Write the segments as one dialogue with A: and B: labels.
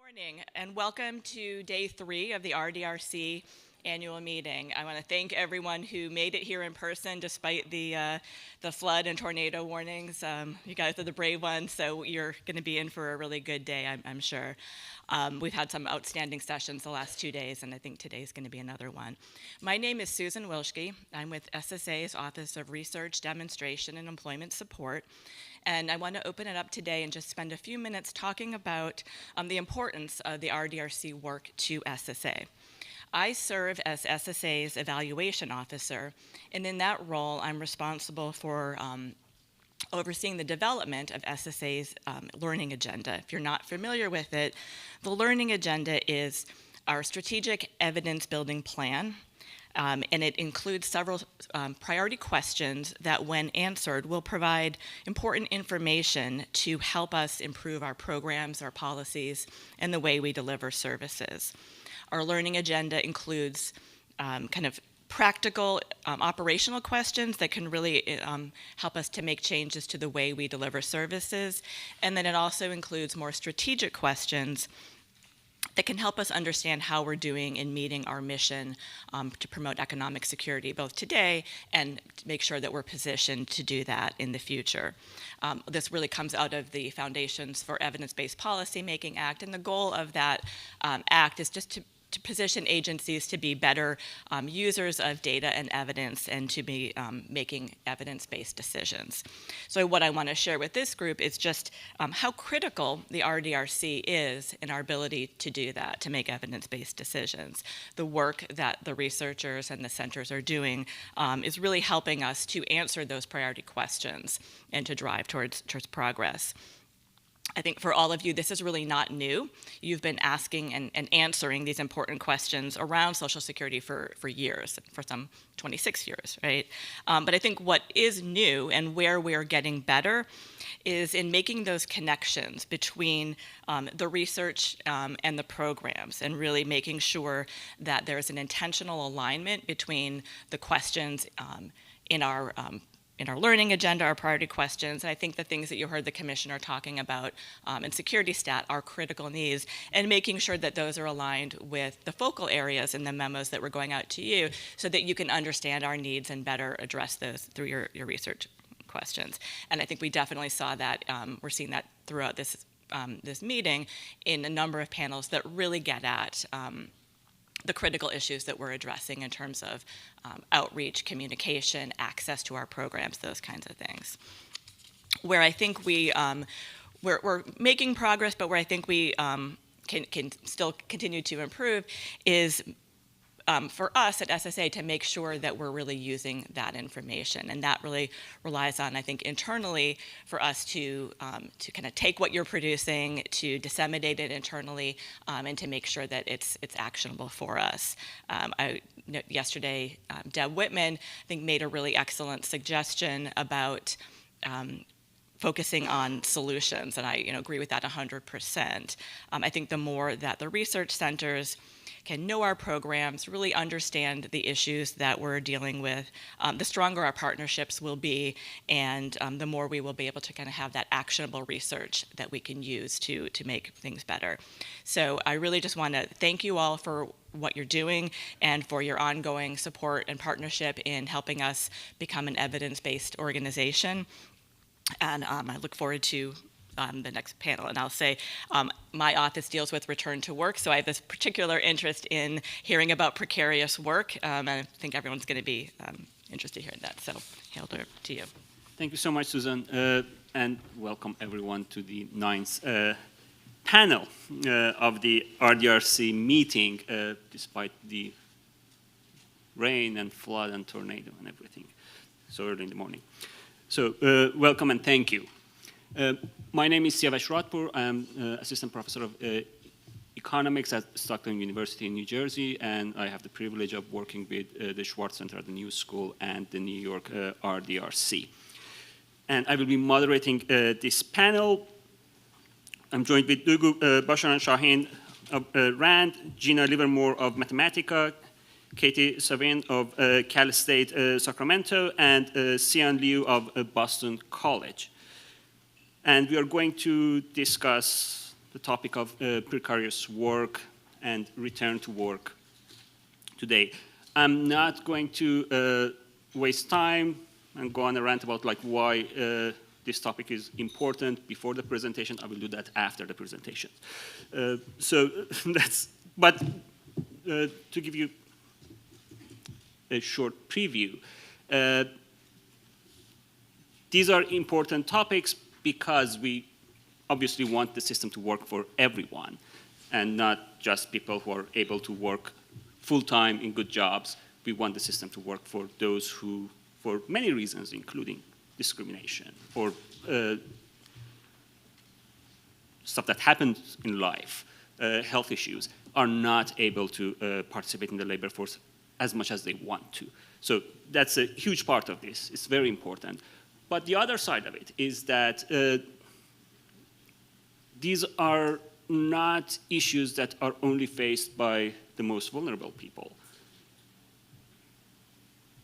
A: Morning and welcome to day 3 of the RDRC annual meeting. I want to thank everyone who made it here in person despite the flood and tornado warnings. You guys are the brave ones, so you're going to be in for a really good day, I'm sure. We've had some outstanding sessions the last 2 days, and I think today's going to be another one. My name is Susan Wilschke. I'm with SSA's Office of Research, Demonstration, and Employment Support. And I want to open it up today and just spend a few minutes talking about the importance of the RDRC work to SSA. I serve as SSA's evaluation officer, and in that role, I'm responsible for overseeing the development of SSA's learning agenda. If you're not familiar with it, the learning agenda is our strategic evidence building plan. And it includes several priority questions that, when answered, will provide important information to help us improve our programs, our policies, and the way we deliver services. Our learning agenda includes kind of practical operational questions that can really help us to make changes to the way we deliver services. And then it also includes more strategic questions that can help us understand how we're doing in meeting our mission to promote economic security both today and to make sure that we're positioned to do that in the future. This really comes out of the Foundations for Evidence-Based Policymaking Act, and the goal of that act is just to position agencies to be better users of data and evidence and to be making evidence-based decisions. So what I want to share with this group is just how critical the RDRC is in our ability to do that, to make evidence-based decisions. The work that the researchers and the centers are doing is really helping us to answer those priority questions and to drive towards progress. I think for all of you, this is really not new. You've been asking and answering these important questions around Social Security for years, for some 26 years, right? But I think what is new and where we're getting better is in making those connections between the research and the programs, and really making sure that there's an intentional alignment between the questions in our learning agenda, our priority questions. And I think the things that you heard the commissioner talking about in security stat are critical needs, and making sure that those are aligned with the focal areas in the memos that we're going out to you so that you can understand our needs and better address those through your research questions. And I think we definitely saw that, we're seeing that throughout this meeting in a number of panels that really get at the critical issues that we're addressing in terms of outreach, communication, access to our programs, those kinds of things. Where I think we're making progress, but where I think we can still continue to improve is for us at SSA to make sure that we're really using that information. And that really relies on, I think, internally for us to kind of take what you're producing, to disseminate it internally, and to make sure that it's actionable for us. Yesterday, Deb Whitman, I think, made a really excellent suggestion about focusing on solutions, and I agree with that 100%. I think the more that the research centers can know our programs, really understand the issues that we're dealing with, the stronger our partnerships will be, and the more we will be able to kind of have that actionable research that we can use to make things better. So I really just want to thank you all for what you're doing and for your ongoing support and partnership in helping us become an evidence-based organization. And I look forward to the next panel. And I'll say my office deals with return to work, so I have this particular interest in hearing about precarious work, and I think everyone's going to be interested in hearing that. So, Hildur, to you.
B: Thank you so much, Susan, and welcome everyone to the 9th panel of the RDRC meeting, despite the rain and flood and tornado and everything so early in the morning. So welcome and thank you. My name is Siavash Radpur. I'm Assistant Professor of Economics at Stockton University in New Jersey, and I have the privilege of working with the Schwartz Center at the New School and the New York RDRC. And I will be moderating this panel. I'm joined with Duygu Basharan Shaheen of RAND, Gina Livermore of Mathematica, Katie Savin of Cal State Sacramento, and Xian Liu of Boston College. And we are going to discuss the topic of precarious work and return to work today. I'm not going to waste time and go on a rant about like why this topic is important before the presentation. I will do that after the presentation. But to give you a short preview, these are important topics because we obviously want the system to work for everyone and not just people who are able to work full-time in good jobs. We want the system to work for those who, for many reasons, including discrimination or stuff that happens in life, health issues, are not able to participate in the labor force as much as they want to. So that's a huge part of this. It's very important. But the other side of it is that these are not issues that are only faced by the most vulnerable people.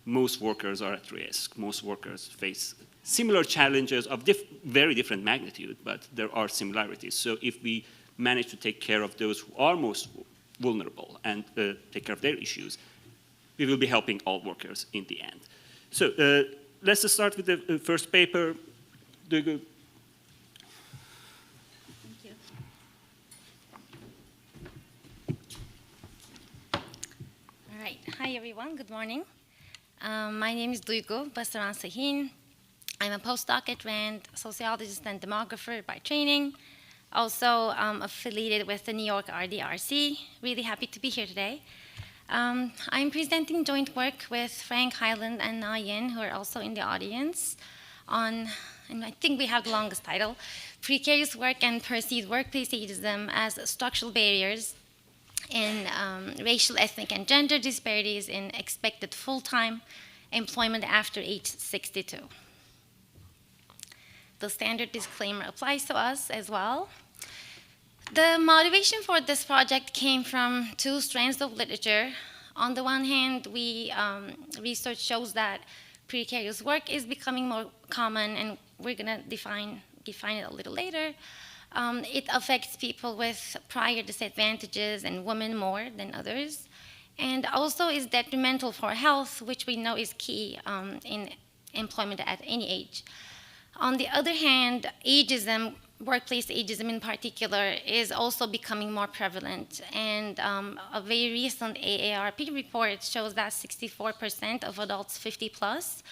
B: Most workers are at risk. Most workers face similar challenges of very different magnitude, but there are similarities. So if we manage to take care of those who are most vulnerable and take care of their issues, we will be helping all workers in the end. So let's just start with the first paper.
C: Thank you. All right. Hi, everyone. Good morning. My name is Duygu Basaran Sahin. I'm a postdoc at RAND, sociologist and demographer by training. Also affiliated with the New York RDRC. Really happy to be here today. I'm presenting joint work with Frank Hyland and Na Yin, who are also in the audience, on, and I think we have the longest title, Precarious Work and Perceived Workplace Ageism as Structural Barriers in Racial, Ethnic, and Gender Disparities in Expected Full-Time Employment After Age 62. The standard disclaimer applies to us as well. The motivation for this project came from two strands of literature. On the one hand, research shows that precarious work is becoming more common, and we're going to define it a little later. It affects people with prior disadvantages and women more than others, and also is detrimental for health, which we know is key in employment at any age. On the other hand, ageism, workplace ageism in particular, is also becoming more prevalent. And a very recent AARP report shows that 64% of adults 50 plus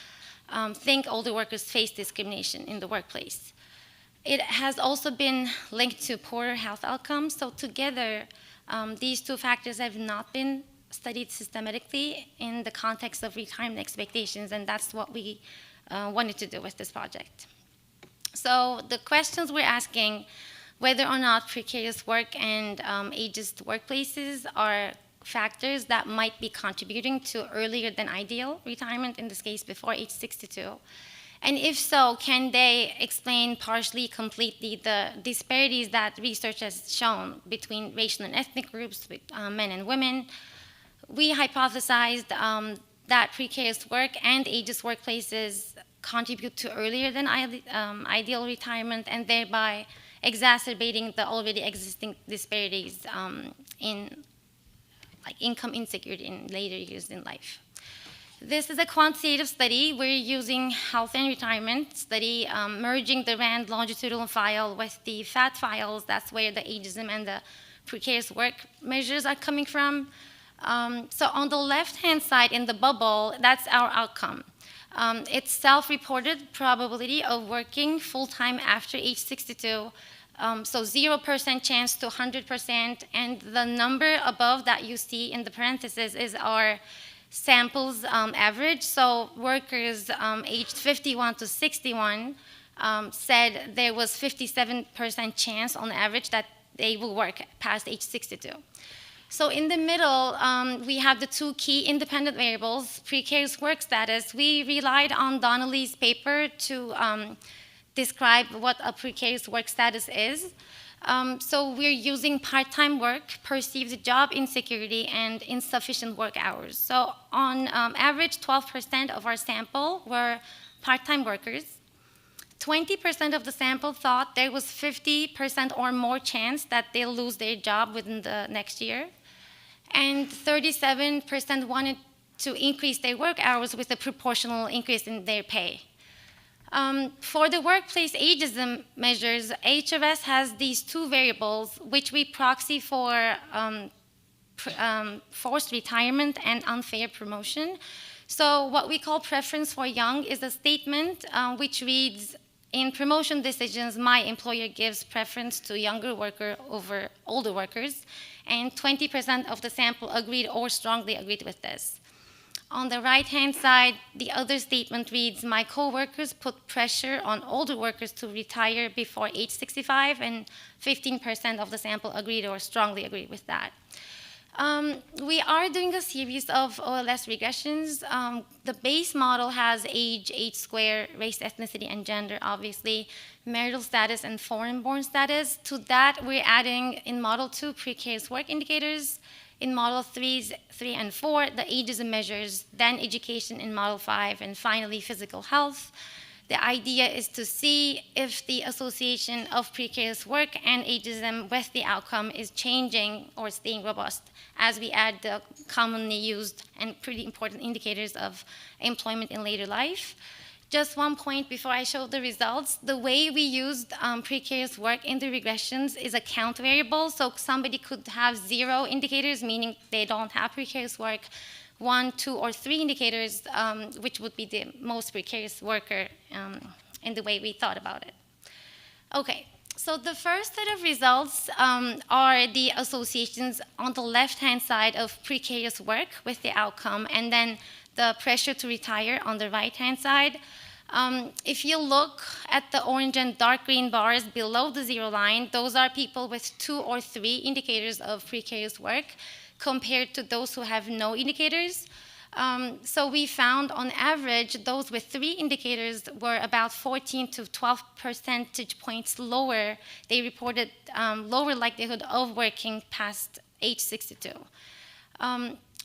C: think older workers face discrimination in the workplace. It has also been linked to poorer health outcomes. So together, these two factors have not been studied systematically in the context of retirement expectations, and that's what we wanted to do with this project. So the questions we're asking, whether or not precarious work and ageist workplaces are factors that might be contributing to earlier than ideal retirement, in this case before age 62. And if so, can they explain partially, completely the disparities that research has shown between racial and ethnic groups, with men and women? We hypothesized that precarious work and ageist workplaces contribute to earlier than ideal retirement, and thereby exacerbating the already existing disparities in income insecurity in later years in life. This is a quantitative study. We're using health and retirement study, merging the RAND longitudinal file with the FAT files. That's where the ageism and the precarious work measures are coming from. So on the left-hand side in the bubble, that's our outcome. It's self-reported probability of working full-time after age 62, so 0% chance to 100%, and the number above that you see in the parentheses is our samples average. So workers aged 51 to 61 said there was 57% chance on average that they will work past age 62. So in the middle, we have the two key independent variables, precarious work status. We relied on Donnelly's paper to describe what a precarious work status is. So we're using part-time work, perceived job insecurity, and insufficient work hours. So on average, 12% of our sample were part-time workers. 20% of the sample thought there was 50% or more chance that they'll lose their job within the next year. And 37% wanted to increase their work hours with a proportional increase in their pay. For the workplace ageism measures, HFS has these two variables, which we proxy for forced retirement and unfair promotion. So what we call preference for young is a statement which reads, in promotion decisions, my employer gives preference to younger worker over older workers, and 20% of the sample agreed or strongly agreed with this. On the right-hand side, the other statement reads, my coworkers put pressure on older workers to retire before age 65, and 15% of the sample agreed or strongly agreed with that. We are doing a series of OLS regressions. The base model has age, square, race, ethnicity, and gender, obviously, marital status, and foreign-born status. To that, we're adding in Model 2 precarious work indicators. In Model 3 and 4, the ageism measures, then education in Model 5, and finally physical health. The idea is to see if the association of precarious work and ageism with the outcome is changing or staying robust as we add the commonly used and pretty important indicators of employment in later life. Just one point before I show the results, the way we used precarious work in the regressions is a count variable, so somebody could have 0 indicators, meaning they don't have precarious work, 1, 2, or 3 indicators, which would be the most precarious worker in the way we thought about it. Okay, so the first set of results are the associations on the left-hand side of precarious work with the outcome, and then the pressure to retire on the right-hand side. If you look at the orange and dark green bars below the 0 line, those are people with 2 or 3 indicators of precarious work compared to those who have no indicators. So we found on average, those with 3 indicators were about 14 to 12 percentage points lower. They reported lower likelihood of working past age 62.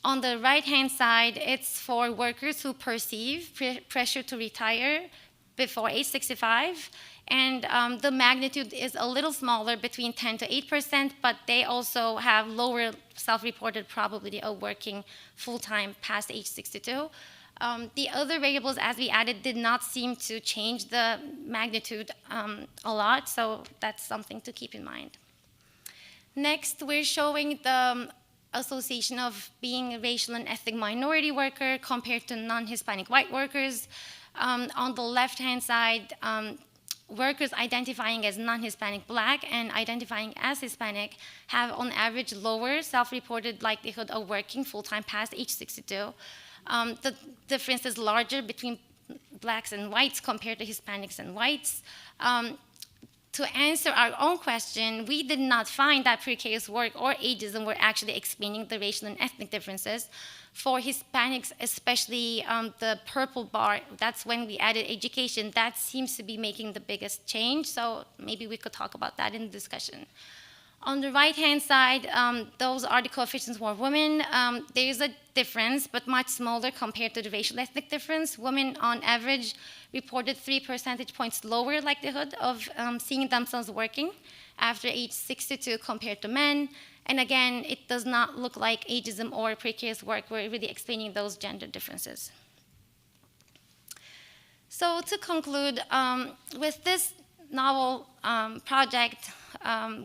C: On the right-hand side, it's for workers who perceive pressure to retire before age 65, and the magnitude is a little smaller, between 10 to 8%, but they also have lower self-reported probability of working full-time past age 62. The other variables, as we added, did not seem to change the magnitude a lot, so that's something to keep in mind. Next, we're showing the association of being a racial and ethnic minority worker compared to non-Hispanic white workers. On the left-hand side, workers identifying as non-Hispanic Black and identifying as Hispanic have on average lower self-reported likelihood of working full-time past age 62. The difference is larger between Blacks and whites compared to Hispanics and whites. To answer our own question, we did not find that precarious work or ageism were actually explaining the racial and ethnic differences. For Hispanics, especially the purple bar, that's when we added education. That seems to be making the biggest change, so maybe we could talk about that in the discussion. On the right-hand side, those are the coefficients for women. There is a difference, but much smaller compared to the racial ethnic difference. Women, on average, reported 3 percentage points lower likelihood of seeing themselves working after age 62 compared to men. And again, it does not look like ageism or precarious work were really explaining those gender differences. So to conclude, with this novel project,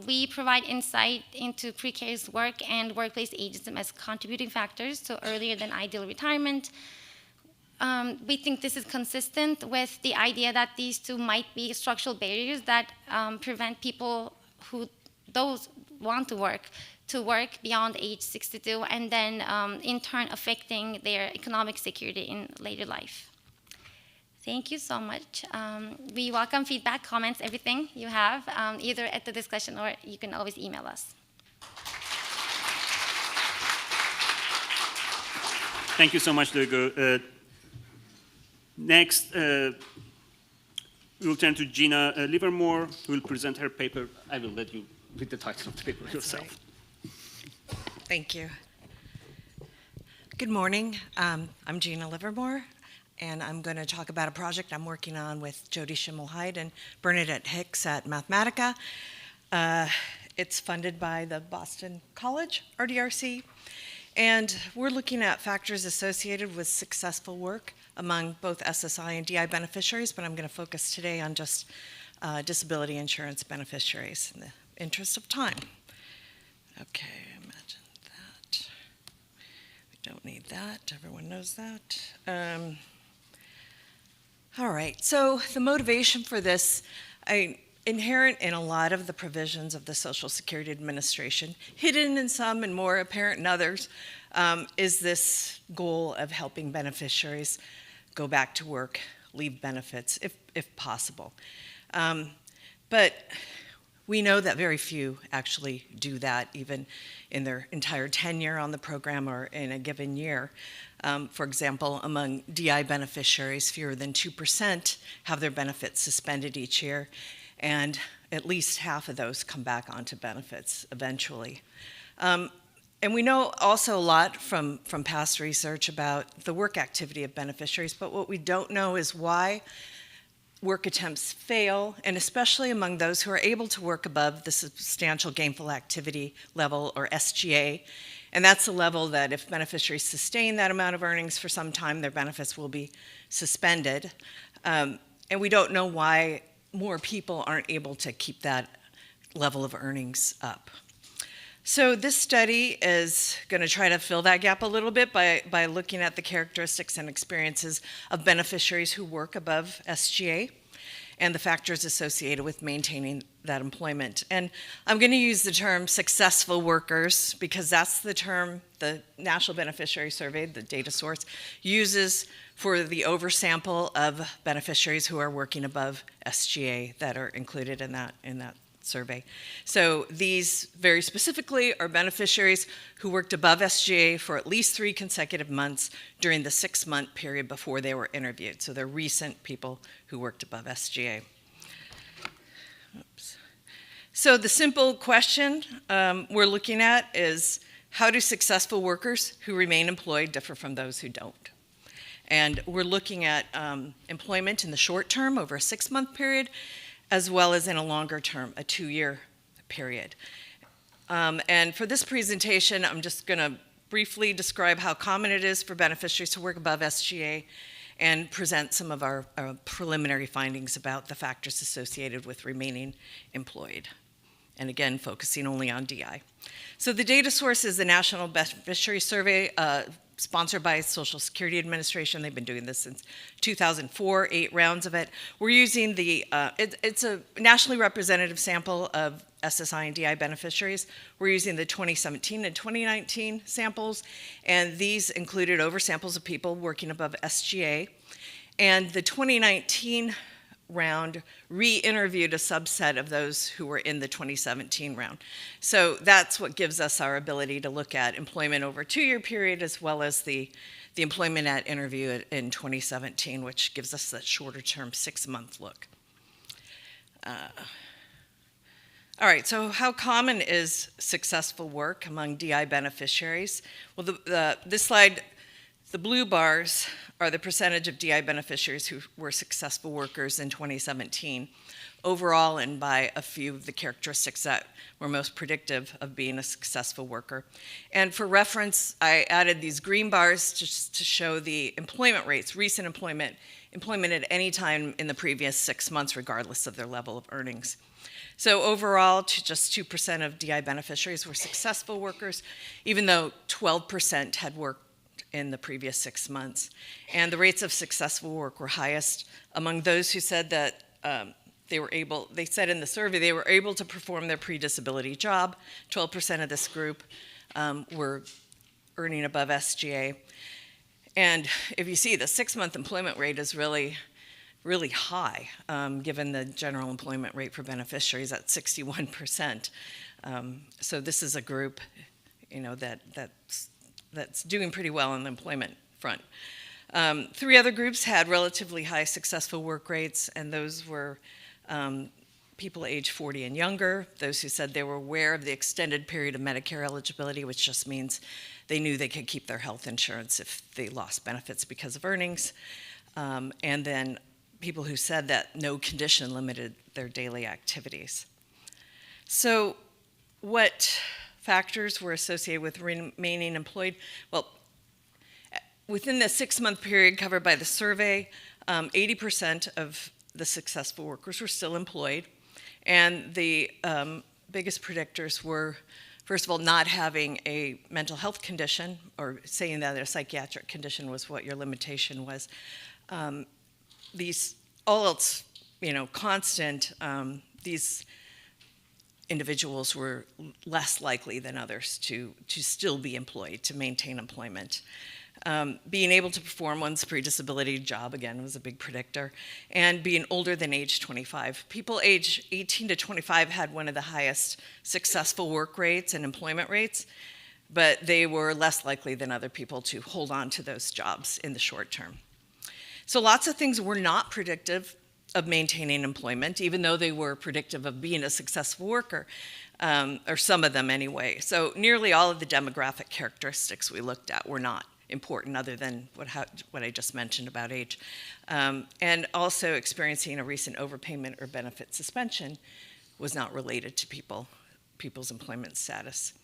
C: we provide insight into precarious work and workplace ageism as contributing factors to earlier than ideal retirement. We think this is consistent with the idea that these two might be structural barriers that prevent people those want to work beyond age 62, and then in turn affecting their economic security in later life. Thank you so much. We welcome feedback, comments, everything you have, either at the discussion or you can always email us.
B: Thank you so much, Duygu. Next, we'll turn to Gina Livermore, who will present her paper. I will let you read the title of the paper yourself.
D: Right. Thank you. Good morning. I'm Gina Livermore. and I'm going to talk about a project I'm working on with Jody Schimmelheid and Bernadette Hicks at Mathematica. It's funded by the Boston College, RDRC, and we're looking at factors associated with successful work among both SSI and DI beneficiaries, but I'm going to focus today on just disability insurance beneficiaries in the interest of time. Okay, imagine that. We don't need that. Everyone knows that. All right, so the motivation for this, inherent in a lot of the provisions of the Social Security Administration, hidden in some and more apparent in others, is this goal of helping beneficiaries go back to work, leave benefits, if possible. But we know that very few actually do that, even in their entire tenure on the program or in a given year. For example, among DI beneficiaries, fewer than 2% have their benefits suspended each year, and at least half of those come back onto benefits eventually. And we know also a lot from past research about the work activity of beneficiaries, but what we don't know is why work attempts fail, and especially among those who are able to work above the substantial gainful activity level, or SGA. And that's the level that if beneficiaries sustain that amount of earnings for some time, their benefits will be suspended. And we don't know why more people aren't able to keep that level of earnings up. So this study is going to try to fill that gap a little bit by looking at the characteristics and experiences of beneficiaries who work above SGA and the factors associated with maintaining that employment. And I'm going to use the term successful workers because that's the term the National Beneficiary Survey, the data source, uses for the oversample of beneficiaries who are working above SGA that are included in that survey. So these very specifically are beneficiaries who worked above SGA for at least 3 consecutive months during the 6-month period before they were interviewed. So they're recent people who worked above SGA. Oops. So the simple question we're looking at is, how do successful workers who remain employed differ from those who don't? And we're looking at employment in the short term over a 6-month period, as well as in a longer term, a 2-year period. And for this presentation, I'm just going to briefly describe how common it is for beneficiaries to work above SGA and present some of our preliminary findings about the factors associated with remaining employed. And again, focusing only on DI. So the data source is the National Beneficiary Survey, sponsored by Social Security Administration. They've been doing this since 2004, 8 rounds of it. We're using it's a nationally representative sample of SSI and DI beneficiaries. We're using the 2017 and 2019 samples, and these included oversamples of people working above SGA. And the 2019 round re-interviewed a subset of those who were in the 2017 round. So that's what gives us our ability to look at employment over a 2-year period, as well as the employment at interview in 2017, which gives us that shorter term 6-month look. All right, so how common is successful work among DI beneficiaries? Well, this slide, the blue bars are the percentage of DI beneficiaries who were successful workers in 2017 overall, and by a few of the characteristics that were most predictive of being a successful worker. And for reference, I added these green bars to show the employment rates, recent employment at any time in the previous 6 months, regardless of their level of earnings. So overall, just 2% of DI beneficiaries were successful workers, even though 12% had worked in the previous 6 months. And the rates of successful work were highest among those who said that they said in the survey they were able to perform their pre-disability job. 12% of this group were earning above SGA. And if you see, the 6-month employment rate is really high, given the general employment rate for beneficiaries at 61%. So this is a group, that's doing pretty well on the employment front. 3 other groups had relatively high successful work rates, and those were people age 40 and younger, those who said they were aware of the extended period of Medicare eligibility, which just means they knew they could keep their health insurance if they lost benefits because of earnings. and then people who said that no condition limited their daily activities. So what factors were associated with remaining employed? Well, within the 6-month period covered by the survey, 80% of the successful workers were still employed. And the biggest predictors were, first of all, not having a mental health condition, or saying that a psychiatric condition was what your limitation was. These, all else, constant, these individuals were less likely than others to still be employed, to maintain employment. Being able to perform one's pre-disability job, again, was a big predictor, and being older than age 25. People age 18 to 25 had one of the highest successful work rates and employment rates, but they were less likely than other people to hold on to those jobs in the short term. So lots of things were not predictive of maintaining employment, even though they were predictive of being a successful worker, or some of them anyway. So nearly all of the demographic characteristics we looked at were not important, other than what I just mentioned about age. And also experiencing a recent overpayment or benefit suspension was not related to people's employment status.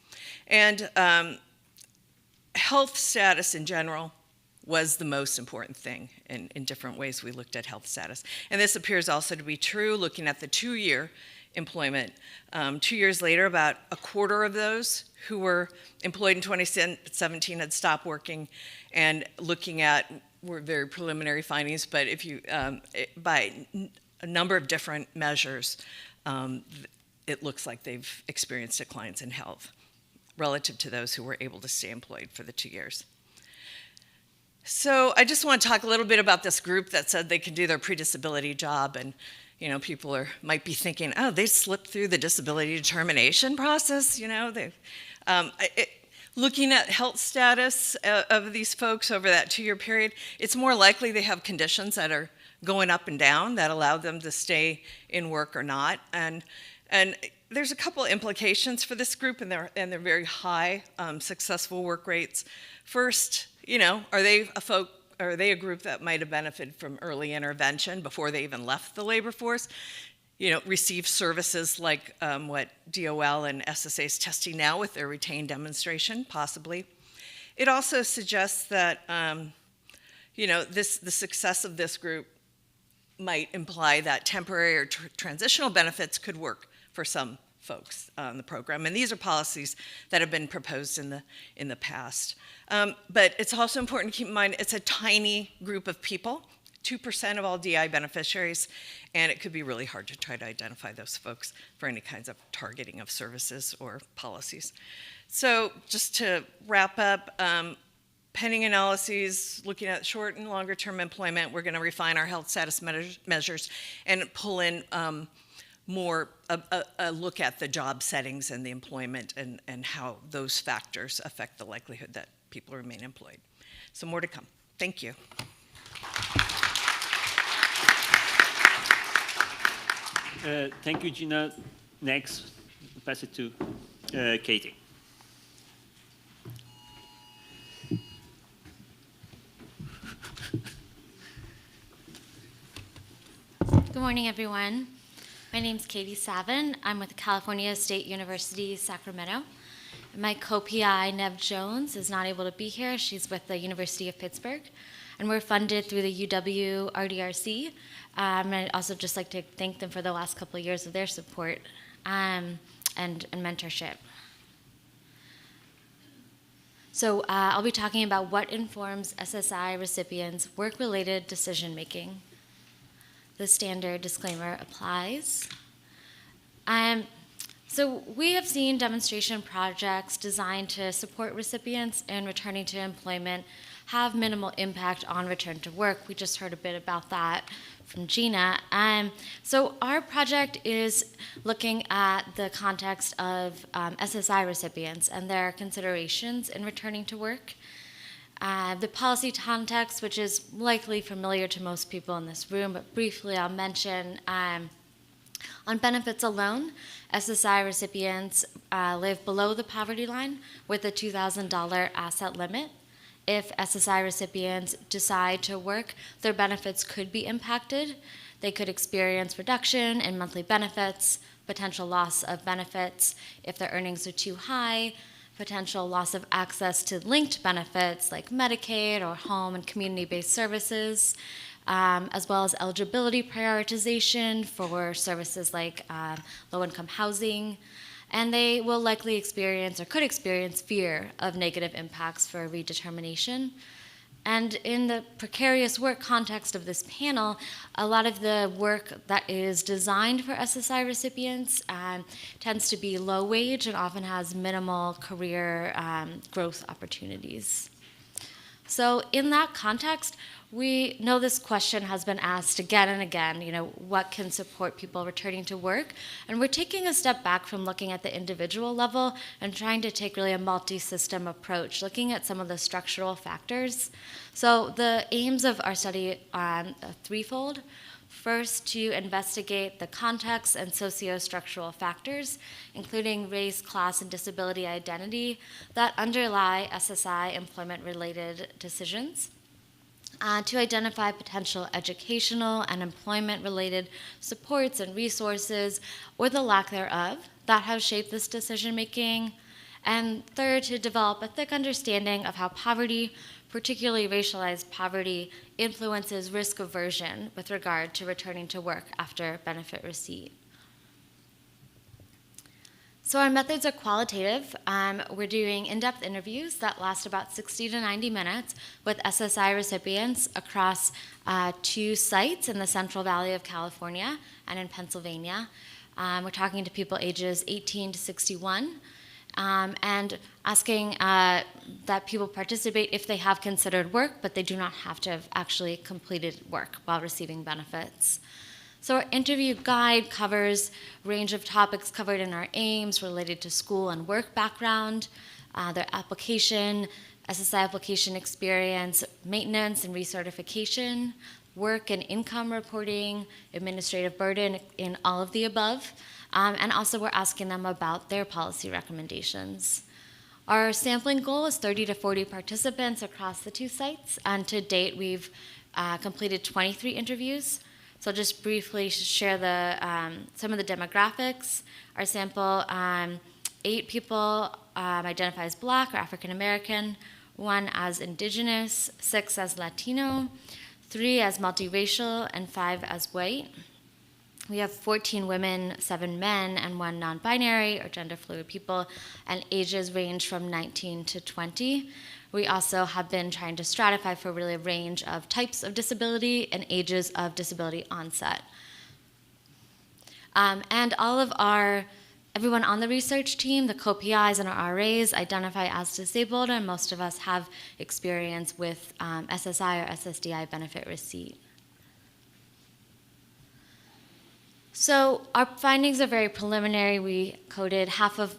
D: And health status in general was the most important thing. In different ways we looked at health status. And this appears also to be true looking at the 2-year employment. 2 years later, about a quarter of those who were employed in 2017 had stopped working. And looking at, were very preliminary findings, but if you, by a number of different measures, it looks like they've experienced declines in health relative to those who were able to stay employed for the 2 years. So I just want to talk a little bit about this group that said they can do their pre-disability job, and people might be thinking, oh, they slipped through the disability determination process. Looking at health status of these folks over that 2-year period, it's more likely they have conditions that are going up and down that allow them to stay in work or not. And there's a couple implications for this group and their very high successful work rates. First, are they a group that might have benefited from early intervention before they even left the labor force? Receive services like what DOL and SSA is testing now with their retained demonstration, possibly. It also suggests that, the success of this group might imply that temporary or transitional benefits could work for some folks on the program. And these are policies that have been proposed in the past. But it's also important to keep in mind it's a tiny group of people, 2% of all DI beneficiaries, and it could be really hard to try to identify those folks for any kinds of targeting of services or policies. So just to wrap up, pending analyses, looking at short and longer term employment, we're going to refine our health status measures and pull in more a look at the job settings and the employment and how those factors affect the likelihood that people remain employed. So more to come. Thank you.
B: Thank you, Gina. Next, I'll pass it to Katie.
E: Good morning, everyone. My name is Katie Savin. I'm with California State University, Sacramento. My co-PI, Nev Jones, is not able to be here. She's with the University of Pittsburgh. And we're funded through the UW RDRC. And I'd also just like to thank them for the last couple of years of their support and mentorship. So I'll be talking about what informs SSI recipients' work-related decision-making. The standard disclaimer applies. So we have seen demonstration projects designed to support recipients in returning to employment have minimal impact on return to work. We just heard a bit about that from Gina. So our project is looking at the context of SSI recipients and their considerations in returning to work. The policy context, which is likely familiar to most people in this room, but briefly I'll mention on benefits alone, SSI recipients live below the poverty line with a $2,000 asset limit. if SSI recipients decide to work, their benefits could be impacted. They could experience reduction in monthly benefits, potential loss of benefits if their earnings are too high, potential loss of access to linked benefits like Medicaid or home and community-based services, as well as eligibility prioritization for services like low-income housing. And they will likely experience or could experience fear of negative impacts for redetermination. And in the precarious work context of this panel, a lot of the work that is designed for SSI recipients tends to be low wage and often has minimal career growth opportunities. So in that context, we know this question has been asked again and again, what can support people returning to work? And we're taking a step back from looking at the individual level and trying to take really a multi-system approach, looking at some of the structural factors. So the aims of our study are threefold. First, to investigate the context and socio-structural factors, including race, class, and disability identity that underlie SSI employment-related decisions. To identify potential educational and employment-related supports and resources, or the lack thereof, that have shaped this decision-making. And third, to develop a thick understanding of how poverty, particularly racialized poverty, influences risk aversion with regard to returning to work after benefit receipt. So our methods are qualitative. We're doing in-depth interviews that last about 60 to 90 minutes with SSI recipients across 2 sites in the Central Valley of California and in Pennsylvania. We're talking to people ages 18 to 61 and asking that people participate if they have considered work, but they do not have to have actually completed work while receiving benefits. So our interview guide covers a range of topics covered in our aims related to school and work background, their application, SSI application experience, maintenance and recertification, work and income reporting, administrative burden in all of the above, and also we're asking them about their policy recommendations. Our sampling goal is 30 to 40 participants across the 2 sites, and to date we've completed 23 interviews. So I'll just briefly share some of the demographics. Our sample, 8 people identify as Black or African American, 1 as Indigenous, 6 as Latino, 3 as multiracial, and 5 as white. We have 14 women, 7 men, and 1 non-binary or gender-fluid people, and ages range from 19 to 20. We also have been trying to stratify for really a range of types of disability and ages of disability onset. And everyone on the research team, the co-PIs and our RAs, identify as disabled, and most of us have experience with SSI or SSDI benefit receipt. So our findings are very preliminary. We coded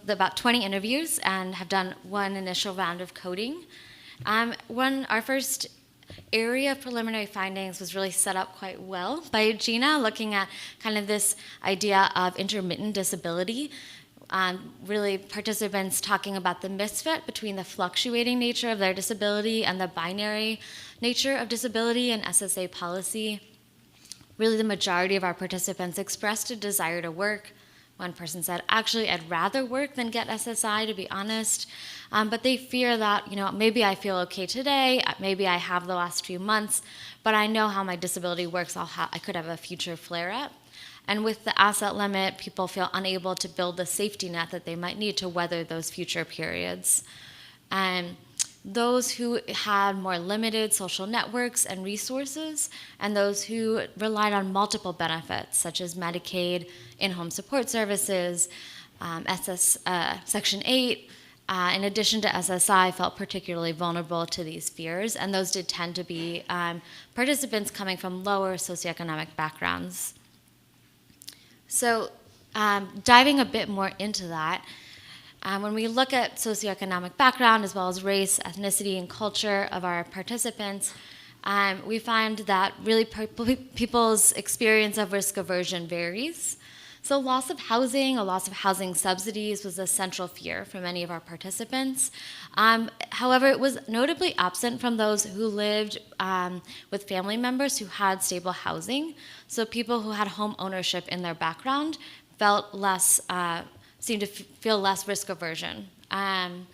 E: about 20 interviews and have done 1 initial round of coding. Our first area of preliminary findings was really set up quite well by Gina, looking at kind of this idea of intermittent disability. Really participants talking about the misfit between the fluctuating nature of their disability and the binary nature of disability in SSA policy. Really, the majority of our participants expressed a desire to work. One person said, actually, I'd rather work than get SSI, to be honest. But they fear that, maybe I feel okay today, maybe I have the last few months, but I know how my disability works, I could have a future flare-up. And with the asset limit, people feel unable to build the safety net that they might need to weather those future periods. And those who had more limited social networks and resources, and those who relied on multiple benefits, such as Medicaid, in-home support services, Section 8, in addition to SSI, felt particularly vulnerable to these fears, and those did tend to be participants coming from lower socioeconomic backgrounds. So diving a bit more into that, when we look at socioeconomic background as well as race, ethnicity, and culture of our participants, we find that really people's experience of risk aversion varies. So loss of housing, a loss of housing subsidies was a central fear for many of our participants. However, it was notably absent from those who lived with family members who had stable housing. So people who had home ownership in their background felt less, seemed to feel less risk aversion. And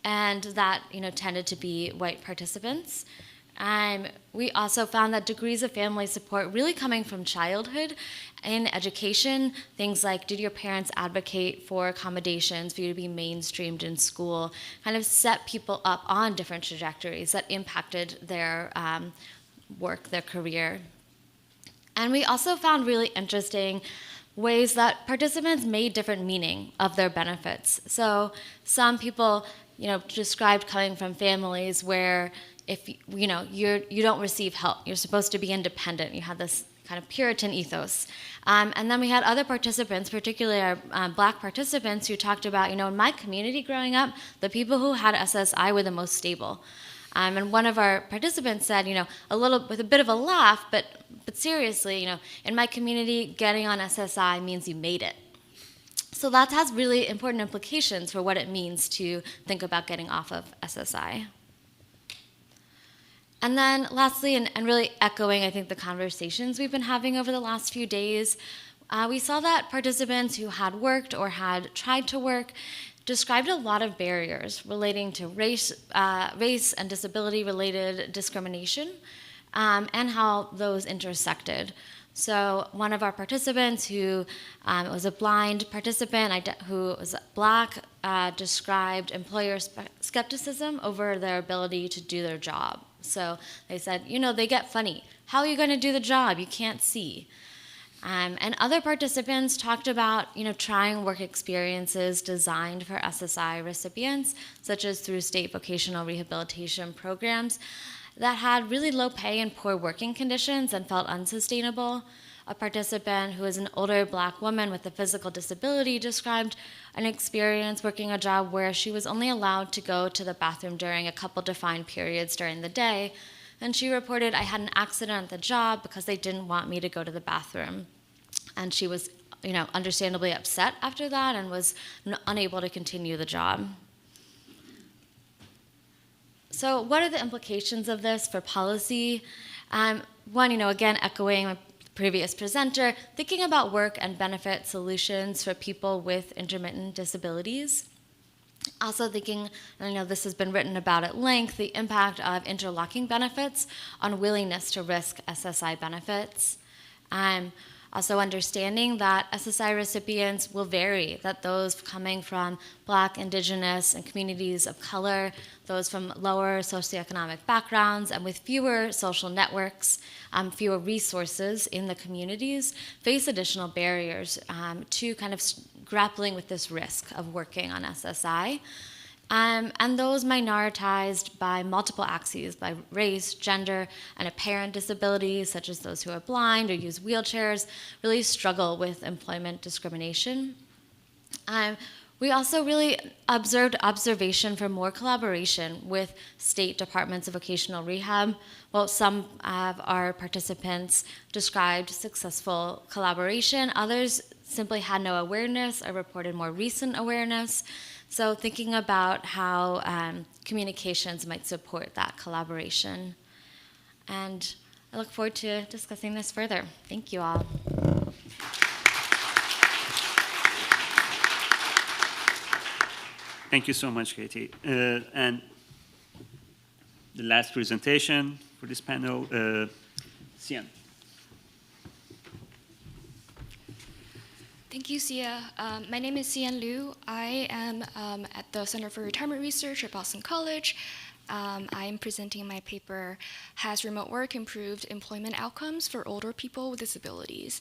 E: that tended to be white participants. We also found that degrees of family support really coming from childhood in education, things like did your parents advocate for accommodations for you to be mainstreamed in school, kind of set people up on different trajectories that impacted their work, their career. And we also found really interesting ways that participants made different meaning of their benefits. So some people described coming from families where if you don't receive help, you're supposed to be independent. You have this kind of Puritan ethos. And then we had other participants, particularly our Black participants, who talked about, in my community growing up, the people who had SSI were the most stable. And one of our participants said, with a bit of a laugh, but seriously, in my community, getting on SSI means you made it. So that has really important implications for what it means to think about getting off of SSI. And then lastly, and really echoing, I think, the conversations we've been having over the last few days, we saw that participants who had worked or had tried to work described a lot of barriers relating to race and disability-related discrimination, and how those intersected. So one of our participants who was a blind participant who was Black described employer skepticism over their ability to do their job. So they said, they get funny. How are you going to do the job? You can't see. And other participants talked about, trying work experiences designed for SSI recipients, such as through state vocational rehabilitation programs that had really low pay and poor working conditions and felt unsustainable. A participant who is an older Black woman with a physical disability described an experience working a job where she was only allowed to go to the bathroom during a couple defined periods during the day. And she reported, I had an accident at the job because they didn't want me to go to the bathroom. And she was, understandably upset after that and was unable to continue the job. So what are the implications of this for policy? One, again, echoing my previous presenter, thinking about work and benefit solutions for people with intermittent disabilities. Also thinking, and I know this has been written about at length, the impact of interlocking benefits on willingness to risk SSI benefits. Also understanding that SSI recipients will vary, that those coming from Black, Indigenous, and communities of color, those from lower socioeconomic backgrounds and with fewer social networks, fewer resources in the communities, face additional barriers to kind of grappling with this risk of working on SSI. And those minoritized by multiple axes, by race, gender, and apparent disabilities, such as those who are blind or use wheelchairs, really struggle with employment discrimination. We also really observed observation for more collaboration with state departments of vocational rehab. Well, some of our participants described successful collaboration. Others simply had no awareness or reported more recent awareness. So thinking about how communications might support that collaboration. And I look forward to discussing this further. Thank you all.
B: Thank you so much, Katie. And the last presentation for this panel, Sian.
F: Thank you, Sia. My name is Sian Liu. I am at the Center for Retirement Research at Boston College. I am presenting my paper, Has Remote Work Improved Employment Outcomes for Older People with Disabilities?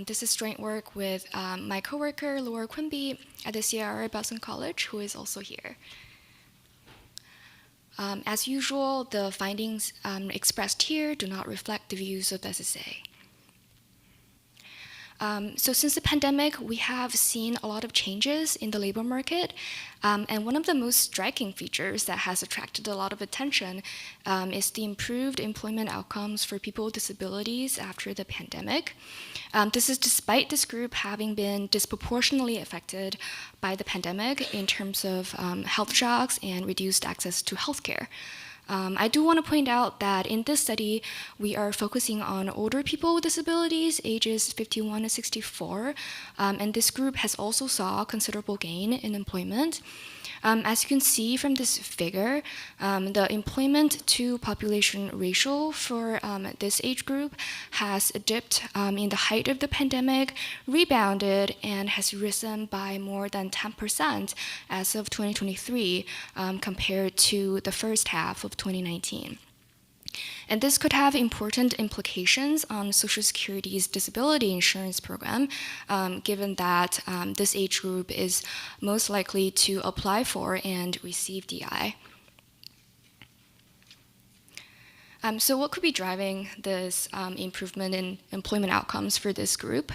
F: This is joint work with my coworker, Laura Quimby, at the CIR at Boston College, who is also here. As usual, the findings expressed here do not reflect the views of SSA. So since the pandemic, we have seen a lot of changes in the labor market. And one of the most striking features that has attracted a lot of attention is the improved employment outcomes for people with disabilities after the pandemic. This is despite this group having been disproportionately affected by the pandemic in terms of health shocks and reduced access to healthcare. I do want to point out that in this study, we are focusing on older people with disabilities, ages 51 to 64, and this group has also saw considerable gain in employment. As you can see from this figure, the employment to population ratio for this age group has dipped in the height of the pandemic, rebounded, and has risen by more than 10% as of 2023 compared to the first half of 2019. And this could have important implications on Social Security's disability insurance program, given that this age group is most likely to apply for and receive DI. So what could be driving this improvement in employment outcomes for this group?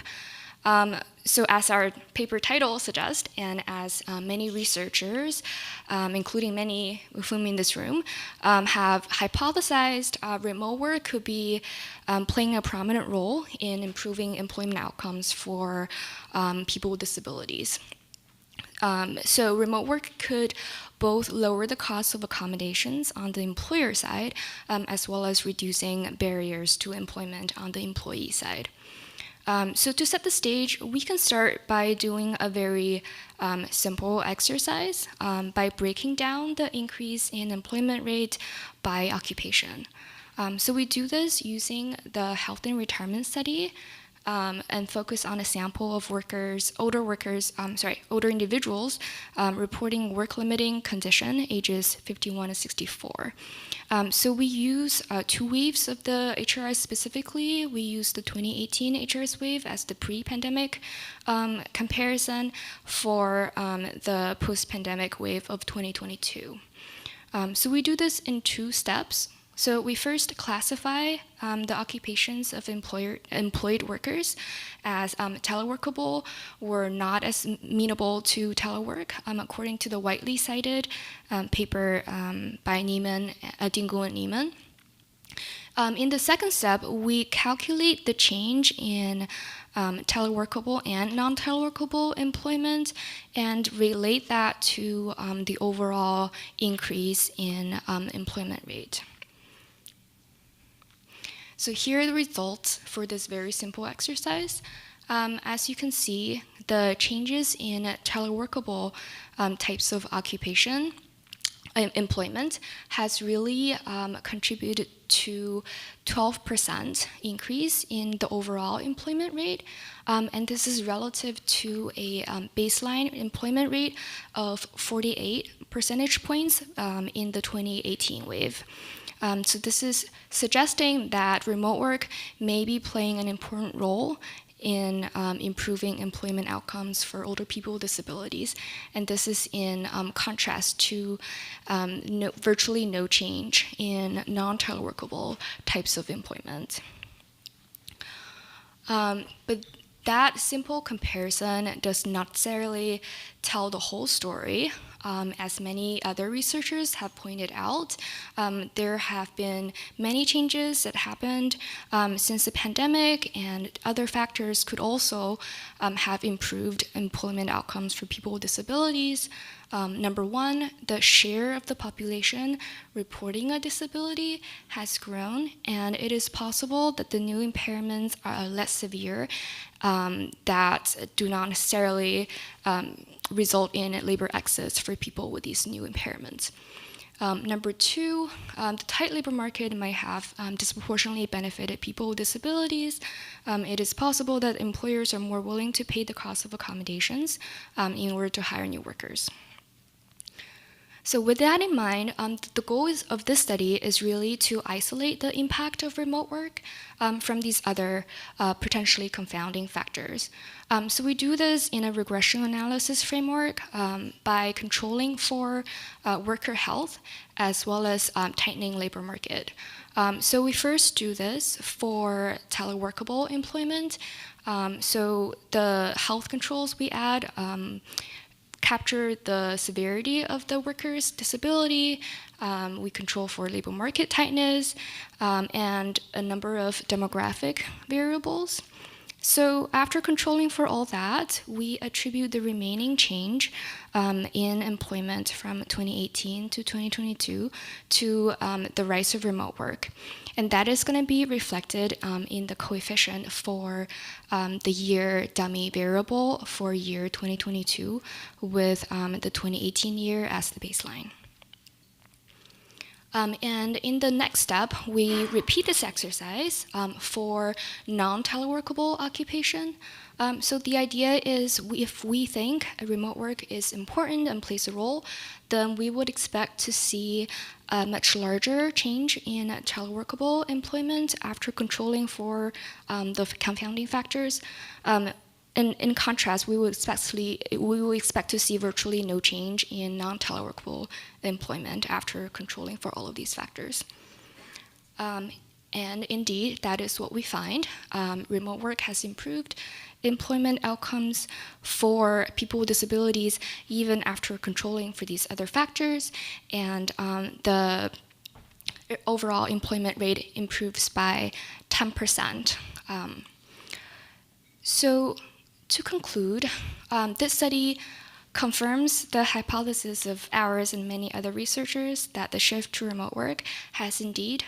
F: So as our paper title suggests, and as many researchers, including many of whom in this room, have hypothesized, remote work could be playing a prominent role in improving employment outcomes for people with disabilities. So remote work could both lower the cost of accommodations on the employer side, as well as reducing barriers to employment on the employee side. So to set the stage, we can start by doing a very simple exercise by breaking down the increase in employment rate by occupation. So we do this using the Health and Retirement Study and focus on a sample of older individuals reporting work-limiting condition, ages 51 to 64. So we use two waves of the HRS specifically. We use the 2018 HRS wave as the pre-pandemic comparison for the post-pandemic wave of 2022. So we do this in two steps. So we first classify the occupations of employed workers as teleworkable or not as amenable to telework, according to the widely cited paper by Dingle and Neiman. In the second step, we calculate the change in teleworkable and non-teleworkable employment and relate that to the overall increase in employment rate. So here are the results for this very simple exercise. As you can see, the changes in teleworkable types of occupation employment has really contributed to 12% increase in the overall employment rate. And this is relative to a baseline employment rate of 48 percentage points in the 2018 wave. So this is suggesting that remote work may be playing an important role in improving employment outcomes for older people with disabilities. And this is in contrast to virtually no change in non-teleworkable types of employment. But that simple comparison does not necessarily tell the whole story. As many other researchers have pointed out, there have been many changes that happened since the pandemic, and other factors could also have improved employment outcomes for people with disabilities. Number one, the share of the population reporting a disability has grown, and it is possible that the new impairments are less severe that do not necessarily result in labor exits for people with these new impairments. Number two, the tight labor market might have disproportionately benefited people with disabilities. It is possible that employers are more willing to pay the cost of accommodations in order to hire new workers. So with that in mind, the goal of this study is really to isolate the impact of remote work from these other potentially confounding factors. So we do this in a regression analysis framework by controlling for worker health as well as tightening labor market. So we first do this for teleworkable employment. So the health controls we add capture the severity of the worker's disability. We control for labor market tightness and a number of demographic variables. So after controlling for all that, we attribute the remaining change in employment from 2018 to 2022 to the rise of remote work. And that is going to be reflected in the coefficient for the year dummy variable for year 2022 with the 2018 year as the baseline. And in the next step, we repeat this exercise for non-teleworkable occupation. So the idea is if we think remote work is important and plays a role, then we would expect to see a much larger change in teleworkable employment after controlling for the confounding factors. In contrast, we will expect to see virtually no change in non-teleworkable employment after controlling for all of these factors. And indeed, that is what we find. Remote work has improved employment outcomes for people with disabilities even after controlling for these other factors, and the overall employment rate improves by 10%. So to conclude, this study confirms the hypothesis of ours and many other researchers that the shift to remote work has indeed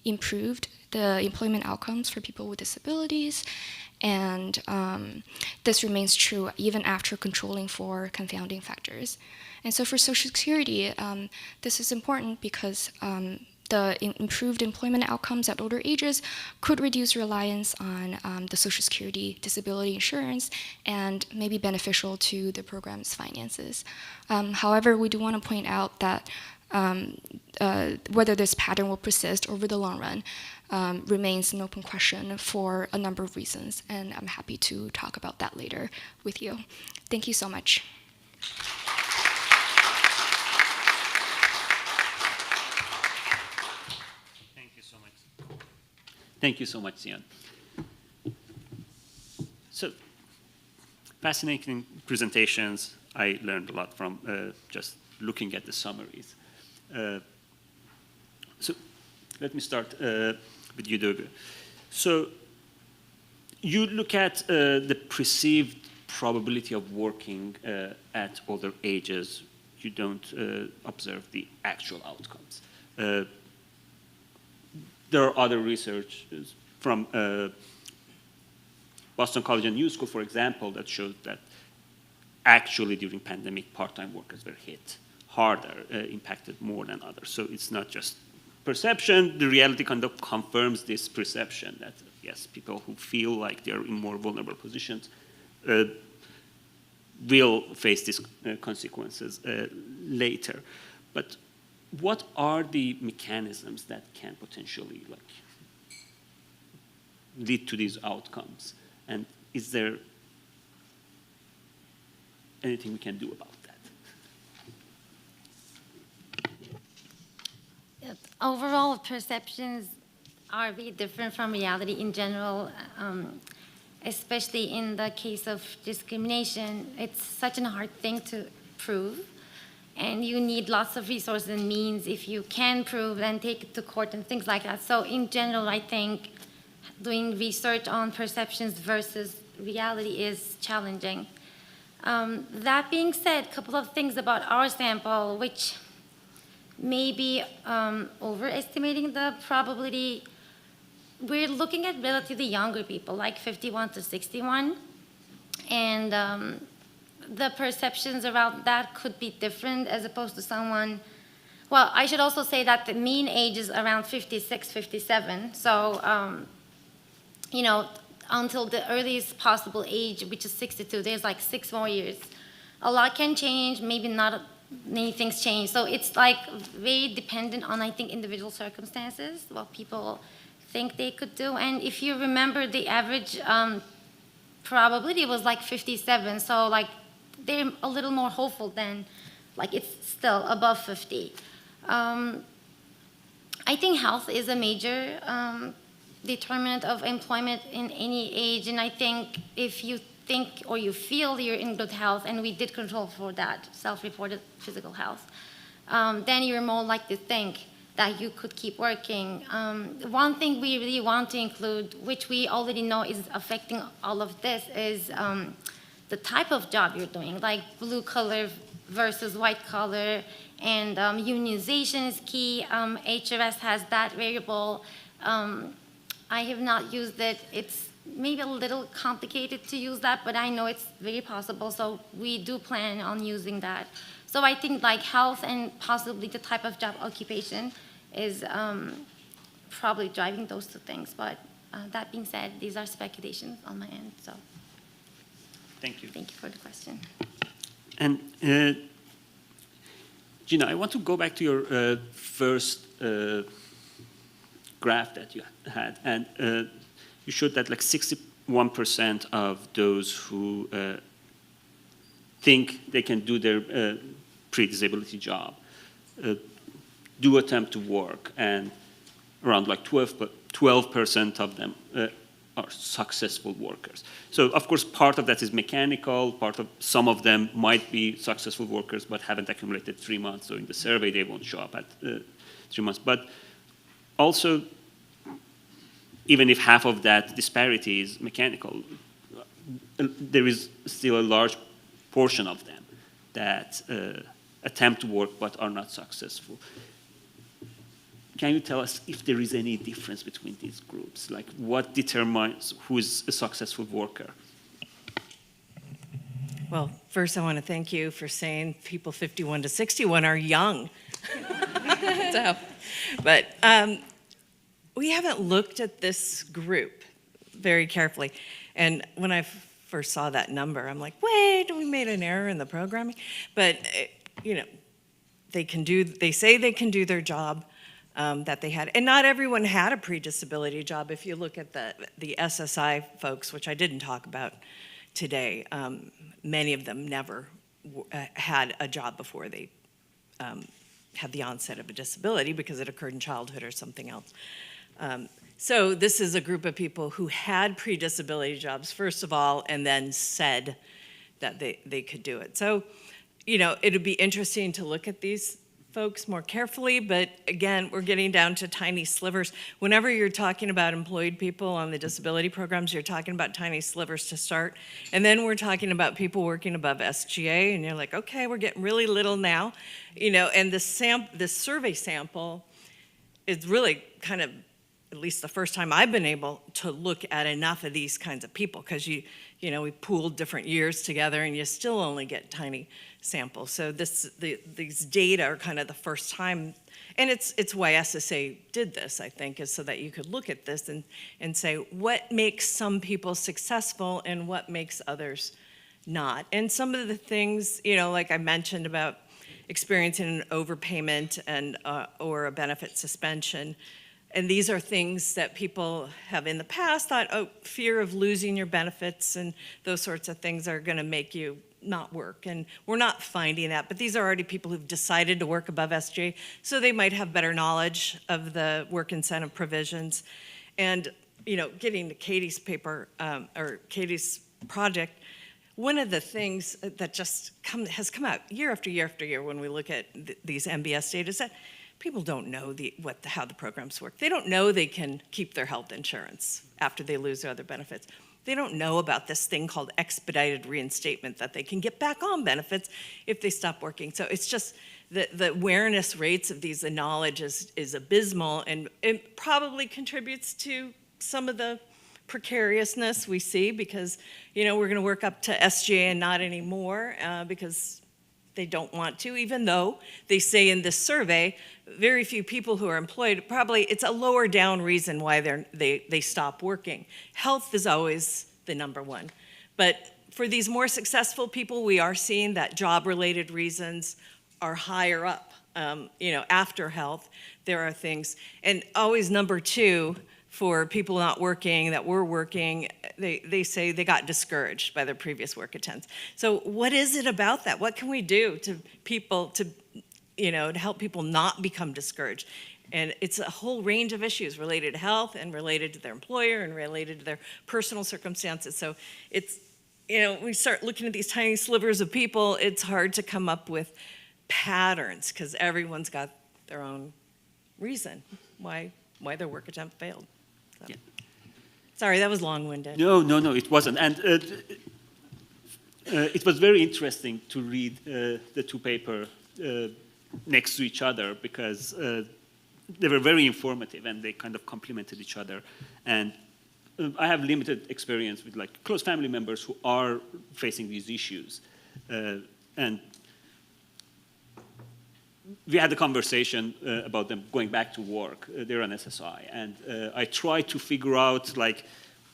F: improved the employment outcomes for people with disabilities, and this remains true even after controlling for confounding factors. And so for Social Security, this is important because the improved employment outcomes at older ages could reduce reliance on the Social Security disability insurance and may be beneficial to the program's finances. However, we do want to point out that whether this pattern will persist over the long run remains an open question for a number of reasons, and I'm happy to talk about that later with you. Thank you so much.
B: Thank you so much, Xian. So, fascinating presentations. I learned a lot from just looking at the summaries. So, let me start with you, Doug. So, you look at the perceived probability of working at older ages. You don't observe the actual outcomes. There are other research from Boston College and New School, for example, that shows that actually during pandemic, part-time workers were hit harder, impacted more than others. So it's not just perception. The reality kind of confirms this perception that, yes, people who feel like they're in more vulnerable positions will face these consequences later. But what are the mechanisms that can potentially lead to these outcomes? And is there anything we can do about that?
C: Overall, perceptions are very different from reality in general, especially in the case of discrimination. It's such a hard thing to prove. And you need lots of resources and means if you can prove and take it to court and things like that. So in general, I think doing research on perceptions versus reality is challenging. That being said, a couple of things about our sample, which may be overestimating the probability. We're looking at relatively younger people, like 51 to 61. And the perceptions around that could be different as opposed to someone, well, I should also say that the mean age is around 56, 57. So, you know, until the earliest possible age, which is 62, there's like 6 more years. A lot can change, maybe not many things change. So it's like very dependent on, I think, individual circumstances, what people think they could do. And if you remember, the average probability was like 57. So like they're a little more hopeful than, like it's still above 50. I think health is a major determinant of employment in any age, and I think if you think or you feel you're in good health, and we did control for that, self-reported physical health, then you're more likely to think that you could keep working. One thing we really want to include, which we already know is affecting all of this, is the type of job you're doing, like blue collar versus white collar, and unionization is key. HRS has that variable. I have not used it. It's maybe a little complicated to use that, but I know it's very possible, so we do plan on using that. So I think like health and possibly the type of job occupation is probably driving those two things. But that being said, these are speculations on my end, so
B: Thank you.
C: thank you for the question.
B: And Gina, I want to go back to your first graph that you had, and you showed that like 61% of those who think they can do their pre-disability job do attempt to work, and around like 12% of them are successful workers. So of course part of that is mechanical, some of them might be successful workers but haven't accumulated 3 months, so in the survey they won't show up at 3 months. But also, even if half of that disparity is mechanical, there is still a large portion of them that attempt to work but are not successful. Can you tell us if there is any difference between these groups? Like what determines who is a successful worker?
D: Well, first I want to thank you for saying people 51 to 61 are young. So, but we haven't looked at this group very carefully. And when I first saw that number, I'm like, wait, we made an error in the programming. But, you know, they say they can do their job that they had. And not everyone had a pre-disability job. If you look at the SSI folks, which I didn't talk about today, many of them never had a job before they had the onset of a disability because it occurred in childhood or something else. So this is a group of people who had pre-disability jobs, first of all, and then said that they could do it. So, you know, it'd be interesting to look at these folks more carefully, but again, we're getting down to tiny slivers. Whenever you're talking about employed people on the disability programs, you're talking about tiny slivers to start. And then we're talking about people working above SGA, and you're like, okay, we're getting really little now. You know, and the survey sample is really kind of, at least the first time I've been able to look at enough of these kinds of people, because you know, we pooled different years together and you still only get tiny samples. So these data are kind of the first time, and it's why SSA did this, I think, is so that you could look at this and say what makes some people successful and what makes others not. And some of the things, you know, like I mentioned about experiencing an overpayment and or a benefit suspension. And these are things that people have in the past thought, oh, fear of losing your benefits and those sorts of things are going to make you not work. And we're not finding that. But these are already people who've decided to work above SJ, so they might have better knowledge of the work incentive provisions. And, you know, getting to Katie's paper or Katie's project, one of the things that just has come out year after year after year when we look at these MBS data is that people don't know how the programs work. They don't know they can keep their health insurance after they lose their other benefits. They don't know about this thing called expedited reinstatement, that they can get back on benefits if they stop working. So it's just the awareness rates of these, the knowledge is abysmal, and it probably contributes to some of the precariousness we see because, you know, we're going to work up to SGA and not anymore because they don't want to, even though they say in this survey, very few people who are employed, probably it's a lower down reason why they stop working. Health is always the number one. But for these more successful people, we are seeing that job-related reasons are higher up. After health, there are things, and always number two for people not working that were working, they say they got discouraged by their previous work attempts. So what is it about that? What can we do to people to help people not become discouraged? And it's a whole range of issues related to health and related to their employer and related to their personal circumstances. So it's, we start looking at these tiny slivers of people, it's hard to come up with patterns because everyone's got their own reason why their work attempt failed. So.
B: Yeah.
D: Sorry, that was long-winded.
B: No, it wasn't. And it was very interesting to read the two papers next to each other because they were very informative and they kind of complemented each other. And I have limited experience with like close family members who are facing these issues. And we had a conversation about them going back to work. They're on SSI. And I tried to figure out like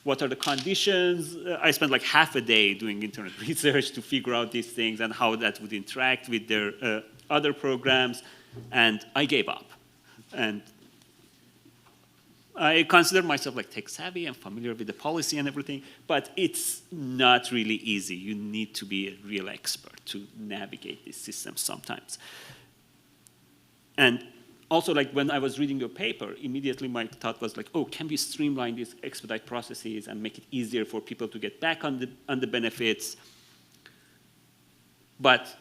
B: what are the conditions. I spent like half a day doing internet research to figure out these things and how that would interact with their other programs. And I gave up. And I consider myself like tech savvy and familiar with the policy and everything, but it's not really easy. You need to be a real expert to navigate these systems sometimes. And also, like when I was reading your paper, immediately my thought was like, oh, can we streamline these expedite processes and make it easier for people to get back on the benefits? But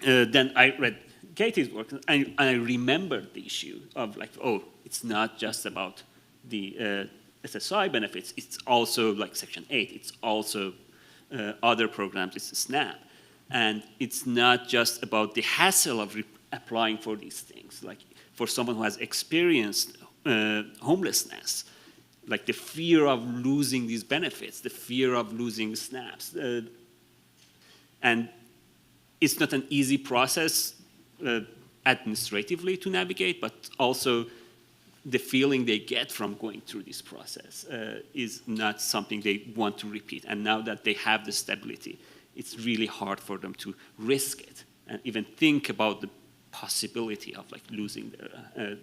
B: then I read Katie's work, and I remembered the issue of like, oh, it's not just about the SSI benefits, it's also like Section 8, it's also other programs, it's SNAP. And it's not just about the hassle of applying for these things. Like for someone who has experienced homelessness, like the fear of losing these benefits, the fear of losing SNAPs. And it's not an easy process administratively to navigate, but also the feeling they get from going through this process is not something they want to repeat. And now that they have the stability, it's really hard for them to risk it and even think about the possibility of like losing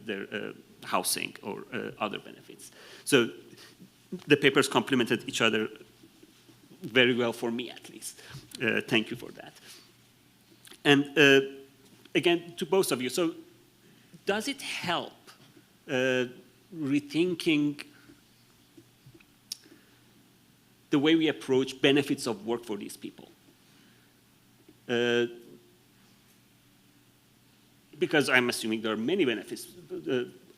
B: their housing or other benefits. So the papers complemented each other very well for me, at least. Thank you for that. And again, to both of you, so does it help rethinking the way we approach benefits of work for these people? Because I'm assuming there are many benefits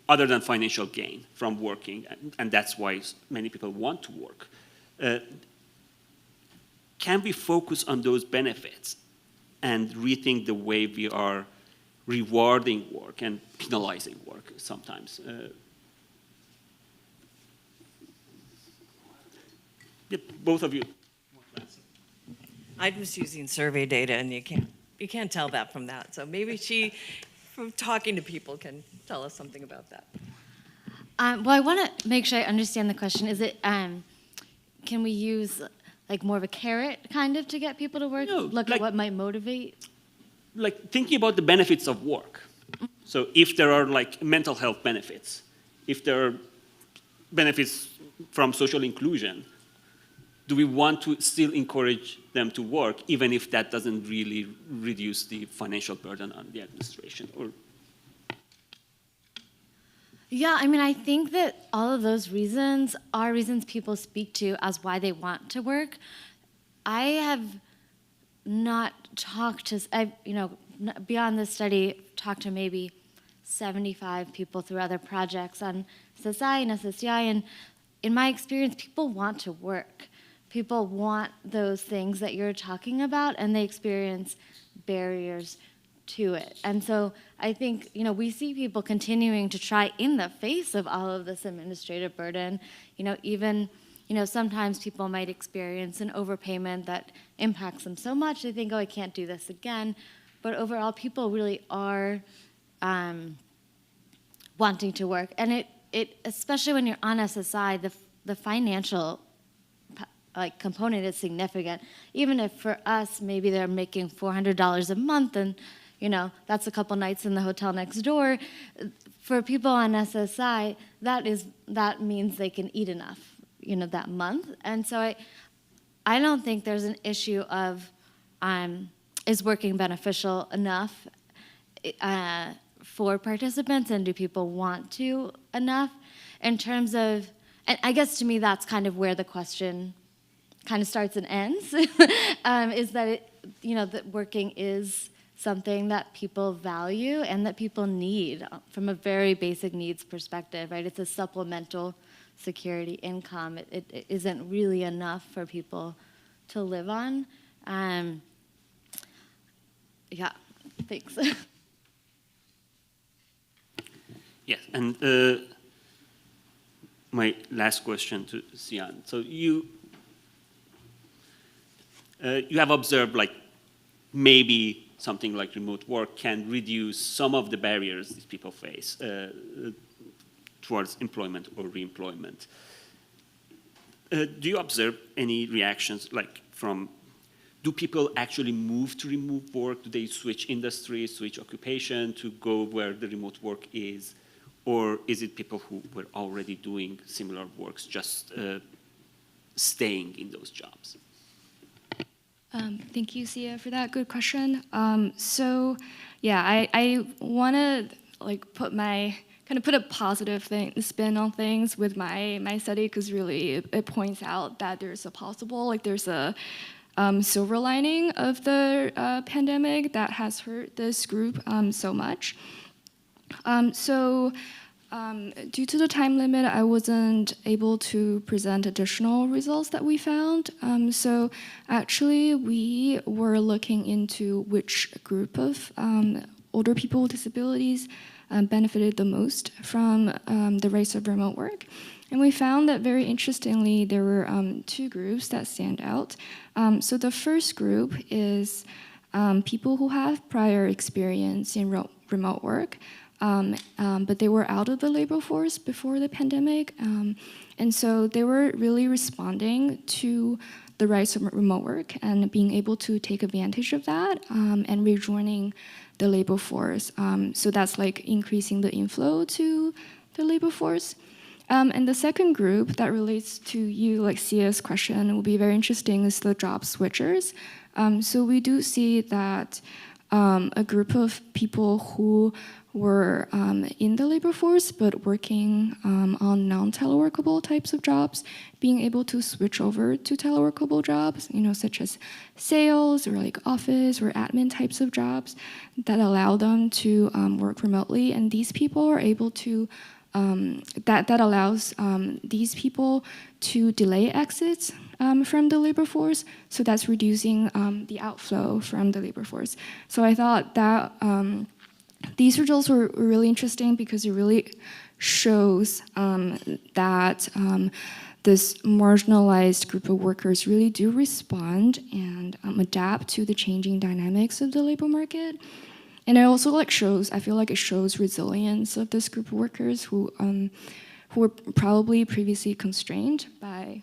B: other than financial gain from working, and that's why many people want to work. Can we focus on those benefits and rethink the way we are rewarding work and penalizing work sometimes? Yep, both of you.
D: I'm just using survey data, and you can't tell that from that. So maybe she, from talking to people, can tell us something about that.
E: Well, I want to make sure I understand the question. Is it, can we use like more of a carrot kind of to get people to work?
B: No,
E: Look
B: like,
E: at what might motivate?
B: Like thinking about the benefits of work. So if there are like mental health benefits, if there are benefits from social inclusion, do we want to still encourage them to work, even if that doesn't really reduce the financial burden on the administration? Or
E: Yeah, I mean, I think that all of those reasons are reasons people speak to as why they want to work. I have not talked to, beyond this study, talked to maybe 75 people through other projects on SSI and SSDI, and in my experience, people want to work. People want those things that you're talking about, and they experience barriers to it. And so I think, we see people continuing to try in the face of all of this administrative burden. Even, sometimes people might experience an overpayment that impacts them so much they think, oh, I can't do this again. But overall, people really are wanting to work. And it especially when you're on SSI, the financial like component is significant. Even if for us, maybe they're making $400 a month and, you know, that's a couple nights in the hotel next door. For people on SSI, that means they can eat enough, you know, that month. And so I don't think there's an issue of is working beneficial enough for participants, and do people want to enough? In terms of, and I guess to me that's kind of where the question kind of starts and ends, is that that working is something that people value and that people need from a very basic needs perspective, right? It's a supplemental security income. It isn't really enough for people to live on. Yeah, thanks.
B: Yes, and my last question to Sian. So you have observed, like, maybe something like remote work can reduce some of the barriers these people face towards employment or reemployment. Do you observe any reactions, like do people actually move to remote work? Do they switch industry, switch occupation to go where the remote work is? Or is it people who were already doing similar works just staying in those jobs?
F: Thank you, Sia, for that good question. So, yeah, I want to put a positive spin on things with my study, because really it points out that there's a silver lining of the pandemic that has hurt this group so much. Due to the time limit, I wasn't able to present additional results that we found. So actually, we were looking into which group of older people with disabilities benefited the most from the rise of remote work. And we found that, very interestingly, there were two groups that stand out. So the first group is people who have prior experience in remote work, but they were out of the labor force before the pandemic. And so they were really responding to the rise of remote work and being able to take advantage of that and rejoining the labor force. So that's like increasing the inflow to the labor force. And the second group that relates to you, like Sia's question, will be very interesting, is the job switchers. So we do see that a group of people who were in the labor force but working on non-teleworkable types of jobs, being able to switch over to teleworkable jobs, such as sales or like office or admin types of jobs that allow them to work remotely. And these people are able to that allows these people to delay exits from the labor force, so that's reducing the outflow from the labor force. So I thought that these results were really interesting because it really shows that this marginalized group of workers really do respond and adapt to the changing dynamics of the labor market. And it also I feel like it shows resilience of this group of workers who were probably previously constrained by,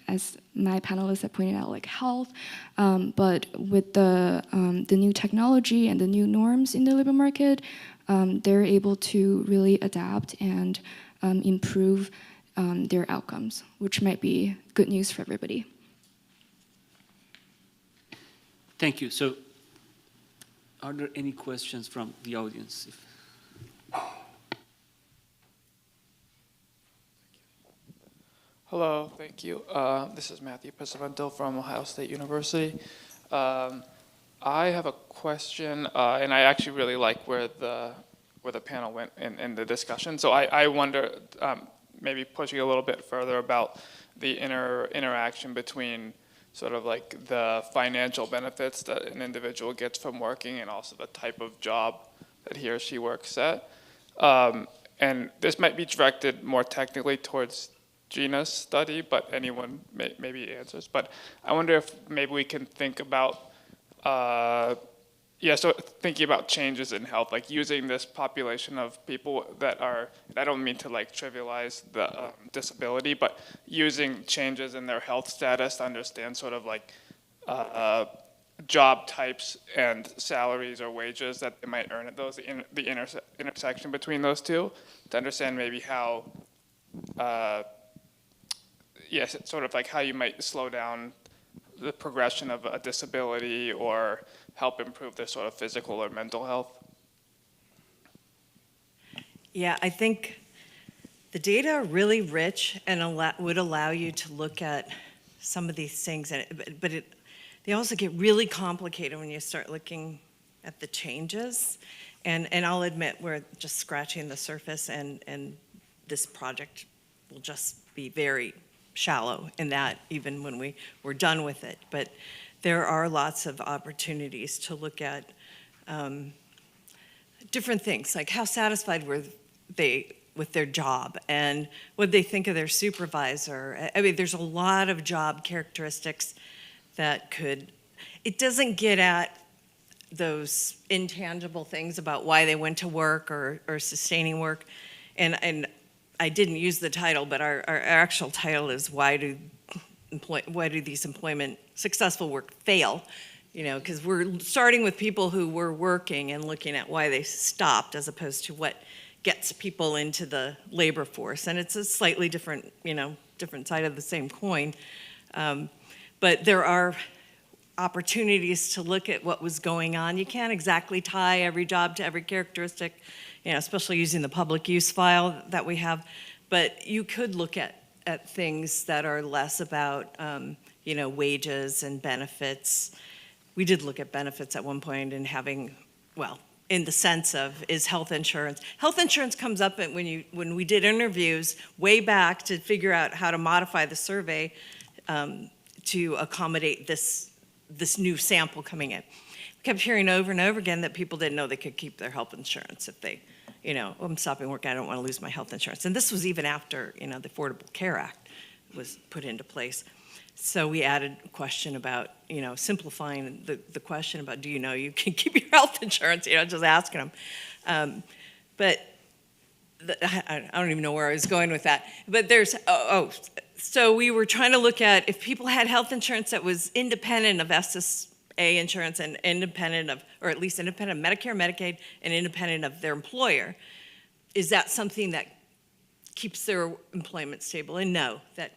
F: as my panelists have pointed out, health. But with the new technology and the new norms in the labor market, they're able to really adapt and improve their outcomes, which might be good news for everybody.
B: Thank you. So, are there any questions from the audience?
G: Hello, thank you. This is Matthew Pesavento from Ohio State University. I have a question, and I actually really like where the panel went in the discussion. So I wonder, maybe pushing a little bit further about the interaction between sort of the financial benefits that an individual gets from working and also the type of job that he or she works at. And this might be directed more technically towards Gina's study, but anyone maybe answers. But I wonder if maybe we can think about Yeah, so thinking about changes in health, like using this population of people that are, I don't mean to like trivialize the disability, but using changes in their health status to understand sort of like job types and salaries or wages that they might earn at those, the intersection between those two, to understand maybe how, yes, it's sort of like how you might slow down the progression of a disability or help improve their sort of physical or mental health.
D: Yeah, I think the data are really rich and would allow you to look at some of these things, but they also get really complicated when you start looking at the changes. And I'll admit we're just scratching the surface, and this project will just be very shallow in that, even when we're done with it. But there are lots of opportunities to look at different things, like how satisfied were they with their job, and what they think of their supervisor. I mean, there's a lot of job characteristics that it doesn't get at those intangible things about why they went to work or sustaining work. And I didn't use the title, but our actual title is why do these successful work fail? You know, because we're starting with people who were working and looking at why they stopped, as opposed to what gets people into the labor force. And it's a slightly different, different side of the same coin. But there are opportunities to look at what was going on. You can't exactly tie every job to every characteristic, especially using the public use file that we have. But you could look at things that are less about, wages and benefits. We did look at benefits at one point and having, in the sense of, is health insurance. Health insurance comes up when we did interviews way back to figure out how to modify the survey to accommodate this new sample coming in. We kept hearing over and over again that people didn't know they could keep their health insurance if they, I'm stopping work, I don't want to lose my health insurance. And this was even after, the Affordable Care Act was put into place. So we added a question about, simplifying the question about, do you know you can keep your health insurance, just asking them. But I don't even know where I was going with that. But so we were trying to look at if people had health insurance that was independent of SSA insurance and independent of, or at least independent of Medicare, Medicaid, and independent of their employer, is that something that keeps their employment stable? And no, that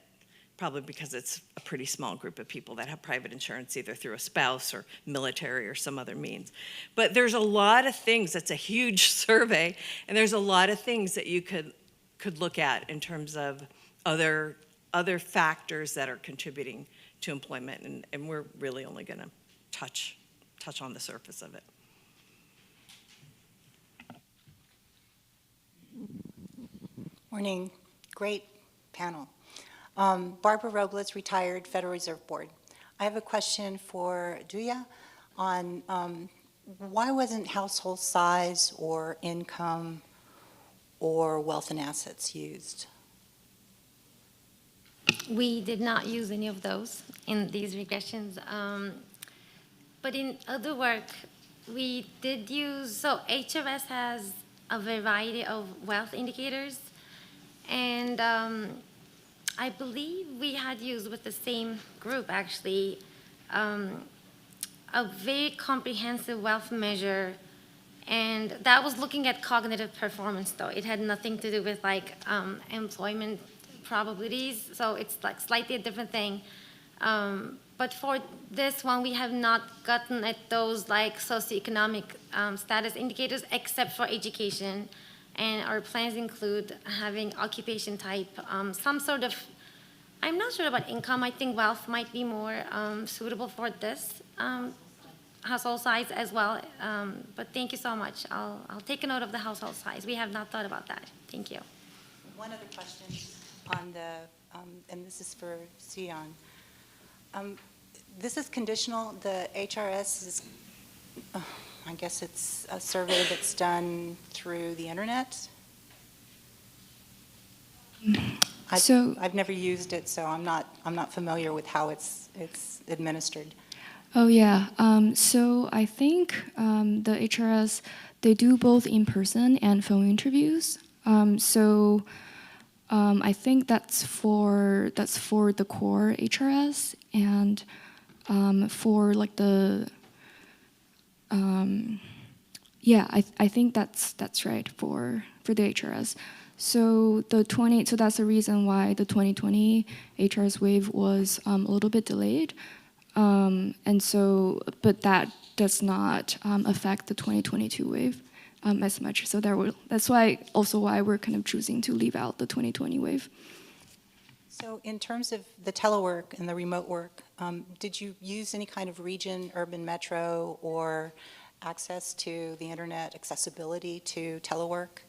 D: probably because it's a pretty small group of people that have private insurance, either through a spouse or military or some other means. But there's a lot of things, it's a huge survey, and there's a lot of things that you could look at in terms of other factors that are contributing to employment, and we're really only going to touch on the surface of it.
H: Morning. Great panel. Barbara Robles, retired Federal Reserve Board. I have a question for Duya on why wasn't household size or income or wealth and assets used?
C: We did not use any of those in these regressions. But in other work, we did use, so HRS has a variety of wealth indicators. And I believe we had used with the same group, actually, a very comprehensive wealth measure. And that was looking at cognitive performance, though. It had nothing to do with, employment probabilities, so it's slightly a different thing. But for this one, we have not gotten at those socioeconomic status indicators except for education. And our plans include having occupation type, some sort of, I'm not sure about income. I think wealth might be more suitable for this household size as well. But thank you so much. I'll take a note of the household size. We have not thought about that. Thank you.
H: One other question on the, and this is for Sion. This is conditional. The HRS is, I guess it's a survey that's done through the internet.
F: So
H: I've never used it, so I'm not familiar with how it's administered.
F: Oh yeah. So I think the HRS, they do both in-person and phone interviews. I think that's for the core HRS, and for like the yeah, I think that's right for the HRS. So so that's the reason why the 2020 HRS wave was a little bit delayed. But that does not affect the 2022 wave as much. So that's why we're kind of choosing to leave out the 2020 wave.
H: So in terms of the telework and the remote work, did you use any kind of region, urban metro, or access to the internet, accessibility to telework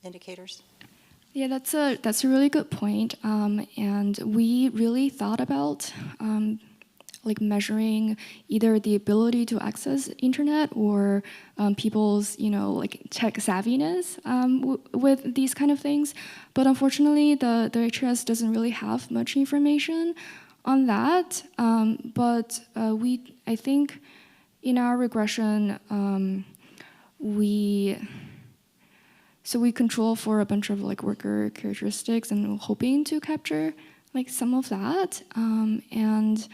H: indicators?
F: Yeah, that's a really good point. And we really thought about like measuring either the ability to access internet or people's, like tech savviness with these kind of things. But unfortunately, the HRS doesn't really have much information on that. I think in our regression, we control for a bunch of like worker characteristics and hoping to capture like some of that. And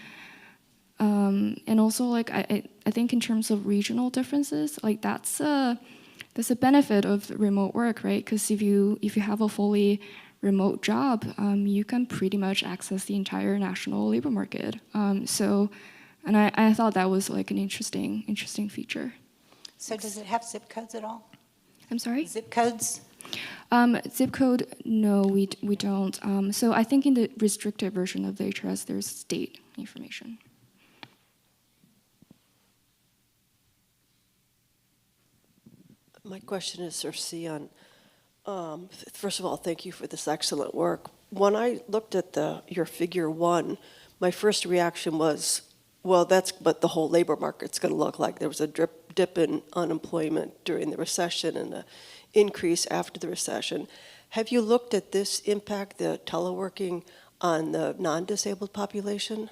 F: also, like I think in terms of regional differences, like that's a benefit of remote work, right? Because if you have a fully remote job, you can pretty much access the entire national labor market. And I thought that was like an interesting feature.
H: So does it have zip codes at all?
F: I'm sorry?
H: Zip codes?
F: Zip code, no, we don't. So I think in the restricted version of the HRS, there's state information.
I: My question is for Sion. First of all, thank you for this excellent work. When I looked at your figure 1, my first reaction was, well, that's what the whole labor market's going to look like. There was a dip in unemployment during the recession and an increase after the recession. Have you looked at this impact, the teleworking, on the non-disabled population?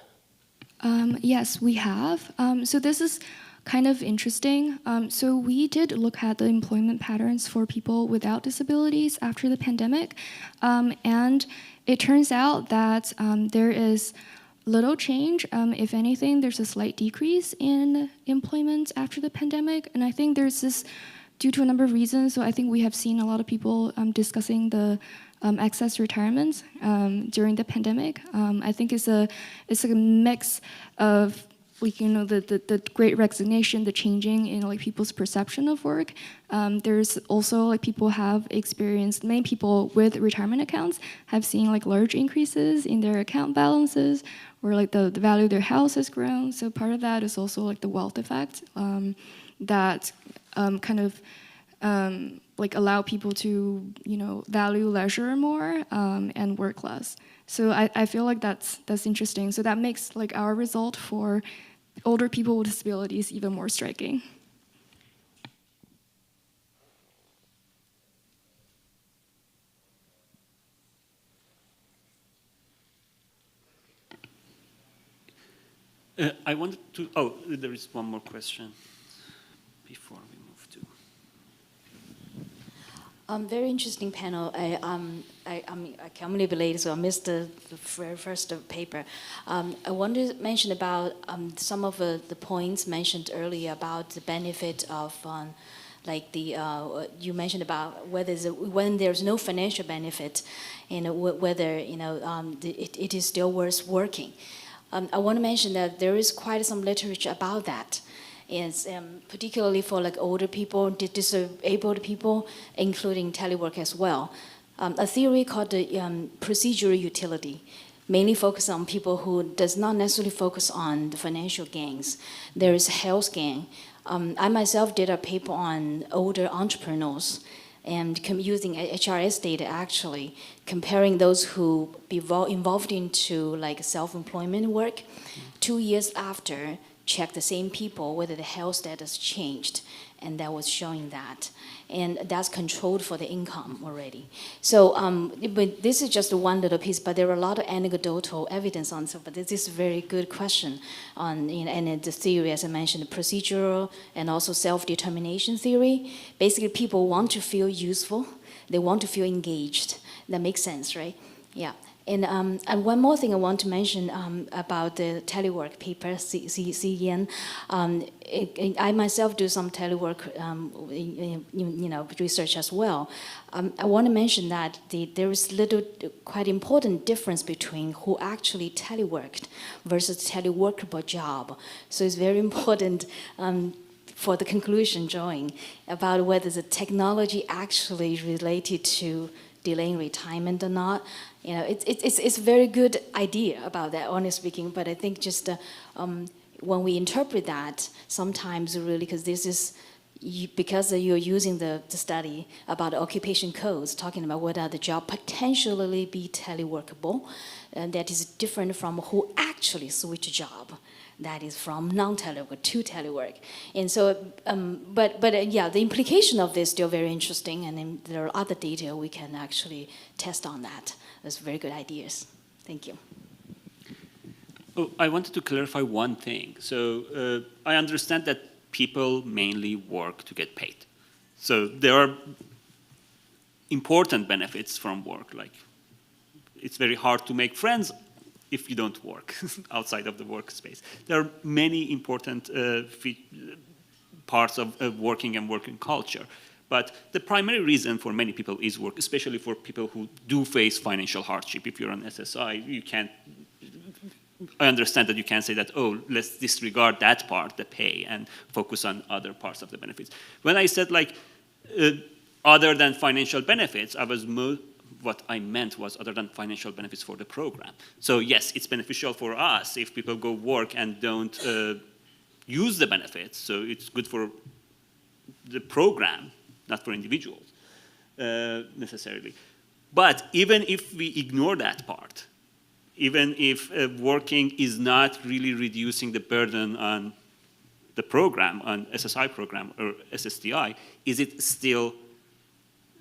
F: Yes, we have. So this is kind of interesting. So we did look at the employment patterns for people without disabilities after the pandemic. And it turns out that there is little change. If anything, there's a slight decrease in employment after the pandemic. And I think there's this due to a number of reasons. So I think we have seen a lot of people discussing the excess retirements during the pandemic. I think it's a mix of like, the great resignation, the changing in like people's perception of work. There's also like many people with retirement accounts have seen like large increases in their account balances, or like the value of their house has grown. So part of that is also like the wealth effect that kind of like allow people to value leisure more and work less. So I feel like that's interesting. So that makes like our result for older people with disabilities even more striking.
B: I wanted to, there is one more question before we move to.
J: Very interesting panel. I came a little bit late, so I missed the very first paper. I wanted to mention about some of the points mentioned earlier about the benefit of you mentioned about when there's no financial benefit, whether it is still worth working. I want to mention that there is quite some literature about that. Is particularly for like older people, disabled people, including telework as well. A theory called the procedural utility, mainly focused on people who does not necessarily focus on the financial gains. There is health gain. I myself did a paper on older entrepreneurs and using HRS data actually, comparing those who be involved into like self-employment work 2 years after check the same people whether the health status changed, and that was showing that. And that's controlled for the income already. So, but this is just one little piece, but there are a lot of anecdotal evidence on it. But this is a very good question on, and the theory, as I mentioned, the procedural and also self-determination theory. Basically, people want to feel useful. They want to feel engaged. That makes sense, right? Yeah. And one more thing I want to mention about the telework paper, CEN. I myself do some telework, research as well. I want to mention that there is quite important difference between who actually teleworked versus teleworkable job. So it's very important for the conclusion drawing about whether the technology actually related to delaying retirement or not. It's a very good idea about that, honestly speaking. But I think just when we interpret that, sometimes really, because this is because you're using the study about occupation codes, talking about whether the job potentially be teleworkable, and that is different from who actually switch job. That is from non-telework to telework. And so, yeah, the implication of this is still very interesting, and then there are other data we can actually test on that. Those very good ideas. Thank you.
B: Oh, I wanted to clarify one thing. So I understand that people mainly work to get paid. So there are important benefits from work, like it's very hard to make friends if you don't work outside of the workspace. There are many important parts of working and working culture. But the primary reason for many people is work, especially for people who do face financial hardship. If you're on SSI, you can't, I understand that you can't say that, oh, let's disregard that part, the pay, and focus on other parts of the benefits. When I said like, other than financial benefits, what I meant was other than financial benefits for the program. So yes, it's beneficial for us if people go work and don't use the benefits. So it's good for the program, not for individuals necessarily. But even if we ignore that part, even if working is not really reducing the burden on the program, on SSI program or SSDI, is it still,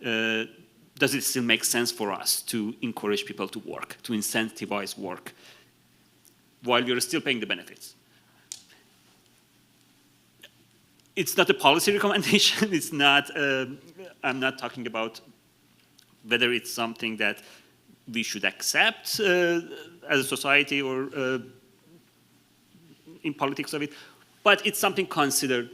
B: does it still make sense for us to encourage people to work, to incentivize work, while you're still paying the benefits? It's not a policy recommendation. It's not, I'm not talking about whether it's something that we should accept as a society or in politics of it, but it's something considered,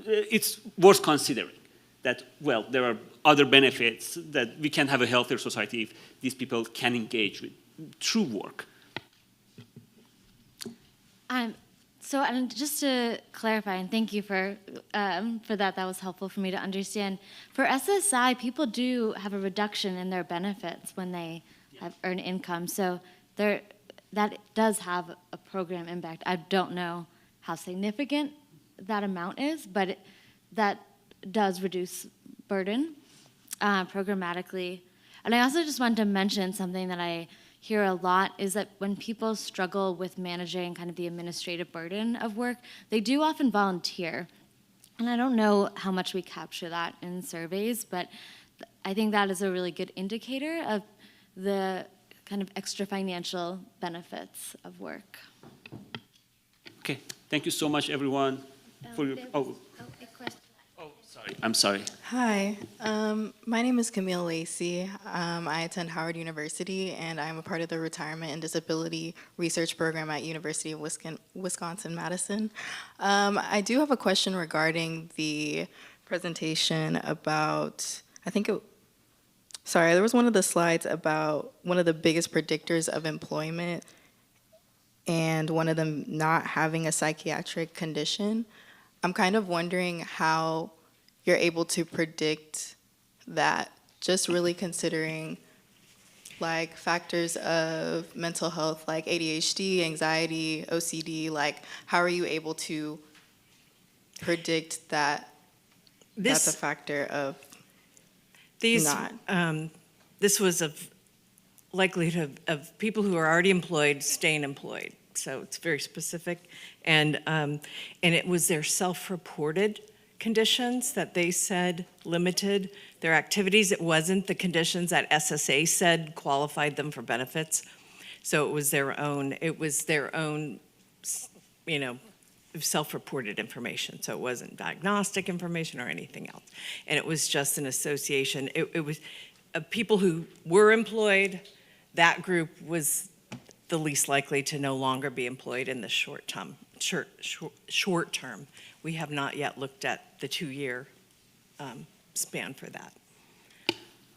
B: it's worth considering that, well, there are other benefits that we can have a healthier society if these people can engage with true work.
E: So just to clarify, and thank you for that, that was helpful for me to understand. For SSI, people do have a reduction in their benefits when they have earned income. So that does have a program impact. I don't know how significant that amount is, but that does reduce burden programmatically. And I also just wanted to mention something that I hear a lot is that when people struggle with managing kind of the administrative burden of work, they do often volunteer. And I don't know how much we capture that in surveys, but I think that is a really good indicator of the kind of extra financial benefits of work.
B: Okay, thank you so much, everyone. For your,
C: A question.
B: sorry, I'm sorry.
K: Hi, my name is Camille Lacey. I attend Howard University, and I'm a part of the Retirement and Disability Research Program at University of Wisconsin-Madison. I do have a question regarding the presentation about, there was one of the slides about one of the biggest predictors of employment and one of them not having a psychiatric condition. I'm kind of wondering how you're able to predict that, just really considering like factors of mental health like ADHD, anxiety, OCD, like how are you able to predict that that's a factor of not?
D: This was of likelihood of people who are already employed staying employed. so it's very specific. And it was their self-reported conditions that they said limited their activities. It wasn't the conditions that SSA said qualified them for benefits. So it was their own, you know, self-reported information. So it wasn't diagnostic information or anything else. And it was just an association. It was people who were employed, that group was the least likely to no longer be employed in the short term. We have not yet looked at the 2-year span for that.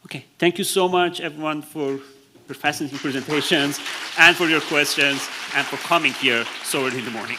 B: Okay, thank you so much, everyone, for your fascinating presentations and for your questions and for coming here so early in the morning.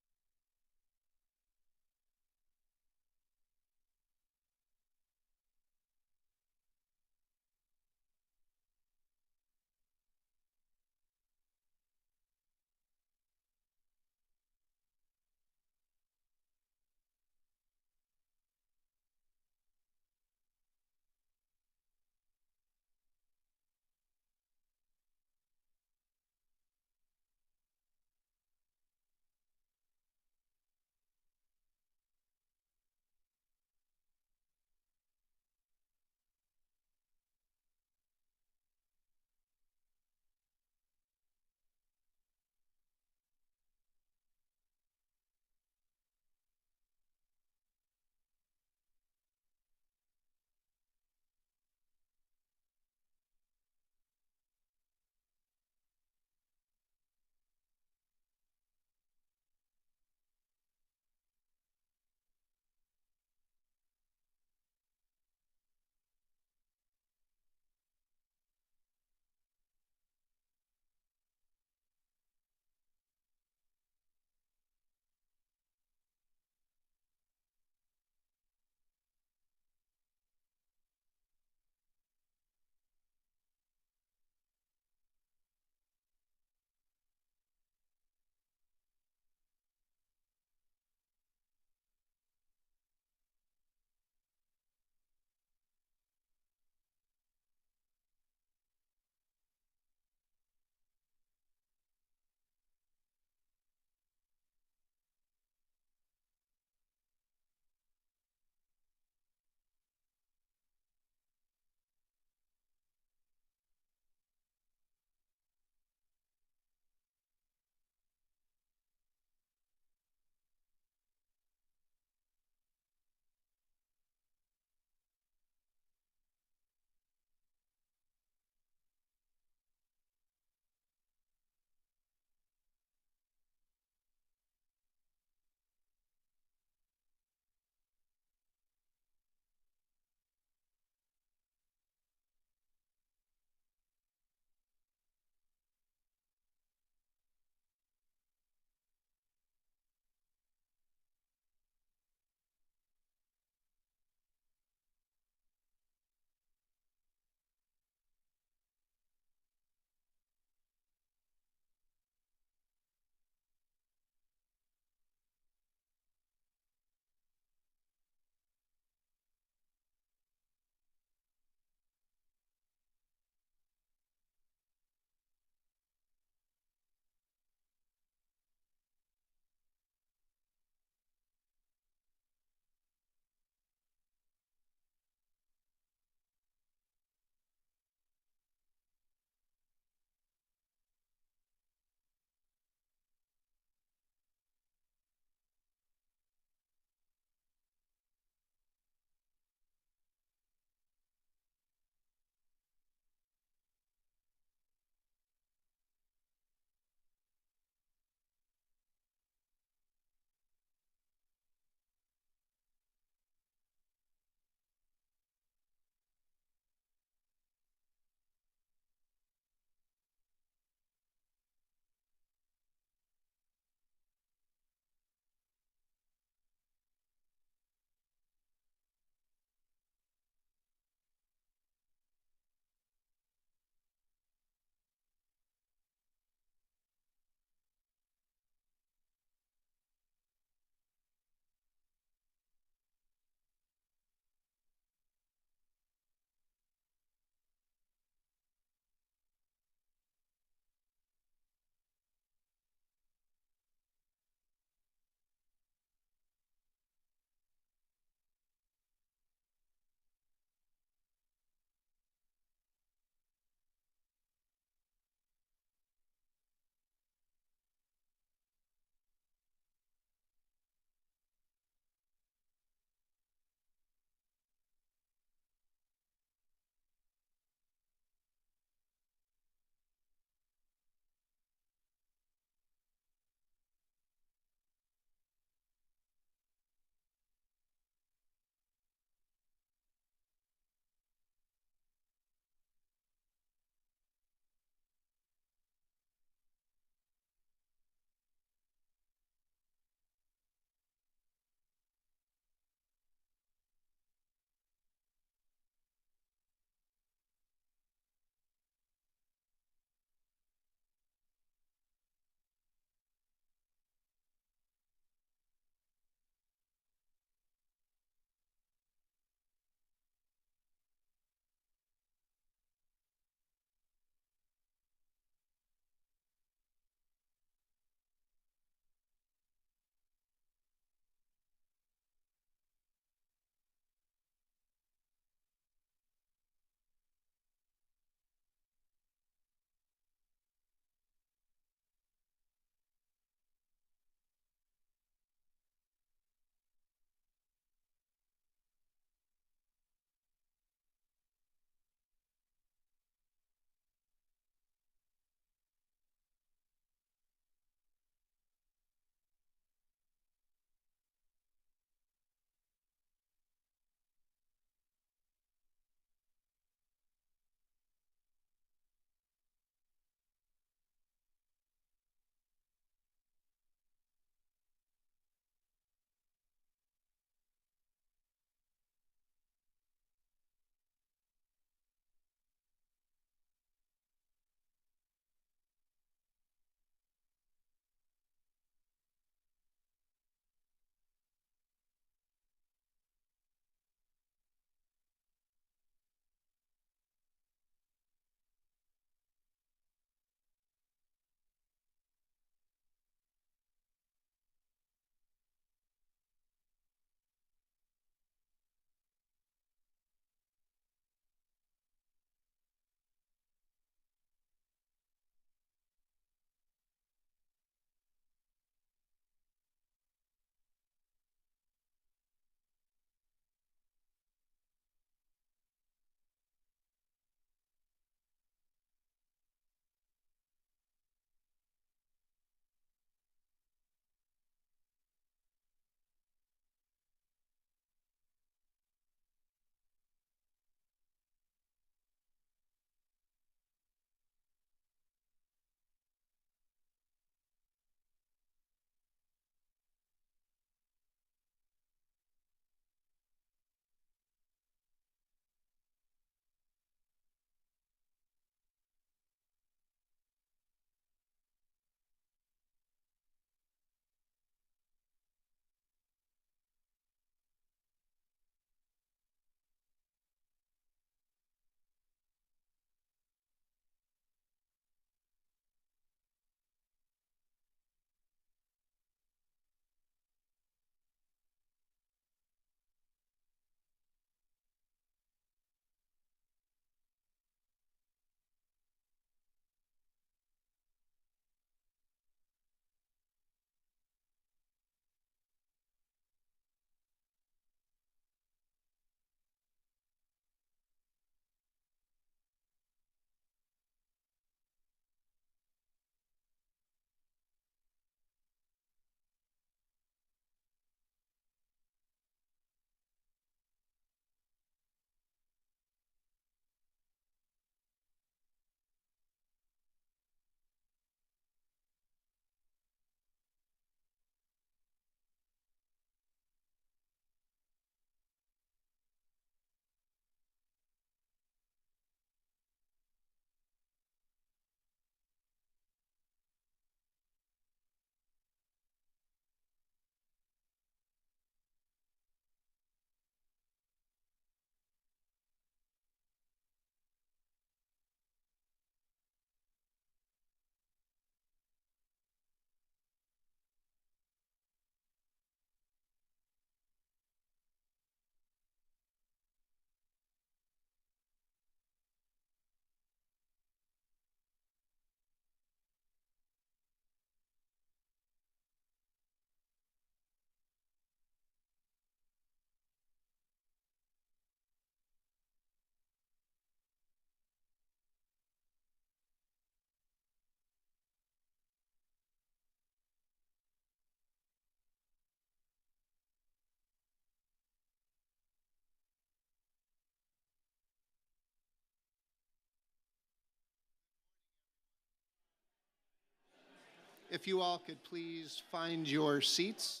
L: If you all could please find your seats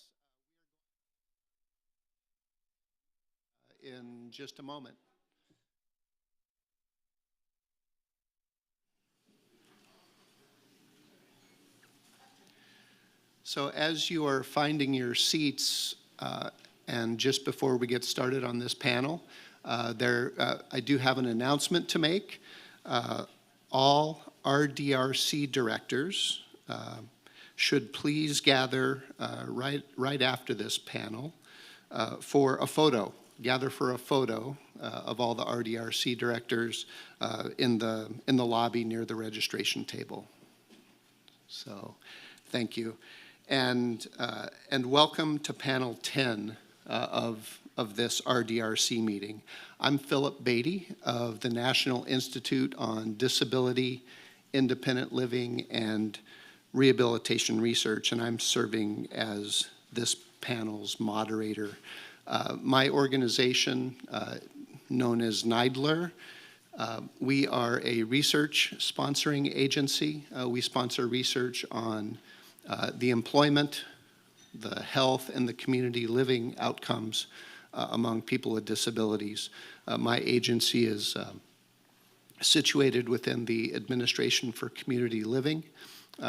L: in just a moment. So as you are finding your seats, and just before we get started on this panel, I do have an announcement to make. All RDRC directors should please gather right after this panel for a photo. Gather for a photo of all the RDRC directors in the lobby near the registration table. So, thank you, and welcome to panel 10 of this RDRC meeting. I'm Philip Beatty of the National Institute on Disability, Independent Living, and Rehabilitation Research, and I'm serving as this panel's moderator. My organization, known as NIDLR, we are a research sponsoring agency. We sponsor research on the employment, the health, and the community living outcomes among people with disabilities. My agency is situated within the Administration for Community Living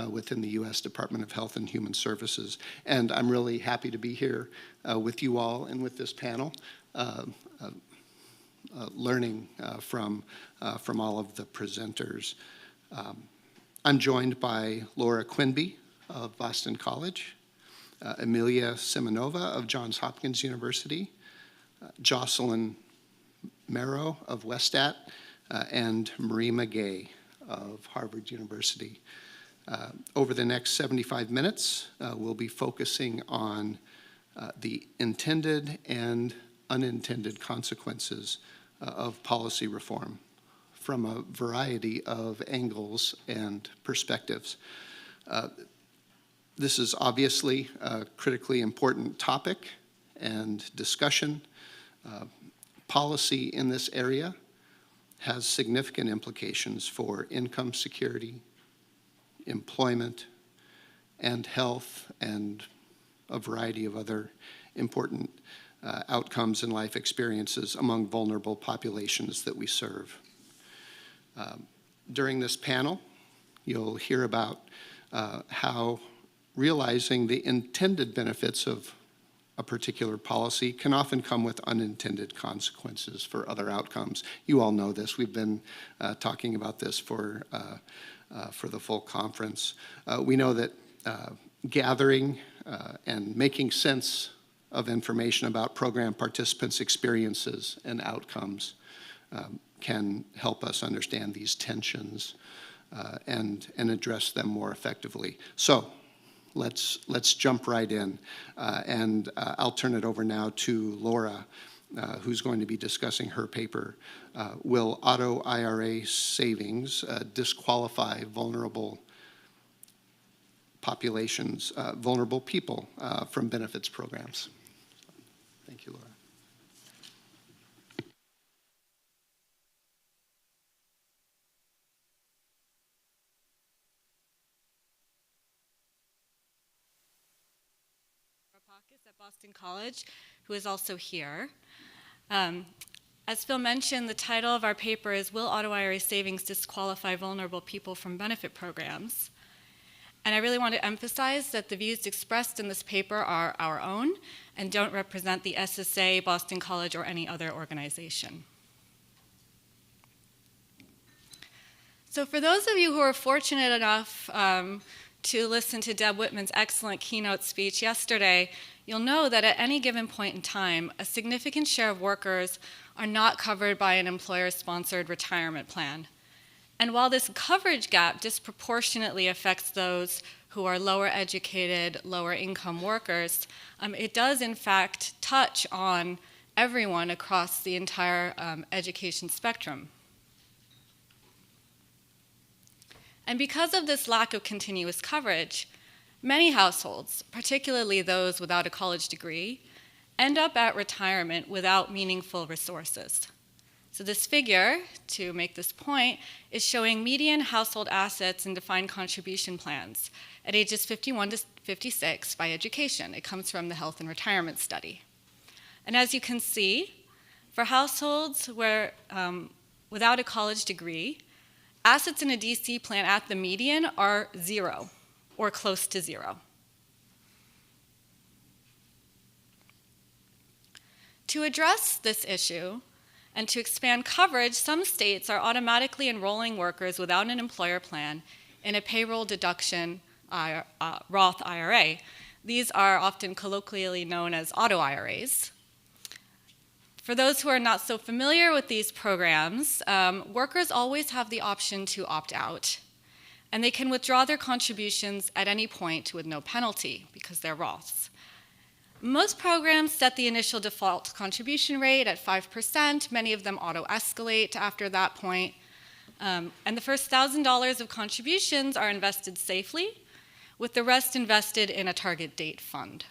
L: within the U.S. Department of Health and Human Services. And I'm really happy to be here with you all and with this panel, learning from all of the presenters. I'm joined by Laura Quinby of Boston College, Amelia Simonova of Johns Hopkins University, Jocelyn Merrow of Westat, and Marie McGay of Harvard University. Over the next 75 minutes, we'll be focusing on the intended and unintended consequences of policy reform from a variety of angles and perspectives. This is obviously a critically important topic and discussion. Policy in this area has significant implications for income security, employment, and health, and a variety of other important outcomes and life experiences among vulnerable populations that we serve. During this panel, you'll hear about how realizing the intended benefits of a particular policy can often come with unintended consequences for other outcomes. You all know this. We've been talking about this for the full conference. We know that gathering and making sense of information about program participants' experiences and outcomes can help us understand these tensions and address them more effectively. So let's jump right in, and I'll turn it over now to Laura, who's going to be discussing her paper, Will Auto IRA Savings Disqualify Vulnerable Populations, Vulnerable People from Benefits Programs? Thank you, Laura.
M: At Boston College, who is also here. As Phil mentioned, the title of our paper is Will Auto IRA Savings Disqualify Vulnerable People from Benefit Programs? And I really want to emphasize that the views expressed in this paper are our own and don't represent the SSA, Boston College, or any other organization. So for those of you who are fortunate enough to listen to Deb Whitman's excellent keynote speech yesterday, you'll know that at any given point in time, a significant share of workers are not covered by an employer-sponsored retirement plan. And while this coverage gap disproportionately affects those who are lower educated, lower income workers, it does in fact touch on everyone across the entire education spectrum. And because of this lack of continuous coverage, many households, particularly those without a college degree, end up at retirement without meaningful resources. So this figure, to make this point, is showing median household assets and defined contribution plans at ages 51 to 56 by education. It comes from the Health and Retirement Study. And as you can see, for households where, without a college degree, assets in a DC plan at the median are 0 or close to 0. To address this issue and to expand coverage, some states are automatically enrolling workers without an employer plan in a payroll deduction Roth IRA. These are often colloquially known as auto IRAs. For those who are not so familiar with these programs, workers always have the option to opt out, and they can withdraw their contributions at any point with no penalty because they're Roths. Most programs set the initial default contribution rate at 5%. Many of them auto-escalate after that point. And the first $1,000 of contributions are invested safely, with the rest invested in a target date fund.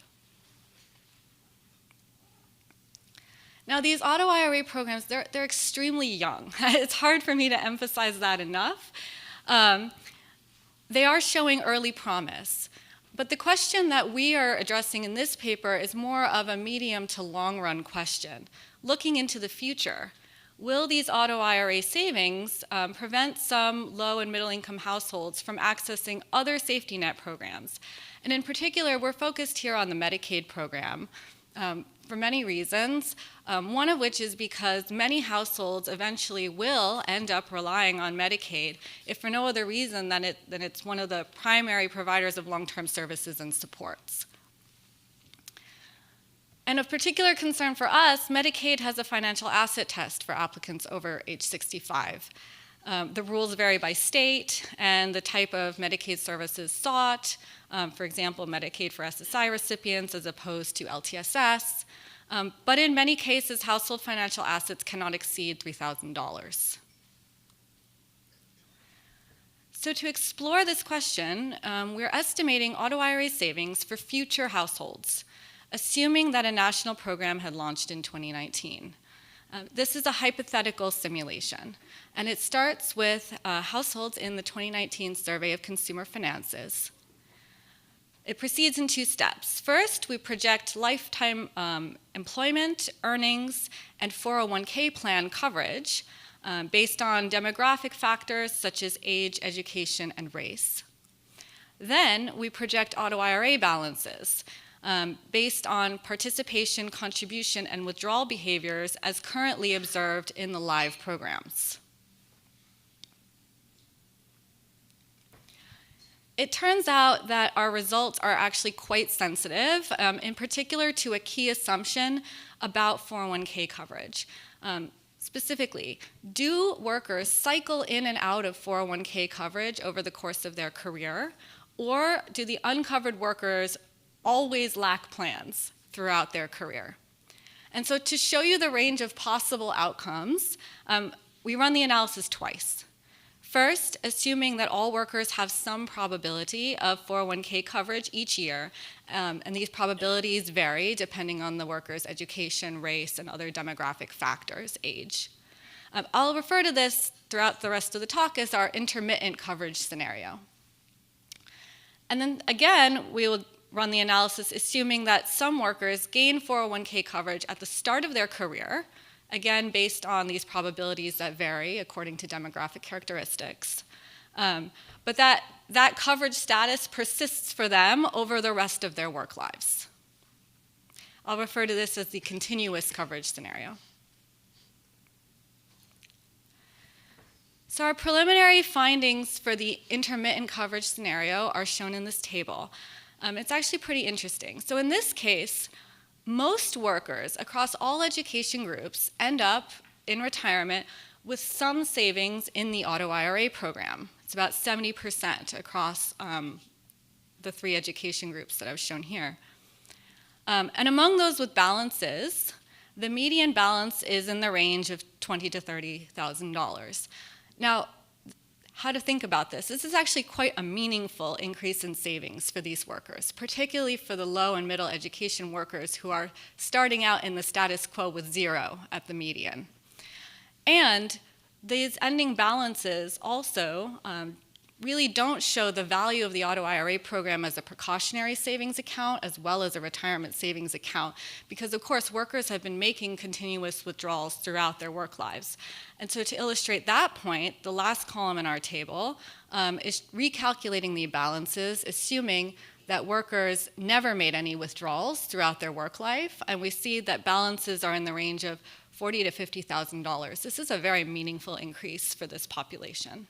M: Now, these auto IRA programs, they're extremely young. It's hard for me to emphasize that enough. They are showing early promise. But the question that we are addressing in this paper is more of a medium to long run question. Looking into the future, will these auto IRA savings prevent some low and middle income households from accessing other safety net programs? And in particular, we're focused here on the Medicaid program for many reasons, one of which is because many households eventually will end up relying on Medicaid, if for no other reason than it's one of the primary providers of long-term services and supports. And of particular concern for us, Medicaid has a financial asset test for applicants over age 65. The rules vary by state and the type of Medicaid services sought. For example, Medicaid for SSI recipients as opposed to LTSS. But in many cases, household financial assets cannot exceed $3,000. So to explore this question, we're estimating auto IRA savings for future households, assuming that a national program had launched in 2019. This is a hypothetical simulation, and it starts with households in the 2019 Survey of Consumer Finances. It proceeds in 2 steps. First, we project lifetime employment, earnings, and 401k plan coverage based on demographic factors such as age, education, and race. Then, we project auto IRA balances based on participation, contribution, and withdrawal behaviors as currently observed in the live programs. It turns out that our results are actually quite sensitive, in particular to a key assumption about 401k coverage. Specifically, do workers cycle in and out of 401k coverage over the course of their career, or do the uncovered workers always lack plans throughout their career? And so to show you the range of possible outcomes, we run the analysis twice. First, assuming that all workers have some probability of 401k coverage each year, and these probabilities vary depending on the worker's education, race, and other demographic factors, age. I'll refer to this throughout the rest of the talk as our intermittent coverage scenario. And then again, we will run the analysis assuming that some workers gain 401k coverage at the start of their career, again, based on these probabilities that vary according to demographic characteristics. But that coverage status persists for them over the rest of their work lives. I'll refer to this as the continuous coverage scenario. So our preliminary findings for the intermittent coverage scenario are shown in this table. It's actually pretty interesting. So in this case, most workers across all education groups end up in retirement with some savings in the auto IRA program. It's about 70% across the 3 education groups that I've shown here. And among those with balances, the median balance is in the range of $20,000 to $30,000. Now, how to think about this? This is actually quite a meaningful increase in savings for these workers, particularly for the low and middle education workers who are starting out in the status quo with 0 at the median. And these ending balances also really don't show the value of the auto IRA program as a precautionary savings account as well as a retirement savings account, because of course workers have been making continuous withdrawals throughout their work lives. And so to illustrate that point, the last column in our table is recalculating the balances, assuming that workers never made any withdrawals throughout their work life, and we see that balances are in the range of $40,000 to $50,000. This is a very meaningful increase for this population.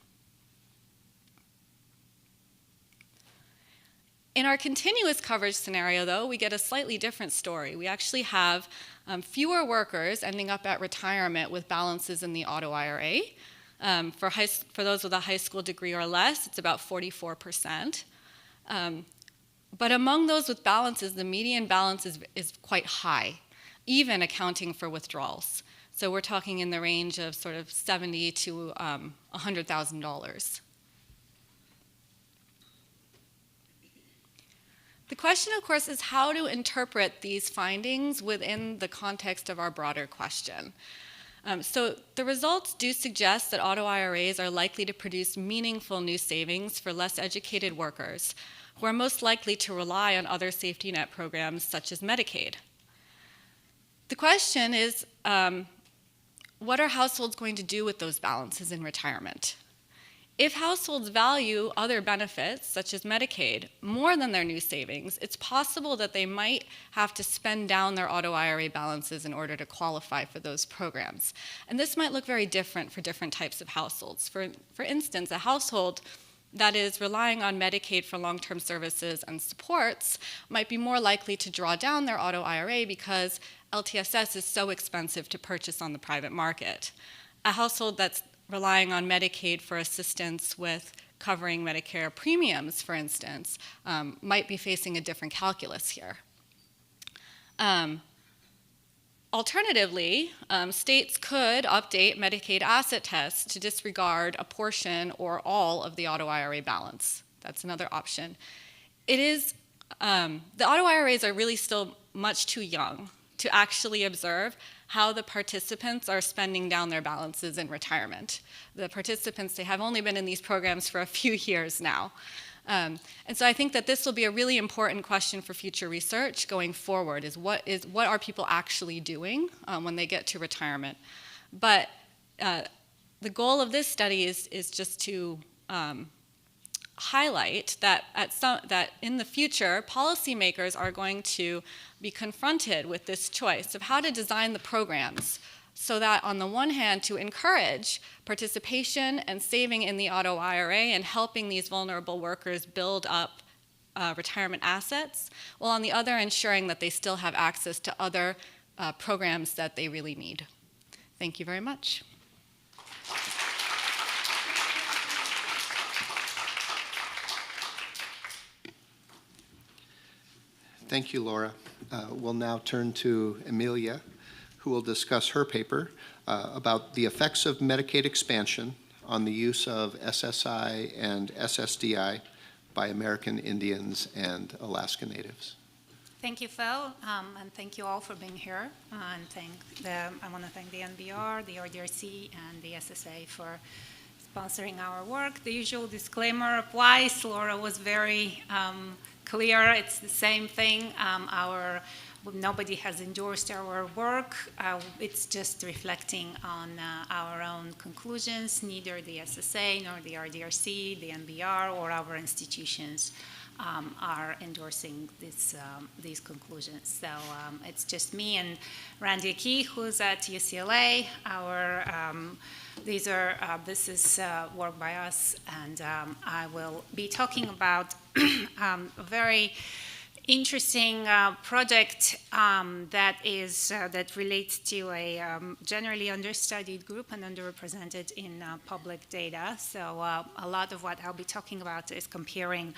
M: In our continuous coverage scenario, though, we get a slightly different story. We actually have fewer workers ending up at retirement with balances in the auto IRA. For those with a high school degree or less, it's about 44%. But among those with balances, the median balance is quite high, even accounting for withdrawals. So we're talking in the range of sort of $70,000 to $100,000. The question, of course, is how to interpret these findings within the context of our broader question. So the results do suggest that auto IRAs are likely to produce meaningful new savings for less educated workers who are most likely to rely on other safety net programs such as Medicaid. The question is, what are households going to do with those balances in retirement? If households value other benefits, such as Medicaid, more than their new savings, it's possible that they might have to spend down their auto IRA balances in order to qualify for those programs. And this might look very different for different types of households. For instance, a household that is relying on Medicaid for long-term services and supports might be more likely to draw down their auto IRA because LTSS is so expensive to purchase on the private market. A household that's relying on Medicaid for assistance with covering Medicare premiums, for instance, might be facing a different calculus here. Alternatively, states could update Medicaid asset tests to disregard a portion or all of the auto IRA balance. That's another option. The auto IRAs are really still much too young to actually observe how the participants are spending down their balances in retirement. The participants, they have only been in these programs for a few years now. And so I think that this will be a really important question for future research going forward, is what are people actually doing when they get to retirement? But the goal of this study is just to highlight that that in the future, policymakers are going to be confronted with this choice of how to design the programs so that on the one hand, to encourage participation and saving in the auto IRA and helping these vulnerable workers build up retirement assets, while on the other ensuring that they still have access to other programs that they really need. Thank you very much.
L: Thank you, Laura. We'll now turn to Amelia, who will discuss her paper about the effects of Medicaid expansion on the use of SSI and SSDI by American Indians and Alaska Natives.
N: Thank you, Phil, and thank you all for being here. And I want to thank the NBR, the RDRC, and the SSA for sponsoring our work. The usual disclaimer applies. Laura was very clear. It's the same thing. Nobody has endorsed our work. It's just reflecting on our own conclusions. Neither the SSA nor the RDRC, the NBR, or our institutions are endorsing these conclusions. So it's just me and Randy Akey, who's at UCLA. This is work by us, and I will be talking about a very interesting project that relates to a generally understudied group and underrepresented in public data. So a lot of what I'll be talking about is comparing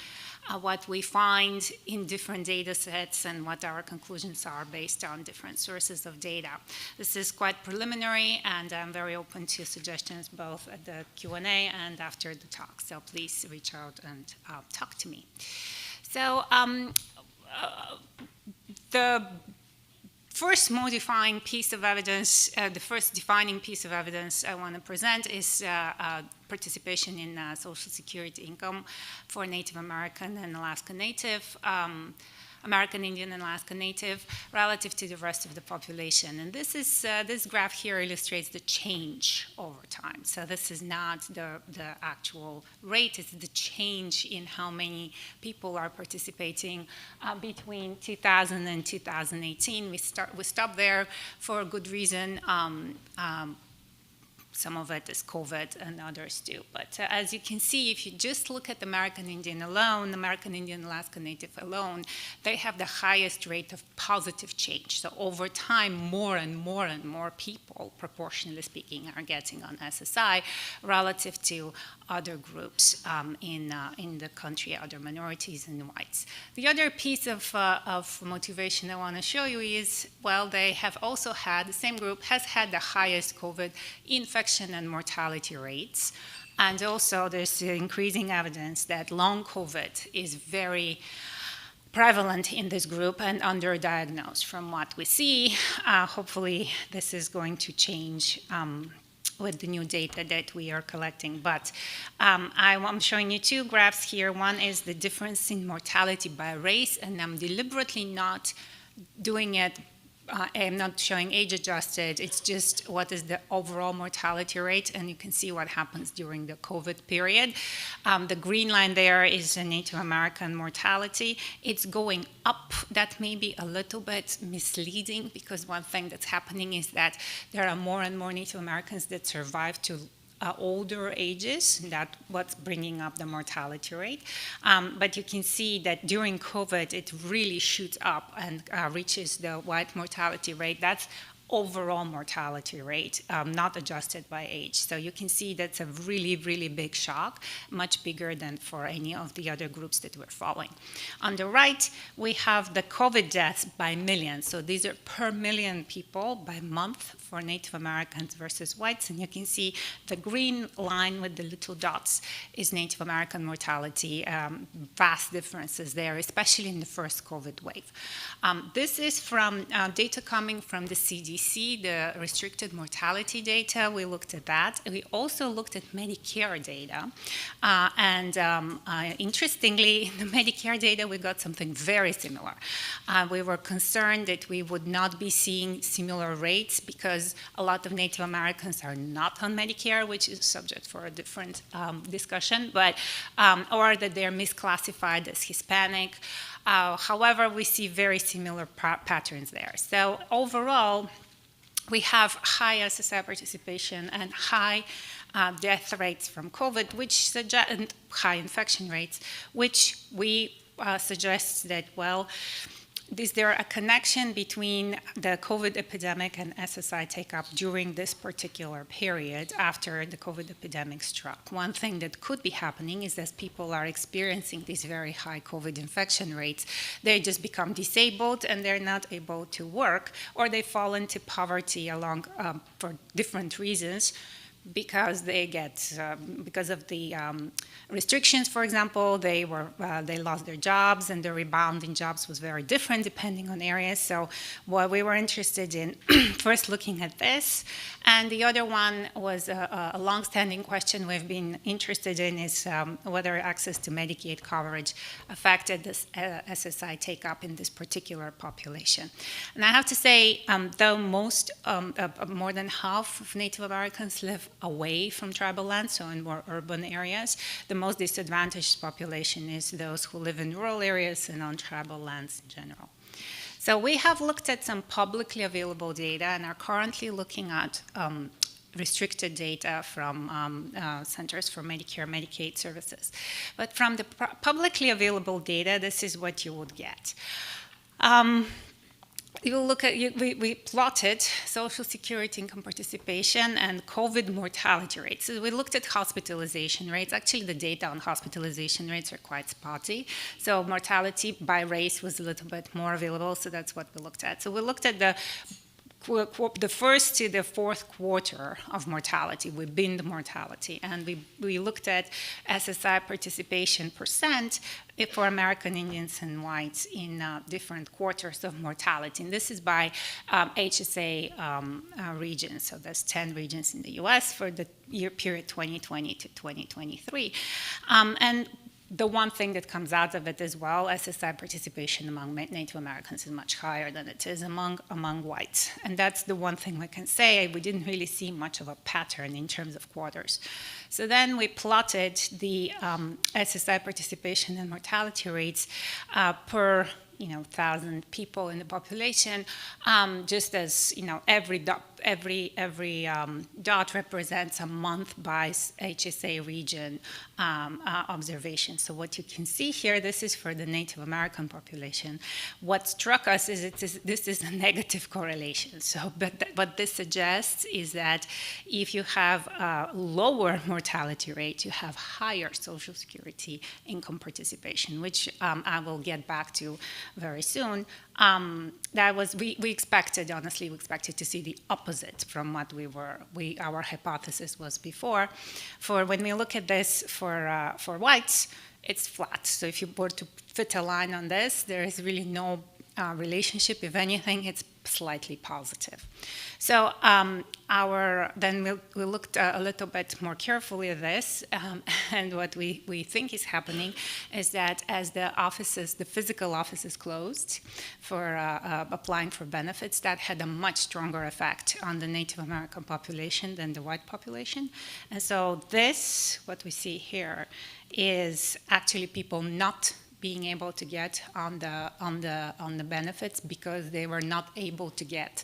N: what we find in different data sets and what our conclusions are based on different sources of data. This is quite preliminary, and I'm very open to suggestions both at the Q&A and after the talk. So please reach out and talk to first modifying piece of evidence, the first defining piece of evidence I want to present is participation in Social Security income for Native American and Alaska Native, American Indian and Alaska Native, relative to the rest of the population. And this graph here illustrates the change over time. So this is not the actual rate, it's the change in how many people are participating between 2000 and 2018. We stopped there for a good reason. Some of it is COVID and others too. But as you can see, if you just look at American Indian alone, American Indian Alaska Native alone, they have the highest rate of positive change. So over time, more and more and more people, proportionally speaking, are getting on SSI relative to other groups in the country, other minorities and whites. The other piece of motivation I want to show you is, well, they have also had, the same group has had the highest COVID infection and mortality rates. And also there's increasing evidence that long COVID is very prevalent in this group and underdiagnosed from what we see. Hopefully this is going to change with the new data that we are collecting. But I'm showing you two graphs here. One is the difference in mortality by race, and I'm deliberately not doing it I'm not showing age-adjusted, it's just what is the overall mortality rate, and you can see what happens during the COVID period. The green line there is the Native American mortality. It's going up. That may be a little bit misleading, because one thing that's happening is that there are more and more Native Americans that survive to older ages. That's what's bringing up the mortality rate. But you can see that during COVID, it really shoots up and reaches the white mortality rate. That's overall mortality rate, not adjusted by age. So you can see that's a really, really big shock, much bigger than for any of the other groups that we're following. On the right, we have the COVID deaths by million. So these are per million people by month for Native Americans versus whites. And you can see the green line with the little dots is Native American mortality. Vast differences there, especially in the first COVID wave. This is from data coming from the CDC, the restricted mortality data. We looked at that. We also looked at Medicare data. Interestingly, in the Medicare data, we got something very similar. We were concerned that we would not be seeing similar rates because a lot of Native Americans are not on Medicare, which is subject for a different discussion, but or that they're misclassified as Hispanic. However, we see very similar patterns there. So overall, we have high SSI participation and high death rates from COVID, which suggest, and high infection rates, which we suggest that, well, is there a connection between the COVID epidemic and SSI take-up during this particular period after the COVID epidemic struck? One thing that could be happening is as people are experiencing these very high COVID infection rates, they just become disabled and they're not able to work, or they fall into poverty along for different reasons, because they get because of the restrictions, for example, they lost their jobs, and the rebound in jobs was very different depending on areas. So what we were interested in first looking at this, and the other one was a long-standing question we've been interested in is whether access to Medicaid coverage affected this SSI take-up in this particular population. And I have to say, though most more than half of Native Americans live away from tribal land, so in more urban areas, the most disadvantaged population is those who live in rural areas and on tribal lands in general. So we have looked at some publicly available data and are currently looking at restricted data from Centers for Medicare and Medicaid Services. But from the publicly available data, this is what you would get. You will look at, we plotted Social Security income participation and COVID mortality rates. So we looked at hospitalization rates. Actually, the data on hospitalization rates are quite spotty. So mortality by race was a little bit more available, so that's what we looked at. So we looked at the the first to the fourth quarter of mortality. We binned mortality, and we looked at SSI participation percent for American Indians and whites in different quarters of mortality. And this is by HSA region. So there's 10 regions in the US for the year period 2020 to 2023. And the one thing that comes out of it as well, SSI participation among Native Americans is much higher than it is among whites. And that's the one thing we can say. We didn't really see much of a pattern in terms of quarters. So then we plotted the SSI participation and mortality rates per 1,000 people in the population, just as every dot represents a month by HSA region observation. So what you can see here, this is for the Native American population. What struck us is this is a negative correlation. So, but what this suggests is that if you have a lower mortality rate, you have higher Social Security income participation, which I will get back to very soon. That was we expected, honestly, we expected to see the opposite from what our hypothesis was before. For when we look at this for whites, it's flat. So if you were to fit a line on this, there is really no relationship. If anything, it's slightly positive. So then we looked a little bit more carefully at this, and what we think is happening is that as the physical offices closed for applying for benefits, that had a much stronger effect on the Native American population than the white population. And so what we see here is actually people not being able to get on the benefits because they were not able to get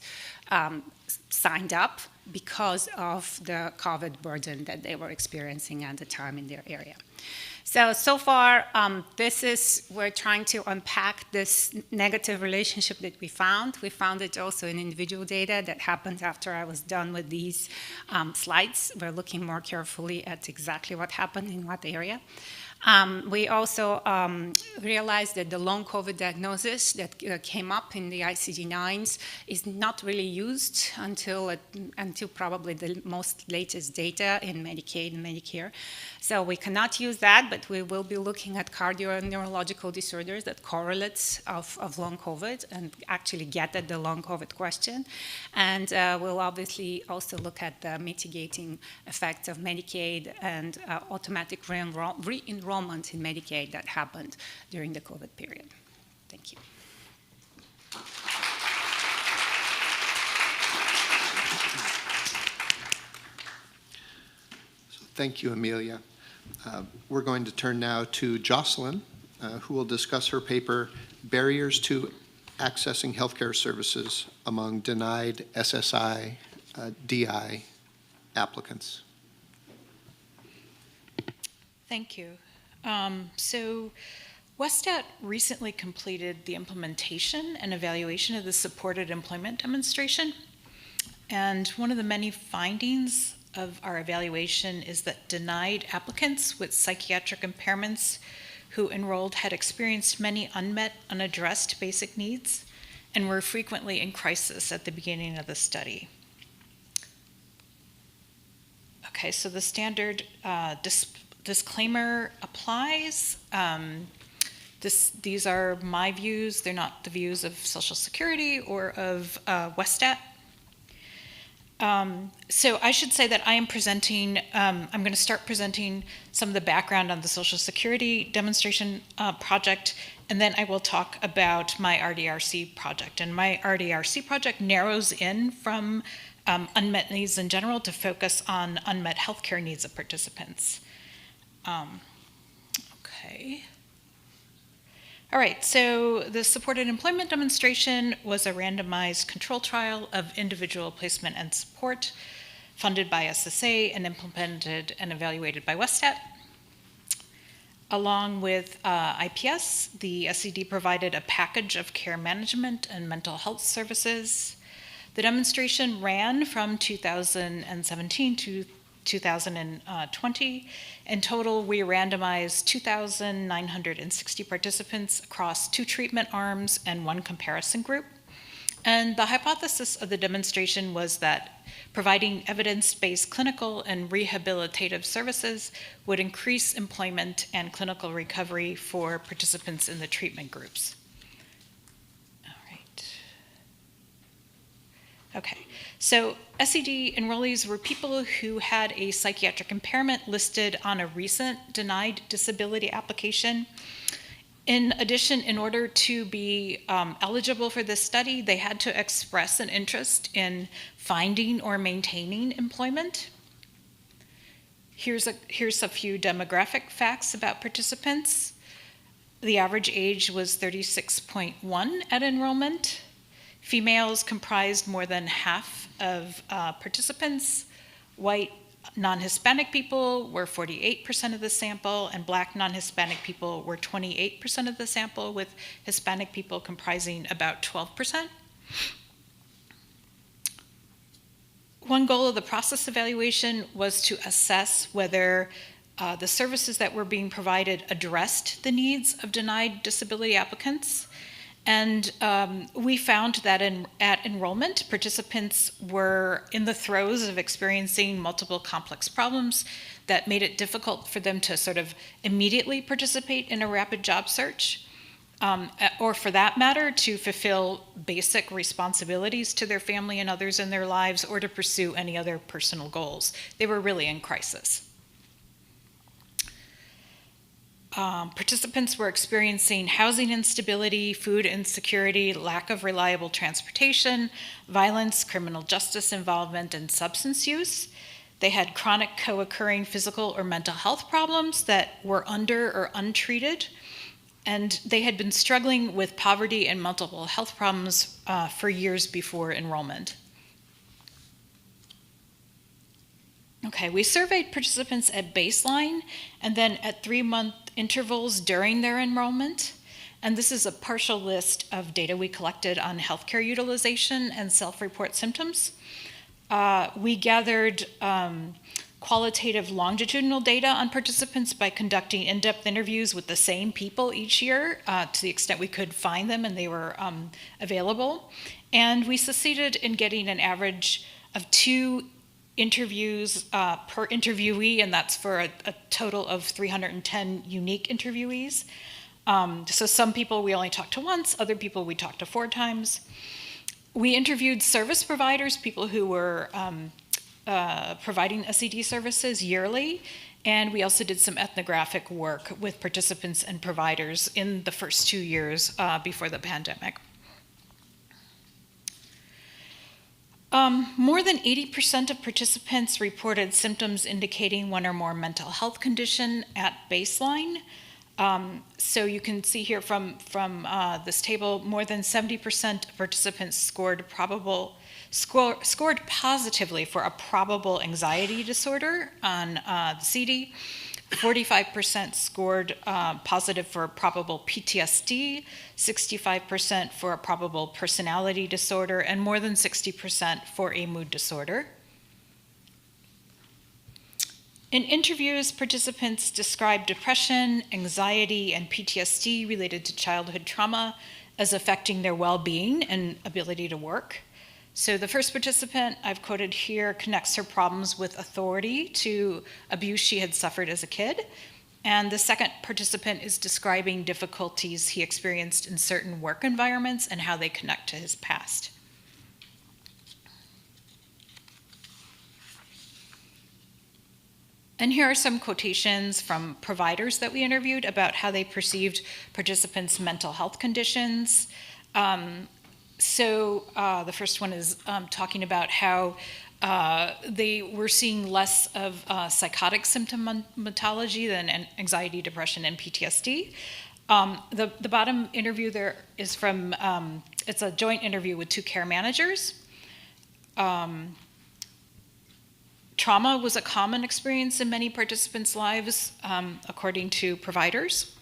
N: signed up because of the COVID burden that they were experiencing at the time in their area. So far, we're trying to unpack this negative relationship that we found. We found it also in individual data that happened after I was done with these slides. We're looking more carefully at exactly what happened in what area. We also realized that the long COVID diagnosis that came up in the ICD-9s is not really used until probably the most latest data in Medicaid and Medicare. So we cannot use that, but we will be looking at cardio and neurological disorders that correlates of long COVID and actually get at the long COVID question. And we'll obviously also look at the mitigating effects of Medicaid and automatic re-enrollment in Medicaid that happened during the COVID period. Thank you.
L: Thank you, Amelia. We're going to turn now to Jocelyn, who will discuss her paper, Barriers to Accessing Healthcare Services Among Denied SSI DI Applicants.
O: Thank you. So WSTAT recently completed the implementation and evaluation of the supported employment demonstration. And one of the many findings of our evaluation is that denied applicants with psychiatric impairments who enrolled had experienced many unmet, unaddressed basic needs and were frequently in crisis at the beginning of the study. Okay, so the standard disclaimer applies. These are my views. They're not the views of Social Security or of WSTAT. So I should say that I am presenting, I'm going to start presenting some of the background on the Social Security demonstration project, and then I will talk about my RDRC project. And my RDRC project narrows in from unmet needs in general to focus on unmet healthcare needs of participants. Okay. All right, so the supported employment demonstration was a randomized control trial of individual placement and support funded by SSA and implemented and evaluated by WSTAT. Along with IPS, the SED provided a package of care management and mental health services. The demonstration ran from 2017 to 2020. In total, we randomized 2,960 participants across 2 treatment arms and 1 comparison group. And the hypothesis of the demonstration was that providing evidence-based clinical and rehabilitative services would increase employment and clinical recovery for participants in the treatment groups. All right. Okay, so SED enrollees were people who had a psychiatric impairment listed on a recent denied disability application. In addition, in order to be eligible for this study, they had to express an interest in finding or maintaining employment. Here's a few demographic facts about participants. The average age was 36.1 at enrollment. Females comprised more than half of participants. White non-Hispanic people were 48% of the sample, and Black non-Hispanic people were 28% of the sample, with Hispanic people comprising about 12%. One goal of the process evaluation was to assess whether the services that were being provided addressed the needs of denied disability applicants. And we found that at enrollment, participants were in the throes of experiencing multiple complex problems that made it difficult for them to sort of immediately participate in a rapid job search, or for that matter, to fulfill basic responsibilities to their family and others in their lives, or to pursue any other personal goals. They were really in crisis. Participants were experiencing housing instability, food insecurity, lack of reliable transportation, violence, criminal justice involvement, and substance use. They had chronic co-occurring physical or mental health problems that were under or untreated, and they had been struggling with poverty and multiple health problems for years before enrollment. Okay, we surveyed participants at baseline and then at 3-month intervals during their enrollment. And this is a partial list of data we collected on healthcare utilization and self-report symptoms. We gathered qualitative longitudinal data on participants by conducting in-depth interviews with the same people each year to the extent we could find them and they were available. And we succeeded in getting an average of 2 interviews per interviewee, and that's for a total of 310 unique interviewees. So some people we only talked to once, other people we talked to 4 times. We interviewed service providers, people who were providing SED services yearly, and we also did some ethnographic work with participants and providers in the first 2 years before the pandemic. More than 80% of participants reported symptoms indicating one or more mental health condition at baseline. So you can see here from this table, more than 70% of participants scored positively for a probable anxiety disorder on the CD. 45% scored positive for probable PTSD, 65% for a probable personality disorder, and more than 60% for a mood disorder. In interviews, participants described depression, anxiety, and PTSD related to childhood trauma as affecting their well-being and ability to work. So the first participant I've quoted here connects her problems with authority to abuse she had suffered as a kid. And the second participant is describing difficulties he experienced in certain work environments and how they connect to his past. And here are some quotations from providers that we interviewed about how they perceived participants' mental health conditions. So the first one is talking about how they were seeing less of psychotic symptomatology than anxiety, depression, and PTSD. The bottom interview there is from, it's a joint interview with 2 care managers. Trauma was a common experience in many participants' lives, according to providers.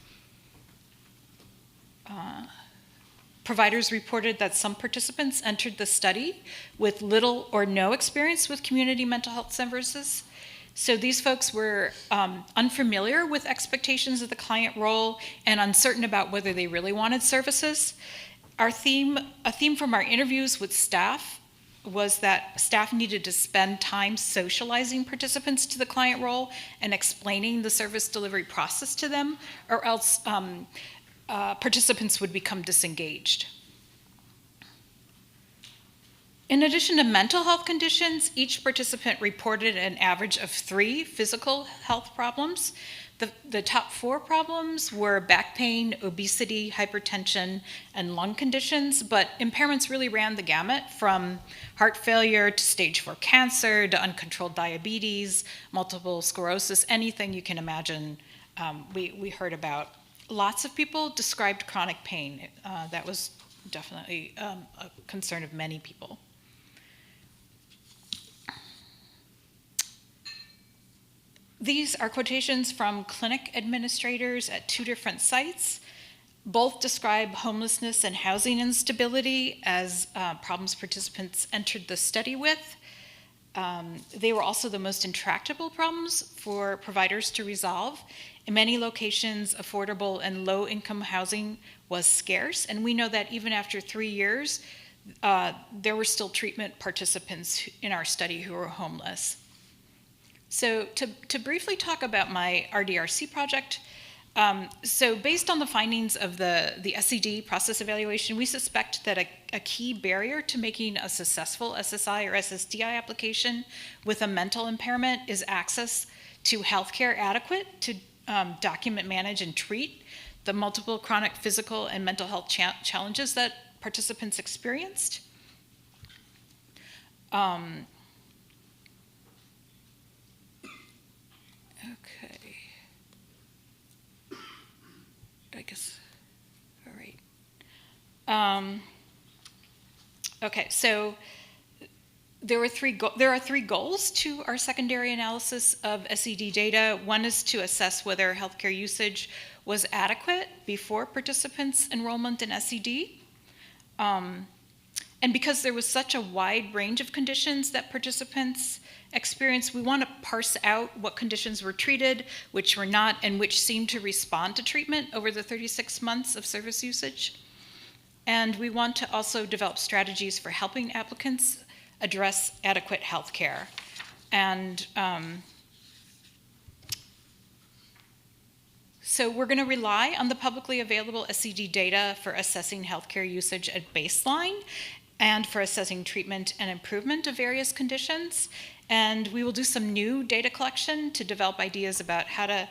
O: Providers reported that some participants entered the study with little or no experience with community mental health services. So these folks were unfamiliar with expectations of the client role and uncertain about whether they really wanted services. A theme from our interviews with staff was that staff needed to spend time socializing participants to the client role and explaining the service delivery process to them, or else participants would become disengaged. In addition to mental health conditions, each participant reported an average of 3 physical health problems. The top 4 problems were back pain, obesity, hypertension, and lung conditions, but impairments really ran the gamut from heart failure to stage 4 cancer to uncontrolled diabetes, multiple sclerosis, anything you can imagine we heard about. Lots of people described chronic pain. That was definitely a concern of many people. These are quotations from clinic administrators at 2 different sites. Both describe homelessness and housing instability as problems participants entered the study with. They were also the most intractable problems for providers to resolve. In many locations, affordable and low-income housing was scarce, and we know that even after 3 years, there were still treatment participants in our study who were homeless. So to briefly talk about my RDRC project, so based on the findings of the SED process evaluation, we suspect that a key barrier to making a successful SSI or SSDI application with a mental impairment is access to healthcare adequate to document, manage, and treat the multiple chronic physical and mental health challenges that participants experienced. Okay. I guess, all right. Okay, so there are 3 goals to our secondary analysis of SED data. One is to assess whether healthcare usage was adequate before participants' enrollment in SED. And because there was such a wide range of conditions that participants experienced, we want to parse out what conditions were treated, which were not, and which seemed to respond to treatment over the 36 months of service usage. And we want to also develop strategies for helping applicants address adequate health care. And so we're going to rely on the publicly available SED data for assessing healthcare usage at baseline and for assessing treatment and improvement of various conditions. And we will do some new data collection to develop ideas about how to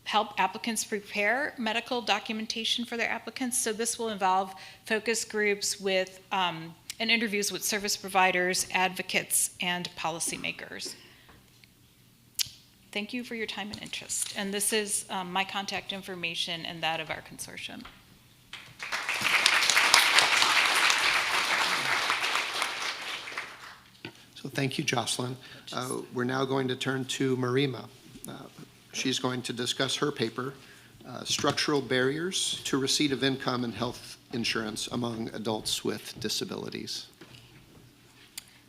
O: help applicants prepare medical documentation for their applicants. So this will involve focus groups with and interviews with service providers, advocates, and policymakers. Thank you for your time and interest. And this is my contact information and that of our consortium.
L: So thank you, Jocelyn. We're now going to turn to Marima. She's going to discuss her paper, Structural Barriers to Receipt of Income and Health Insurance Among Adults with Disabilities.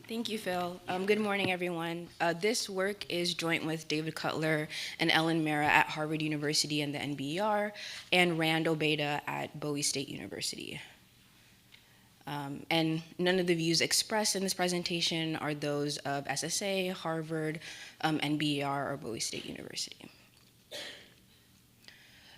P: Thank you, Phil. Good morning, everyone. This work is joint with David Cutler and Ellen Mera at Harvard University and the NBER, and Rand Obeda at Bowie State University. And none of the views expressed in this presentation are those of SSA, Harvard, NBER, or Bowie State University.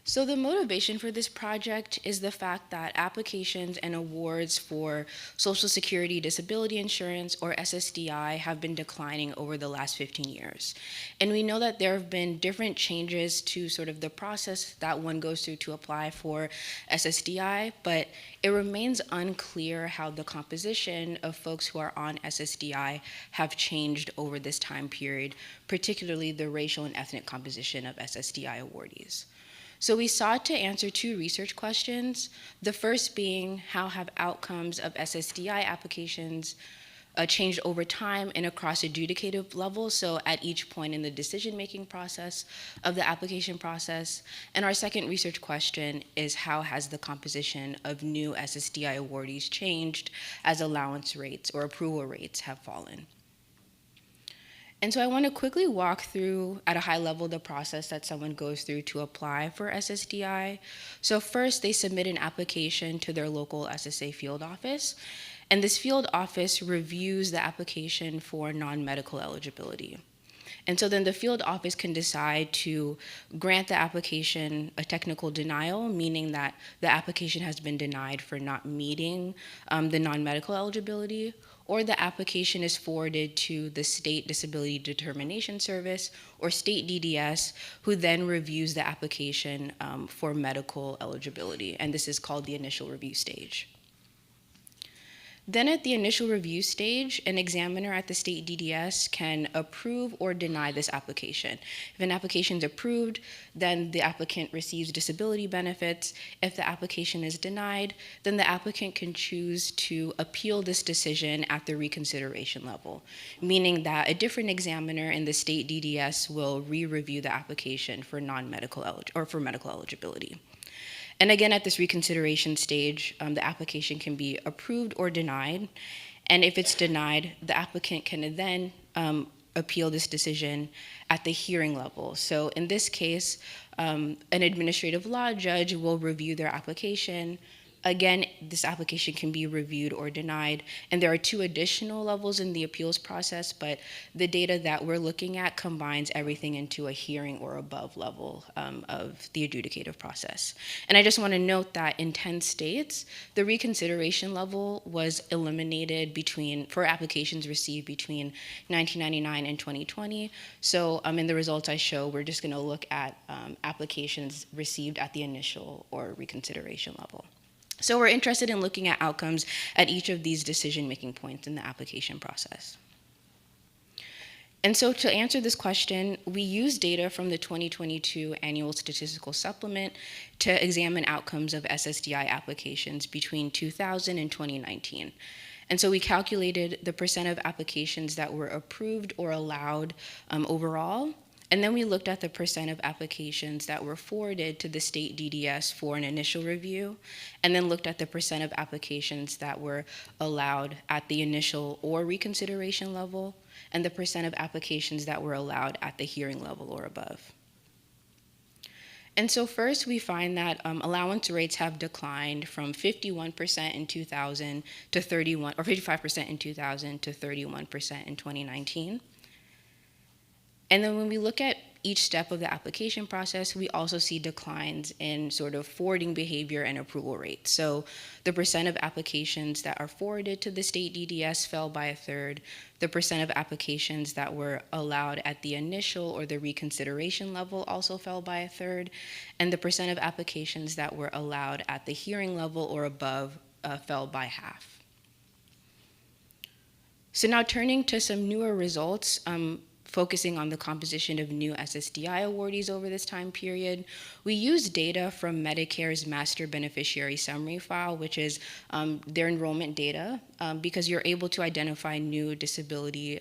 P: So the motivation for this project is the fact that applications and awards for Social Security Disability Insurance, or SSDI, have been declining over the last 15 years. And we know that there have been different changes to sort of the process that one goes through to apply for SSDI, but it remains unclear how the composition of folks who are on SSDI have changed over this time period, particularly the racial and ethnic composition of SSDI awardees. So we sought to answer 2 research questions, the first being how have outcomes of SSDI applications changed over time and across adjudicative levels, so at each point in the decision-making process of the application process. And our second research question is how has the composition of new SSDI awardees changed as allowance rates or approval rates have fallen. And so I want to quickly walk through, at a high level, the process that someone goes through to apply for SSDI. So first, they submit an application to their local SSA field office, and this field office reviews the application for non-medical eligibility. And so then the field office can decide to grant the application a technical denial, meaning that the application has been denied for not meeting the non-medical eligibility, or the application is forwarded to the State Disability Determination Service, or State DDS, who then reviews the application for medical eligibility, and this is called the initial review stage. Then at the initial review stage, an examiner at the state DDS can approve or deny this application. If an application is approved, then the applicant receives disability benefits. If the application is denied, then the applicant can choose to appeal this decision at the reconsideration level, meaning that a different examiner in the state DDS will re-review the application for non-medical or for medical eligibility. And again, at this reconsideration stage, the application can be approved or denied. And if it's denied, the applicant can then appeal this decision at the hearing level. So in this case, an administrative law judge will review their application. Again, this application can be reviewed or denied, and there are 2 additional levels in the appeals process, but the data that we're looking at combines everything into a hearing or above level of the adjudicative process. And I just want to note that in 10 states, the reconsideration level was eliminated for applications received between 1999 and 2020. So in the results I show, we're just going to look at applications received at the initial or reconsideration level. So we're interested in looking at outcomes at each of these decision-making points in the application process. And so to answer this question, we use data from the 2022 Annual Statistical Supplement to examine outcomes of SSDI applications between 2000 and 2019. And so we calculated the percent of applications that were approved or allowed overall. And then we looked at the percent of applications that were forwarded to the state DDS for an initial review, and then looked at the percent of applications that were allowed at the initial or reconsideration level, and the percent of applications that were allowed at the hearing level or above. And so first we find that allowance rates have declined from 51% in 2000 to 31, or 55% in 2000 to 31% in 2019. And then when we look at each step of the application process, we also see declines in sort of forwarding behavior and approval rates. So the percent of applications that are forwarded to the state DDS fell by 1/3. The percent of applications that were allowed at the initial or the reconsideration level also fell by 1/3. And the percent of applications that were allowed at the hearing level or above fell by 1/2. So now turning to some newer results, focusing on the composition of new SSDI awardees over this time period, we use data from Medicare's Master Beneficiary Summary File, which is their enrollment data, because you're able to identify new disability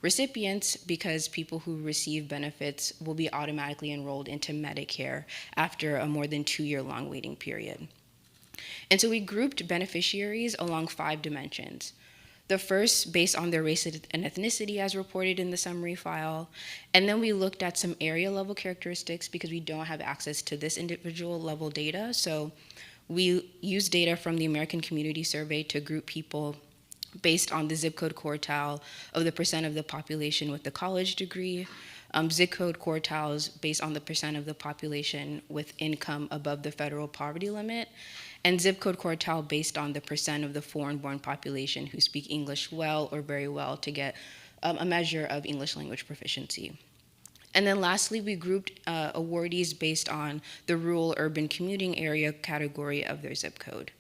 P: recipients because people who receive benefits will be automatically enrolled into Medicare after a more than 2-year-long waiting period. And so we grouped beneficiaries along 5 dimensions. The first, based on their race and ethnicity as reported in the summary file. And then we looked at some area level characteristics because we don't have access to this individual level data. So we used data from the American Community Survey to group people based on the zip code quartile of the percent of the population with the college degree, zip code quartiles based on the percent of the population with income above the federal poverty limit, and zip code quartile based on the percent of the foreign-born population who speak English well or very well to get a measure of English language proficiency. And then lastly, we grouped awardees based on the rural-urban commuting area category of their zip code.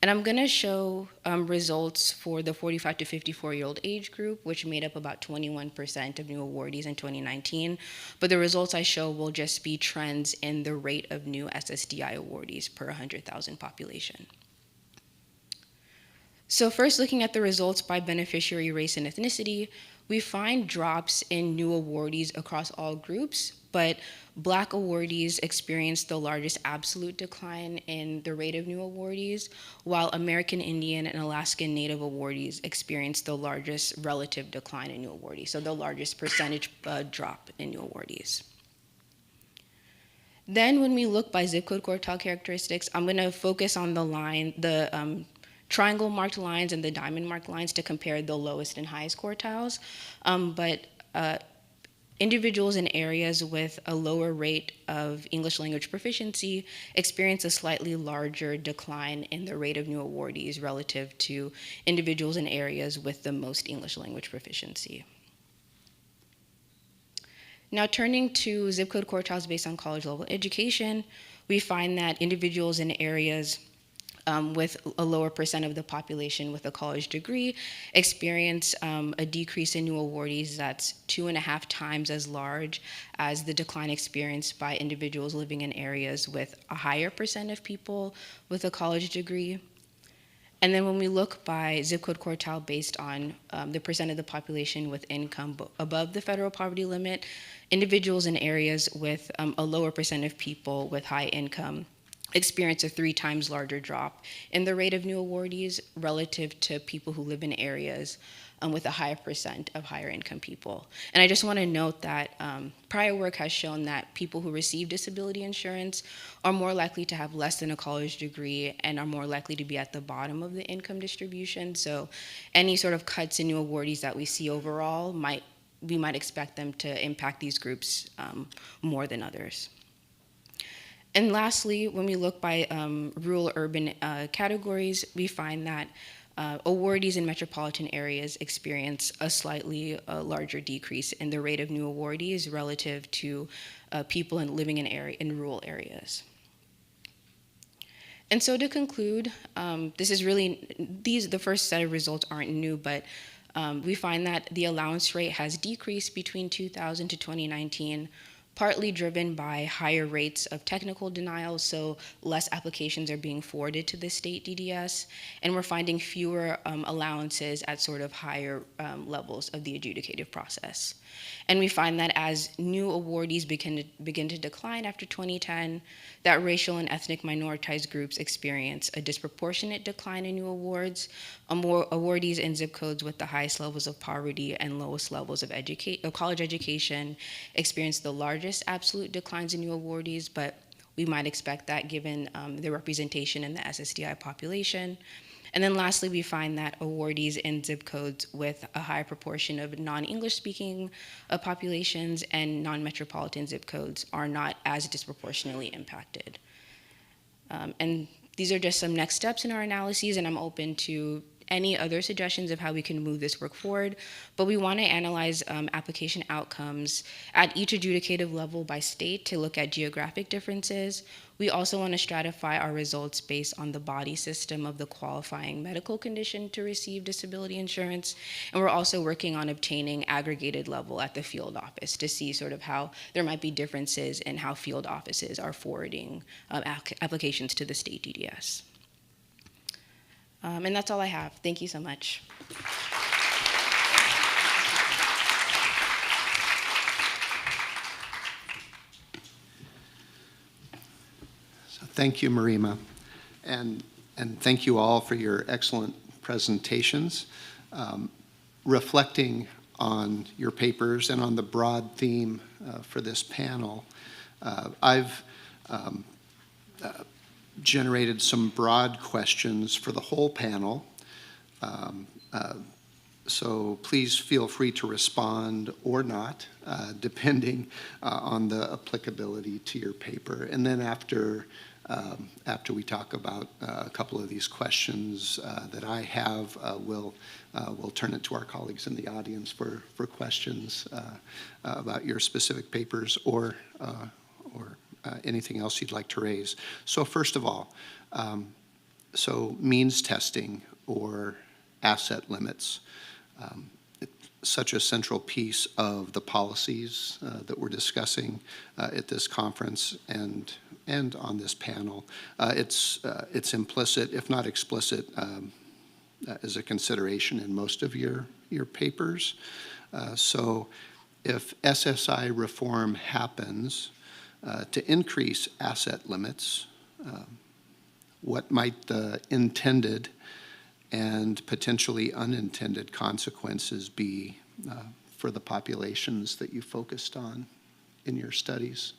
P: And I'm going to show results for the 45 to 54-year-old age group, which made up about 21% of new awardees in 2019. But the results I show will just be trends in the rate of new SSDI awardees per 100,000 population. So first, looking at the results by beneficiary race and ethnicity, we find drops in new awardees across all groups, but Black awardees experienced the largest absolute decline in the rate of new awardees, while American Indian and Alaskan Native awardees experienced the largest relative decline in new awardees, so the largest percentage drop in new awardees. Then when we look by zip code quartile characteristics, I'm going to focus on the triangle marked lines and the diamond marked lines to compare the lowest and highest quartiles. Individuals in areas with a lower rate of English language proficiency experience a slightly larger decline in the rate of new awardees relative to individuals in areas with the most English language proficiency. Now, turning to zip code quartiles based on college level education, we find that individuals in areas with a lower percent of the population with a college degree experience a decrease in new awardees that's 2.5 times as large as the decline experienced by individuals living in areas with a higher percent of people with a college degree. And then when we look by zip code quartile based on the percent of the population with income above the federal poverty limit, individuals in areas with a lower percent of people with high income experience a 3 times larger drop in the rate of new awardees relative to people who live in areas with a higher percent of higher income people. And I just want to note that prior work has shown that people who receive disability insurance are more likely to have less than a college degree and are more likely to be at the bottom of the income distribution. So any sort of cuts in new awardees that we see overall, we might expect them to impact these groups more than others. And lastly, when we look by rural-urban categories, we find that awardees in metropolitan areas experience a slightly larger decrease in the rate of new awardees relative to people living in rural areas. And so to conclude, this is really, the first set of results aren't new, but we find that the allowance rate has decreased between 2000 to 2019, partly driven by higher rates of technical denials, so less applications are being forwarded to the state DDS, and we're finding fewer allowances at sort of higher levels of the adjudicative process. And we find that as new awardees begin to decline after 2010, that racial and ethnic minoritized groups experience a disproportionate decline in new awards. Awardees in zip codes with the highest levels of poverty and lowest levels of college education experience the largest absolute declines in new awardees, but we might expect that given the representation in the SSDI population. And then lastly, we find that awardees in zip codes with a higher proportion of non-English speaking populations and non-metropolitan zip codes are not as disproportionately impacted. And these are just some next steps in our analyses, and I'm open to any other suggestions of how we can move this work forward, but we want to analyze application outcomes at each adjudicative level by state to look at geographic differences. We also want to stratify our results based on the body system of the qualifying medical condition to receive disability insurance, and we're also working on obtaining aggregated level at the field office to see sort of how there might be differences in how field offices are forwarding applications to the state DDS. And that's all I have. Thank you so much.
L: So thank you, Marima, and thank you all for your excellent presentations. Reflecting on your papers and on the broad theme for this panel, I've generated some broad questions for the whole panel. So please feel free to respond or not, depending on the applicability to your paper. And then after we talk about a couple of these questions that I have, we'll turn it to our colleagues in the audience for questions about your specific papers or anything else you'd like to raise. So first of all, so means testing or asset limits, such a central piece of the policies that we're discussing at this conference and on this panel. It's implicit, if not explicit, as a consideration in most of your papers. So if SSI reform happens to increase asset limits, what might the intended and potentially unintended consequences be for the populations that you focused on in your studies?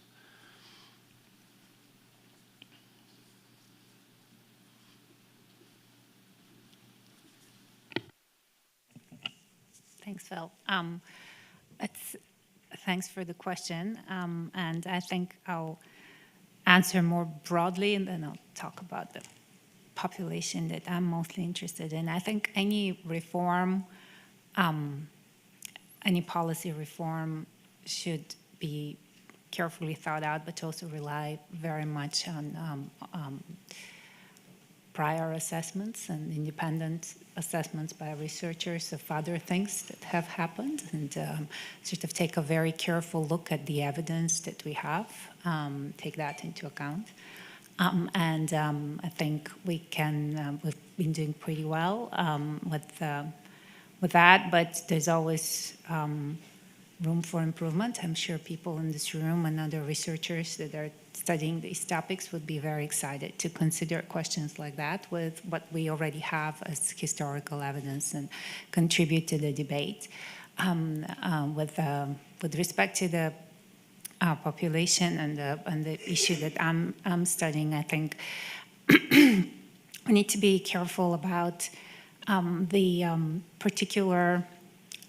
N: Thanks, Phil. Thanks for the question. And I think I'll answer more broadly, and then I'll talk about the population that I'm mostly interested in. I think any reform, any policy reform should be carefully thought out, but also rely very much on prior assessments and independent assessments by researchers of other things that have happened, and sort of take a very careful look at the evidence that we have, take that into account. And I think we can, we've been doing pretty well with that, but there's always room for improvement. I'm sure people in this room and other researchers that are studying these topics would be very excited to consider questions like that with what we already have as historical evidence and contribute to the debate. With respect to the population and the issue that I'm studying, I think we need to be careful about the particular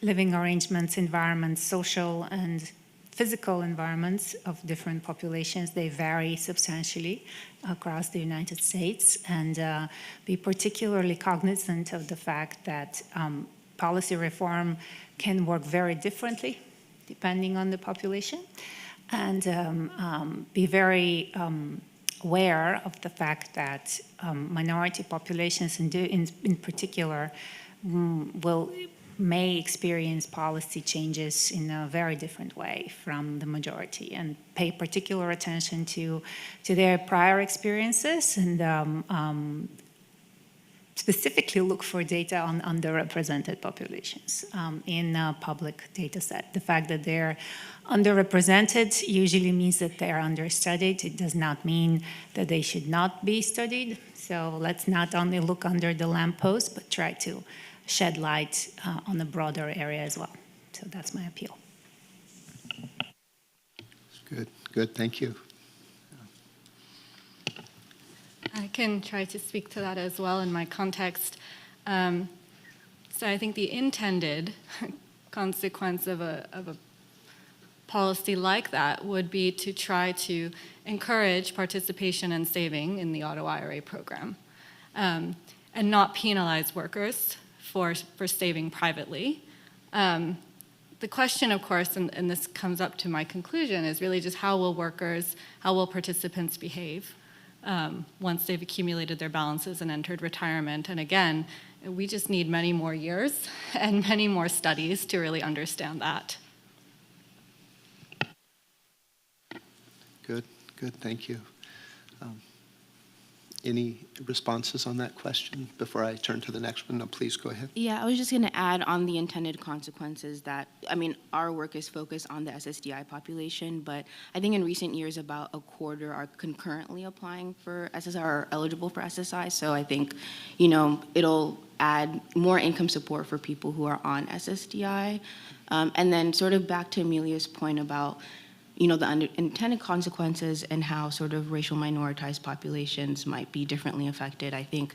N: living arrangements, environments, social and physical environments of different populations. They vary substantially across the United States, and be particularly cognizant of the fact that policy reform can work very differently depending on the population, and be very aware of the fact that minority populations in particular may experience policy changes in a very different way from the majority, and pay particular attention to their prior experiences, and specifically look for data on underrepresented populations in a public data set. The fact that they're underrepresented usually means that they're understudied. It does not mean that they should not be studied. So let's not only look under the lamppost, but try to shed light on a broader area as well. So that's my appeal.
L: Good, thank you.
M: I can try to speak to that as well in my context. So I think the intended consequence of a policy like that would be to try to encourage participation and saving in the auto IRA program, and not penalize workers for saving privately. The question, of course, and this comes up to my conclusion, is really just how will participants behave once they've accumulated their balances and entered retirement? And again, we just need many more years and many more studies to really understand that.
L: Good, thank you. Any responses on that question before I turn to the next one? No, please go ahead.
P: Yeah, I was just going to add on the intended consequences that, I mean, our work is focused on the SSDI population, but I think in recent years about a quarter are concurrently applying for SSI or eligible for SSI. So I think, it'll add more income support for people who are on SSDI. And then sort of back to Amelia's point about the unintended consequences and how sort of racial minoritized populations might be differently affected. I think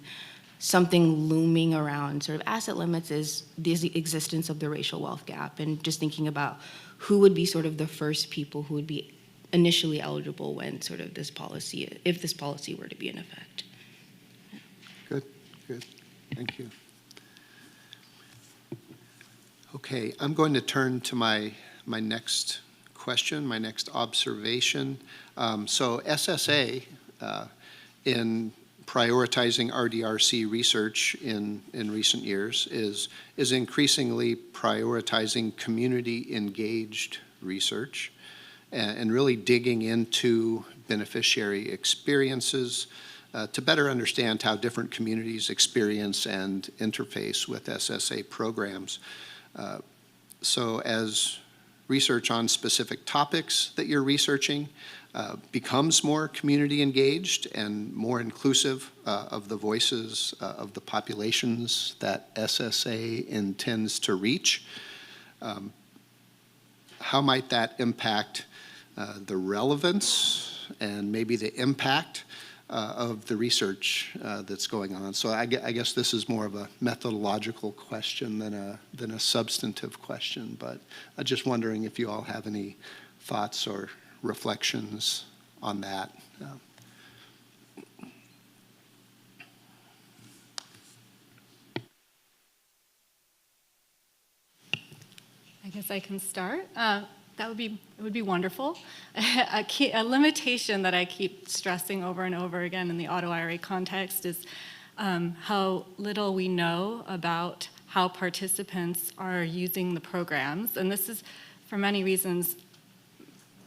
P: something looming around sort of asset limits is the existence of the racial wealth gap, and just thinking about who would be sort of the first people who would be initially eligible when sort of this policy, if this policy were to be in effect.
L: Good, thank you. Okay, I'm going to turn to my next question, my next observation. So SSA, in prioritizing RDRC research in recent years, is increasingly prioritizing community-engaged research and really digging into beneficiary experiences to better understand how different communities experience and interface with SSA programs. So as research on specific topics that you're researching becomes more community engaged and more inclusive of the voices of the populations that SSA intends to reach. How might that impact the relevance and maybe the impact of the research that's going on? So I guess this is more of a methodological question than a substantive question, but I'm just wondering if you all have any thoughts or reflections on that.
M: I guess I can start. It would be wonderful. A limitation that I keep stressing over and over again in the auto IRA context is how little we know about how participants are using the programs. And this is, for many reasons,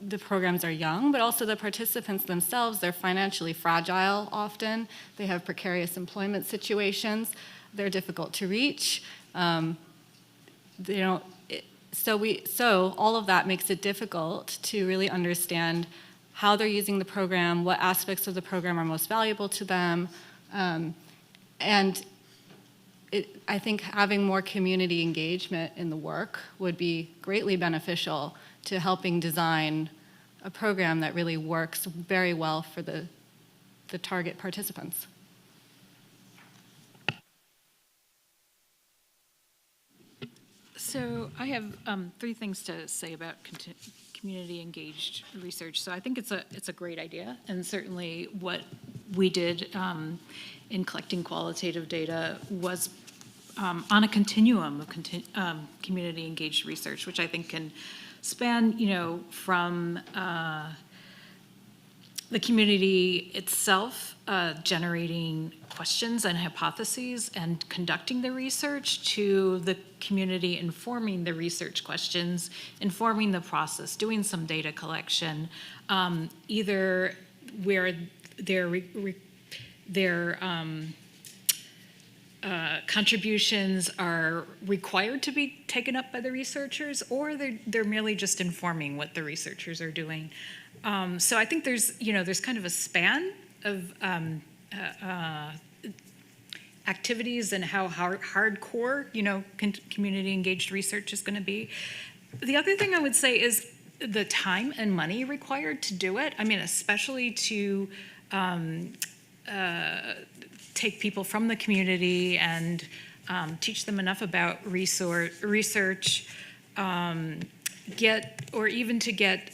M: the programs are young, but also the participants themselves, they're financially fragile often. They have precarious employment situations. They're difficult to reach. They don't. So all of that makes it difficult to really understand how they're using the program, what aspects of the program are most valuable to them. And I think having more community engagement in the work would be greatly beneficial to helping design a program that really works very well for the target participants.
O: So I have 3 things to say about community engaged research. So I think it's a great idea, and certainly what we did in collecting qualitative data was on a continuum of community engaged research, which I think can span, from the community itself generating questions and hypotheses and conducting the research, to the community informing the research questions, informing the process, doing some data collection, either where their contributions are required to be taken up by the researchers, or they're merely just informing what the researchers are doing. So I think there's kind of a span of activities and how hardcore, community engaged research is going to be. The other thing I would say is the time and money required to do it. I mean, especially to take people from the community and teach them enough about research, get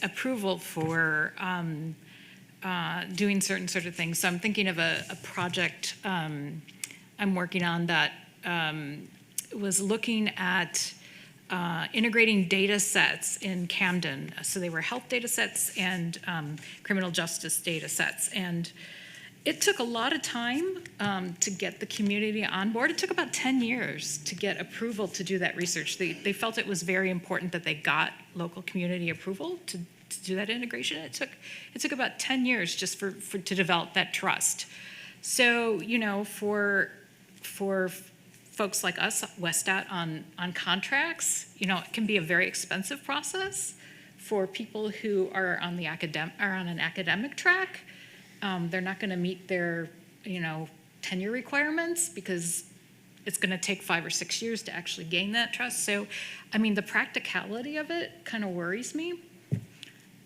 O: approval for doing certain sort of things. So I'm thinking of a project I'm working on that was looking at integrating data sets in Camden. So they were health data sets and criminal justice data sets. And it took a lot of time to get the community on board. It took about 10 years to get approval to do that research. They felt it was very important that they got local community approval to do that integration. It took about 10 years just to develop that trust. So, for folks like us, Westat, on contracts, it can be a very expensive process. For people who are on an academic track, they're not going to meet their, tenure requirements because it's going to take 5 or 6 years to actually gain that trust. So, the practicality of it kind of worries me.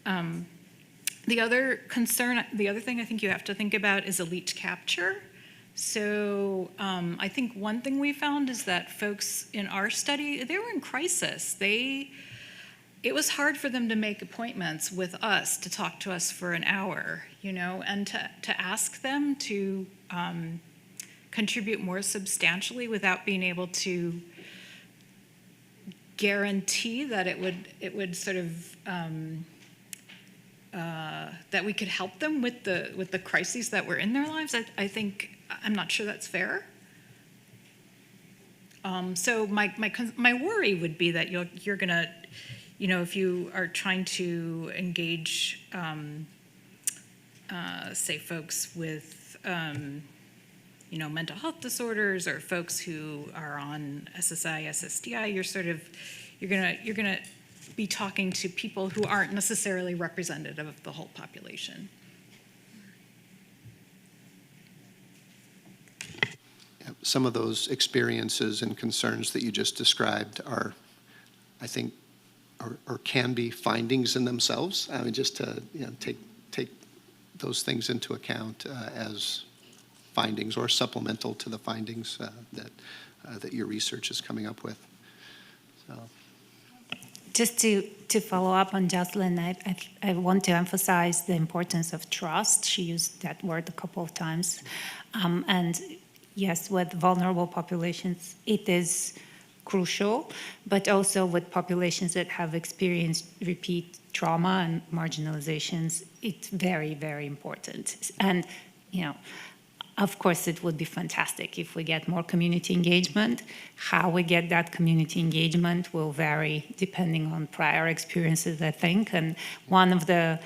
O: The other thing I think you have to think about is elite capture. So I think one thing we found is that folks in our study, they were in crisis. It was hard for them to make appointments with us, to talk to us for an hour, and to ask them to contribute more substantially without being able to guarantee that it would sort of that we could help them with the crises that were in their lives. I'm not sure that's fair. So my worry would be that you're gonna, if you are trying to engage, say, folks with, mental health disorders, or folks who are on SSI, SSDI, you're gonna
Q: be talking to people who aren't necessarily representative of the whole population.
L: Some of those experiences and concerns that you just described are, I think, or can be findings in themselves. I mean, just to take those things into account as findings or supplemental to the findings that your research is coming up with. So.
R: Just to follow up on Jocelyn, I want to emphasize the importance of trust. She used that word a couple of times. And yes, with vulnerable populations, it is crucial, but also with populations that have experienced repeat trauma and marginalizations, it's very, very important. And, of course, it would be fantastic if we get more community engagement. How we get that community engagement will vary depending on prior experiences, I think. And one of the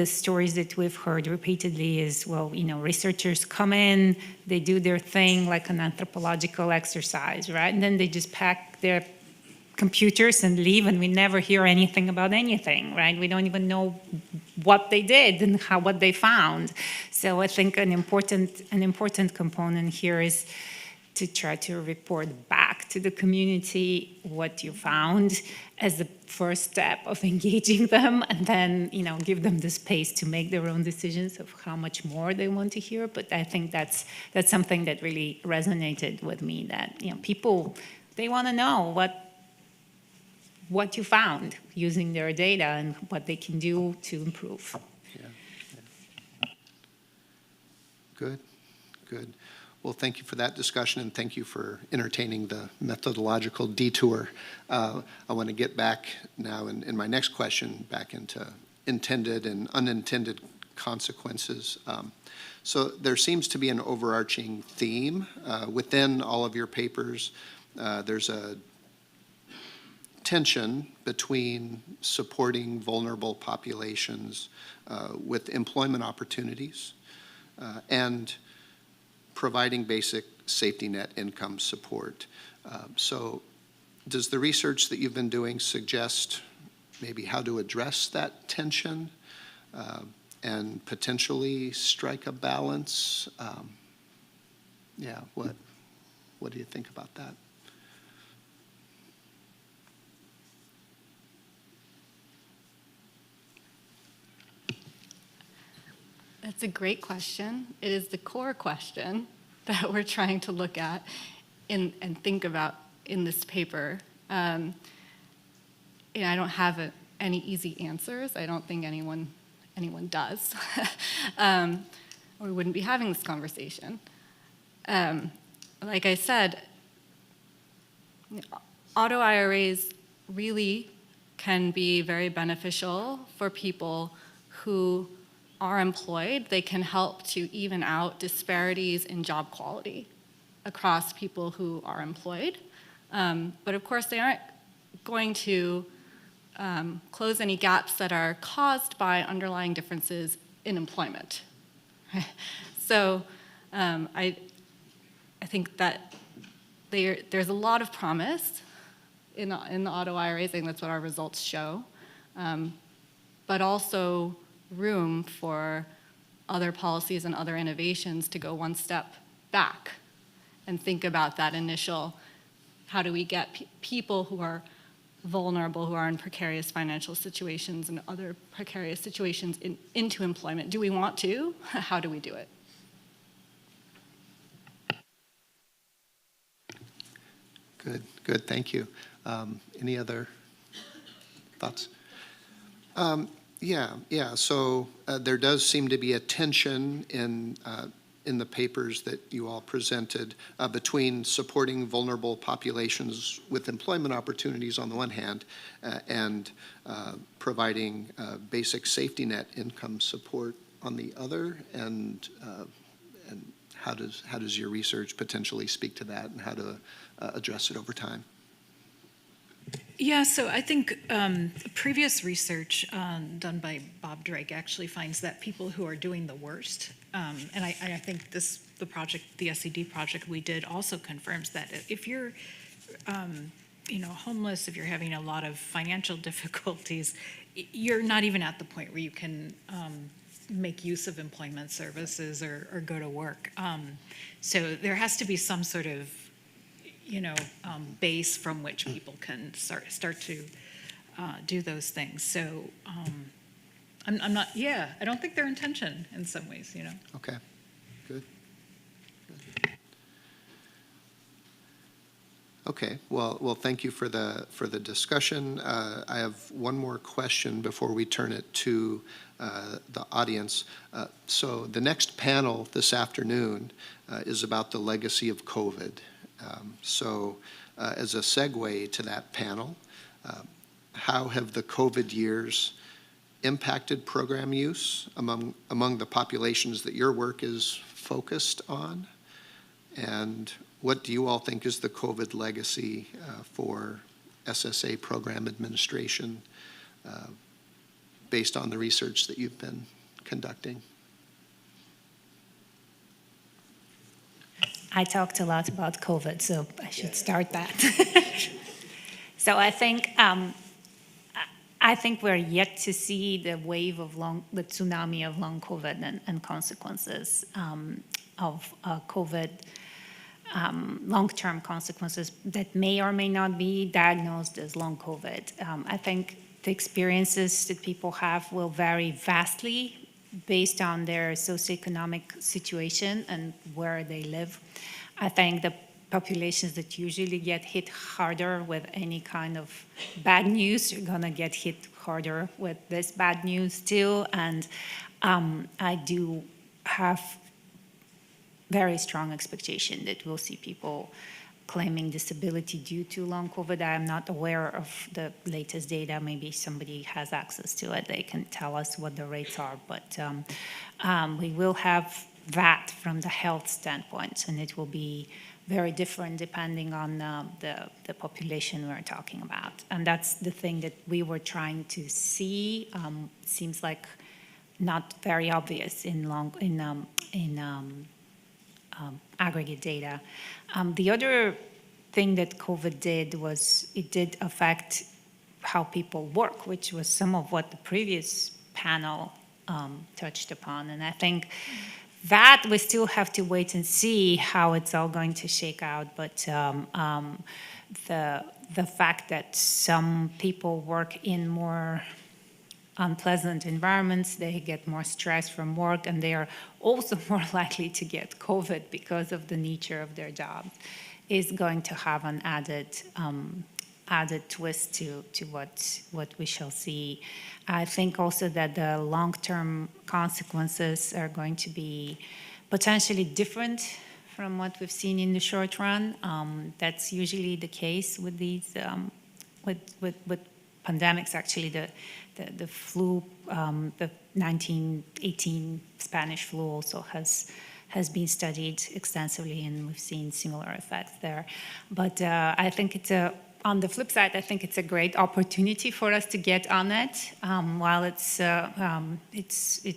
R: stories that we've heard repeatedly is, well, researchers come in, they do their thing like an anthropological exercise, right? And then they just pack their computers and leave, and we never hear anything about anything, right? We don't even know what they did and what they found. So I think an important component here is to try to report back to the community what you found as the first step of engaging them, and then give them the space to make their own decisions of how much more they want to hear. But I think that's something that really resonated with me, that people, they want to know what you found using their data and what they can do to improve.
L: Yeah. Good. Well, thank you for that discussion, and thank you for entertaining the methodological detour. I want to get back now in my next question back into intended and unintended consequences. So there seems to be an overarching theme within all of your papers. There's a tension between supporting vulnerable populations with employment opportunities and providing basic safety net income support. So does the research that you've been doing suggest maybe how to address that tension and potentially strike a balance? What do you think about that?
S: That's a great question. It is the core question that we're trying to look at and think about in this paper. I don't have any easy answers. I don't think anyone does. Or we wouldn't be having this conversation. Like I said, auto IRAs really can be very beneficial for people who are employed. They can help to even out disparities in job quality across people who are employed. But of course, they aren't going to close any gaps that are caused by underlying differences in employment. So I think that there's a lot of promise in the auto IRAs. I think that's what our results show. But also room for other policies and other innovations to go one step back and think about that initial, how do we get people who are vulnerable, who are in precarious financial situations and other precarious situations into employment? Do we want to? How do we do it?
L: Good, thank you. Any other thoughts? Yeah. So there does seem to be a tension in the papers that you all presented between supporting vulnerable populations with employment opportunities on the one hand and providing basic safety net income support on the other. And how does your research potentially speak to that, and how to address it over time?
Q: Yeah, so I think previous research done by Bob Drake actually finds that people who are doing the worst, and I think the SED project we did also confirms that if you're homeless, if you're having a lot of financial difficulties, you're not even at the point where you can make use of employment services or go to work. So there has to be some sort of, base from which people can start to do those things. So I'm not, I don't think they're intention in some ways,
L: Okay, good. Okay, well, thank you for the discussion. I have one more question before we turn it to the audience. So the next panel this afternoon is about the legacy of COVID. So as a segue to that panel, how have the COVID years impacted program use among the populations that your work is focused on? And what do you all think is the COVID legacy for SSA program administration based on the research that you've been conducting?
R: I talked a lot about COVID, so I should start that. So I think we're yet to see the wave of the tsunami of long COVID and consequences of COVID, long-term consequences that may or may not be diagnosed as long COVID. I think the experiences that people have will vary vastly based on their socioeconomic situation and where they live. I think the populations that usually get hit harder with any kind of bad news are going to get hit harder with this bad news too. And I do have very strong expectation that we'll see people claiming disability due to long COVID. I am not aware of the latest data. Maybe somebody has access to it. They can tell us what the rates are. But we will have that from the health standpoint, and it will be very different depending on the population we're talking about. And that's the thing that we were trying to see. Seems like not very obvious in aggregate data. The other thing that COVID did was it did affect how people work, which was some of what the previous panel touched upon. And I think that we still have to wait and see how it's all going to shake out. But the fact that some people work in more unpleasant environments, they get more stress from work, and they are also more likely to get COVID because of the nature of their jobs, is going to have an added twist to what we shall see. I think also that the long-term consequences are going to be potentially different from what we've seen in the short run. That's usually the case with these with pandemics. Actually, the flu, the 1918 Spanish flu also has been studied extensively, and we've seen similar effects there. But I think on the flip side, I think it's a great opportunity for us to get on it. While it's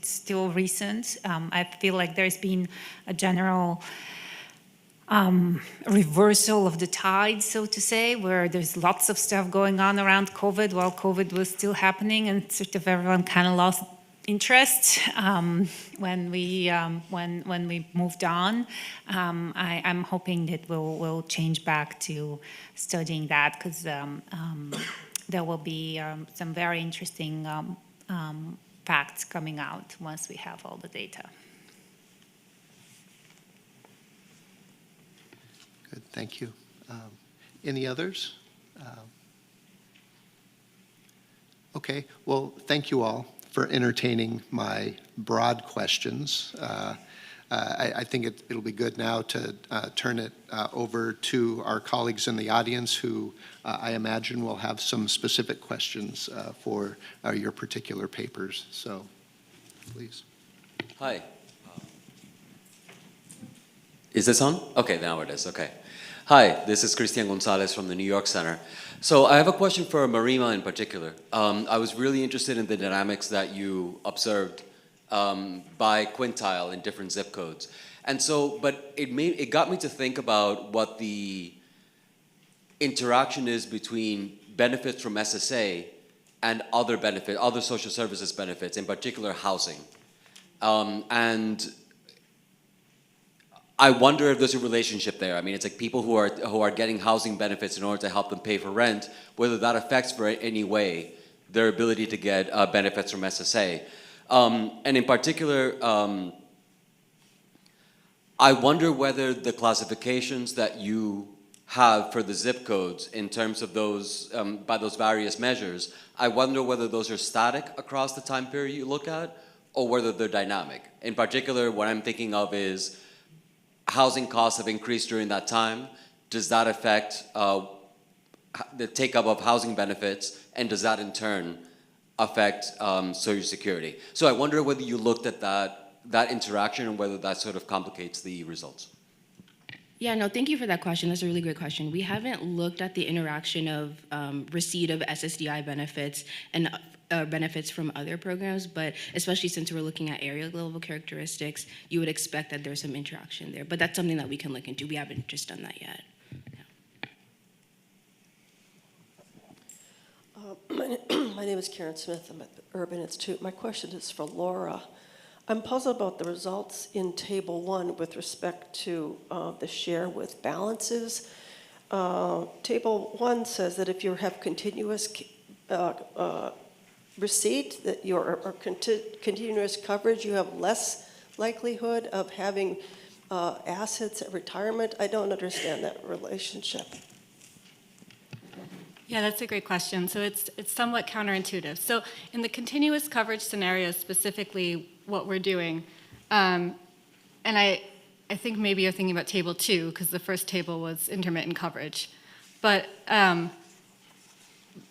R: still recent, I feel like there's been a general reversal of the tide, so to say, where there's lots of stuff going on around COVID while COVID was still happening, and sort of everyone kind of lost interest when we moved on. I'm hoping that we'll change back to studying that, because there will be some very interesting facts coming out once we have all the data.
L: Good, thank you. Any others? Okay, well, thank you all for entertaining my broad questions. I think it'll be good now to turn it over to our colleagues in the audience who I imagine will have some specific questions for your particular papers. So, please.
T: Hi. Is this on? Okay, now it is. Okay. Hi, this is Cristian Gonzalez from the New York Center. So I have a question for Marima in particular. I was really interested in the dynamics that you observed by quintile in different zip codes. And so, but it got me to think about what the interaction is between benefits from SSA and other social services benefits, in particular housing. And I wonder if there's a relationship there. I mean, it's like people who are getting housing benefits in order to help them pay for rent, whether that affects for any way their ability to get benefits from SSA. And in particular, I wonder whether the classifications that you have for the zip codes in terms of those, by those various measures, I wonder whether those are static across the time period you look at, or whether they're dynamic. In particular, what I'm thinking of is housing costs have increased during that time. Does that affect the take-up of housing benefits, and does that in turn affect Social Security? So I wonder whether you looked at that interaction and whether that sort of complicates the results.
P: Yeah, no, thank you for that question. That's a really great question. We haven't looked at the interaction of receipt of SSDI benefits and benefits from other programs, but especially since we're looking at area level characteristics, you would expect that there's some interaction there. But that's something that we can look into. We haven't just done that yet.
I: My name is Karen Smith. I'm at the Urban Institute. My question is for Laura. I'm puzzled about the results in Table 1 with respect to the share with balances. Table 1 says that if you have continuous receipt, that or continuous coverage, you have less likelihood of having assets at retirement. I don't understand that relationship.
M: Yeah, that's a great question. So it's somewhat counterintuitive. So in the continuous coverage scenario, specifically what we're doing, and I think maybe you're thinking about Table 2, because the first table was intermittent coverage. But in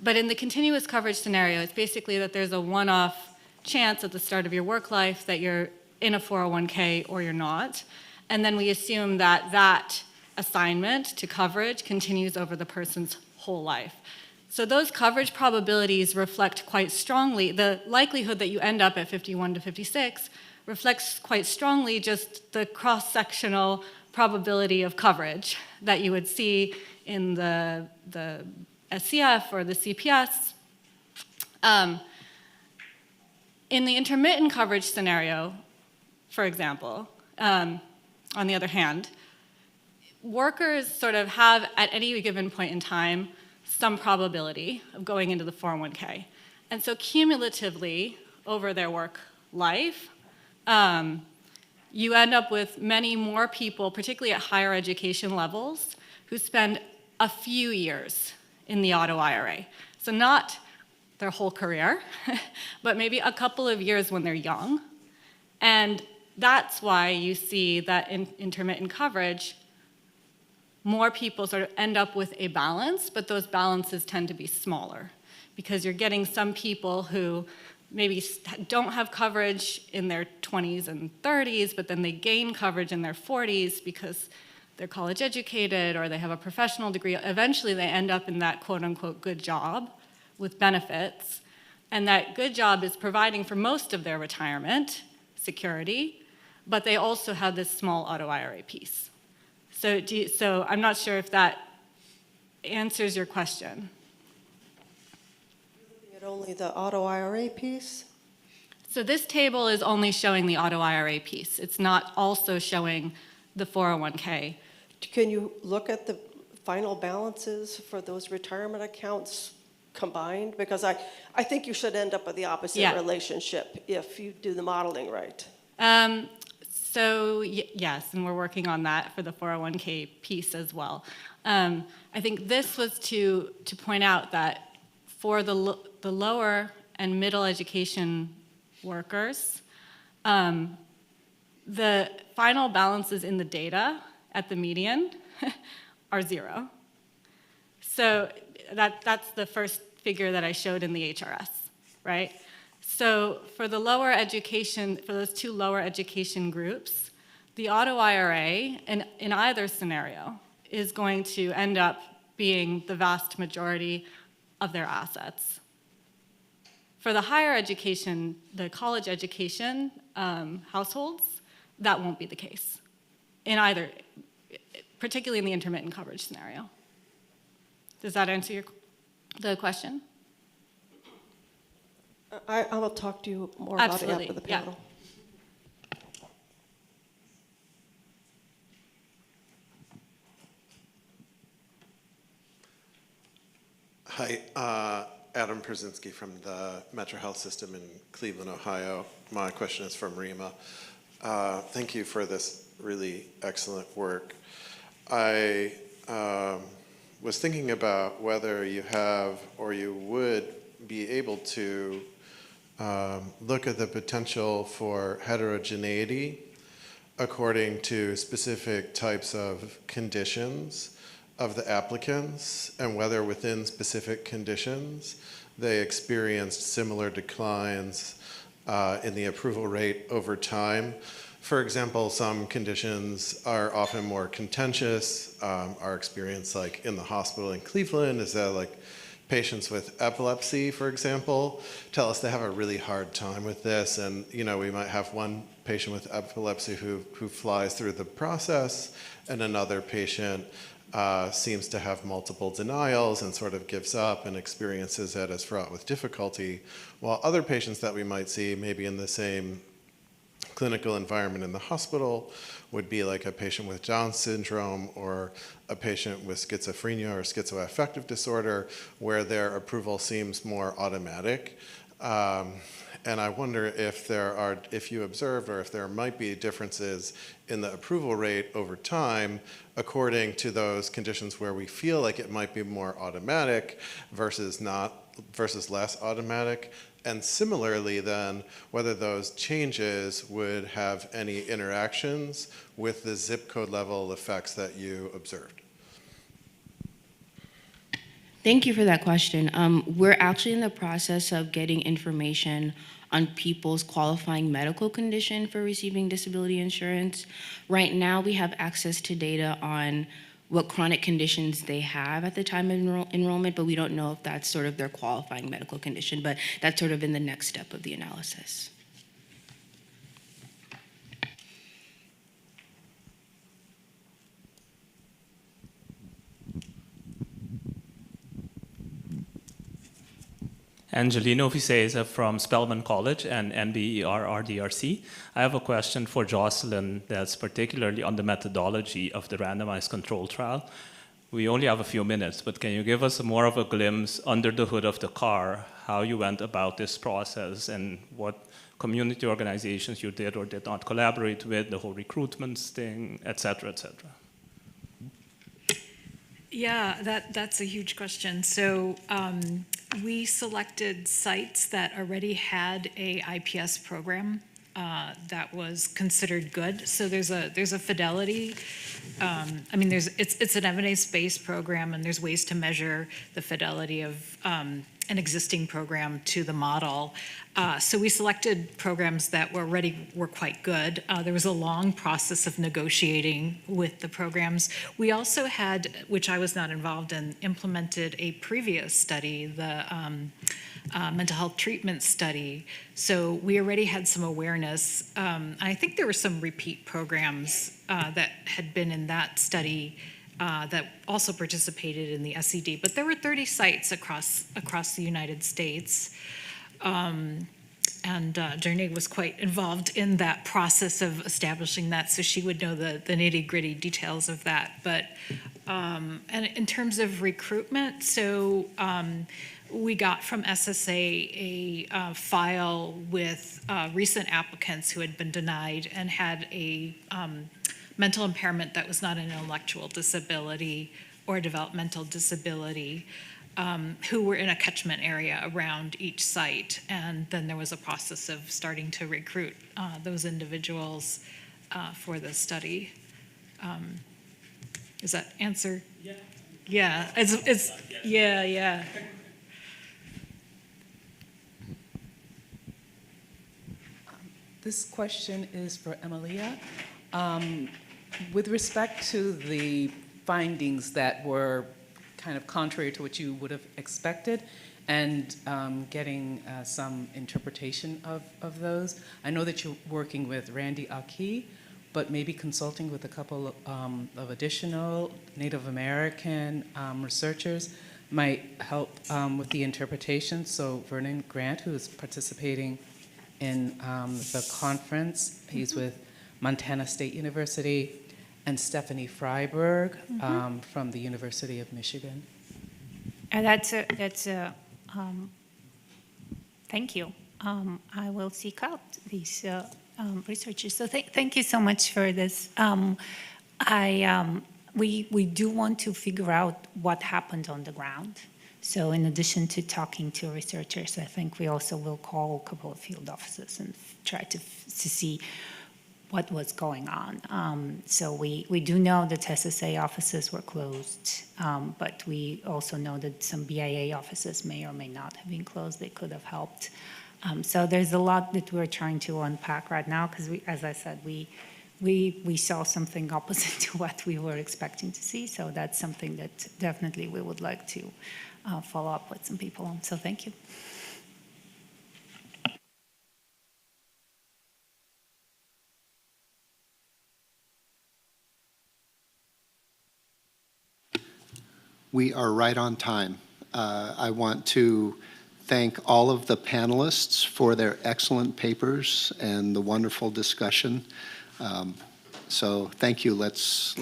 M: the continuous coverage scenario, it's basically that there's a one-off chance at the start of your work life that you're in a 401k or you're not. And then we assume that that assignment to coverage continues over the person's whole life. So those coverage probabilities reflect quite strongly, the likelihood that you end up at 51 to 56 reflects quite strongly just the cross-sectional probability of coverage that you would see in the SCF or the CPS. In the intermittent coverage scenario, for example, on the other hand, workers sort of have, at any given point in time, some probability of going into the 401k. And so cumulatively, over their work life, you end up with many more people, particularly at higher education levels, who spend a few years in the auto IRA. So not their whole career, but maybe a couple of years when they're young. And that's why you see that in intermittent coverage, more people sort of end up with a balance, but those balances tend to be smaller because you're getting some people who maybe don't have coverage in their 20s and 30s, but then they gain coverage in their 40s because they're college educated or they have a professional degree. Eventually they end up in that quote unquote good job with benefits, and that good job is providing for most of their retirement security, but they also have this small auto IRA piece. So I'm not sure if that answers your question.
I: You're looking at only the auto IRA piece?
M: So this table is only showing the auto IRA piece. It's not also showing the 401k.
I: Can you look at the final balances for those retirement accounts combined? Because I think you should end up with the opposite relationship if you do the modeling right.
M: So yes, and we're working on that for the 401k piece as well. I think this was to point out that for the lower and middle education workers, the final balances in the data at the median are 0. So that's the first figure that I showed in the HRS, right? So for the lower education, for those two lower education groups, the auto IRA in either scenario is going to end up being the vast majority of their assets. For the higher education, the college education households, that won't be the case in either, particularly in the intermittent coverage scenario.
S: Does that answer the question?
I: I will talk to you more about it
S: Absolutely,
I: after the
S: yeah.
I: panel.
U: Hi, Adam Przynski from the Metro Health System in Cleveland, Ohio. My question is from Rima. Thank you for this really excellent work. I was thinking about whether you have or you would be able to look at the potential for heterogeneity according to specific types of conditions of the applicants, and whether within specific conditions they experienced similar declines in the approval rate over time. For example, some conditions are often more contentious. Our experience, like in the hospital in Cleveland, is that like patients with epilepsy, for example, tell us they have a really hard time with this, and we might have one patient with epilepsy who flies through the process, and another patient seems to have multiple denials and sort of gives up and experiences it as fraught with difficulty, while other patients that we might see maybe in the same clinical environment in the hospital would be like a patient with Down syndrome or a patient with schizophrenia or schizoaffective disorder, where their approval seems more automatic. And I wonder if you observed or if there might be differences in the approval rate over time according to those conditions where we feel like it might be more automatic versus less automatic. And similarly then, whether those changes would have any interactions with the zip code level effects that you observed.
P: Thank you for that question. We're actually in the process of getting information on people's qualifying medical condition for receiving disability insurance. Right now, we have access to data on what chronic conditions they have at the time of enrollment, but we don't know if that's sort of their qualifying medical condition, but that's sort of in the next step of the analysis.
V: Angelino Vicesa from Spelman College and NBER RDRC. I have a question for Jocelyn that's particularly on the methodology of the randomized control trial. We only have a few minutes, but can you give us more of a glimpse under the hood of the car, how you went about this process and what community organizations you did or did not collaborate with, the whole recruitment thing, et cetera, et cetera?
Q: Yeah, that's a huge question. So we selected sites that already had a IPS program that was considered good. So there's a fidelity. I mean, it's an evidence-based program, and there's ways to measure the fidelity of an existing program to the model. So we selected programs that were quite good. There was a long process of negotiating with the programs. We also had, which I was not involved in, implemented a previous study, the mental health treatment study. So we already had some awareness. I think there were some repeat programs that had been in that study that also participated in the SED, but there were 30 sites across the United States. And Jarnae was quite involved in that process of establishing that, so she would know the nitty-gritty details of that. But and in terms of recruitment, so we got from SSA a file with recent applicants who had been denied and had a mental impairment that was not an intellectual disability or developmental disability, who were in a catchment area around each site. And then there was a process of starting to recruit those individuals for the study. Does that answer? Yeah. Yeah, it's yeah.
W: This question is for Emilia. With respect to the findings that were kind of contrary to what you would have expected and getting some interpretation of those, I know that you're working with Randy Aki, but maybe consulting with a couple of additional Native American researchers might help with the interpretation. So Vernon Grant, who is participating in the conference, he's with Montana State University, and Stephanie Freiberg from the University of Michigan.
R: And thank you. I will seek out these researchers. So thank you so much for this. We do want to figure out what happened on the ground. So in addition to talking to researchers, I think we also will call a couple of field offices and try to see what was going on. So we do know that SSA offices were closed, but we also know that some BIA offices may or may not have been closed. They could have helped. So there's a lot that we're trying to unpack right now because, as I said, we saw something opposite to what we were expecting to see. So that's something that definitely we would like to follow up with some people on. So thank you.
L: We are right on time. I want to thank all of the panelists for their excellent papers and the wonderful discussion. So thank you. Let's.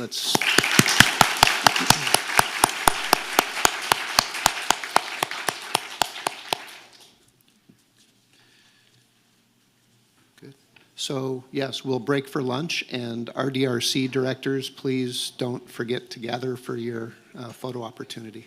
L: Good. So yes, we'll break for lunch, and RDRC directors, please don't forget to gather for your photo opportunity.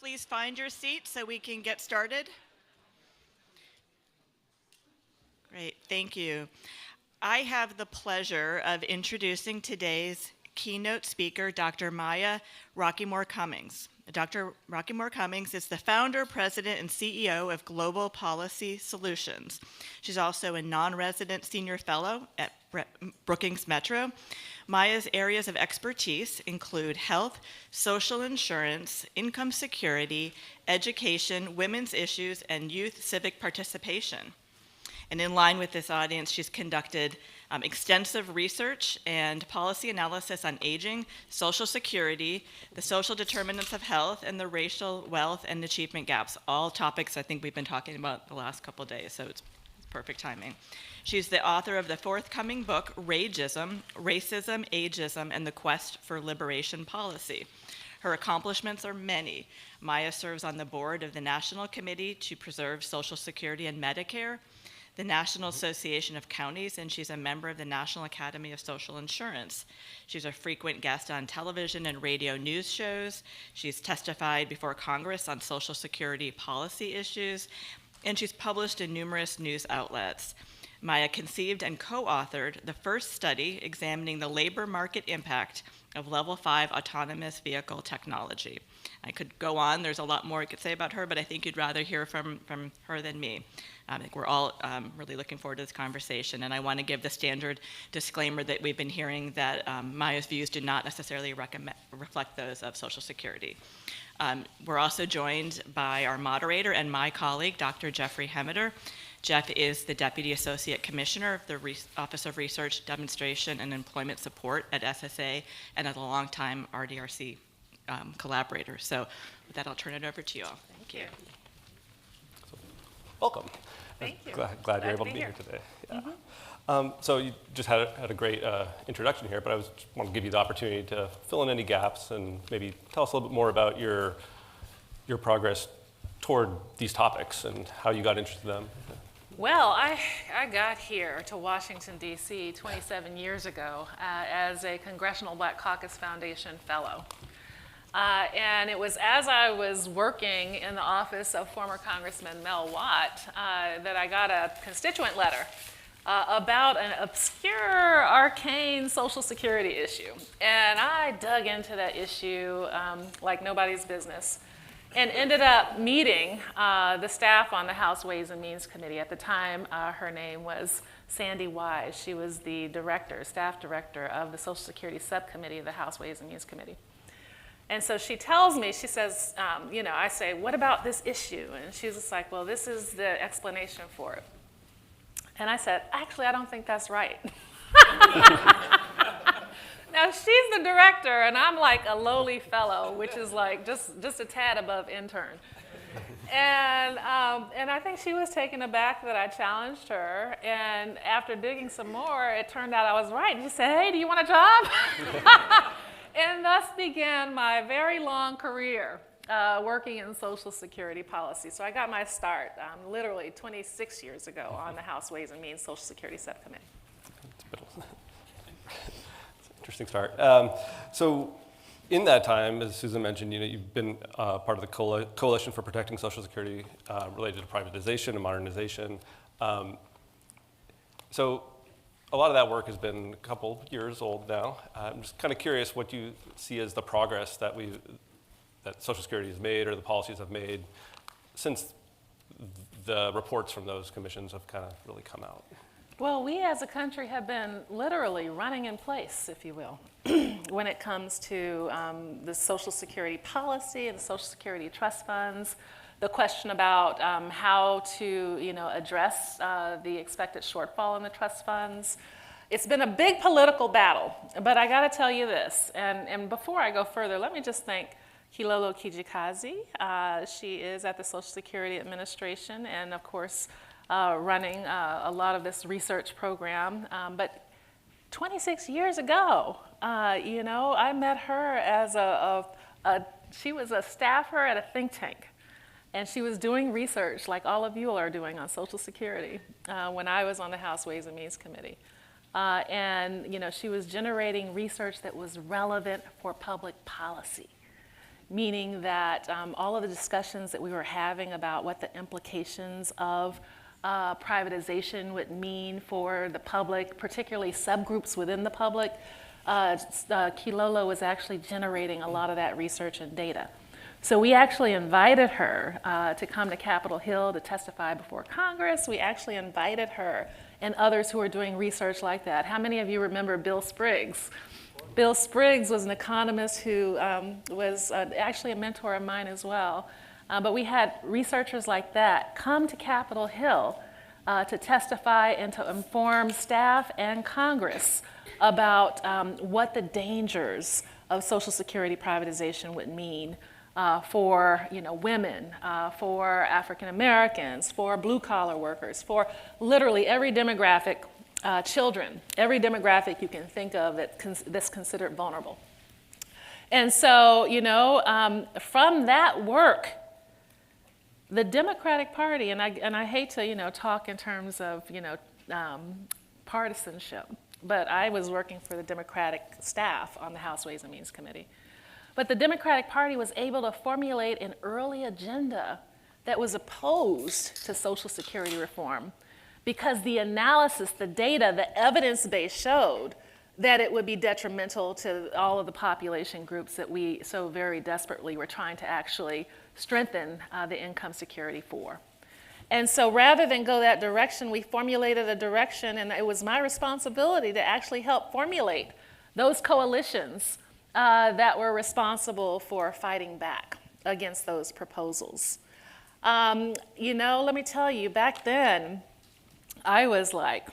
A: please find your seat so we can get started? Great, thank you. I have the pleasure of introducing today's keynote speaker, Dr. Maya Rockeymoore-Cummings. Dr. Rockeymoore-Cummings is the founder, president, and CEO of Global Policy Solutions. She's also a non-resident senior fellow at Brookings Metro. Maya's areas of expertise include health, social insurance, income security, education, women's issues, and youth civic participation. And in line with this audience, she's conducted extensive research and policy analysis on aging, Social Security, the social determinants of health, and the racial wealth and achievement gaps, all topics I think we've been talking about the last couple of days, so it's perfect timing. She's the author of the forthcoming book, Rageism, Racism, Ageism, and the Quest for Liberation Policy. Her accomplishments are many. Maya serves on the board of the National Committee to Preserve Social Security and Medicare, the National Association of Counties, and she's a member of the National Academy of Social Insurance. She's a frequent guest on television and radio news shows. She's testified before Congress on Social Security policy issues, and she's published in numerous news outlets. Maya conceived and co-authored the first study examining the labor market impact of Level 5 autonomous vehicle technology. I could go on, there's a lot more I could say about her, but I think you'd rather hear from her than me. I think we're all really looking forward to this conversation, and I want to give the standard disclaimer that we've been hearing that Maya's views do not necessarily reflect those of Social Security. We're also joined by our moderator and my colleague, Dr. Jeffrey Hemmeter. Jeff is the Deputy Associate Commissioner of the Office of Research, Demonstration, and Employment Support at SSA, and is a longtime RDRC collaborator. So with that, I'll turn it over to you all. Thank you.
G: Welcome.
A: Thank you.
G: Glad you're able to be here today. Yeah. So you just had a great introduction here, but I want to give you the opportunity to fill in any gaps and maybe tell us a little bit more about your progress toward these topics and how you got interested in them.
H: Well, I got here to Washington, D.C. 27 years ago as a Congressional Black Caucus Foundation Fellow. And it was as I was working in the office of former Congressman Mel Watt that I got a constituent letter about an obscure, arcane Social Security issue. And I dug into that issue like nobody's business and ended up meeting the staff on the House Ways and Means Committee. At the time, her name was Sandy Wise. She was the director, staff director of the Social Security Subcommittee of the House Ways and Means Committee. And so she tells me, she says, I say, what about this issue? And she's just like, well, this is the explanation for it. And I said, actually, I don't think that's right. Now, she's the director, and I'm like a lowly fellow, which is like just a tad above intern. And I think she was taken aback that I challenged her. And after digging some more, it turned out I was right. And she said, hey, do you want a job? And thus began my very long career working in Social Security policy. So I got my start literally 26 years ago on the House Ways and Means Social Security Subcommittee.
G: Interesting start. So in that time, as Susan mentioned, you've been part of the Coalition for Protecting Social Security related to privatization and modernization. So a lot of that work has been a couple years old now. I'm just kind of curious what you see as the progress that Social Security has made or the policies have made since the reports from those commissions have kind of really come out.
H: Well, we as a country have been literally running in place, if you will, when it comes to the Social Security policy and the Social Security trust funds, the question about how to address the expected shortfall in the trust funds. It's been a big political battle, but I got to tell you this, and before I go further, let me just thank Kilolo Kijikazi. She is at the Social Security Administration and, of course, running a lot of this research program. But 26 years ago, I met her as she was a staffer at a think tank. And she was doing research like all of you are doing on Social Security when I was on the House Ways and Means Committee. And she was generating research that was relevant for public policy. meaning that all of the discussions that we were having about what the implications of privatization would mean for the public, particularly subgroups within the public, Kilolo was actually generating a lot of that research and data. So we actually invited her to come to Capitol Hill to testify before Congress. We actually invited her and others who are doing research like that. How many of you remember Bill Spriggs? Bill Spriggs was an economist who was actually a mentor of mine as well. But we had researchers like that come to Capitol Hill to testify and to inform staff and Congress about what the dangers of Social Security privatization would mean for women, for African Americans, for blue-collar workers, for literally every demographic, children, every demographic you can think of that's considered vulnerable. And so, from that work, the Democratic Party, and I hate to talk in terms of partisanship, but I was working for the Democratic staff on the House Ways and Means Committee. But the Democratic Party was able to formulate an early agenda that was opposed to Social Security reform because the analysis, the data, the evidence base showed that it would be detrimental to all of the population groups that we so very desperately were trying to actually strengthen the income security for. And so rather than go that direction, we formulated a direction, and it was my responsibility to actually help formulate those coalitions that were responsible for fighting back against those proposals. Let me tell you, back then, I was like,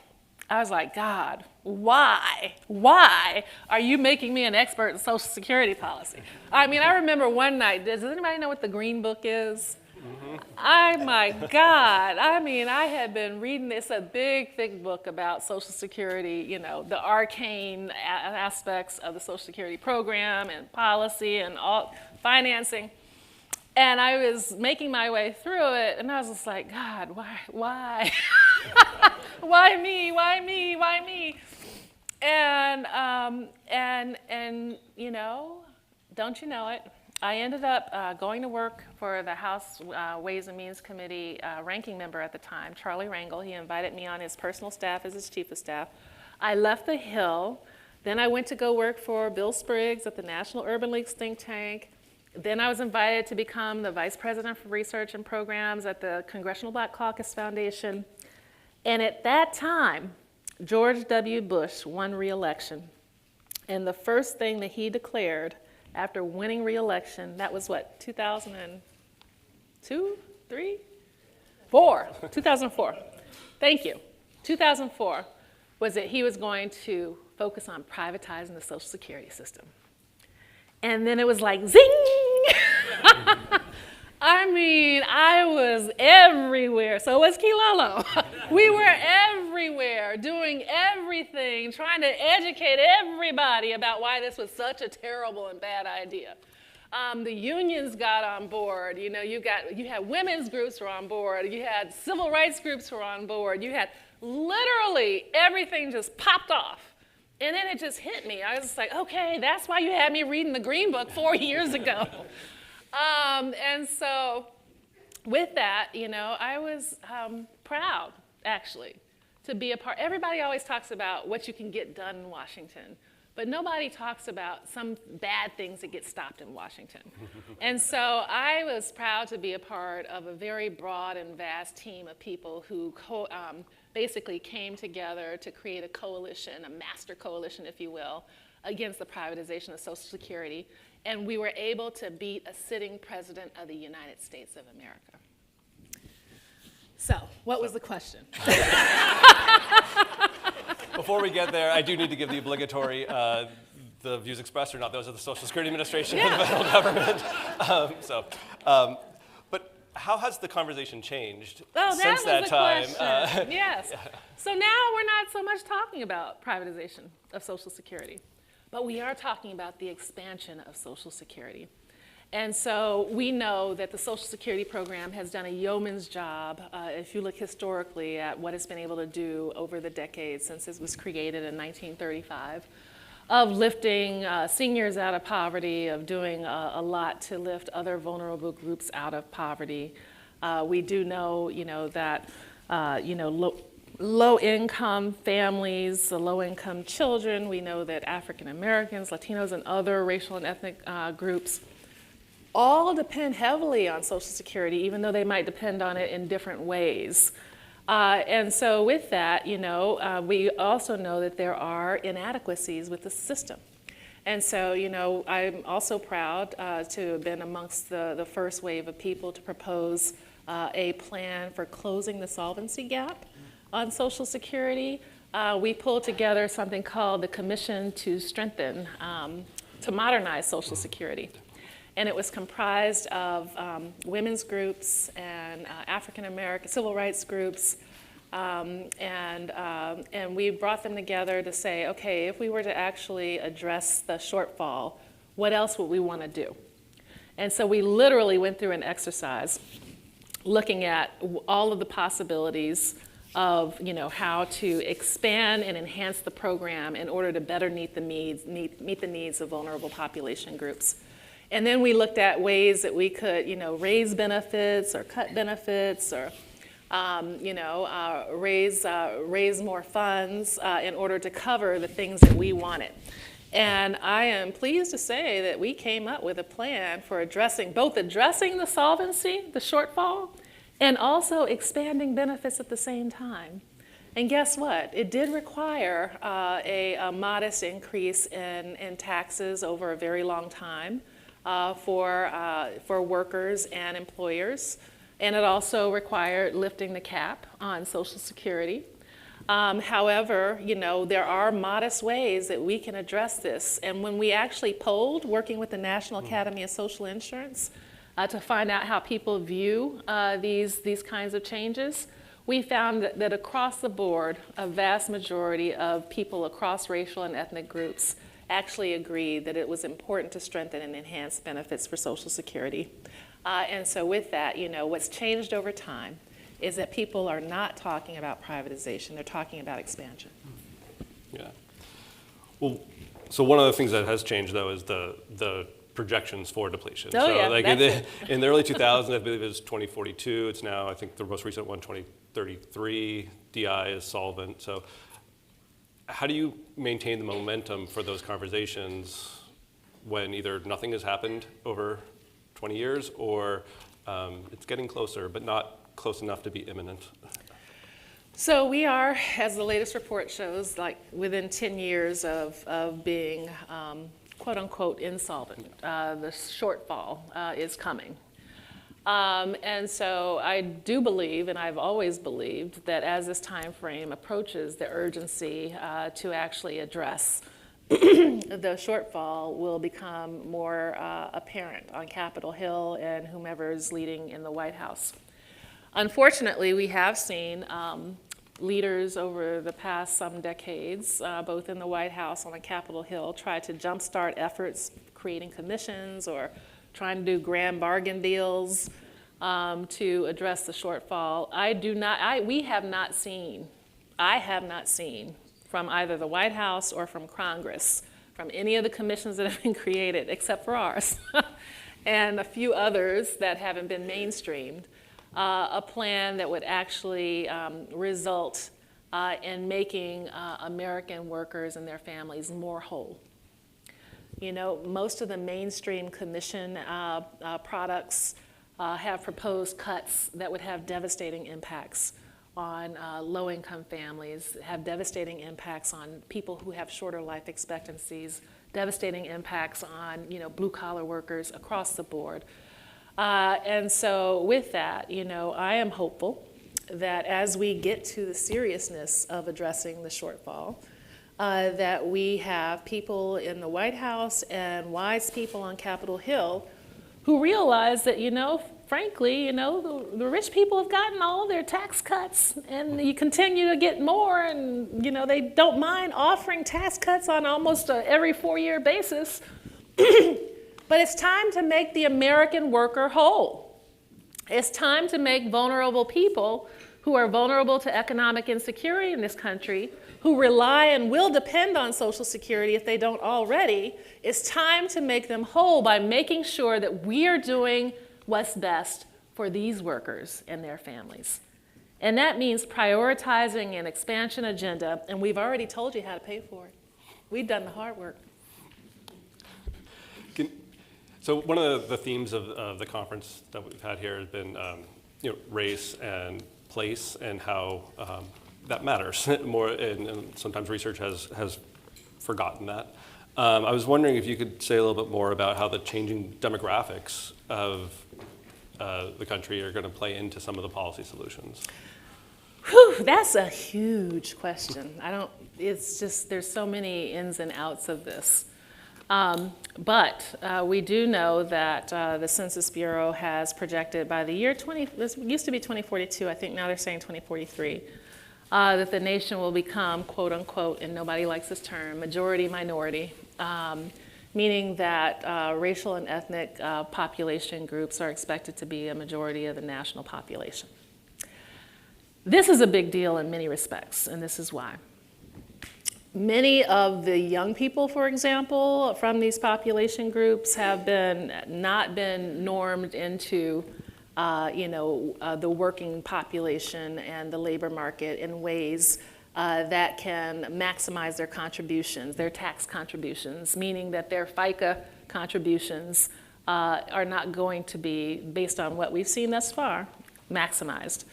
H: God, why are you making me an expert in Social Security policy? I mean, I remember one night, does anybody know what the Green Book is? Oh my God, I mean, I had been reading this, a big, thick book about Social Security, the arcane aspects of the Social Security program and policy and all financing. And I was making my way through it, and I was just like, God, why? Why me? Why me? Why me? And don't you know it? I ended up going to work for the House Ways and Means Committee ranking member at the time, Charlie Rangel. He invited me on his personal staff as his chief of staff. I left the Hill. Then I went to go work for Bill Spriggs at the National Urban Leagues think tank. Then I was invited to become the vice president for research and programs at the Congressional Black Caucus Foundation. And at that time, George W. Bush won re-election. And the first thing that he declared after winning re-election, that was what, 2002, 3? 4, 2004. Thank you. 2004 was that he was going to focus on privatizing the Social Security system. And then it was like, zing! I mean, I was everywhere. So was Kilolo. We were everywhere, doing everything, trying to educate everybody about why this was such a terrible and bad idea. The unions got on board. You had women's groups who were on board. You had civil rights groups who were on board. You had literally everything just popped off. And then it just hit me. I was just like, okay, that's why you had me reading the Green Book 4 years ago. And so with that, I was proud, actually, to be a part. Everybody always talks about what you can get done in Washington, but nobody talks about some bad things that get stopped in Washington. And so I was proud to be a part of a very broad and vast team of people who basically came together to create a coalition, a master coalition, if you will, against the privatization of Social Security. And we were able to beat a sitting president of the United States of America. So, what was the question?
G: Before we get there, I do need to give the obligatory, the views expressed are not those of the Social Security Administration or the federal government. But how has the conversation changed since that time?
H: Yes. Yeah. So now we're not so much talking about privatization of Social Security, but we are talking about the expansion of Social Security. And so we know that the Social Security program has done a yeoman's job, if you look historically at what it's been able to do over the decades since it was created in 1935. of lifting seniors out of poverty, of doing a lot to lift other vulnerable groups out of poverty. We do know, that, low-income families, the low-income children, we know that African Americans, Latinos, and other racial and ethnic groups all depend heavily on Social Security, even though they might depend on it in different ways. And so with that, we also know that there are inadequacies with the system. And so, I'm also proud to have been amongst the first wave of people to propose a plan for closing the solvency gap on Social Security. We pulled together something called the Commission to Strengthen, to Modernize Social Security. And it was comprised of women's groups and African American civil rights groups. And we brought them together to say, okay, if we were to actually address the shortfall, what else would we want to do? And so we literally went through an exercise looking at all of the possibilities of how to expand and enhance the program in order to better meet the needs of vulnerable population groups. And then we looked at ways that we could, raise benefits or cut benefits or, raise more funds in order to cover the things that we wanted. And I am pleased to say that we came up with a plan for addressing the solvency, the shortfall, and also expanding benefits at the same time. And guess what? It did require a modest increase in taxes over a very long time. For workers and employers, and it also required lifting the cap on Social Security. However, there are modest ways that we can address this, and when we actually polled, working with the National Academy of Social Insurance to find out how people view these kinds of changes, we found that across the board, a vast majority of people across racial and ethnic groups actually agreed that it was important to strengthen and enhance benefits for Social Security. And so with that, what's changed over time is that people are not talking about privatization, they're talking about expansion.
G: Yeah. Well, so one of the things that has changed, though, is the projections for depletion.
H: Oh,
G: so
H: yeah,
G: like in the early 2000s, I believe it was 2042. It's now, I think the most recent one, 2033. DI is solvent. So how do you maintain the momentum for those conversations when either nothing has happened over 20 years or it's getting closer, but not close enough to be imminent?
H: So we are, as the latest report shows, like within 10 years of being quote unquote insolvent. The shortfall is coming. And so I do believe, and I've always believed, that as this time frame approaches, the urgency to actually address the shortfall will become more apparent on Capitol Hill and whomever is leading in the White House. Unfortunately, we have seen leaders over the past some decades, both in the White House and on Capitol Hill, try to jumpstart efforts creating commissions or trying to do grand bargain deals to address the shortfall. I have not seen from either the White House or from Congress, from any of the commissions that have been created, except for ours, and a few others that haven't been mainstreamed, a plan that would actually result in making American workers and their families more whole. Most of the mainstream commission products have proposed cuts that would have devastating impacts on low-income families, have devastating impacts on people who have shorter life expectancies, devastating impacts on blue-collar workers across the board. And so with that, I am hopeful that as we get to the seriousness of addressing the shortfall, that we have people in the White House and wise people on Capitol Hill who realize that, frankly, the rich people have gotten all their tax cuts and you continue to get more, and, they don't mind offering tax cuts on almost every 4-year basis. But it's time to make the American worker whole. It's time to make vulnerable people who are vulnerable to economic insecurity in this country who rely and will depend on Social Security if they don't already, it's time to make them whole by making sure that we are doing what's best for these workers and their families. And that means prioritizing an expansion agenda, and we've already told you how to pay for it. We've done the hard work.
G: So one of the themes of the conference that we've had here has been race and place and how that matters more, and sometimes research has forgotten that. I was wondering if you could say a little bit more about how the changing demographics of the country are going to play into some of the policy solutions.
H: Whew, that's a huge question. It's just, there's so many ins and outs of this. But we do know that the Census Bureau has projected by the year this used to be 2042, I think now they're saying 2043, that the nation will become, quote unquote, and nobody likes this term, majority minority, meaning that racial and ethnic population groups are expected to be a majority of the national population. This is a big deal in many respects, and this is why. Many of the young people, for example, from these population groups have not been normed into the working population and the labor market in ways that can maximize their contributions, their tax contributions, meaning that their FICA contributions are not going to be, based on what we've seen thus far, maximized.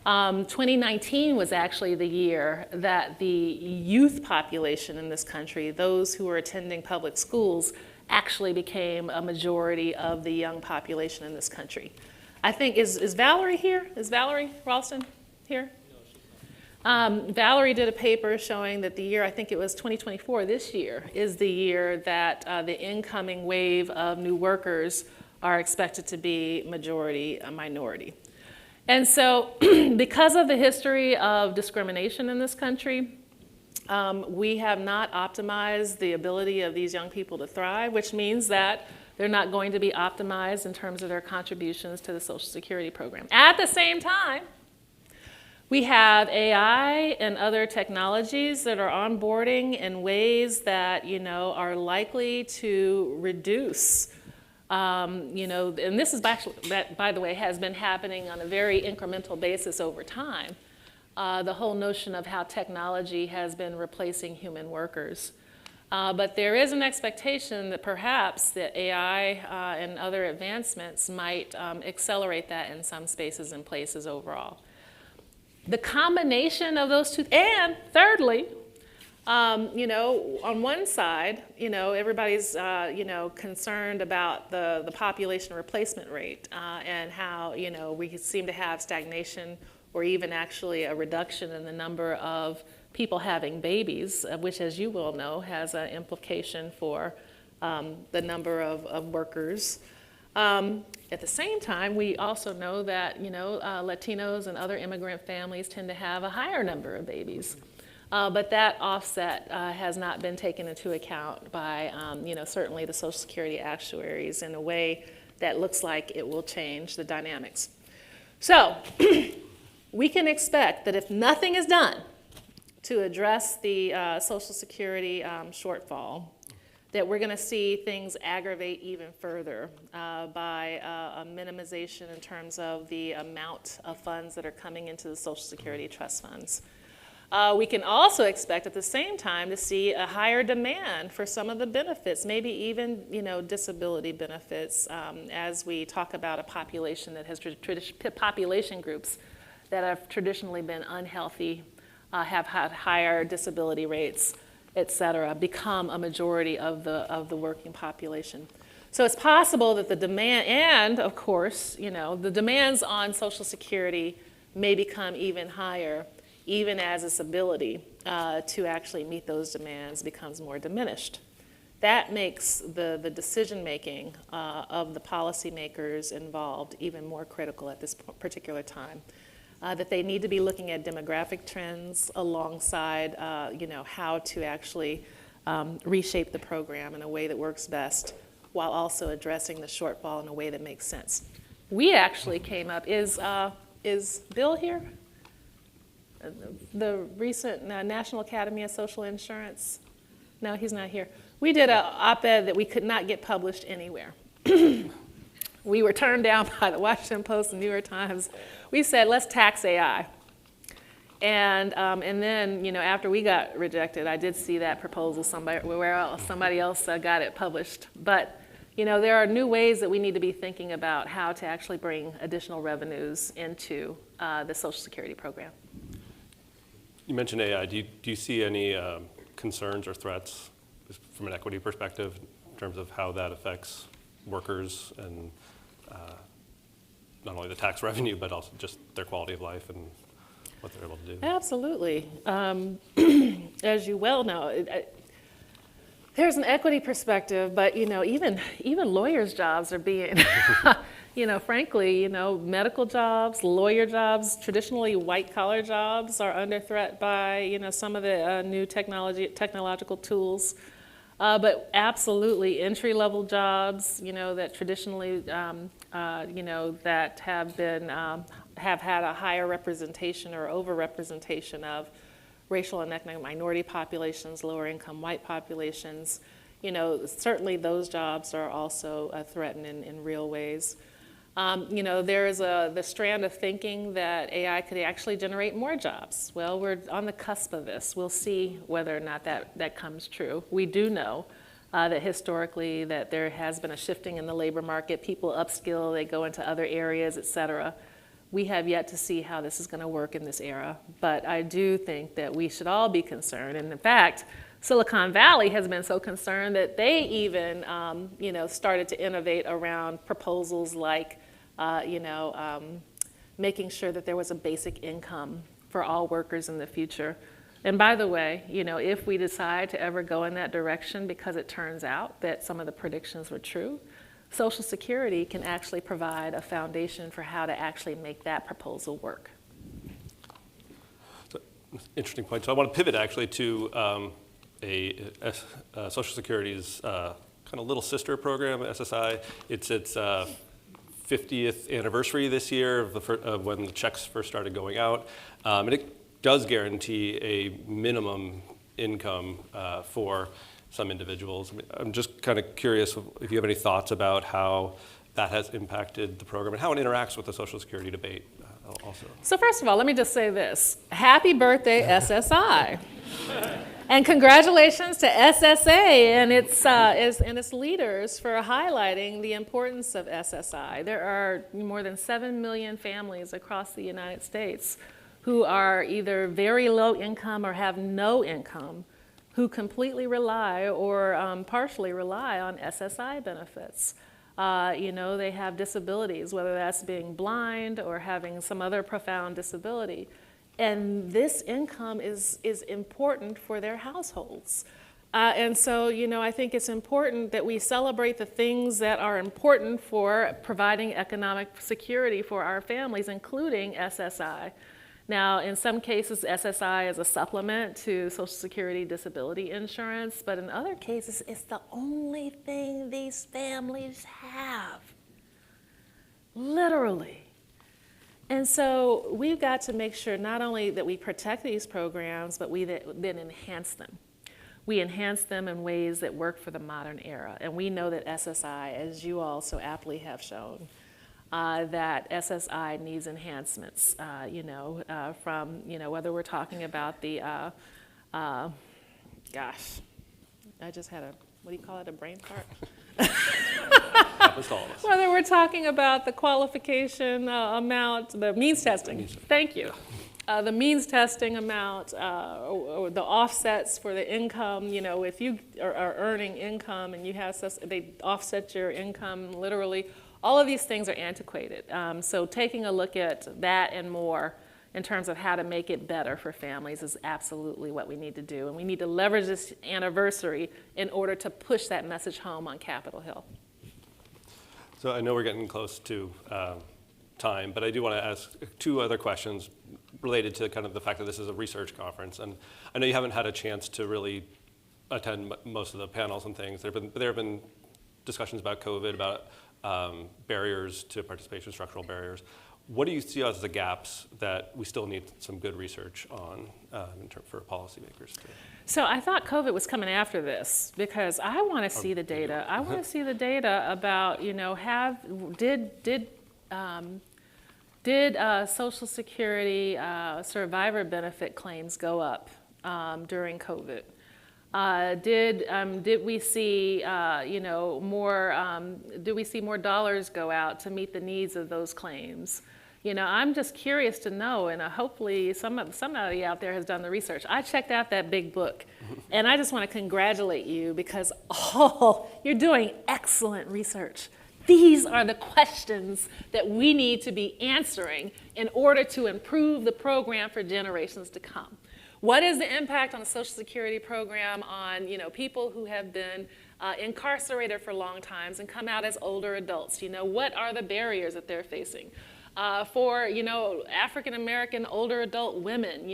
H: 2019 was actually the year that the youth population in this country, those who were attending public schools, actually became a majority of the young population in this country. I think, is Valerie here? Is Valerie Ralston here? Valerie did a paper showing that the year, I think it was 2024, this year, is the year that the incoming wave of new workers are expected to be majority minority. And so because of the history of discrimination in this country, we have not optimized the ability of these young people to thrive, which means that they're not going to be optimized in terms of their contributions to the Social Security program. At the same time, we have AI and other technologies that are onboarding in ways that, are likely to reduce and this is actually, that, by the way, has been happening on a very incremental basis over time. The whole notion of how technology has been replacing human workers. But there is an expectation that perhaps the AI and other advancements might accelerate that in some spaces and places overall. The combination of those two, and thirdly, on one side, everybody's, concerned about the population replacement rate and how, we seem to have stagnation or even actually a reduction in the number of people having babies, which, as you well know, has an implication for the number of workers. At the same time, we also know that, Latinos and other immigrant families tend to have a higher number of babies. But that offset has not been taken into account by, certainly the Social Security actuaries in a way that looks like it will change the dynamics. So we can expect that if nothing is done to address the Social Security shortfall, that we're going to see things aggravate even further by a minimization in terms of the amount of funds that are coming into the Social Security trust funds. We can also expect at the same time to see a higher demand for some of the benefits, maybe even disability benefits, as we talk about a population that has population groups that have traditionally been unhealthy, have had higher disability rates, et cetera, become a majority of the working population. So it's possible that the demand, and of course, the demands on Social Security may become even higher, even as its ability to actually meet those demands becomes more diminished. That makes the decision-making of the policymakers involved even more critical at this particular time. That they need to be looking at demographic trends alongside, how to actually reshape the program in a way that works best, while also addressing the shortfall in a way that makes sense. We actually came up, is Bill here? the recent National Academy of Social Insurance. No, he's not here. We did an op-ed that we could not get published anywhere. We were turned down by the Washington Post and New York Times. We said, let's tax AI. And then, after we got rejected, I did see that proposal somebody else got it published. But, there are new ways that we need to be thinking about how to actually bring additional revenues into the Social Security program.
G: You mentioned AI. Do you see any concerns or threats from an equity perspective in terms of how that affects workers and not only the tax revenue, but also just their quality of life and what they're able to do?
H: Absolutely. As you well know, there's an equity perspective, but even lawyers' jobs are being, frankly, medical jobs, lawyer jobs, traditionally white-collar jobs are under threat by some of the new technological tools. But absolutely, entry-level jobs, that traditionally, that have had a higher representation or over-representation of racial and ethnic minority populations, lower-income white populations. Certainly those jobs are also threatened in real ways. There is the strand of thinking that AI could actually generate more jobs. Well, we're on the cusp of this. We'll see whether or not that comes true. We do know that historically that there has been a shifting in the labor market. People upskill, they go into other areas, et cetera. We have yet to see how this is going to work in this era. But I do think that we should all be concerned. And in fact, Silicon Valley has been so concerned that they even, started to innovate around proposals like, making sure that there was a basic income for all workers in the future. And by the way, if we decide to ever go in that direction, because it turns out that some of the predictions were true, Social Security can actually provide a foundation for how to actually make that proposal work.
G: Interesting point. So I want to pivot actually to Social Security's kind of little sister program, SSI. It's its 50th anniversary this year of when the checks first started going out. And it does guarantee a minimum income for some individuals. I'm just kind of curious if you have any thoughts about how that has impacted the program and how it interacts with the Social Security debate also.
H: So first of all, let me just say this. Happy birthday, SSI. And congratulations to SSA and its leaders for highlighting the importance of SSI. There are more than 7 million families across the United States who are either very low income or have no income, who completely rely or partially rely on SSI benefits. They have disabilities, whether that's being blind or having some other profound disability. And this income is important for their households. And so, I think it's important that we celebrate the things that are important for providing economic security for our families, including SSI. Now, in some cases, SSI is a supplement to Social Security disability insurance, but in other cases, it's the only thing these families have, literally. And so we've got to make sure not only that we protect these programs, but we then enhance them. We enhance them in ways that work for the modern era. And we know that SSI, as you all so aptly have shown, that SSI needs enhancements, from, whether we're talking about the, gosh, I just had what do you call it, a brain fart? Whether we're talking about the qualification amount, the means testing, thank you. The means testing amount, or the offsets for the income, if you are earning income and you have they offset your income literally, all of these things are antiquated. So taking a look at that and more in terms of how to make it better for families is absolutely what we need to do. And we need to leverage this anniversary in order to push that message home on Capitol Hill.
G: So I know we're getting close to time, but I do want to ask two other questions related to kind of the fact that this is a research conference. And I know you haven't had a chance to really attend most of the panels and things. There have been discussions about COVID, about barriers to participation, structural barriers. what do you see as the gaps that we still need some good research on for policymakers?
H: So I thought COVID was coming after this because I want to see the data. I want to see the data about, did Social Security survivor benefit claims go up during COVID? Did we see more dollars go out to meet the needs of those claims? I'm just curious to know, and hopefully somebody out there has done the research. I checked out that big book, and I just want to congratulate you because you're doing excellent research. These are the questions that we need to be answering in order to improve the program for generations to come. What is the impact on the Social Security program on people who have been incarcerated for long times and come out as older adults? What are the barriers that they're facing? For African American older adult women,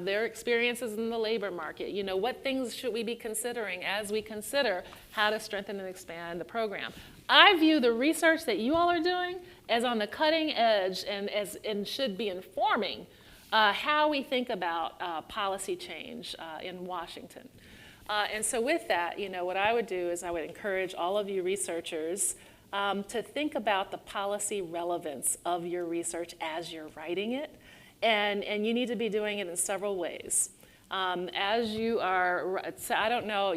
H: their experiences in the labor market. What things should we be considering as we consider how to strengthen and expand the program? I view the research that you all are doing as on the cutting edge and should be informing how we think about policy change in Washington. And so with that, what I would do is I would encourage all of you researchers to think about the policy relevance of your research as you're writing it. And you need to be doing it in several ways. As you are, I don't know,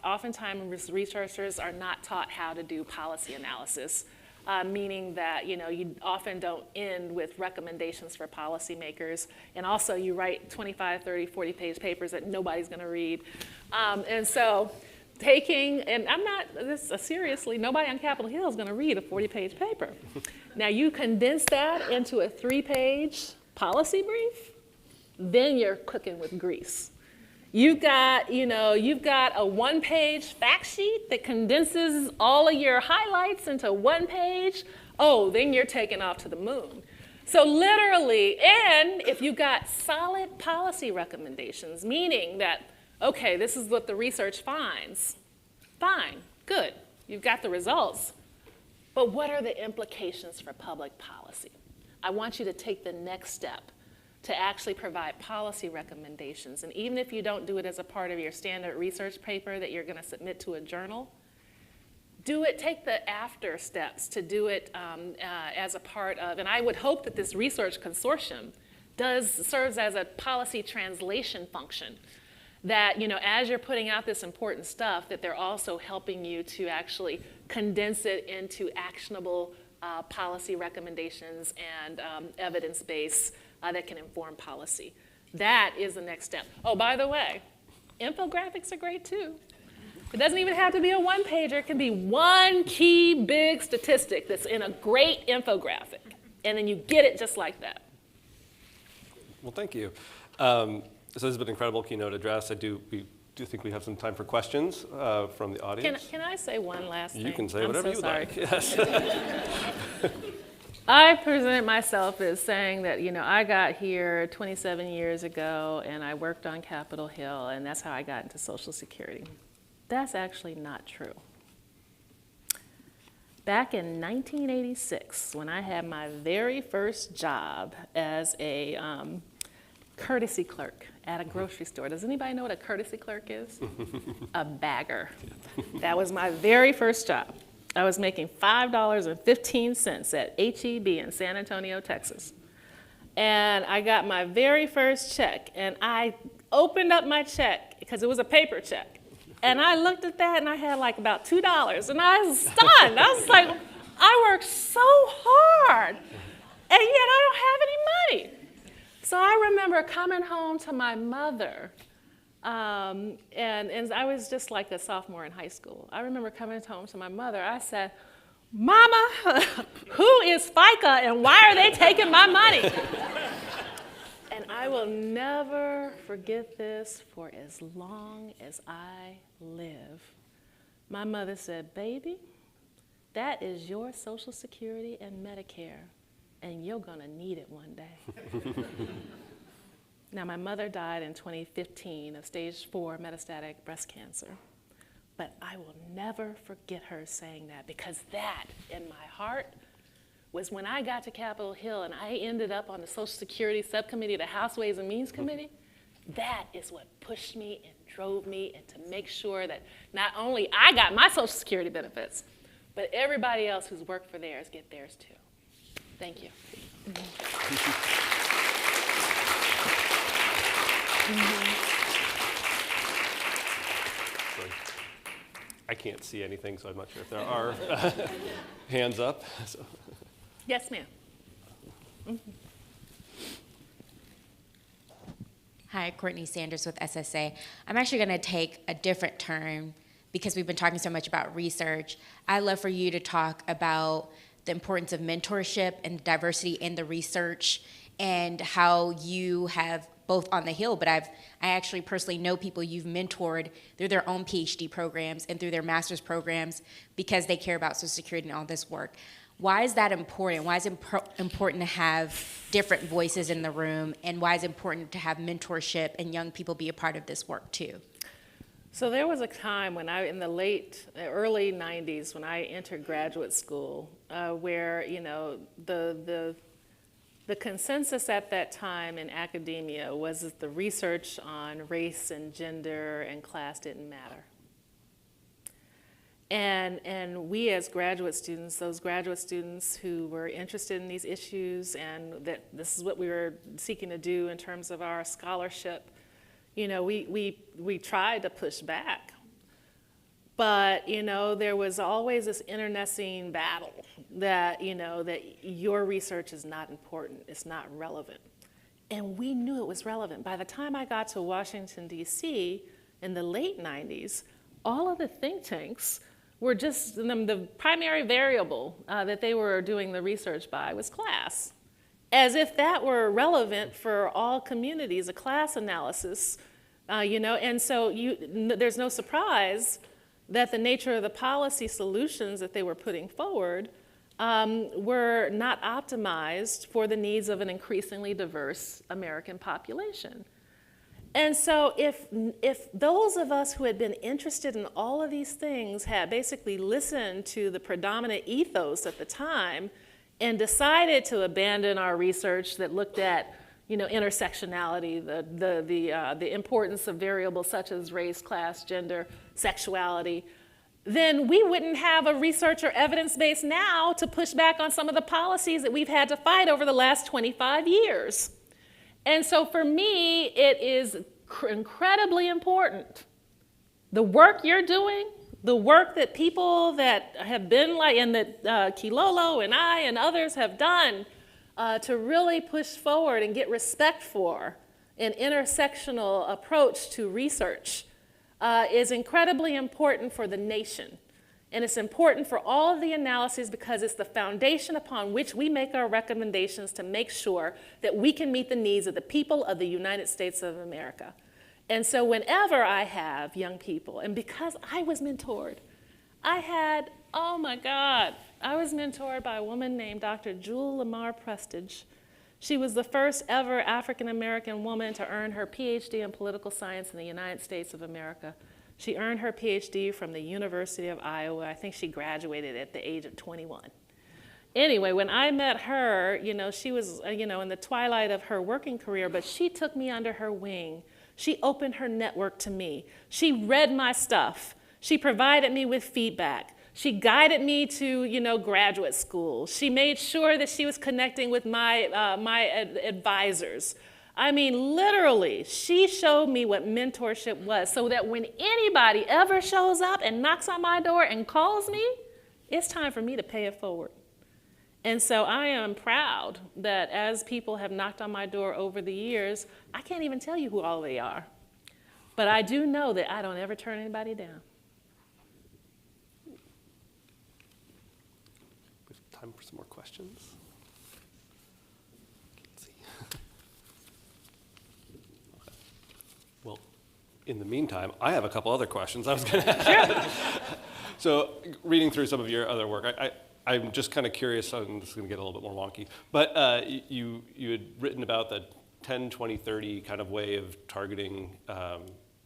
H: oftentimes researchers are not taught how to do policy analysis, meaning that, you often don't end with recommendations for policymakers. And also you write 25, 30, 40-page papers that nobody's going to read. And so seriously, nobody on Capitol Hill is going to read a 40-page paper. Now you condense that into a 3-page policy brief, then you're cooking with grease. You've got a 1-page fact sheet that condenses all of your highlights into 1 page. Oh, then you're taking off to the moon. So literally, and if you've got solid policy recommendations, meaning that, okay, this is what the research finds, fine, good, you've got the results, but what are the implications for public policy? I want you to take the next step to actually provide policy recommendations. And even if you don't do it as a part of your standard research paper that you're going to submit to a journal, take the after steps to do it as a part of, and I would hope that this research consortium serves as a policy translation function, that as you're putting out this important stuff, that they're also helping you to actually condense it into actionable policy recommendations and evidence base that can inform policy. That is the next step. Oh, by the way, infographics are great too. It doesn't even have to be a 1-pager. It can be one key big statistic that's in a great infographic, and then you get it just like that.
G: Well, thank you. So this has been an incredible keynote address. We do think we have some time for questions from the audience.
H: Can I say one last thing?
G: You can say whatever you like. Yes.
H: I present myself as saying that, I got here 27 years ago and I worked on Capitol Hill and that's how I got into Social Security. That's actually not true. Back in 1986, when I had my very first job as a courtesy clerk at a grocery store. Does anybody know what a courtesy clerk is? A bagger. That was my very first job. I was making $5.15 at H-E-B in San Antonio, Texas. And I got my very first check, and I opened up my check, because it was a paper check. And I looked at that, and I had like about $2, and I was stunned. I was like, I worked so hard, and yet I don't have any money. So I remember coming home to my mother, and I was just like a sophomore in high school. I remember coming home to my mother. I said, Mama, who is FICA and why are they taking my money? And I will never forget this for as long as I live. My mother said, baby, that is your Social Security and Medicare, and you're gonna need it one day. Now, my mother died in 2015 of stage 4 metastatic breast cancer, but I will never forget her saying that, because that, in my heart, was when I got to Capitol Hill and I ended up on the Social Security Subcommittee of the House Ways and Means Committee. That is what pushed me and drove me, and to make sure that not only I got my Social Security benefits, but everybody else who's worked for theirs get theirs too. Thank you.
G: I can't see anything, so I'm not sure if there are hands up. So.
H: Yes, ma'am.
E: Hi, Courtney Sanders with SSA. I'm actually going to take a different turn because we've been talking so much about research. I'd love for you to talk about the importance of mentorship and diversity in the research and how you have both on the Hill, but I actually personally know people you've mentored through their own PhD programs and through their master's programs because they care about Social Security and all this work. Why is that important? Why is it important to have different voices in the room, and why is it important to have mentorship and young people be a part of this work too?
H: So there was a time when in the early 90s, when I entered graduate school, where, you know, the consensus at that time in academia was that the research on race and gender and class didn't matter. And we as graduate students, those graduate students who were interested in these issues, and that this is what we were seeking to do in terms of our scholarship, you know, we tried to push back. But, you know, there was always this internecine battle that, you know, that your research is not important, it's not relevant. And we knew it was relevant. By the time I got to Washington, D.C. in the late 90s, all of the think tanks were just, the primary variable that they were doing the research by was class. As if that were relevant for all communities, a class analysis, you know, and so there's no surprise that the nature of the policy solutions that they were putting forward were not optimized for the needs of an increasingly diverse American population. And so if those of us who had been interested in all of these things had basically listened to the predominant ethos at the time and decided to abandon our research that looked at, you know, intersectionality, the importance of variables such as race, class, gender, sexuality, then we wouldn't have a research or evidence base now to push back on some of the policies that we've had to fight over the last 25 years. And so for me, it is incredibly important. The work you're doing, the work that people that have been like, and that Kilolo and I and others have done to really push forward and get respect for an intersectional approach to research is incredibly important for the nation. And it's important for all of the analyses because it's the foundation upon which we make our recommendations to make sure that we can meet the needs of the people of the United States of America. And so whenever I have young people, and because I was mentored, oh my God, I was mentored by a woman named Dr. Jewel Lamar Prestige. She was the first ever African-American woman to earn her PhD in political science in the United States of America. She earned her PhD from the University of Iowa. I think she graduated at the age of 21. Anyway, when I met her, you know, she was, you know, in the twilight of her working career, but she took me under her wing. She opened her network to me. She read my stuff. She provided me with feedback. She guided me to, you know, graduate school. She made sure that she was connecting with my advisors. I mean, literally, she showed me what mentorship was so that when anybody ever shows up and knocks on my door and calls me, it's time for me to pay it forward. And so I am proud that as people have knocked on my door over the years, I can't even tell you who all they are. But I do know that I don't ever turn anybody down.
G: We have time for some more questions. Well, in the meantime, I have a couple other questions I was going to ask. So, reading through some of your other work, I'm just kind of curious, and this is going to get a little bit more wonky, but you had written about the 10, 20, 30 kind of way of targeting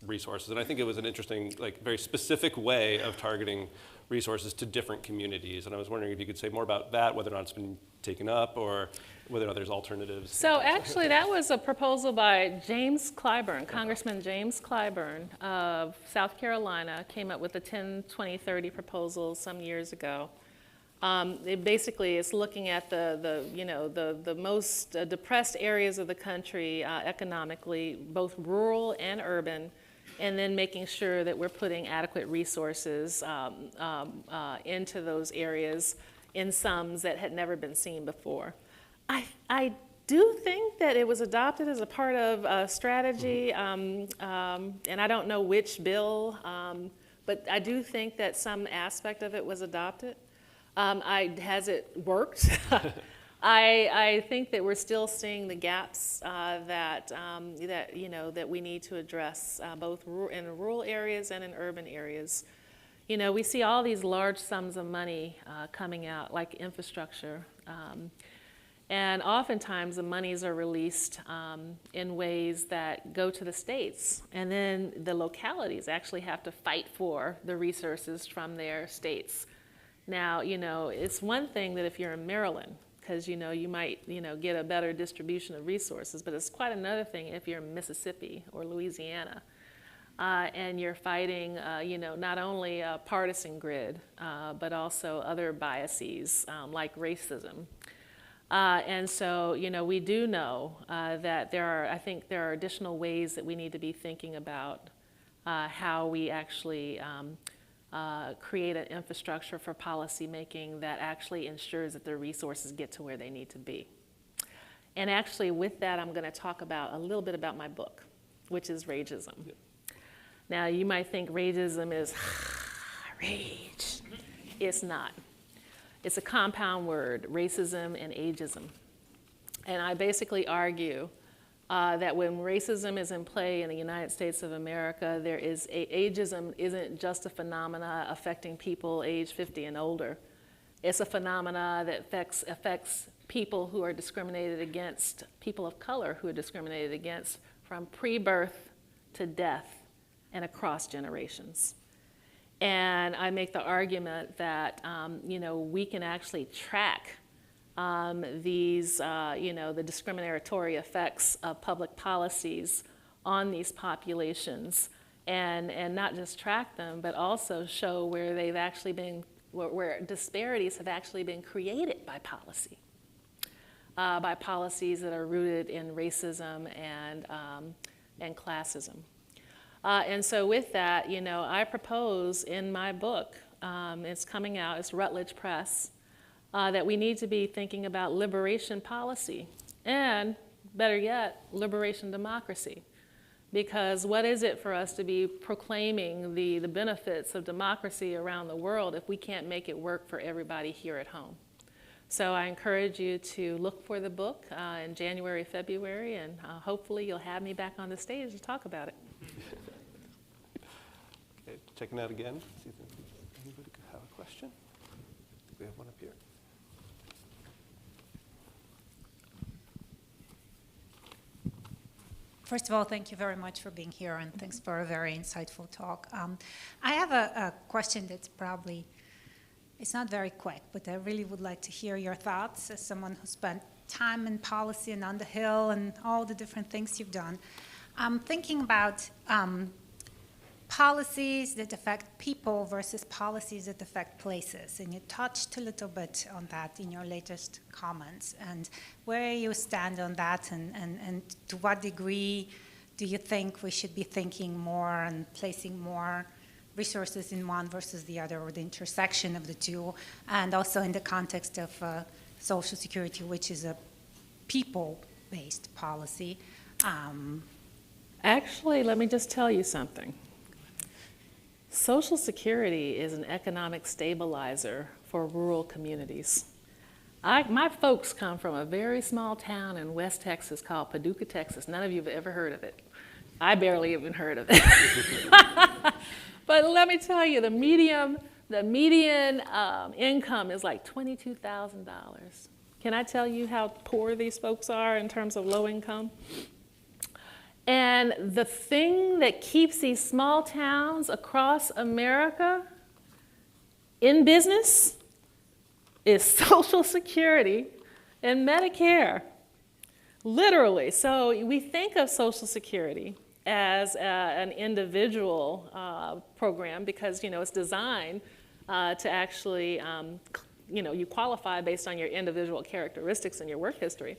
G: resources, and I think it was an interesting, like, very specific way of targeting resources to different communities. And I was wondering if you could say more about that, whether or not it's been taken up or whether or not there's alternatives.
H: So actually, that was a proposal by James Clyburn, Congressman James Clyburn of South Carolina, came up with the 10, 20, 30 proposal some years ago. It basically is looking at the most depressed areas of the country economically, both rural and urban, and then making sure that we're putting adequate resources into those areas in sums that had never been seen before. I do think that it was adopted as a part of a strategy, and I don't know which bill, but I do think that some aspect of it was adopted. Has it worked? I think that we're still seeing the gaps that we need to address, both in rural areas and in urban areas. You know, we see all these large sums of money coming out, like infrastructure. And oftentimes the monies are released in ways that go to the states, and then the localities actually have to fight for the resources from their states. Now, you know, it's one thing that if you're in Maryland, because you might get a better distribution of resources, but it's quite another thing if you're in Mississippi or Louisiana, and you're fighting not only a partisan grid, but also other biases like racism. And so, we do know that I think there are additional ways that we need to be thinking about how we actually create an infrastructure for policy making that actually ensures that the resources get to where they need to be. And actually, with that, I'm going to talk a little bit about my book, which is Rageism. Yeah. Now, you might think rageism is rage. It's not. It's a compound word, racism and ageism. And I basically argue that when racism is in play in the United States of America, ageism isn't just a phenomena affecting people age 50 and older. It's a phenomena that affects people who are discriminated against, people of color who are discriminated against from pre-birth to death and across generations. And I make the argument that, we can actually track the discriminatory effects of public policies on these populations, and not just track them, but also show where they've actually been, where disparities have actually been created by policies that are rooted in racism and classism. And so with that, I propose in my book, it's coming out, it's Routledge Press, that we need to be thinking about liberation policy and, better yet, liberation democracy. Because what is it for us to be proclaiming the benefits of democracy around the world if we can't make it work for everybody here at home? So I encourage you to look for the book in January, February, and hopefully you'll have me back on the stage to talk about it.
G: Okay, checking out again. See if anybody could have a question. We have one up here.
N: First of all, thank you very much for being here, and thanks for a very insightful talk. I have a question that's probably, it's not very quick, but I really would like to hear your thoughts as someone who spent time in policy and on the Hill and all the different things you've done. I'm thinking about policies that affect people versus policies that affect places, and you touched a little bit on that in your latest comments, and where you stand on that, and to what degree do you think we should be thinking more and placing more resources in one versus the other, or the intersection of the two, and also in the context of Social Security, which is a people-based policy.
H: Actually, let me just tell you something. Social Security is an economic stabilizer for rural communities. My folks come from a very small town in West Texas called Paducah, Texas. None of you have ever heard of it. I barely even heard of it. But let me tell you, the median income is like $22,000. Can I tell you how poor these folks are in terms of low income? And the thing that keeps these small towns across America in business is Social Security and Medicare, literally. So we think of Social Security as an individual program because, you know, it's designed to actually, you know, you qualify based on your individual characteristics and your work history.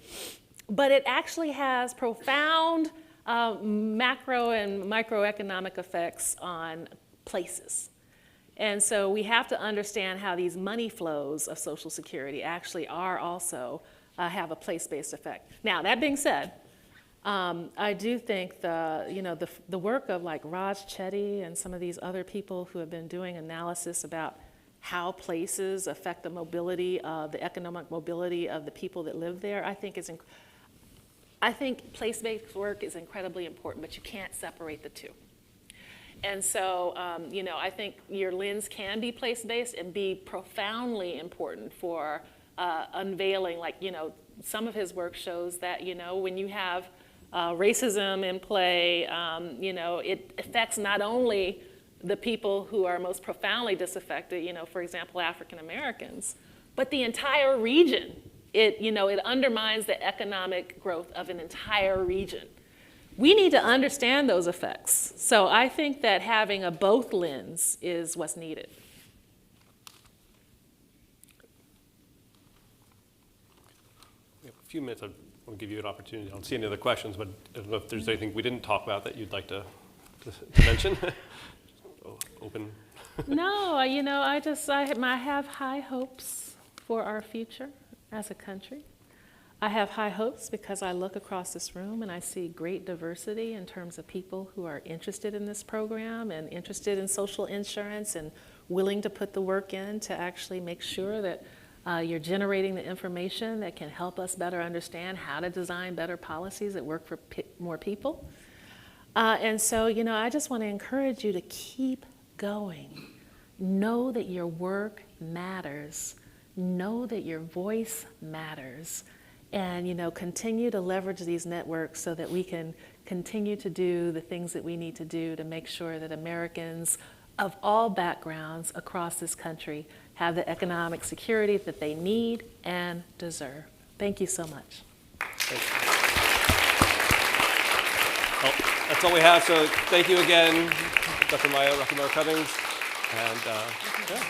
H: But it actually has profound macro and microeconomic effects on places. And so we have to understand how these money flows of Social Security actually are also have a place-based effect. Now, that being said, I do think the work of like Raj Chetty and some of these other people who have been doing analysis about how places affect the mobility of the economic mobility of the people that live there, I think place-based work is incredibly important, but you can't separate the two. And so, you know, I think your lens can be place-based and be profoundly important for unveiling, like, you know, some of his work shows that, you know, when you have racism in play, you know, it affects not only the people who are most profoundly disaffected, you know, for example, African Americans, but the entire region. You know, it undermines the economic growth of an entire region. We need to understand those effects. So I think that having a both lens is what's needed.
G: We have a few minutes. I want to give you an opportunity. I don't see any other questions, but I don't know if there's anything we didn't talk about that you'd like to mention. Open.
H: No, you know, I have high hopes for our future as a country. I have high hopes because I look across this room and I see great diversity in terms of people who are interested in this program and interested in social insurance and willing to put the work in to actually make sure that you're generating the information that can help us better understand how to design better policies that work for more people. And so, you know, I just want to encourage you to keep going. Know that your work matters. Know that your voice matters. And, you know, continue to leverage these networks so that we can continue to do the things that we need to do to make sure that Americans of all backgrounds across this country have the economic security that they need and deserve. Thank you so much.
G: Well, that's all we have. So thank you again, Dr. Maya Rocky Moore Cummings. And yeah.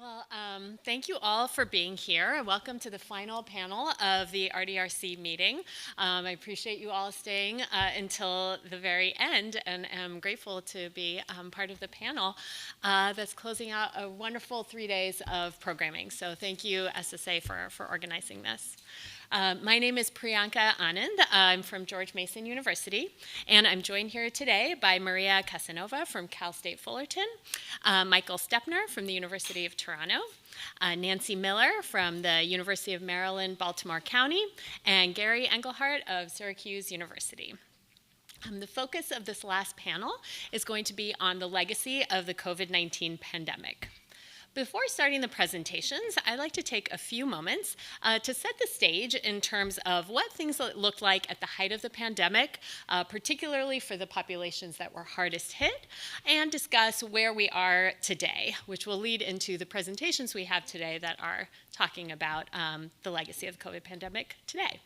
C: Well, thank you all for being here. Welcome to the final panel of the RDRC meeting. I appreciate you all staying until the very end, and am grateful to be part of the panel that's closing out a wonderful 3 days of programming. So thank you, SSA, for organizing this. My name is Priyanka Anand. I'm from George Mason University, and I'm joined here today by Maria Casanova from Cal State Fullerton, Michael Stepner from the University of Toronto, Nancy Miller from the University of Maryland, Baltimore County, and Gary Engelhardt of Syracuse University. The focus of this last panel is going to be on the legacy of the COVID-19 pandemic. Before starting the presentations, I'd like to take a few moments to set the stage in terms of what things looked like at the height of the pandemic, particularly for the populations that were hardest hit, and discuss where we are today, which will lead into the presentations we have today that are talking about the legacy of the COVID pandemic today.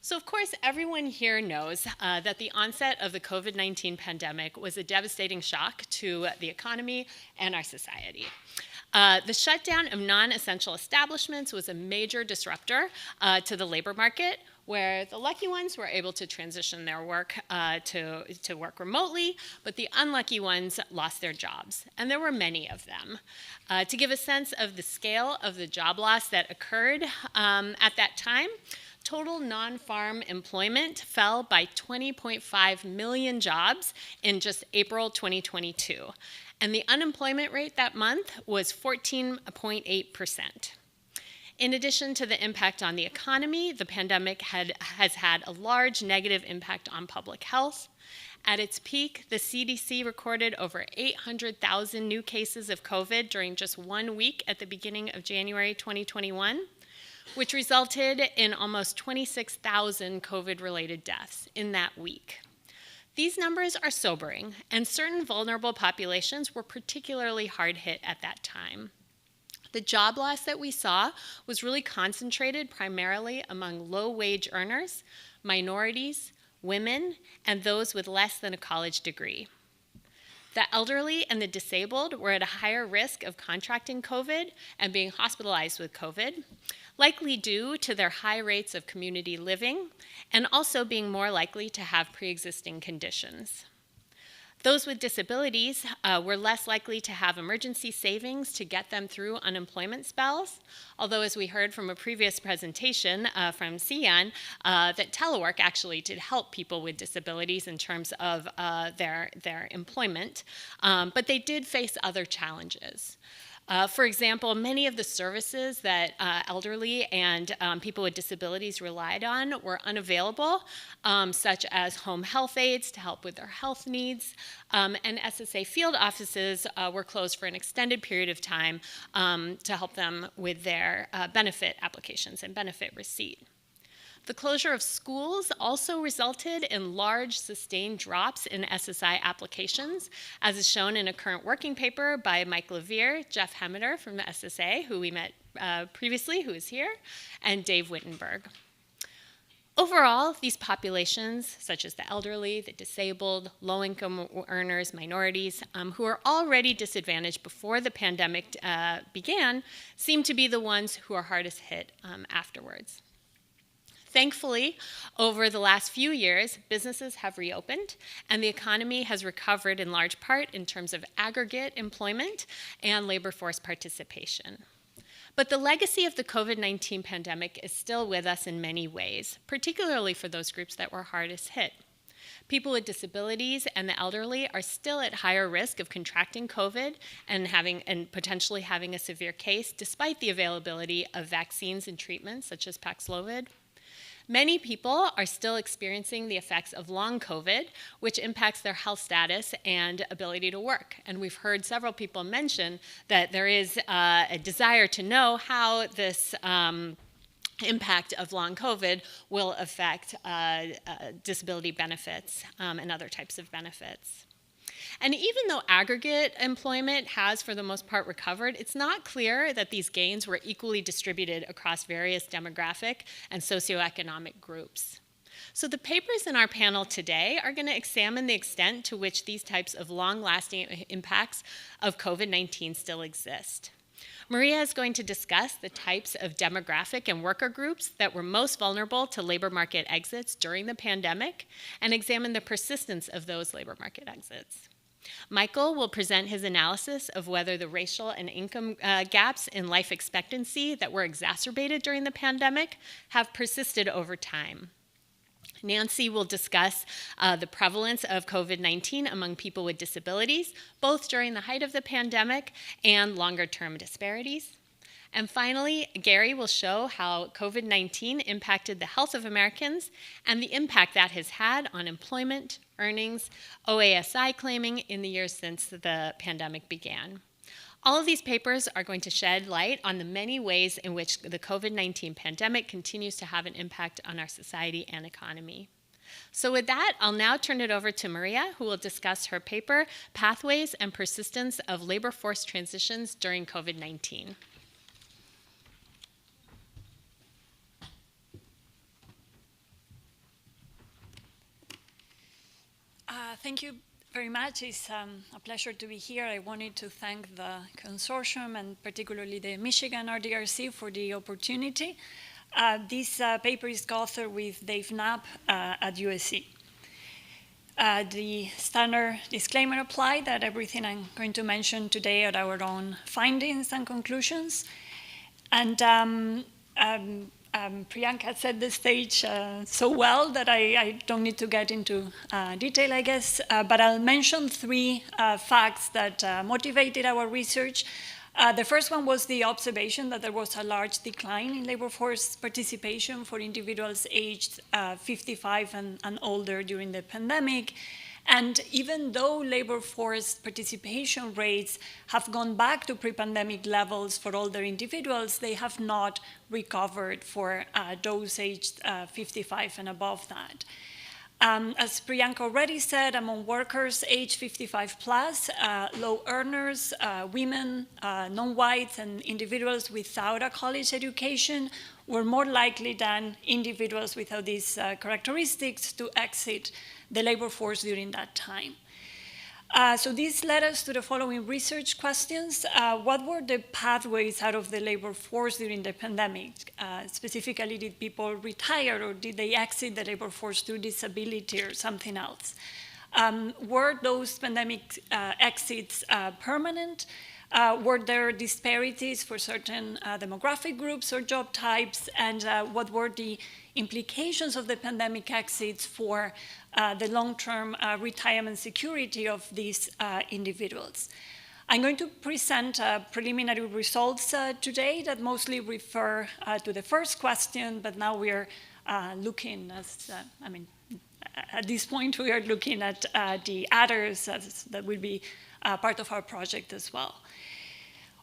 C: So, of course, everyone here knows that the onset of the COVID-19 pandemic was a devastating shock to the economy and our society. The shutdown of non-essential establishments was a major disruptor to the labor market, where the lucky ones were able to transition their work to work remotely, but the unlucky ones lost their jobs, and there were many of them. To give a sense of the scale of the job loss that occurred at that time, total non-farm employment fell by 20.5 million jobs in just April 2022. And the unemployment rate that month was 14.8%. In addition to the impact on the economy, the pandemic has had a large negative impact on public health. At its peak, the CDC recorded over 800,000 new cases of COVID during just 1 week at the beginning of January 2021, which resulted in almost 26,000 COVID-related deaths in that week. These numbers are sobering, and certain vulnerable populations were particularly hard hit at that time. The job loss that we saw was really concentrated primarily among low-wage earners, minorities, women, and those with less than a college degree. The elderly and the disabled were at a higher risk of contracting COVID and being hospitalized with COVID, likely due to their high rates of community living and also being more likely to have pre-existing conditions. Those with disabilities were less likely to have emergency savings to get them through unemployment spells, although as we heard from a previous presentation from Sian, that telework actually did help people with disabilities in terms of their employment, but they did face other challenges. For example, many of the services that elderly and people with disabilities relied on were unavailable, such as home health aides to help with their health needs, and SSA field offices were closed for an extended period of time to help them with their benefit applications and benefit receipt. The closure of schools also resulted in large sustained drops in SSI applications, as is shown in a current working paper by Mike Levere, Jeff Hemmeter from the SSA, who we met previously, who is here, and Dave Wittenberg. Overall, these populations, such as the elderly, the disabled, low-income earners, minorities, who are already disadvantaged before the pandemic began, seem to be the ones who are hardest hit afterwards. Thankfully, over the last few years, businesses have reopened and the economy has recovered in large part in terms of aggregate employment and labor force participation. But the legacy of the COVID-19 pandemic is still with us in many ways, particularly for those groups that were hardest hit. People with disabilities and the elderly are still at higher risk of contracting COVID and potentially having a severe case, despite the availability of vaccines and treatments such as Paxlovid. Many people are still experiencing the effects of long COVID, which impacts their health status and ability to work. And we've heard several people mention that there is a desire to know how this impact of long COVID will affect disability benefits and other types of benefits. And even though aggregate employment has, for the most part, recovered, it's not clear that these gains were equally distributed across various demographic and socioeconomic groups. So the papers in our panel today are going to examine the extent to which these types of long-lasting impacts of COVID-19 still exist. Maria is going to discuss the types of demographic and worker groups that were most vulnerable to labor market exits during the pandemic and examine the persistence of those labor market exits. Michael will present his analysis of whether the racial and income gaps in life expectancy that were exacerbated during the pandemic have persisted over time. Nancy will discuss the prevalence of COVID-19 among people with disabilities, both during the height of the pandemic and longer-term disparities. And finally, Gary will show how COVID-19 impacted the health of Americans and the impact that has had on employment, earnings, OASI claiming in the years since the pandemic began. All of these papers are going to shed light on the many ways in which the COVID-19 pandemic continues to have an impact on our society and economy. So with that, I'll now turn it over to Maria, who will discuss her paper, Pathways and Persistence of Labor Force Transitions During COVID-19.
F: Thank you very much. It's a pleasure to be here. I wanted to thank the consortium and particularly the Michigan RDRC for the opportunity. This paper is co-authored with Dave Knapp at USC. The standard disclaimer applies that everything I'm going to mention today are our own findings and conclusions. And Priyanka set the stage so well that I don't need to get into detail, I guess, but I'll mention three facts that motivated our research. The first one was the observation that there was a large decline in labor force participation for individuals aged 55 and older during the pandemic. And even though labor force participation rates have gone back to pre-pandemic levels for older individuals, they have not recovered for those aged 55 and above that. As Priyanka already said, among workers aged 55 plus, low earners, women, non-whites, and individuals without a college education were more likely than individuals without these characteristics to exit the labor force during that time. So this led us to the following research questions. What were the pathways out of the labor force during the pandemic? Specifically, did people retire or did they exit the labor force through disability or something else? Were those pandemic exits permanent? Were there disparities for certain demographic groups or job types? And what were the implications of the pandemic exits for the long-term retirement security of these individuals? I'm going to present preliminary results today that mostly refer to the first question, but now we're looking at this point we are looking at the others that will be part of our project as well.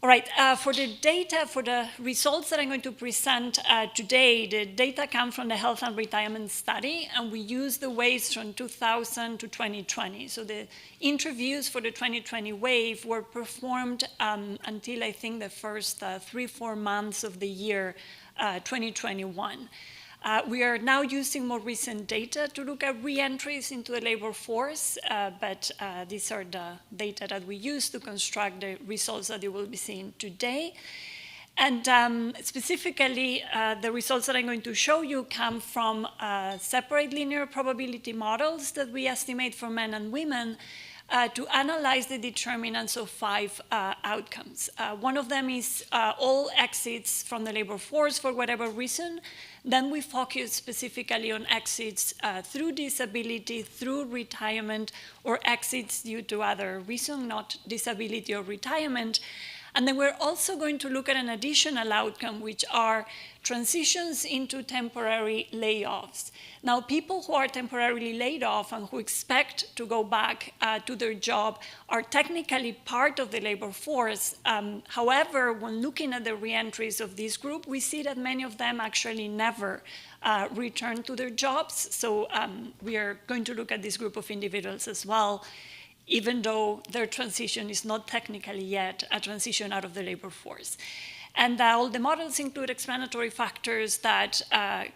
F: All right, for the data, for the results that I'm going to present today, the data come from the Health and Retirement Study, and we use the waves from 2000 to 2020. So the interviews for the 2020 wave were performed until I think the first 3-4 months of the year 2021. We are now using more recent data to look at re-entries into the labor force, but these are the data that we use to construct the results that you will be seeing today. And specifically, the results that I'm going to show you come from separate linear probability models that we estimate for men and women to analyze the determinants of 5 outcomes. One of them is all exits from the labor force for whatever reason. Then we focus specifically on exits through disability, through retirement, or exits due to other reason, not disability or retirement. And then we're also going to look at an additional outcome, which are transitions into temporary layoffs. Now, people who are temporarily laid off and who expect to go back to their job are technically part of the labor force. However, when looking at the reentries of this group, we see that many of them actually never return to their jobs. So we are going to look at this group of individuals as well, even though their transition is not technically yet a transition out of the labor force. And all the models include explanatory factors that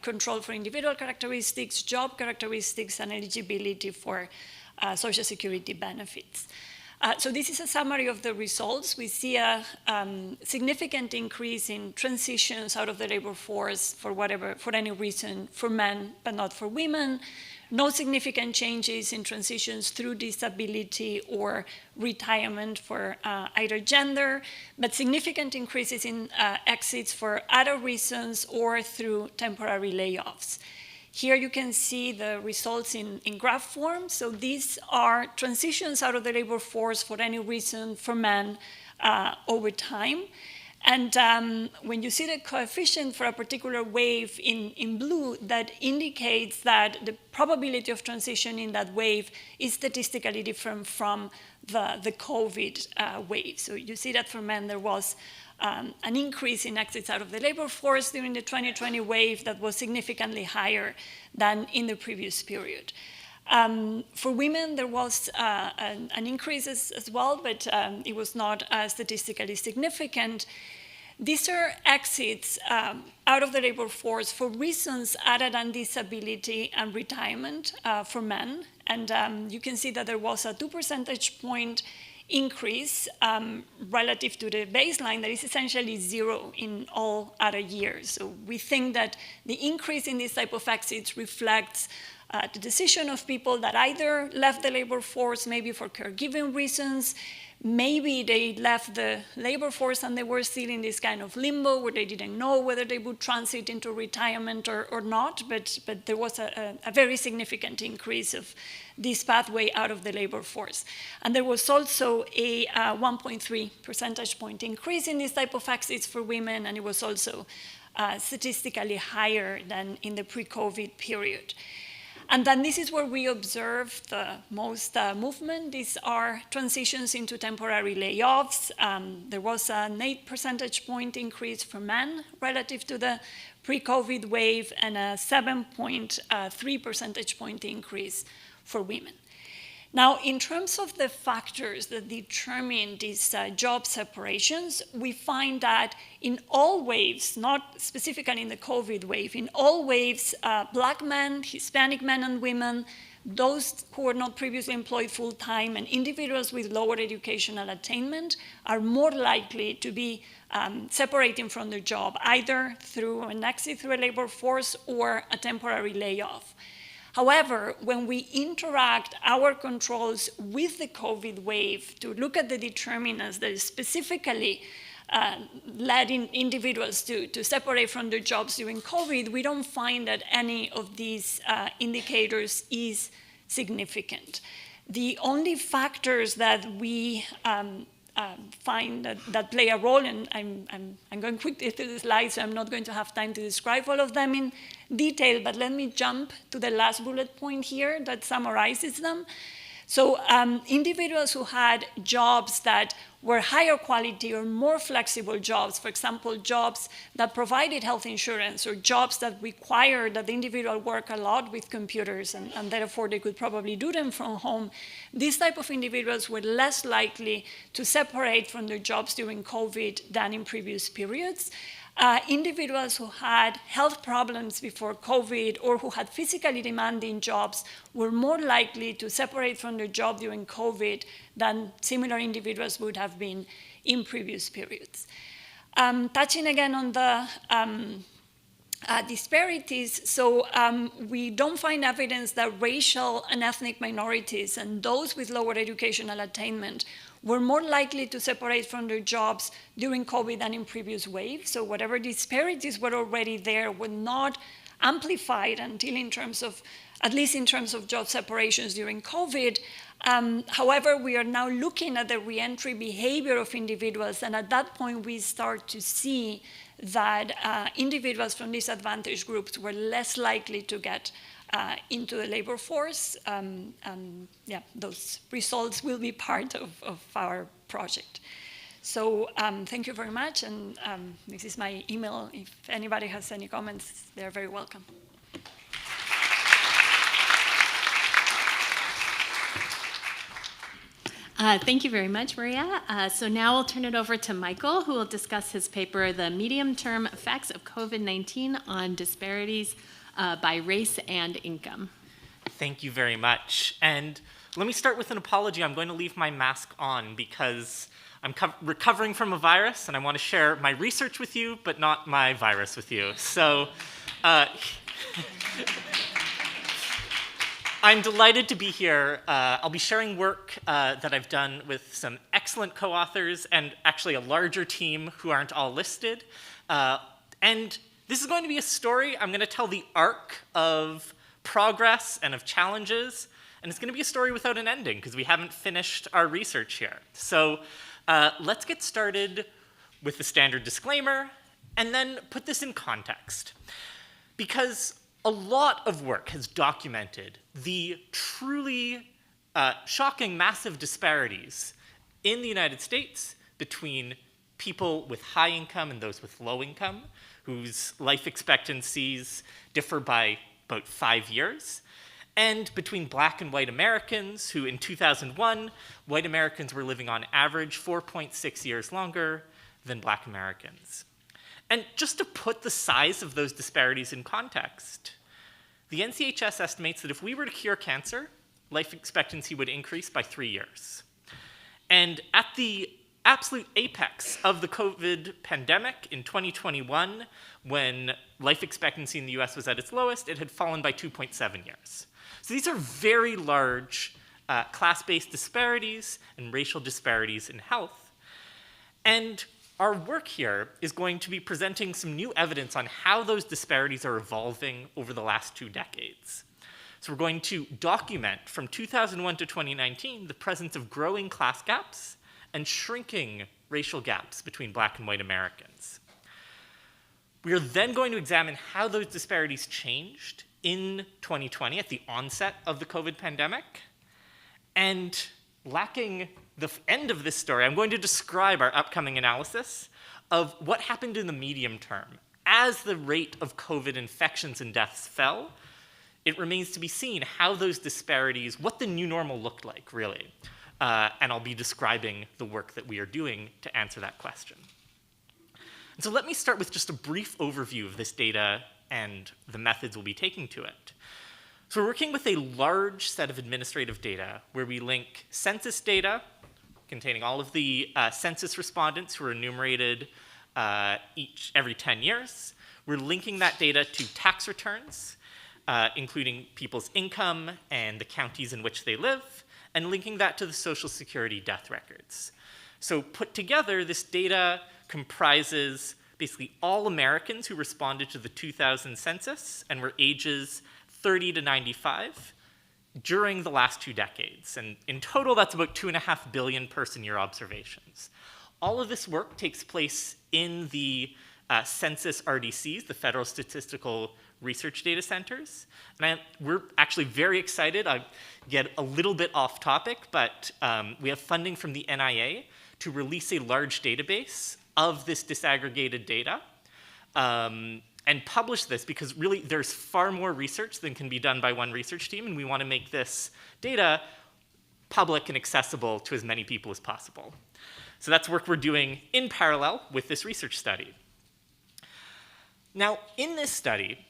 F: control for individual characteristics, job characteristics, and eligibility for Social Security benefits. So this is a summary of the results. We see a significant increase in transitions out of the labor force for any reason, for men, but not for women. No significant changes in transitions through disability or retirement for either gender, but significant increases in exits for other reasons or through temporary layoffs. Here you can see the results in graph form. So these are transitions out of the labor force for any reason for men over time. And when you see the coefficient for a particular wave in blue, that indicates that the probability of transition in that wave is statistically different from the COVID wave. So you see that for men there was an increase in exits out of the labor force during the 2020 wave that was significantly higher than in the previous period. For women, there was an increase as well, but it was not statistically significant. These are exits out of the labor force for reasons other than disability and retirement for men. And you can see that there was a 2 percentage point increase relative to the baseline that is essentially zero in all other years. So we think that the increase in this type of exits reflects the decision of people that either left the labor force maybe for caregiving reasons, maybe they left the labor force and they were still in this kind of limbo where they didn't know whether they would transit into retirement or not, but there was a very significant increase of this pathway out of the labor force. And there was also a 1.3 percentage point increase in this type of exits for women, and it was also statistically higher than in the pre-COVID period. And then this is where we observe the most movement. These are transitions into temporary layoffs. There was an 8 percentage point increase for men relative to the pre-COVID wave and a 7.3 percentage point increase for women. Now, in terms of the factors that determine these job separations, we find that in all waves, not specifically in the COVID wave, in all waves, Black men, Hispanic men and women, those who were not previously employed full-time, and individuals with lower educational attainment are more likely to be separating from their job, either through an exit through a labor force or a temporary layoff. However, when we interact our controls with the COVID wave to look at the determinants that specifically led individuals to separate from their jobs during COVID, we don't find that any of these indicators is significant. The only factors that we find that play a role, and I'm going quickly through the slides, so I'm not going to have time to describe all of them in detail, but let me jump to the last bullet point here that summarizes them. So individuals who had jobs that were higher quality or more flexible jobs, for example, jobs that provided health insurance or jobs that required that the individual work a lot with computers and therefore they could probably do them from home, these type of individuals were less likely to separate from their jobs during COVID than in previous periods. Individuals who had health problems before COVID or who had physically demanding jobs were more likely to separate from their job during COVID than similar individuals would have been in previous periods. Touching again on the disparities, so we don't find evidence that racial and ethnic minorities and those with lower educational attainment were more likely to separate from their jobs during COVID than in previous waves. So whatever disparities were already there were not amplified until at least in terms of job separations during COVID. However, we are now looking at the reentry behavior of individuals, and at that point we start to see that individuals from disadvantaged groups were less likely to get into the labor force. Those results will be part of our project. So thank you very much, and this is my email. If anybody has any comments, they're very welcome.
C: Thank you very much, Maria. So now I'll turn it over to Michael, who will discuss his paper, The Medium-Term Effects of COVID-19 on Disparities by Race and Income.
D: Thank you very much. And Let me start with an apology. I'm going to leave my mask on because I'm recovering from a virus, and I want to share my research with you, but not my virus with you. So I'm delighted to be here. I'll be sharing work that I've done with some excellent co-authors and actually a larger team who aren't all listed. And this is going to be a story. I'm going to tell the arc of progress and of challenges, and it's going to be a story without an ending because we haven't finished our research here. So let's get started with the standard disclaimer and then put this in context. Because a lot of work has documented the truly shocking, massive disparities in the United States between people with high income and those with low income, whose life expectancies differ by about 5 years, and between Black and white Americans, who in 2001, white Americans were living on average 4.6 years longer than Black Americans. And just to put the size of those disparities in context, the NCHS estimates that if we were to cure cancer, life expectancy would increase by 3 years. And at the absolute apex of the COVID pandemic in 2021, when life expectancy in the US was at its lowest, it had fallen by 2.7 years. So these are very large class-based disparities and racial disparities in health. And our work here is going to be presenting some new evidence on how those disparities are evolving over the last 2 decades. So we're going to document from 2001 to 2019 the presence of growing class gaps and shrinking racial gaps between Black and white Americans. We are then going to examine how those disparities changed in 2020 at the onset of the COVID pandemic. And lacking the end of this story, I'm going to describe our upcoming analysis of what happened in the medium term. As the rate of COVID infections and deaths fell, it remains to be seen how those disparities, what the new normal looked like, really. And I'll be describing the work that we are doing to answer that question. And so let me start with just a brief overview of this data and the methods we'll be taking to it. So we're working with a large set of administrative data where we link census data containing all of the census respondents who are enumerated every 10 years. We're linking that data to tax returns, including people's income and the counties in which they live, and linking that to the Social Security death records. So put together, this data comprises basically all Americans who responded to the 2000 census and were ages 30 to 95 during the last 2 decades. And in total, that's about 2.5 billion person-year observations. All of this work takes place in the census RDCs, the Federal Statistical Research Data Centers. And we're actually very excited. I get a little bit off topic, but we have funding from the NIA to release a large database of this disaggregated data and publish this, because really there's far more research than can be done by one research team, and we want to make this data public and accessible to as many people as possible. So that's work we're doing in parallel with this research study. Now, in this study,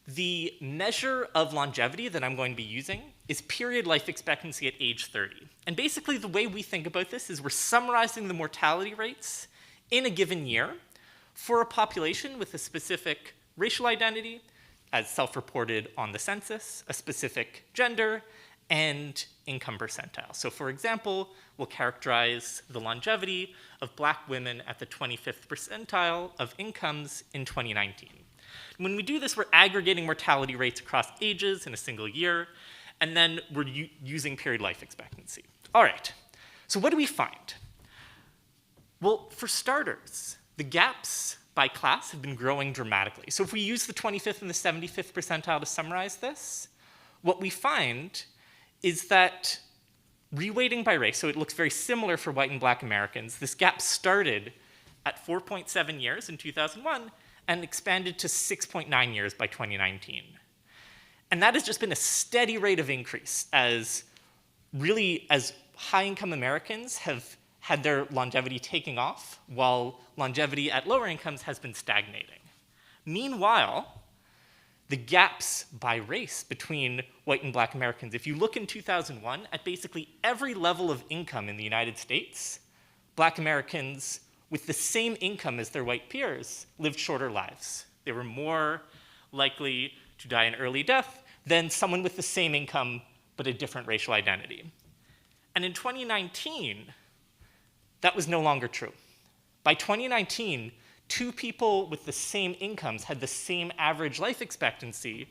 D: the measure of longevity that I'm going to be using is period life expectancy at age 30. And basically the way we think about this is we're summarizing the mortality rates in a given year for a population with a specific racial identity, as self-reported on the census, a specific gender, and income percentile. So for example, we'll characterize the longevity of Black women at the 25th percentile of incomes in 2019. When we do this, we're aggregating mortality rates across ages in a single year, and then we're using period life expectancy. All right, so what do we find? Well, for starters, the gaps by class have been growing dramatically. So if we use the 25th and the 75th percentile to summarize this, what we find is that reweighting by race, so it looks very similar for white and Black Americans, this gap started at 4.7 years in 2001 and expanded to 6.9 years by 2019. And that has just been a steady rate of increase as high-income Americans have had their longevity taking off, while longevity at lower incomes has been stagnating. Meanwhile, the gaps by race between white and black Americans. If you look in 2001 at basically every level of income in the United States, black Americans with the same income as their white peers lived shorter lives. They were more likely to die an early death than someone with the same income but a different racial identity. And in 2019, that was no longer true. By 2019, two people with the same incomes had the same average life expectancy,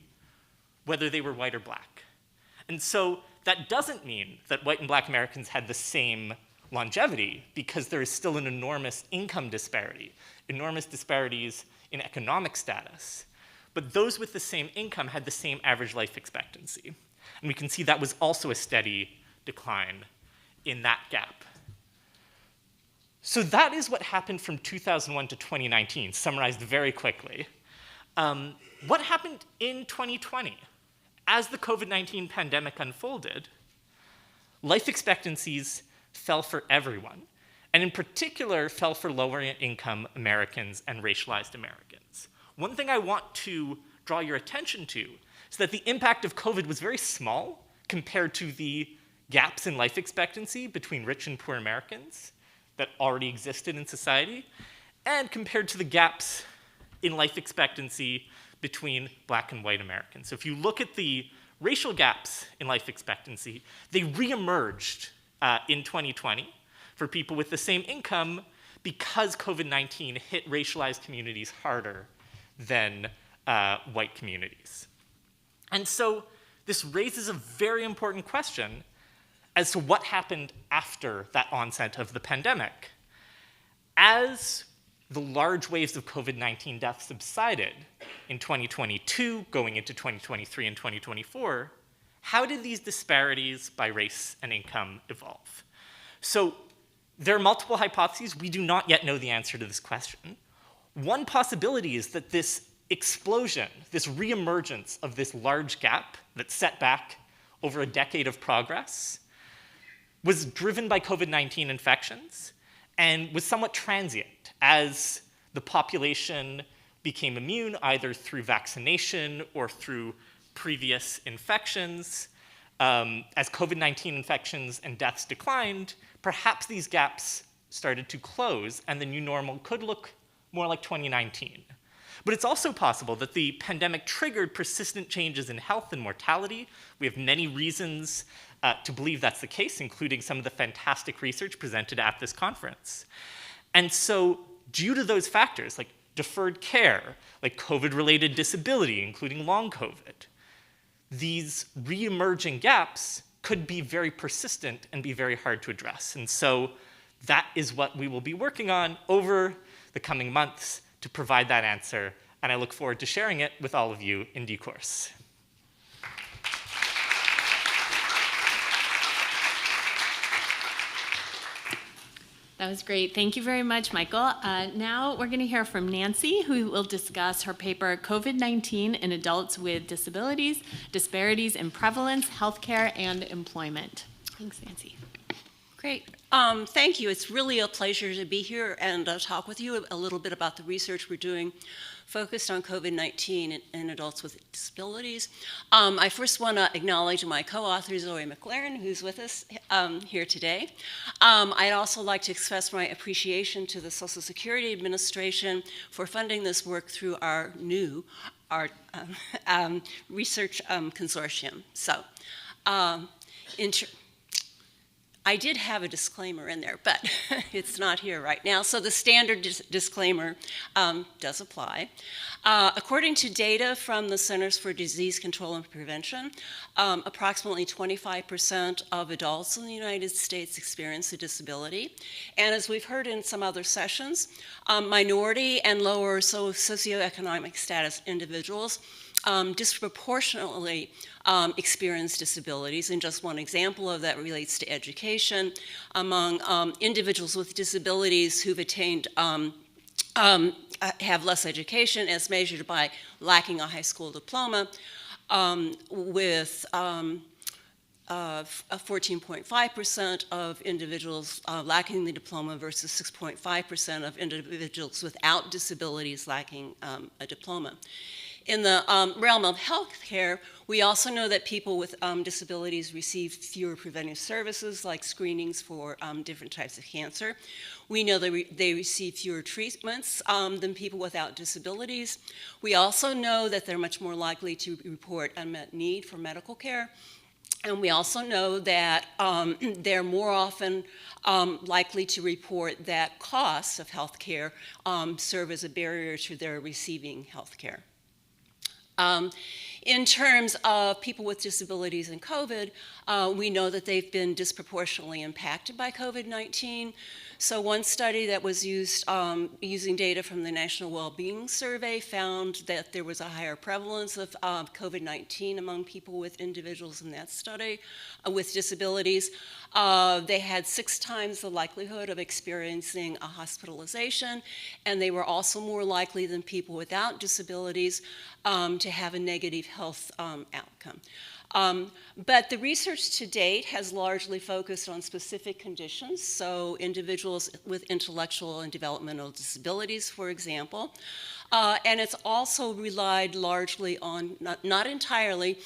D: whether they were white or black. And so that doesn't mean that white and black Americans had the same longevity, because there is still an enormous income disparity, enormous disparities in economic status. But those with the same income had the same average life expectancy. And we can see that was also a steady decline in that gap. So that is what happened from 2001 to 2019, summarized very quickly. What happened in 2020? As the COVID-19 pandemic unfolded, life expectancies fell for everyone, and in particular fell for lower income Americans and racialized Americans. One thing I want to draw your attention to is that the impact of COVID was very small compared to the gaps in life expectancy between rich and poor Americans that already existed in society, and compared to the gaps in life expectancy between black and white Americans. So if you look at the racial gaps in life expectancy, they reemerged in 2020 for people with the same income because COVID-19 hit racialized communities harder than white communities. And so this raises a very important question as to what happened after that onset of the pandemic. As the large waves of COVID-19 deaths subsided in 2022, going into 2023 and 2024, how did these disparities by race and income evolve? So there are multiple hypotheses. We do not yet know the answer to this question. One possibility is that this explosion, this reemergence of this large gap that set back over a decade of progress was driven by COVID-19 infections and was somewhat transient as the population became immune either through vaccination or through previous infections. As COVID-19 infections and deaths declined, perhaps these gaps started to close and the new normal could look more like 2019. But it's also possible that the pandemic triggered persistent changes in health and mortality. We have many reasons to believe that's the case, including some of the fantastic research presented at this conference. And so due to those factors, like deferred care, like COVID-related disability, including long COVID, these re-emerging gaps could be very persistent and be very hard to address. And so that is what we will be working on over the coming months to provide that answer, and I look forward to sharing it with all of you in due course.
C: That was great. Thank you very much, Michael. Now we're going to hear from Nancy, who will discuss her paper, COVID-19 in Adults with Disabilities, Disparities in Prevalence, Healthcare, and Employment. Thanks, Nancy.
B: Great. Thank you. It's really a pleasure to be here and talk with you a little bit about the research we're doing focused on COVID-19 in adults with disabilities. I first want to acknowledge my co-author, Zoe McLaren, who's with us here today. I'd also like to express my appreciation to the Social Security Administration for funding this work through our new research consortium. So, I did have a disclaimer in there, but it's not here right now. So the standard disclaimer does apply. According to data from the Centers for Disease Control and Prevention, approximately 25% of adults in the United States experience a disability. And as we've heard in some other sessions, minority and lower socioeconomic status individuals disproportionately experience disabilities, and just one example of that relates to education. Among individuals with disabilities who've attained, have less education as measured by lacking a high school diploma, with 14.5% of individuals lacking the diploma versus 6.5% of individuals without disabilities lacking a diploma. In the realm of healthcare, we also know that people with disabilities receive fewer preventive services like screenings for different types of cancer. We know they receive fewer treatments than people without disabilities. We also know that they're much more likely to report unmet need for medical care. And we also know that they're more often likely to report that costs of health care serve as a barrier to their receiving health care. In terms of people with disabilities and COVID, we know that they've been disproportionately impacted by COVID-19. So one study that was used using data from the National Wellbeing Survey found that there was a higher prevalence of COVID-19 among people with individuals in that study with disabilities. They had 6 times the likelihood of experiencing a hospitalization, and they were also more likely than people without disabilities to have a negative health outcome. But the research to date has largely focused on specific conditions, so individuals with intellectual and developmental disabilities, for example. And it's also relied largely on, not entirely,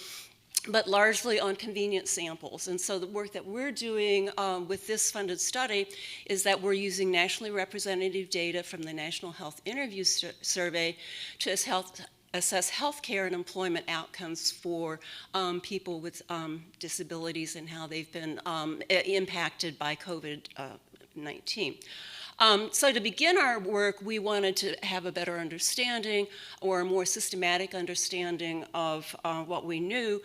B: but largely on convenient samples. And so the work that we're doing with this funded study is that we're using nationally representative data from the National Health Interview Survey to assess healthcare and employment outcomes for people with disabilities and how they've been impacted by COVID-19. So to begin our work, we wanted to have a better understanding or a more systematic understanding of what we knew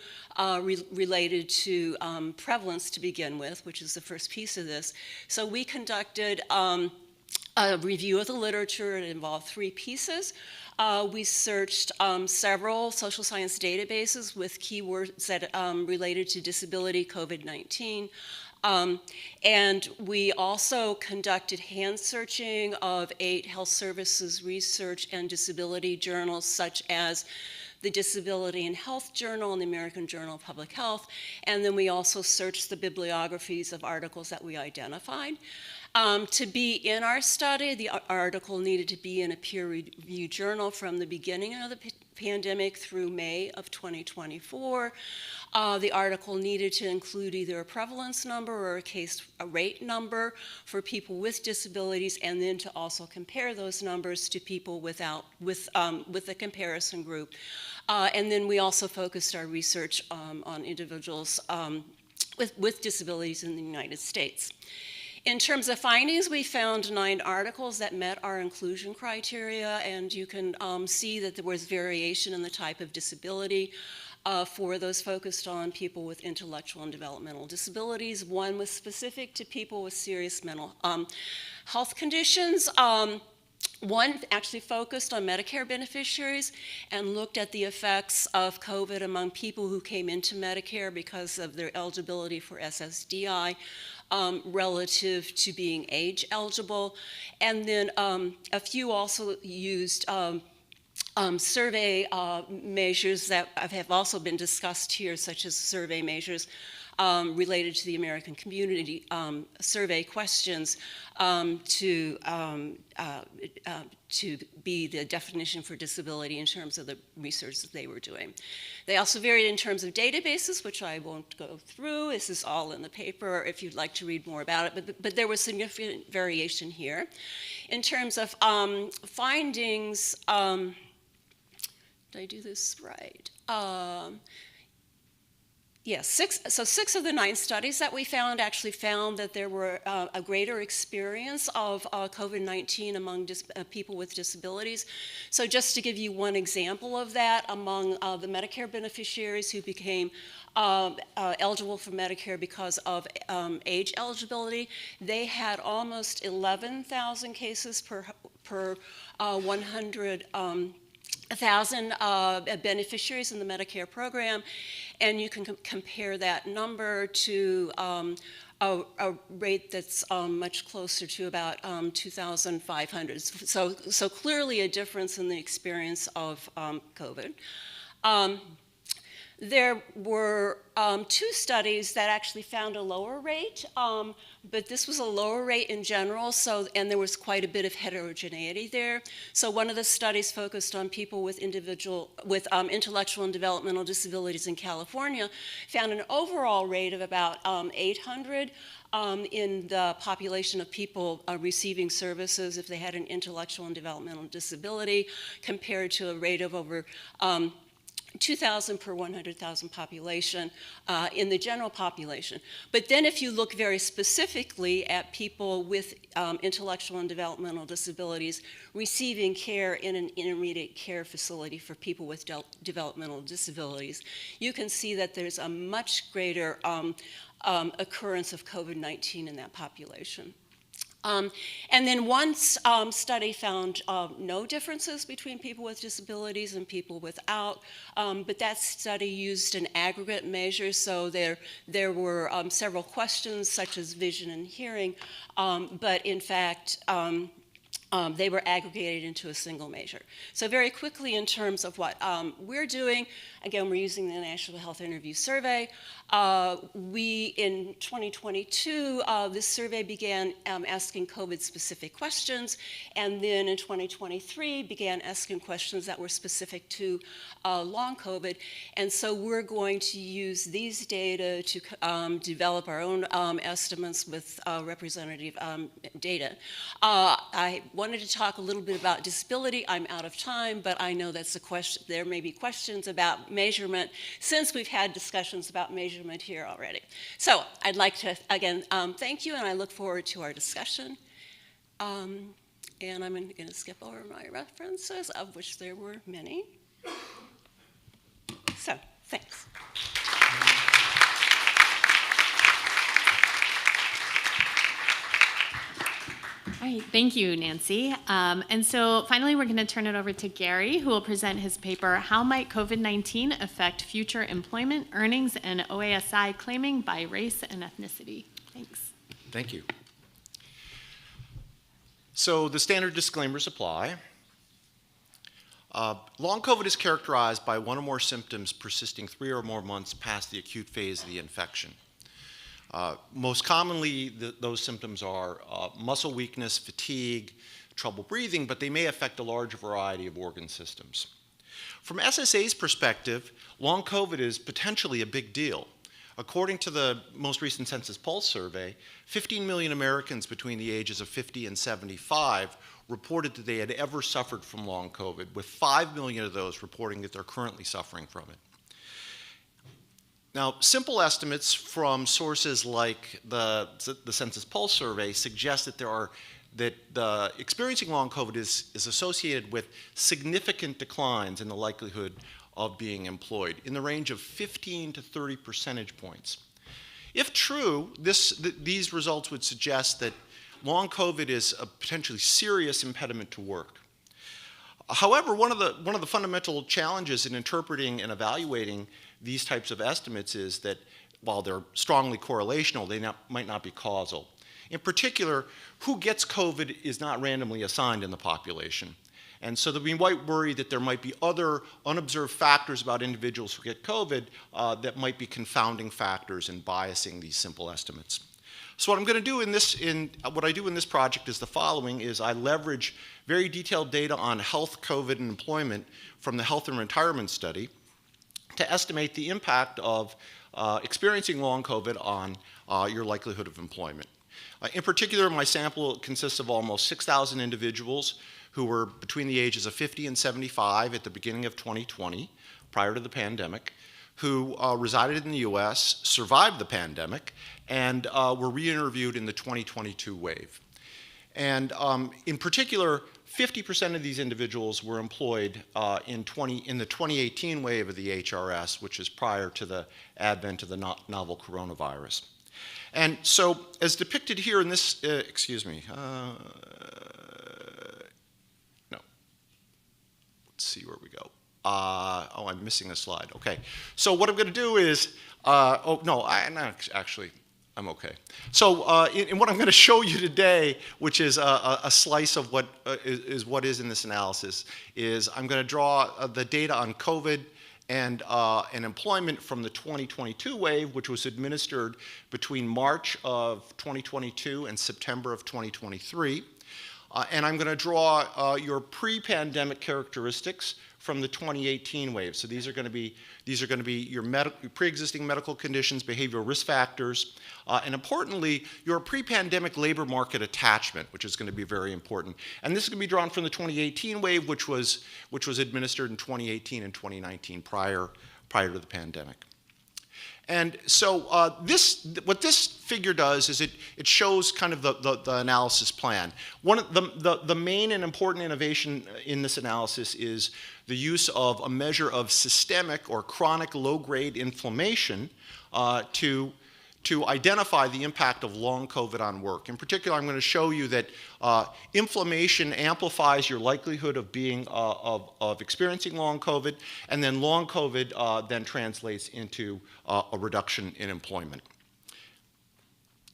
B: related to prevalence to begin with, which is the first piece of this. So we conducted a review of the literature. It involved 3 pieces. We searched several social science databases with keywords that related to disability, COVID-19. And we also conducted hand searching of 8 health services research and disability journals, such as the Disability and Health Journal and the American Journal of Public Health. And then we also searched the bibliographies of articles that we identified. To be in our study, the article needed to be in a peer-reviewed journal from the beginning of the pandemic through May of 2024. The article needed to include either a prevalence number or a rate number for people with disabilities, and then to also compare those numbers to people with the comparison group. And then we also focused our research on individuals with disabilities in the United States. In terms of findings, we found 9 articles that met our inclusion criteria, and you can see that there was variation in the type of disability for those focused on people with intellectual and developmental disabilities. One was specific to people with serious mental health conditions. One actually focused on Medicare beneficiaries and looked at the effects of COVID among people who came into Medicare because of their eligibility for SSDI. Relative to being age eligible. And then a few also used survey measures that have also been discussed here, such as survey measures related to the American Community Survey questions to be the definition for disability in terms of the research that they were doing. They also varied in terms of databases, which I won't go through. This is all in the paper if you'd like to read more about it, but there was significant variation here. In terms of findings, did I do this right? Yes, 6 of the 9 studies that we found actually found that there were a greater experience of COVID-19 among people with disabilities. So just to give you one example of that, among the Medicare beneficiaries who became eligible for Medicare because of age eligibility, they had almost 11,000 cases per 100,000 beneficiaries in the Medicare program, and you can compare that number to a rate that's much closer to about 2,500. So clearly a difference in the experience of COVID. There were 2 studies that actually found a lower rate, but this was a lower rate in general, and there was quite a bit of heterogeneity there. So one of the studies focused on people with intellectual and developmental disabilities in California, found an overall rate of about 800 in the population of people receiving services if they had an intellectual and developmental disability, compared to a rate of over 2,000 per 100,000 population in the general population. But then if you look very specifically at people with intellectual and developmental disabilities receiving care in an intermediate care facility for people with developmental disabilities, you can see that there's a much greater occurrence of COVID-19 in that population. And then one study found no differences between people with disabilities and people without, but that study used an aggregate measure, so there were several questions such as vision and hearing, but in fact, they were aggregated into a single measure. So very quickly in terms of what we're doing, again, we're using the National Health Interview Survey. In 2022, this survey began asking COVID-specific questions, and then in 2023 began asking questions that were specific to long COVID. And so we're going to use these data to develop our own estimates with representative data. I wanted to talk a little bit about disability. I'm out of time, but I know that's a question. There may be questions about measurement, since we've had discussions about measurement here already. So I'd like to, again, thank you, and I look forward to our discussion. And I'm going to skip over my references, of which there were many. So, thanks.
C: All right, thank you, Nancy. And so finally, we're going to turn it over to Gary, who will present his paper, How Might COVID-19 Affect Future Employment, Earnings, and OASI Claiming by Race and Ethnicity? Thanks.
J: Thank you. So the standard disclaimers apply. Long COVID is characterized by one or more symptoms persisting 3 or more months past the acute phase of the infection. Most commonly, those symptoms are muscle weakness, fatigue, trouble breathing, but they may affect a large variety of organ systems. From SSA's perspective, long COVID is potentially a big deal. According to the most recent Census Pulse survey, 15 million Americans between the ages of 50 and 75 reported that they had ever suffered from long COVID, with 5 million of those reporting that they're currently suffering from it. Now, simple estimates from sources like the Census Pulse survey suggest that experiencing long COVID is associated with significant declines in the likelihood of being employed, in the range of 15 to 30 percentage points. If true, these results would suggest that long COVID is a potentially serious impediment to work. However, one of the fundamental challenges in interpreting and evaluating these types of estimates is that while they're strongly correlational, they might not be causal. In particular, who gets COVID is not randomly assigned in the population. And so we might worry that there might be other unobserved factors about individuals who get COVID that might be confounding factors in biasing these simple estimates. So what I'm going to do what I do in this project is the following: is I leverage very detailed data on health, COVID, and employment from the Health and Retirement Study to estimate the impact of experiencing long COVID on your likelihood of employment. In particular, my sample consists of almost 6,000 individuals who were between the ages of 50 and 75 at the beginning of 2020, prior to the pandemic, who resided in the US, survived the pandemic, and were re-interviewed in the 2022 wave. And in particular, 50% of these individuals were employed in the 2018 wave of the HRS, which is prior to the advent of the novel coronavirus. And so, as depicted here in this, no. Let's see where we go. Oh, I'm missing a slide. Okay. So what I'm going to do is, I'm okay. So in what I'm going to show you today, which is a slice of what is in this analysis, is I'm going to draw the data on COVID and employment from the 2022 wave, which was administered between March of 2022 and September of 2023. And I'm going to draw your pre-pandemic characteristics from the 2018 wave. So these are going to be your pre-existing medical conditions, behavioral risk factors, and importantly, your pre-pandemic labor market attachment, which is going to be very important. And this is going to be drawn from the 2018 wave, which was administered in 2018 and 2019, prior to the pandemic. And so what this figure does is it shows kind of the analysis plan. One of the main and important innovation in this analysis is the use of a measure of systemic or chronic low-grade inflammation to identify the impact of long COVID on work. In particular, I'm going to show you that inflammation amplifies your likelihood of of experiencing long COVID, and then long COVID then translates into a reduction in employment.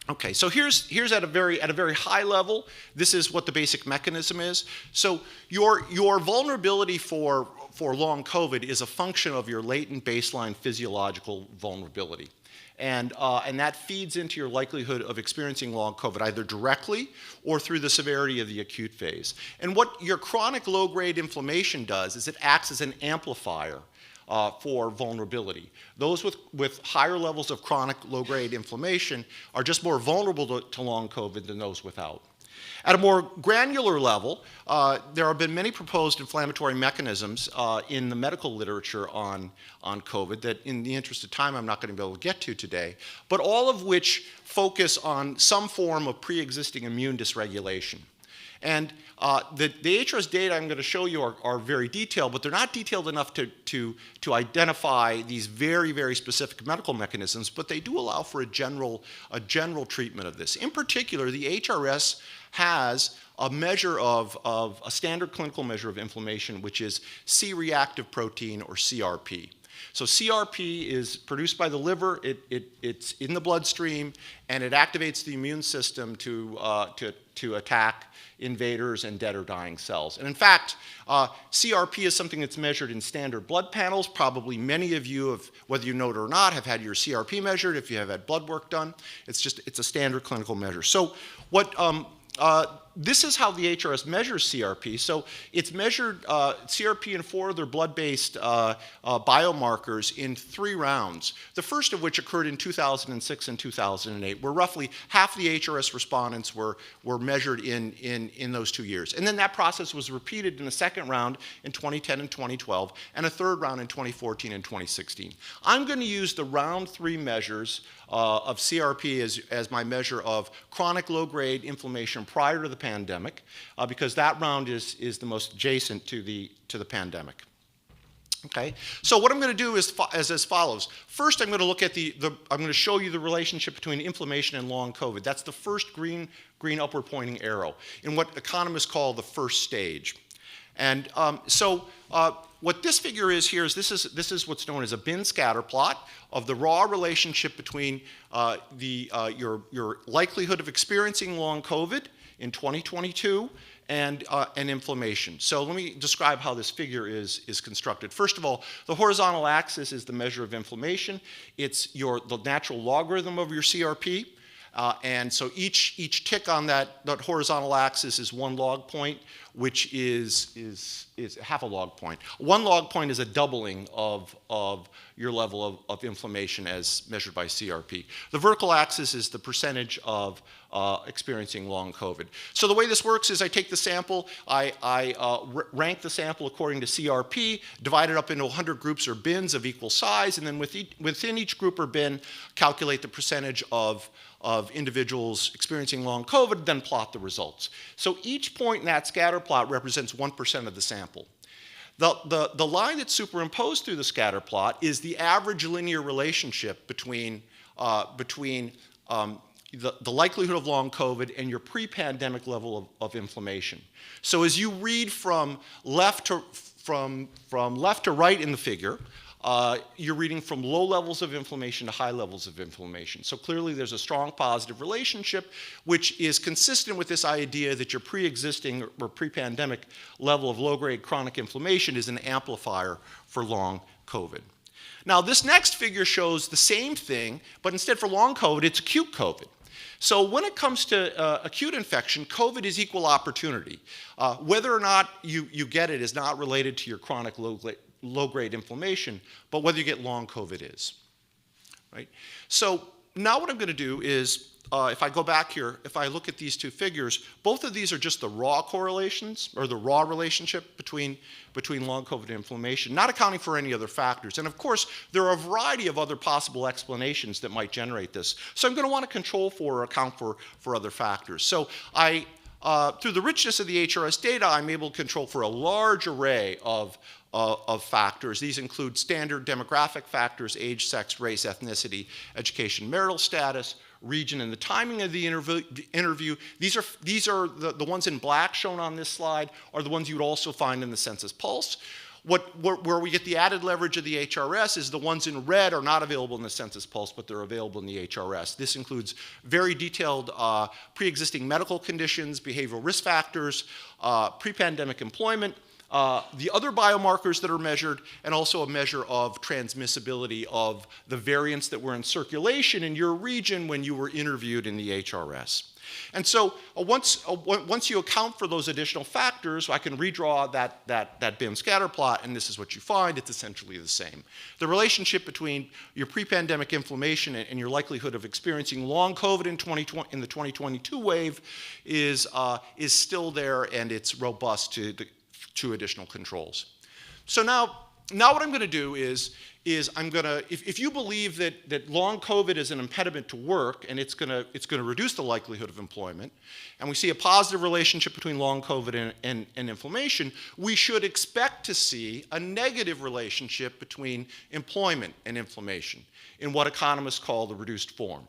J: Okay, so here's at a very high level. This is what the basic mechanism is. So your vulnerability for long COVID is a function of your latent baseline physiological vulnerability. And that feeds into your likelihood of experiencing long COVID, either directly or through the severity of the acute phase. And what your chronic low-grade inflammation does is it acts as an amplifier for vulnerability. Those with higher levels of chronic low-grade inflammation are just more vulnerable to long COVID than those without. At a more granular level, there have been many proposed inflammatory mechanisms in the medical literature on COVID that, in the interest of time, I'm not going to be able to get to today, but all of which focus on some form of pre-existing immune dysregulation. And the HRS data I'm going to show you are very detailed, but they're not detailed enough to identify these very, very specific medical mechanisms, but they do allow for a general treatment of this. In particular, the HRS has a measure of a standard clinical measure of inflammation, which is C-reactive protein, or CRP. So CRP is produced by the liver, it's in the bloodstream, and it activates the immune system to attack invaders and dead or dying cells. And in fact, CRP is something that's measured in standard blood panels. Probably many of you, whether you know it or not, have had your CRP measured if you have had blood work done. It's a standard clinical measure. So this is how the HRS measures CRP. So it's measured CRP and 4 other blood-based biomarkers in 3 rounds, the first of which occurred in 2006 and 2008, where roughly half the HRS respondents were measured in those 2 years. And then that process was repeated in a second round in 2010 and 2012, and a third round in 2014 and 2016. I'm going to use the round 3 measures of CRP as my measure of chronic low-grade inflammation prior to the pandemic, because that round is the most adjacent to the pandemic. Okay, so what I'm going to do is as follows. First, I'm going to look at I'm going to show you the relationship between inflammation and long COVID. That's the first green upward pointing arrow in what economists call the first stage. And what this figure is here is this is what's known as a bin scatter plot of the raw relationship between your likelihood of experiencing long COVID in 2022 and inflammation. So let me describe how this figure is constructed. First of all, the horizontal axis is the measure of inflammation. It's the natural logarithm of your CRP. And so each tick on that horizontal axis is 1 log point, which is half a log point. 1 log point is a doubling of your level of inflammation as measured by CRP. The vertical axis is the percentage of experiencing long COVID. So the way this works is I take the sample, I rank the sample according to CRP, divide it up into 100 groups or bins of equal size, and then within each group or bin, calculate the percentage of individuals experiencing long COVID, then plot the results. So each point in that scatter plot represents 1% of the sample. The line that's superimposed through the scatter plot is the average linear relationship between the likelihood of long COVID and your pre-pandemic level of inflammation. So as you read from left to right in the figure, you're reading from low levels of inflammation to high levels of inflammation. So clearly there's a strong positive relationship, which is consistent with this idea that your pre-existing or pre-pandemic level of low-grade chronic inflammation is an amplifier for long COVID. Now, this next figure shows the same thing, but instead for long COVID, it's acute COVID. So when it comes to acute infection, COVID is equal opportunity. Whether or not you get it is not related to your chronic low-grade inflammation, but whether you get long COVID is. Right? So now what I'm going to do is, if I go back here, if I look at these two figures, both of these are just the raw correlations, or the raw relationship between long COVID and inflammation, not accounting for any other factors. And of course, there are a variety of other possible explanations that might generate this. So I'm going to want to control for or account for other factors. So through the richness of the HRS data, I'm able to control for a large array of factors. These include standard demographic factors: age, sex, race, ethnicity, education, marital status, region, and the timing of the interview. These are the ones in black shown on this slide are the ones you would also find in the census pulse. Where we get the added leverage of the HRS is the ones in red are not available in the census pulse, but they're available in the HRS. This includes very detailed pre-existing medical conditions, behavioral risk factors, pre-pandemic employment, the other biomarkers that are measured, and also a measure of transmissibility of the variants that were in circulation in your region when you were interviewed in the HRS. And so once you account for those additional factors, I can redraw that BIM scatter plot, and this is what you find. It's essentially the same. The relationship between your pre-pandemic inflammation and your likelihood of experiencing long COVID in the 2022 wave is still there, and it's robust to the two additional controls. So now what I'm going to do is I'm going to, if you believe that long COVID is an impediment to work and it's going to reduce the likelihood of employment, and we see a positive relationship between long COVID and inflammation, we should expect to see a negative relationship between employment and inflammation in what economists call the reduced form.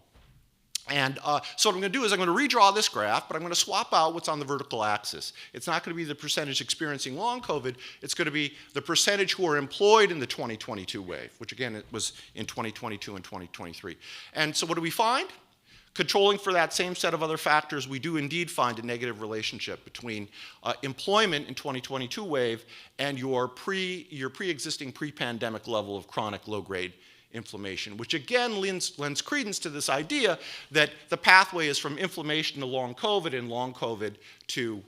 J: And so what I'm going to do is I'm going to redraw this graph, but I'm going to swap out what's on the vertical axis. It's not going to be the percentage experiencing long COVID. It's going to be the percentage who are employed in the 2022 wave, which again, it was in 2022 and 2023. And so what do we find? Controlling for that same set of other factors, we do indeed find a negative relationship between employment in 2022 wave and your pre-existing pre-pandemic level of chronic low-grade inflammation, which again lends credence to this idea that the pathway is from inflammation to long COVID and long COVID to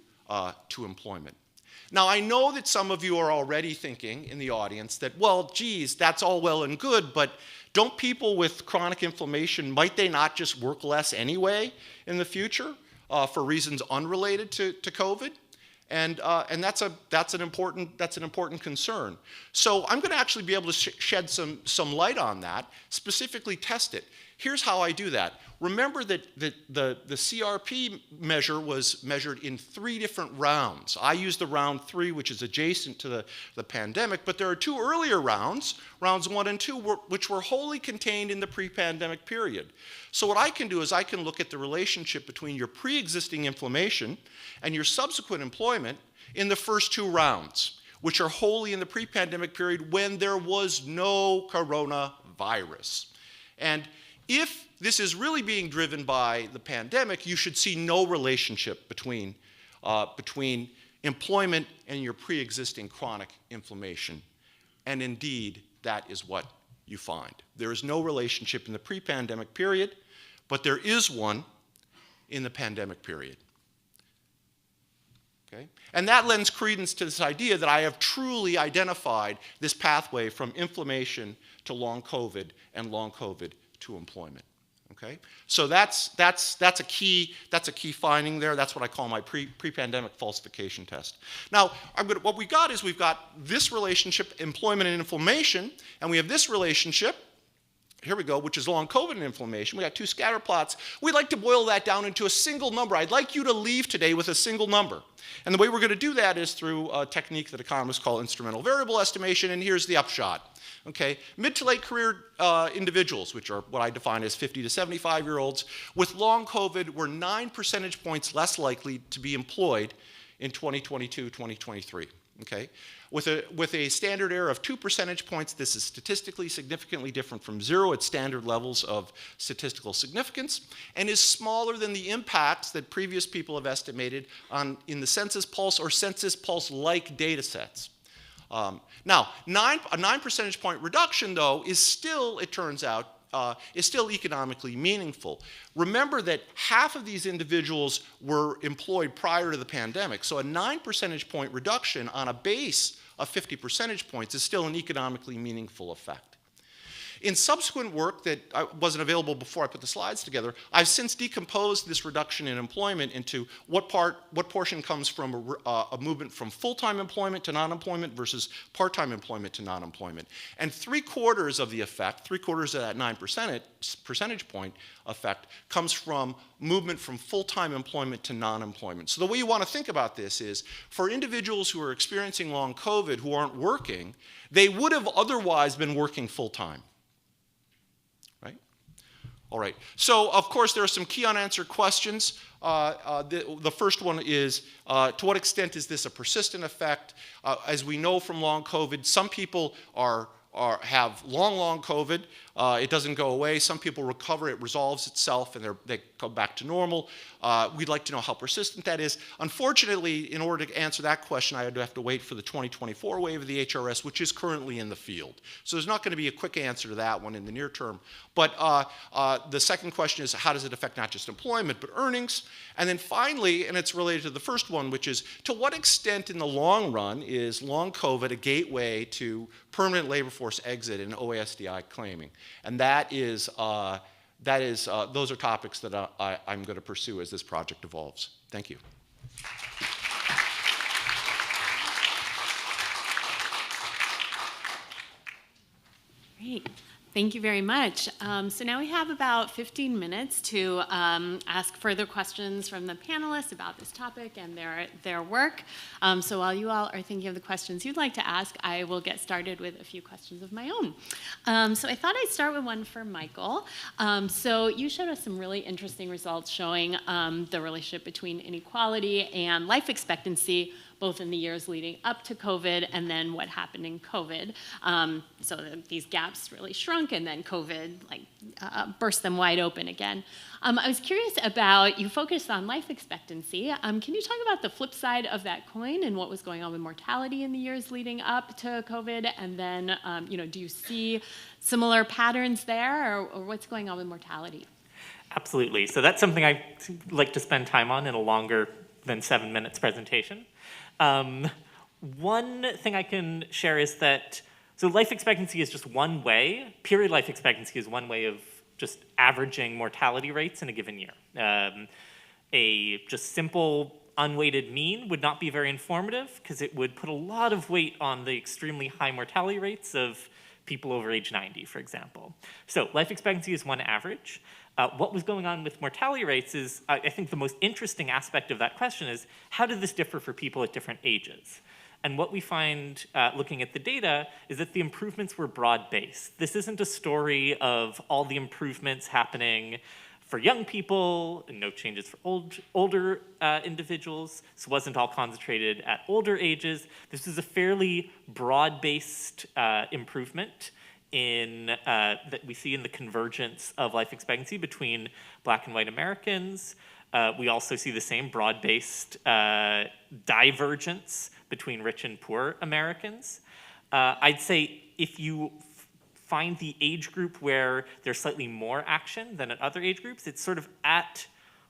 J: employment. Now, I know that some of you are already thinking in the audience that, well, geez, that's all well and good, but don't people with chronic inflammation, might they not just work less anyway in the future for reasons unrelated to COVID? And that's an important concern. So I'm going to actually be able to shed some light on that, specifically test it. Here's how I do that. Remember that the CRP measure was measured in 3 different rounds. I used the round 3, which is adjacent to the pandemic, but there are 2 earlier rounds 1 and 2, which were wholly contained in the pre-pandemic period. So what I can do is I can look at the relationship between your pre-existing inflammation and your subsequent employment in the first 2 rounds, which are wholly in the pre-pandemic period when there was no coronavirus. And if this is really being driven by the pandemic, you should see no relationship between employment and your pre-existing chronic inflammation. And indeed, that is what you find. There is no relationship in the pre-pandemic period, but there is one in the pandemic period. Okay? And that lends credence to this idea that I have truly identified this pathway from inflammation to long COVID and long COVID to employment. Okay? So that's a key finding there. That's what I call my pre-pandemic falsification test. Now, what we got is we've got this relationship, employment and inflammation, and we have this relationship, here we go, which is long COVID and inflammation. We got 2 scatter plots. We'd like to boil that down into a single number. I'd like you to leave today with a single number. And the way we're going to do that is through a technique that economists call instrumental variable estimation, and here's the upshot. Okay, mid to late career individuals, which are what I define as 50 to 75-year-olds, with long COVID were 9 percentage points less likely to be employed in 2022, 2023. Okay, with a standard error of 2 percentage points, this is statistically significantly different from 0 at standard levels of statistical significance, and is smaller than the impacts that previous people have estimated in the census pulse or census pulse-like data sets. Now, a 9 percentage point reduction, though, is still, it turns out, is still economically meaningful. Remember that half of these individuals were employed prior to the pandemic, so a 9 percentage point reduction on a base of 50 percentage points is still an economically meaningful effect. In subsequent work that wasn't available before I put the slides together, I've since decomposed this reduction in employment into what portion comes from a movement from full-time employment to non-employment versus part-time employment to non-employment. And 3/4 of the effect, 3/4 of that 9 percentage point effect, comes from movement from full-time employment to non-employment. So the way you want to think about this is, for individuals who are experiencing long COVID who aren't working, they would have otherwise been working full-time. All right, so of course there are some key unanswered questions. The first one is, to what extent is this a persistent effect? As we know from long COVID, some people have long COVID. It doesn't go away. Some people recover, it resolves itself, and they come back to normal. We'd like to know how persistent that is. Unfortunately, in order to answer that question, I would have to wait for the 2024 wave of the HRS, which is currently in the field. So there's not going to be a quick answer to that one in the near term. But the second question is, how does it affect not just employment, but earnings? And then finally, and it's related to the first one, which is, to what extent in the long run is long COVID a gateway to permanent labor force exit and OASDI claiming? And those are topics that I'm going to pursue as this project evolves. Thank you.
C: Great. Thank you very much. So now we have about 15 minutes to ask further questions from the panelists about this topic and their work. So while you all are thinking of the questions you'd like to ask, I will get started with a few questions of my own. So I thought I'd start with one for Michael. So you showed us some really interesting results showing the relationship between inequality and life expectancy, both in the years leading up to COVID and then what happened in COVID. So these gaps really shrunk, and then COVID burst them wide open again. I was curious about, you focused on life expectancy. Can you talk about the flip side of that coin and what was going on with mortality in the years leading up to COVID? And then, do you see similar patterns there, or what's going on with mortality?
D: Absolutely. So that's something I like to spend time on in a longer than 7 minutes presentation. One thing I can share is that, so life expectancy is just one way, period life expectancy is one way of just averaging mortality rates in a given year. A just simple unweighted mean would not be very informative because it would put a lot of weight on the extremely high mortality rates of people over age 90, for example. So life expectancy is one average. What was going on with mortality rates is, I think the most interesting aspect of that question is, how did this differ for people at different ages? And what we find looking at the data is that the improvements were broad-based. This isn't a story of all the improvements happening for young people, and no changes for older individuals. This wasn't all concentrated at older ages. This is a fairly broad-based improvement that we see in the convergence of life expectancy between Black and white Americans. We also see the same broad-based divergence between rich and poor Americans. I'd say if you find the age group where there's slightly more action than at other age groups, it's sort of at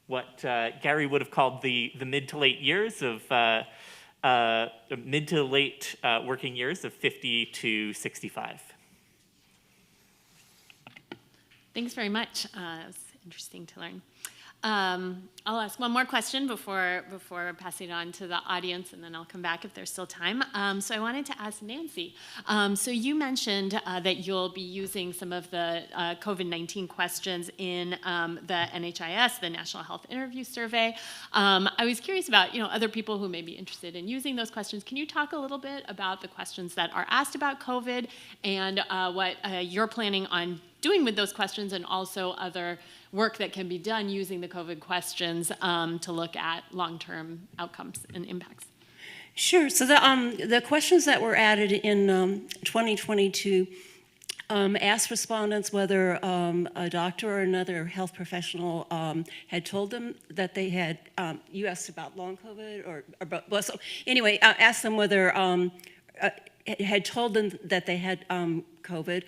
D: what Gary would have called the mid to late years of mid to late working years of 50 to 65.
C: Thanks very much. It was interesting to learn. I'll ask one more question before passing it on to the audience, and then I'll come back if there's still time. So I wanted to ask Nancy. So you mentioned that you'll be using some of the COVID-19 questions in the NHIS, the National Health Interview Survey. I was curious about other people who may be interested in using those questions. Can you talk a little bit about the questions that are asked about COVID and what you're planning on doing with those questions, and also other work that can be done using the COVID questions to look at long-term outcomes and impacts?
B: Sure. So the questions that were added in 2022 asked respondents whether a doctor or another health professional had told them that they had, you asked about long COVID, or so anyway, asked them whether had told them that they had COVID.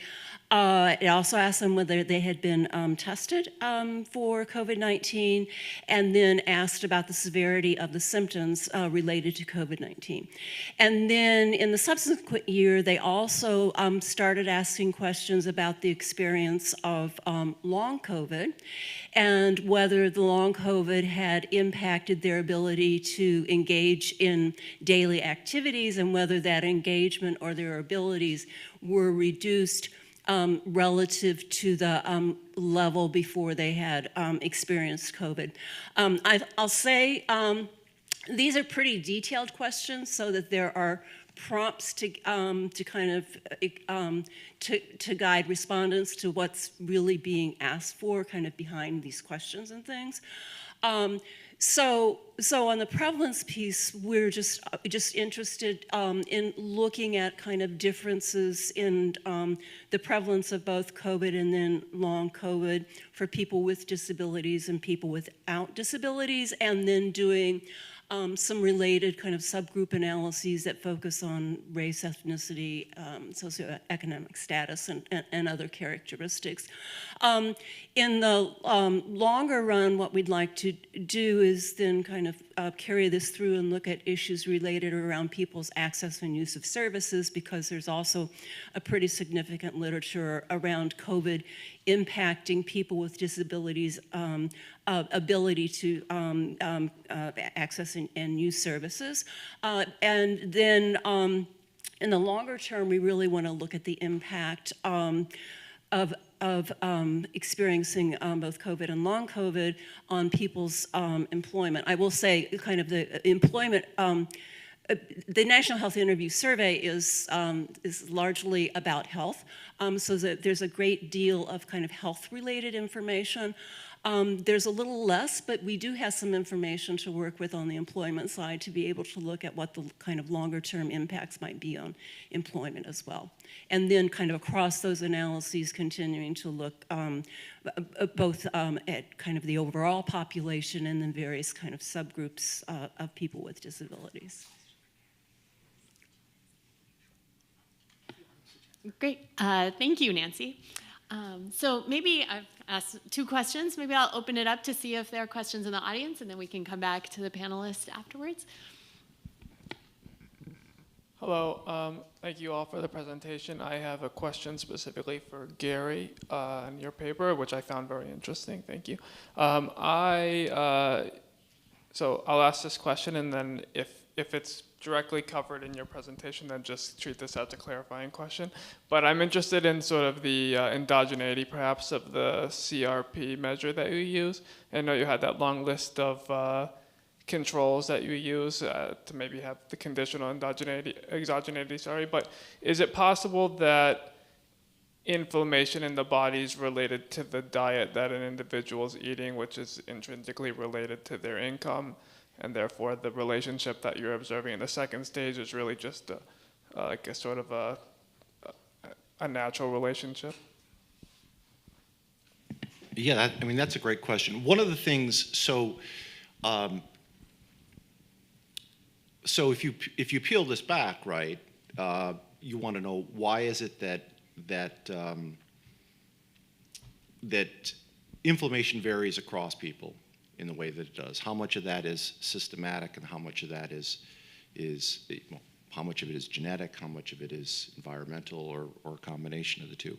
B: It also asked them whether they had been tested for COVID-19, and then asked about the severity of the symptoms related to COVID-19. And then in the subsequent year, they also started asking questions about the experience of long COVID and whether the long COVID had impacted their ability to engage in daily activities and whether that engagement or their abilities were reduced relative to the level before they had experienced COVID. I'll say these are pretty detailed questions so that there are prompts to kind of to guide respondents to what's really being asked for kind of behind these questions and things. So on the prevalence piece, we're just interested in looking at kind of differences in the prevalence of both COVID and then long COVID for people with disabilities and people without disabilities, and then doing some related kind of subgroup analyses that focus on race, ethnicity, socioeconomic status, and other characteristics. In the longer run, what we'd like to do is then kind of carry this through and look at issues related around people's access and use of services, because there's also a pretty significant literature around COVID impacting people with disabilities' ability to access and use services. And then in the longer term, we really want to look at the impact of experiencing both COVID and long COVID on people's employment. I will say kind of the employment, the National Health Interview Survey is largely about health, so that there's a great deal of kind of health-related information. There's a little less, but we do have some information to work with on the employment side to be able to look at what the kind of longer-term impacts might be on employment as well. And then kind of across those analyses, continuing to look both at kind of the overall population and then various kind of subgroups of people with disabilities.
C: Great. Thank you, Nancy. So maybe I've asked 2 questions. Maybe I'll open it up to see if there are questions in the audience, and then we can come back to the panelists afterwards.
K: Hello. Thank you all for the presentation. I have a question specifically for Gary on your paper, which I found very interesting. Thank you. So I'll ask this question, and then if it's directly covered in your presentation, then just treat this as a clarifying question. But I'm interested in sort of the endogeneity, perhaps, of the CRP measure that you use. I know you had that long list of controls that you use to maybe have the conditional exogeneity, but is it possible that inflammation in the body is related to the diet that an individual is eating, which is intrinsically related to their income, and therefore the relationship that you're observing in the second stage is really just like a sort of a natural relationship?
J: Yeah, I mean, that's a great question. One of the things, so if you peel this back, right, you want to know why is it that inflammation varies across people in the way that it does. How much of that is systematic, and how much of that is how much of it is genetic, how much of it is environmental, or a combination of the two.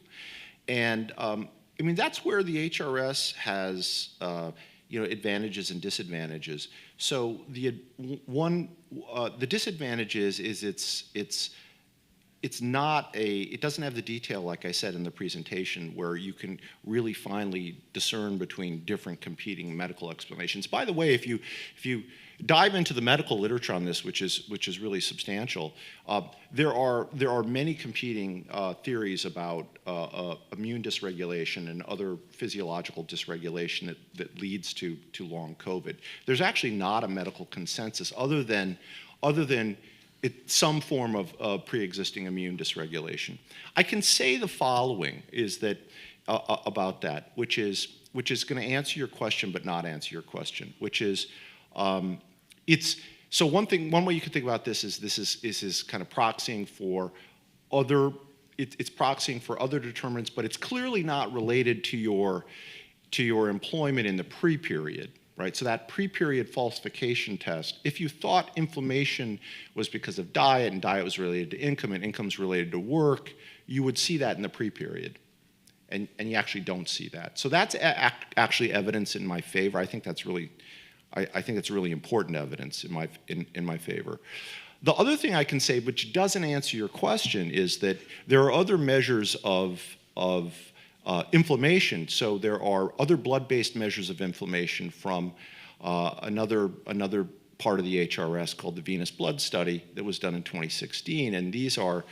J: And I mean, that's where the HRS has advantages and disadvantages. So the disadvantage is it doesn't have the detail, like I said in the presentation, where you can really finely discern between different competing medical explanations. By the way, if you dive into the medical literature on this, which is really substantial, there are many competing theories about immune dysregulation and other physiological dysregulation that leads to long COVID. There's actually not a medical consensus other than some form of pre-existing immune dysregulation. I can say the following is that about that, which is going to answer your question but not answer your question, which is so one way you can think about this is kind of proxying for other, it's proxying for other determinants, but it's clearly not related to your employment in the pre-period, right? So that pre-period falsification test, if you thought inflammation was because of diet and diet was related to income and income's related to work, you would see that in the pre-period. And you actually don't see that. So that's actually evidence in my favor. I think that's really, I think it's really important evidence in my favor. The other thing I can say, which doesn't answer your question, is that there are other measures of inflammation. So there are other blood-based measures of inflammation from another part of the HRS called the venous blood study that was done in 2016. And these are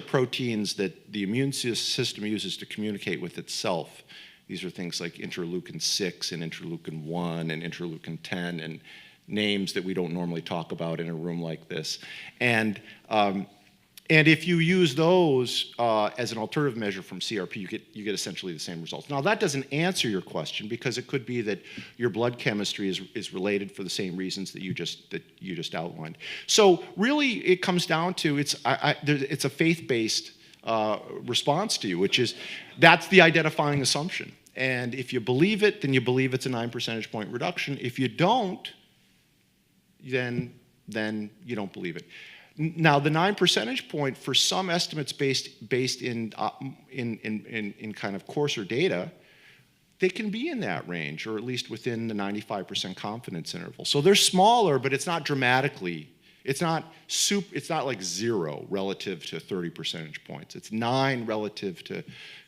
J: proteins that the immune system uses to communicate with itself. These are things like interleukin 6 and interleukin 1 and interleukin 10 and names that we don't normally talk about in a room like this. And if you use those as an alternative measure from CRP, you get essentially the same results. Now, that doesn't answer your question because it could be that your blood chemistry is related for the same reasons that you just outlined. So really, it comes down to it's a faith-based response to you, which is that's the identifying assumption. And if you believe it, then you believe it's a 9 percentage point reduction. If you don't, then you don't believe it. Now, the 9 percentage point for some estimates based in kind of coarser data, they can be in that range, or at least within the 95% confidence interval. So they're smaller, but it's not dramatically. It's not like 0 relative to 30 percentage points. It's 9 relative to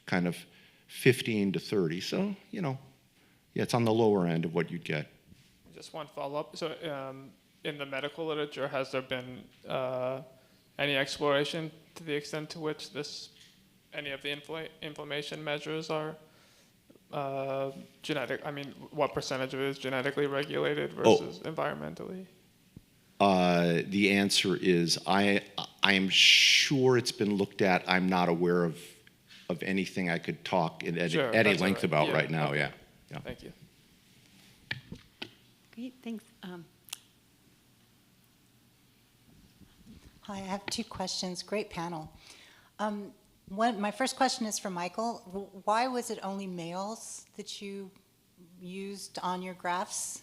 J: kind of 15 to 30. So yeah, it's on the lower end of what you'd get.
K: Just one follow-up. So in the medical literature, has there been any exploration to the extent to which any of the inflammation measures are genetic? I mean, what percentage of it is genetically regulated versus environmentally?
J: The answer is I am sure it's been looked at. I'm not aware of anything I could talk at any length about right now. Okay. Yeah.
K: Thank you.
M: Great, thanks. Hi, I have 2 questions. Great panel. My first question is for Michael. Why was it only males that you used on your graphs?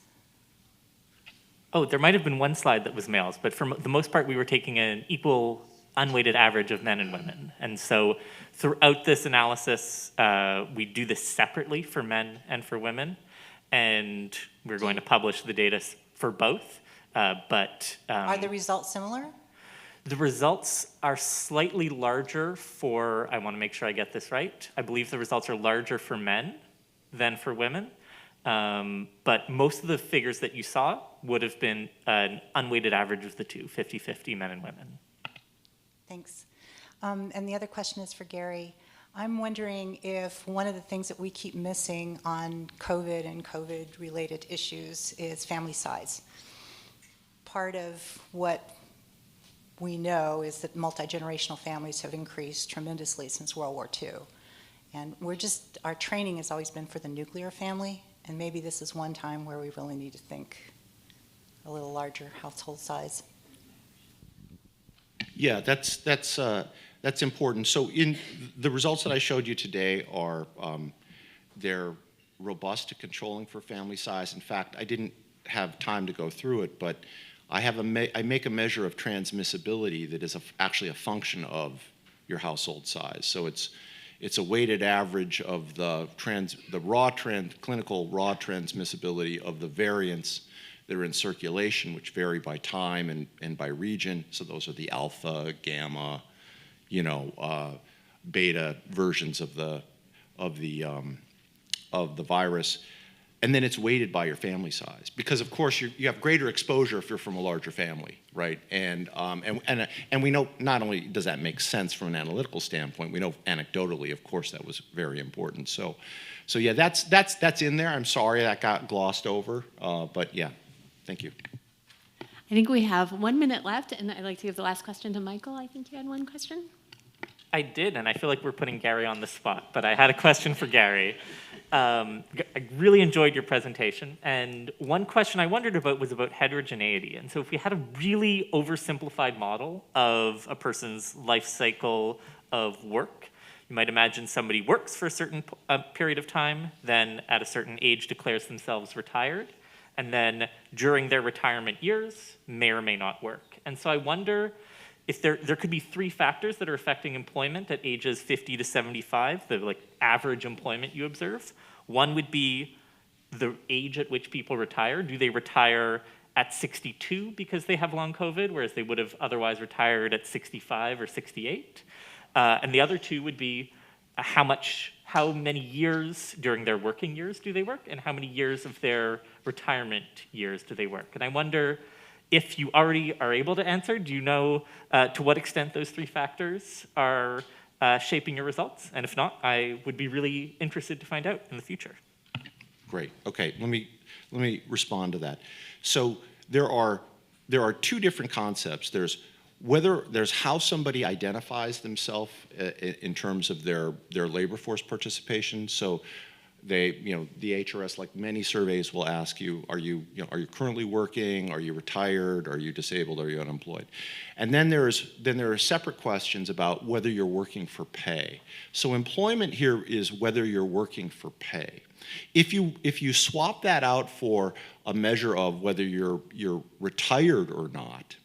D: Oh, there might have been one slide that was males, but for the most part, we were taking an equal unweighted average of men and women. And so throughout this analysis, we do this separately for men and for women. And we're going to publish the data for both.
M: Are the results similar?
D: The results are slightly larger for, I want to make sure I get this right, I believe the results are larger for men than for women. But most of the figures that you saw would have been an unweighted average of the two, 50-50 men and women.
M: Thanks. And the other question is for Gary. I'm wondering if one of the things that we keep missing on COVID and COVID-related issues is family size. Part of what we know is that multi-generational families have increased tremendously since World War II. And our training has always been for the nuclear family, and maybe this is one time where we really need to think a little larger household size.
J: Yeah, that's important. So in the results that I showed you today are, they're robust to controlling for family size. In fact, I didn't have time to go through it, but I make a measure of transmissibility that is actually a function of your household size. So it's a weighted average of the clinical raw transmissibility of the variants that are in circulation, which vary by time and by region. So those are the alpha, gamma, beta versions of the virus. And then it's weighted by your family size, because of course you have greater exposure if you're from a larger family, right? And we know not only does that make sense from an analytical standpoint, we know anecdotally, of course, that was very important. So yeah, that's in there. I'm sorry that got glossed over, but yeah, thank you.
C: I think we have 1 minute left, and I'd like to give the last question to Michael. I think you had one question.
D: I did, and I feel like we're putting Gary on the spot, but I had a question for Gary. I really enjoyed your presentation, and one question I wondered about was about heterogeneity. And so if we had a really oversimplified model of a person's life cycle of work, you might imagine somebody works for a certain period of time, then at a certain age declares themselves retired, and then during their retirement years may or may not work. And so I wonder if there could be three factors that are affecting employment at ages 50 to 75, the average employment you observe. One would be the age at which people retire. Do they retire at 62 because they have long COVID, whereas they would have otherwise retired at 65 or 68? And the other two would be how many years during their working years do they work, and how many years of their retirement years do they work? And I wonder, if you already are able to answer, do you know to what extent those three factors are shaping your results? And if not, I would be really interested to find out in the future.
J: Great. Okay, let me respond to that. So there are two different concepts. There's how somebody identifies themselves in terms of their labor force participation. So the HRS, like many surveys, will ask you, are you currently working? Are you retired? Are you disabled? Are you unemployed? And then there are separate questions about whether you're working for pay. So employment here is whether you're working for pay. If you swap that out for a measure of whether you're retired or not,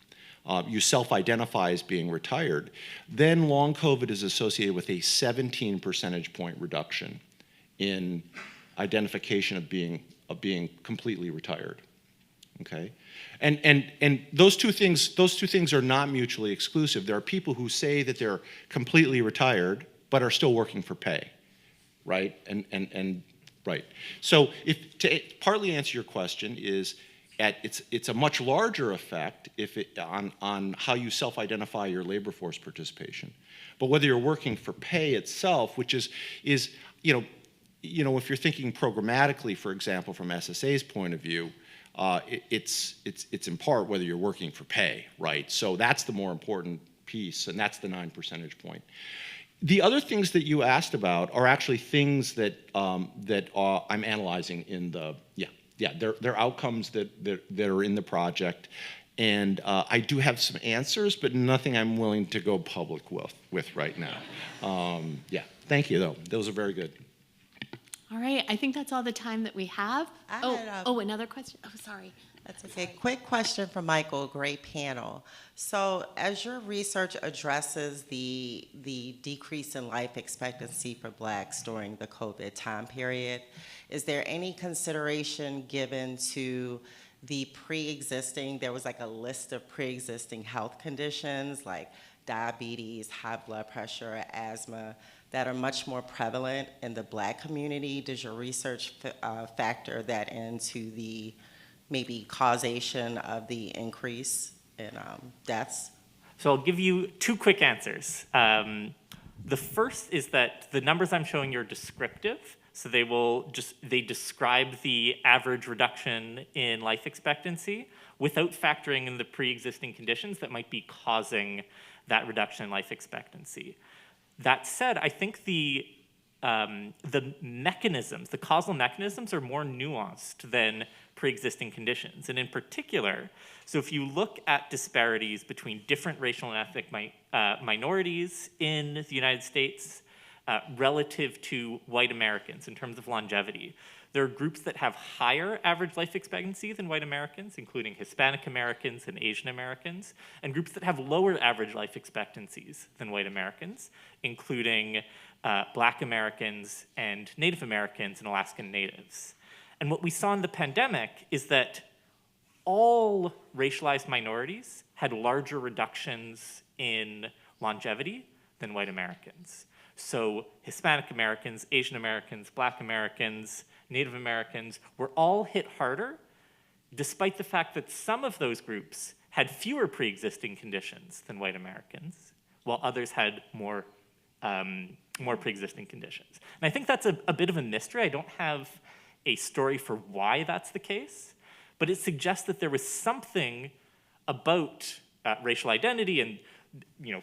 J: you self-identify as being retired, then long COVID is associated with a 17 percentage point reduction in identification of being completely retired. Okay, and those two things are not mutually exclusive. There are people who say that they're completely retired but are still working for pay, right? And right. So to partly answer your question is, it's a much larger effect on how you self-identify your labor force participation. But whether you're working for pay itself, which is if you're thinking programmatically, for example, from SSA's point of view, it's in part whether you're working for pay, right? So that's the more important piece, and that's the 9 percentage point. The other things that you asked about are actually things that I'm analyzing in the they're outcomes that are in the project, and I do have some answers, but nothing I'm willing to go public with right now. Thank you though; those are very good.
C: All right, I think that's all the time that we have. Another question? Oh, sorry.
O: That's okay. Quick question for Michael. Great panel. So as your research addresses the decrease in life expectancy for Blacks during the COVID time period, is there any consideration given to the pre-existing, there was like a list of pre-existing health conditions like diabetes, high blood pressure, asthma, that are much more prevalent in the Black community? Does your research factor that into the maybe causation of the increase in deaths?
D: So I'll give you two quick answers. The first is that the numbers I'm showing you are descriptive. So they describe the average reduction in life expectancy without factoring in the pre-existing conditions that might be causing that reduction in life expectancy. That said, I think the mechanisms, the causal mechanisms, are more nuanced than pre-existing conditions. And in particular, so if you look at disparities between different racial and ethnic minorities in the United States relative to white Americans in terms of longevity, there are groups that have higher average life expectancy than white Americans, including Hispanic Americans and Asian Americans, and groups that have lower average life expectancies than white Americans, including Black Americans and Native Americans and Alaskan Natives. And what we saw in the pandemic is that all racialized minorities had larger reductions in longevity than white Americans. So Hispanic Americans, Asian Americans, Black Americans, Native Americans were all hit harder, despite the fact that some of those groups had fewer pre-existing conditions than white Americans, while others had more pre-existing conditions. And I think that's a bit of a mystery. I don't have a story for why that's the case, but it suggests that there was something about racial identity and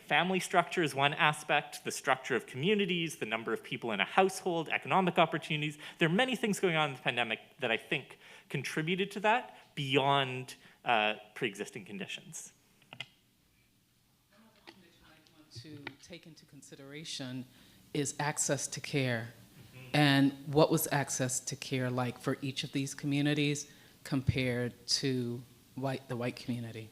D: family structure is one aspect, the structure of communities, the number of people in a household, economic opportunities. There are many things going on in the pandemic that I think contributed to that beyond pre-existing conditions.
W: To take into consideration is access to care. And what was access to care like for each of these communities compared to the white community?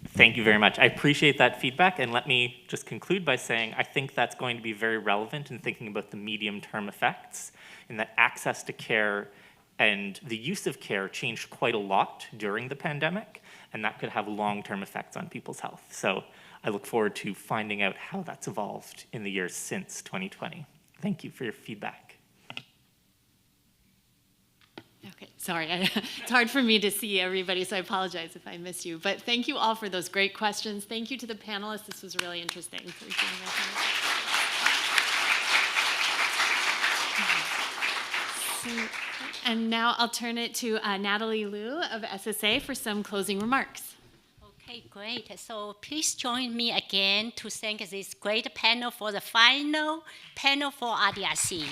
D: Thank you very much. I appreciate that feedback, and let me just conclude by saying I think that's going to be very relevant in thinking about the medium-term effects, in that access to care and the use of care changed quite a lot during the pandemic, and that could have long-term effects on people's health. So I look forward to finding out how that's evolved in the years since 2020. Thank you for your feedback.
C: Okay, sorry, it's hard for me to see everybody, so I apologize if I miss you. But thank you all for those great questions. Thank you to the panelists. This was really interesting. And now I'll turn it to Natalie Liu of SSA for some closing remarks.
I: Okay, great. So please join me again to thank this great panel for the final panel for RDRC.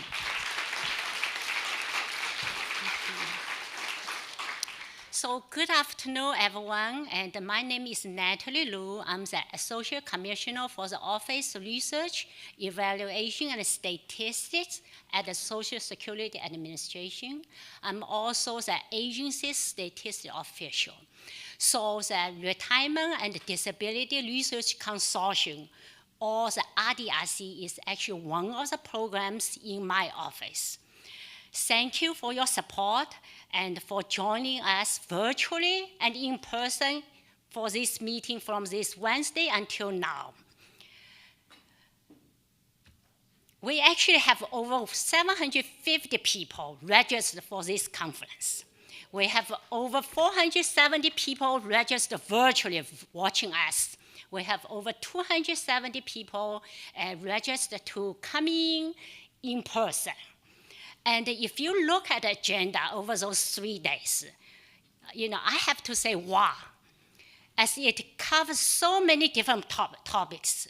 I: So good afternoon, everyone. And my name is Natalie Liu. I'm the Associate Commissioner for the Office of Research, Evaluation, and Statistics at the Social Security Administration. I'm also the agency's statistics official. So the Retirement and Disability Research Consortium, or the RDRC, is actually one of the programs in my office. Thank you for your support and for joining us virtually and in person for this meeting from this Wednesday until now. We actually have over 750 people registered for this conference. We have over 470 people registered virtually watching us. We have over 270 people registered to come in person. And if you look at the agenda over those 3 days, I have to say, wow, as it covers so many different topics,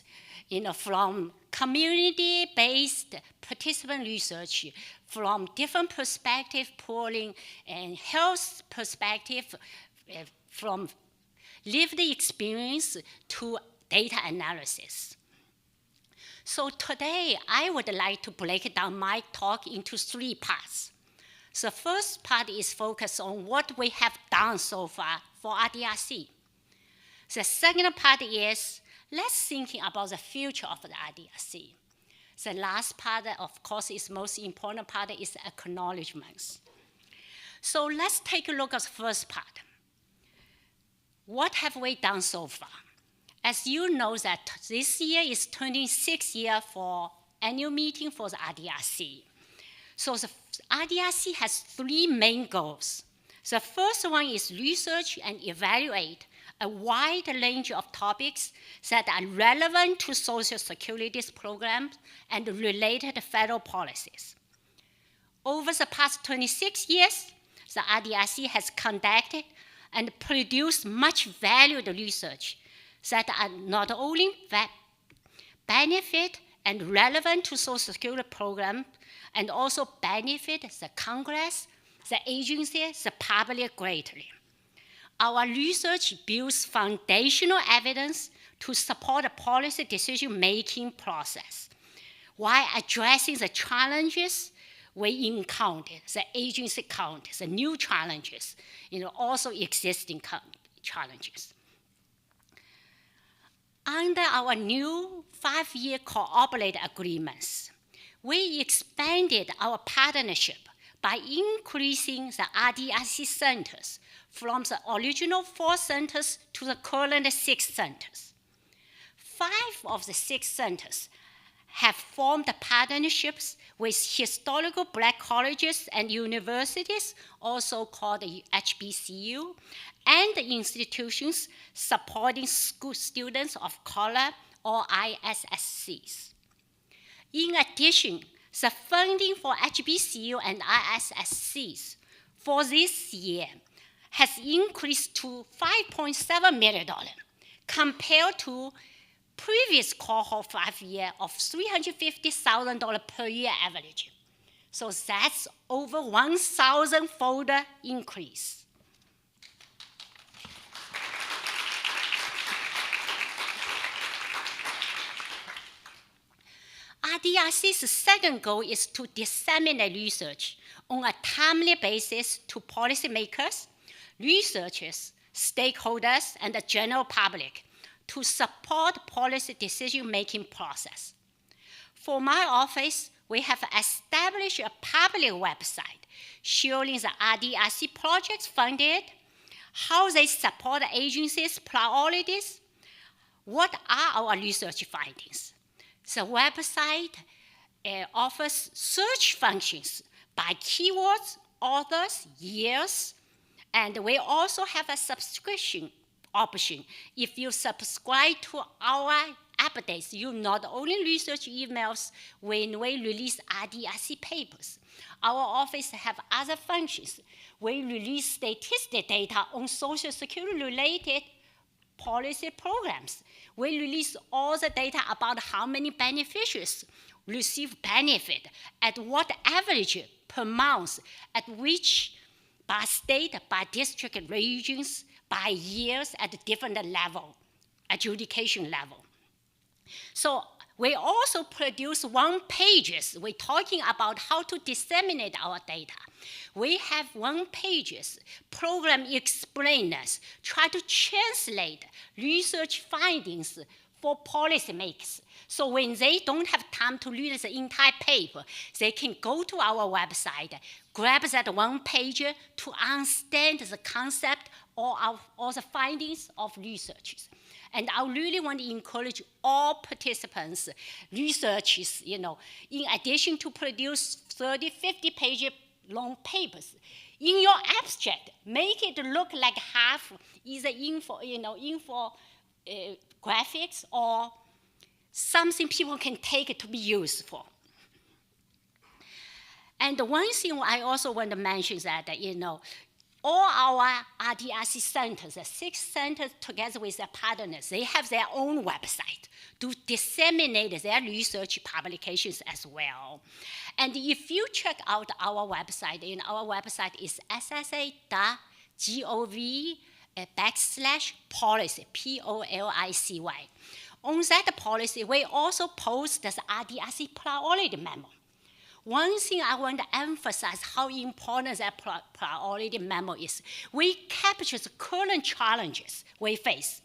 I: from community-based participant research, from different perspective polling and health perspective, from lived experience to data analysis. So today, I would like to break down my talk into 3 parts. The first part is focused on what we have done so far for RDRC. The second part is, let's think about the future of the RDRC. The last part, of course, is most important part, is acknowledgements. So let's take a look at the first part. What have we done so far? As you know that this year is 26th year for annual meeting for the RDRC. So the RDRC has 3 main goals. The first one is research and evaluate a wide range of topics that are relevant to Social Security's programs and related federal policies. Over the past 26 years, the RDRC has conducted and produced much valued research that are not only benefit and relevant to Social Security program, and also benefit the Congress, the agency, the public greatly. Our research builds foundational evidence to support the policy decision-making process, while addressing the challenges we encountered, the agency encounters, the new challenges, also existing challenges. Under our new 5-year cooperative agreements, we expanded our partnership by increasing the RDRC centers from the original 4 centers to the current 6 centers. 5 of the 6 centers have formed partnerships with historical Black colleges and universities, also called the HBCU, and institutions supporting school students of color, or ISSCs. In addition, the funding for HBCU and ISSCs for this year has increased to $5.7 million, compared to previous cohort 5 year of $350,000 per year average. So that's over 1,000-fold increase. RDRC's second goal is to disseminate research on a timely basis to policymakers, researchers, stakeholders, and the general public to support policy decision-making process. For my office, we have established a public website showing the RDRC projects funded, how they support the agency's priorities, what are our research findings. The website offers search functions by keywords, authors, years, and we also have a subscription option. If you subscribe to our updates, you not only research emails when we release RDRC papers. Our office have other functions. We release statistic data on Social Security-related policy programs. We release all the data about how many beneficiaries receive benefit, at what average per month, at which by state, by district, regions, by years, at different level, adjudication level. So we also produce one-pages. We're talking about how to disseminate our data. We have one-pages, program explainers, try to translate research findings for policymakers. So when they don't have time to read the entire paper, they can go to our website, grab that one page to understand the concept or the findings of researchers. And I really want to encourage all participants, researchers, in addition to produce 30, 50-page long papers, in your abstract, make it look like half either graphics or something people can take to be useful. And one thing I also want to mention is that, all our RDRC centers, the 6 centers together with their partners, they have their own website to disseminate their research publications as well. And if you check out our website is ssa.gov/policy, P-O-L-I-C-Y. On that policy, we also post the RDRC priority memo. One thing I want to emphasize how important that priority memo is. We capture the current challenges we face.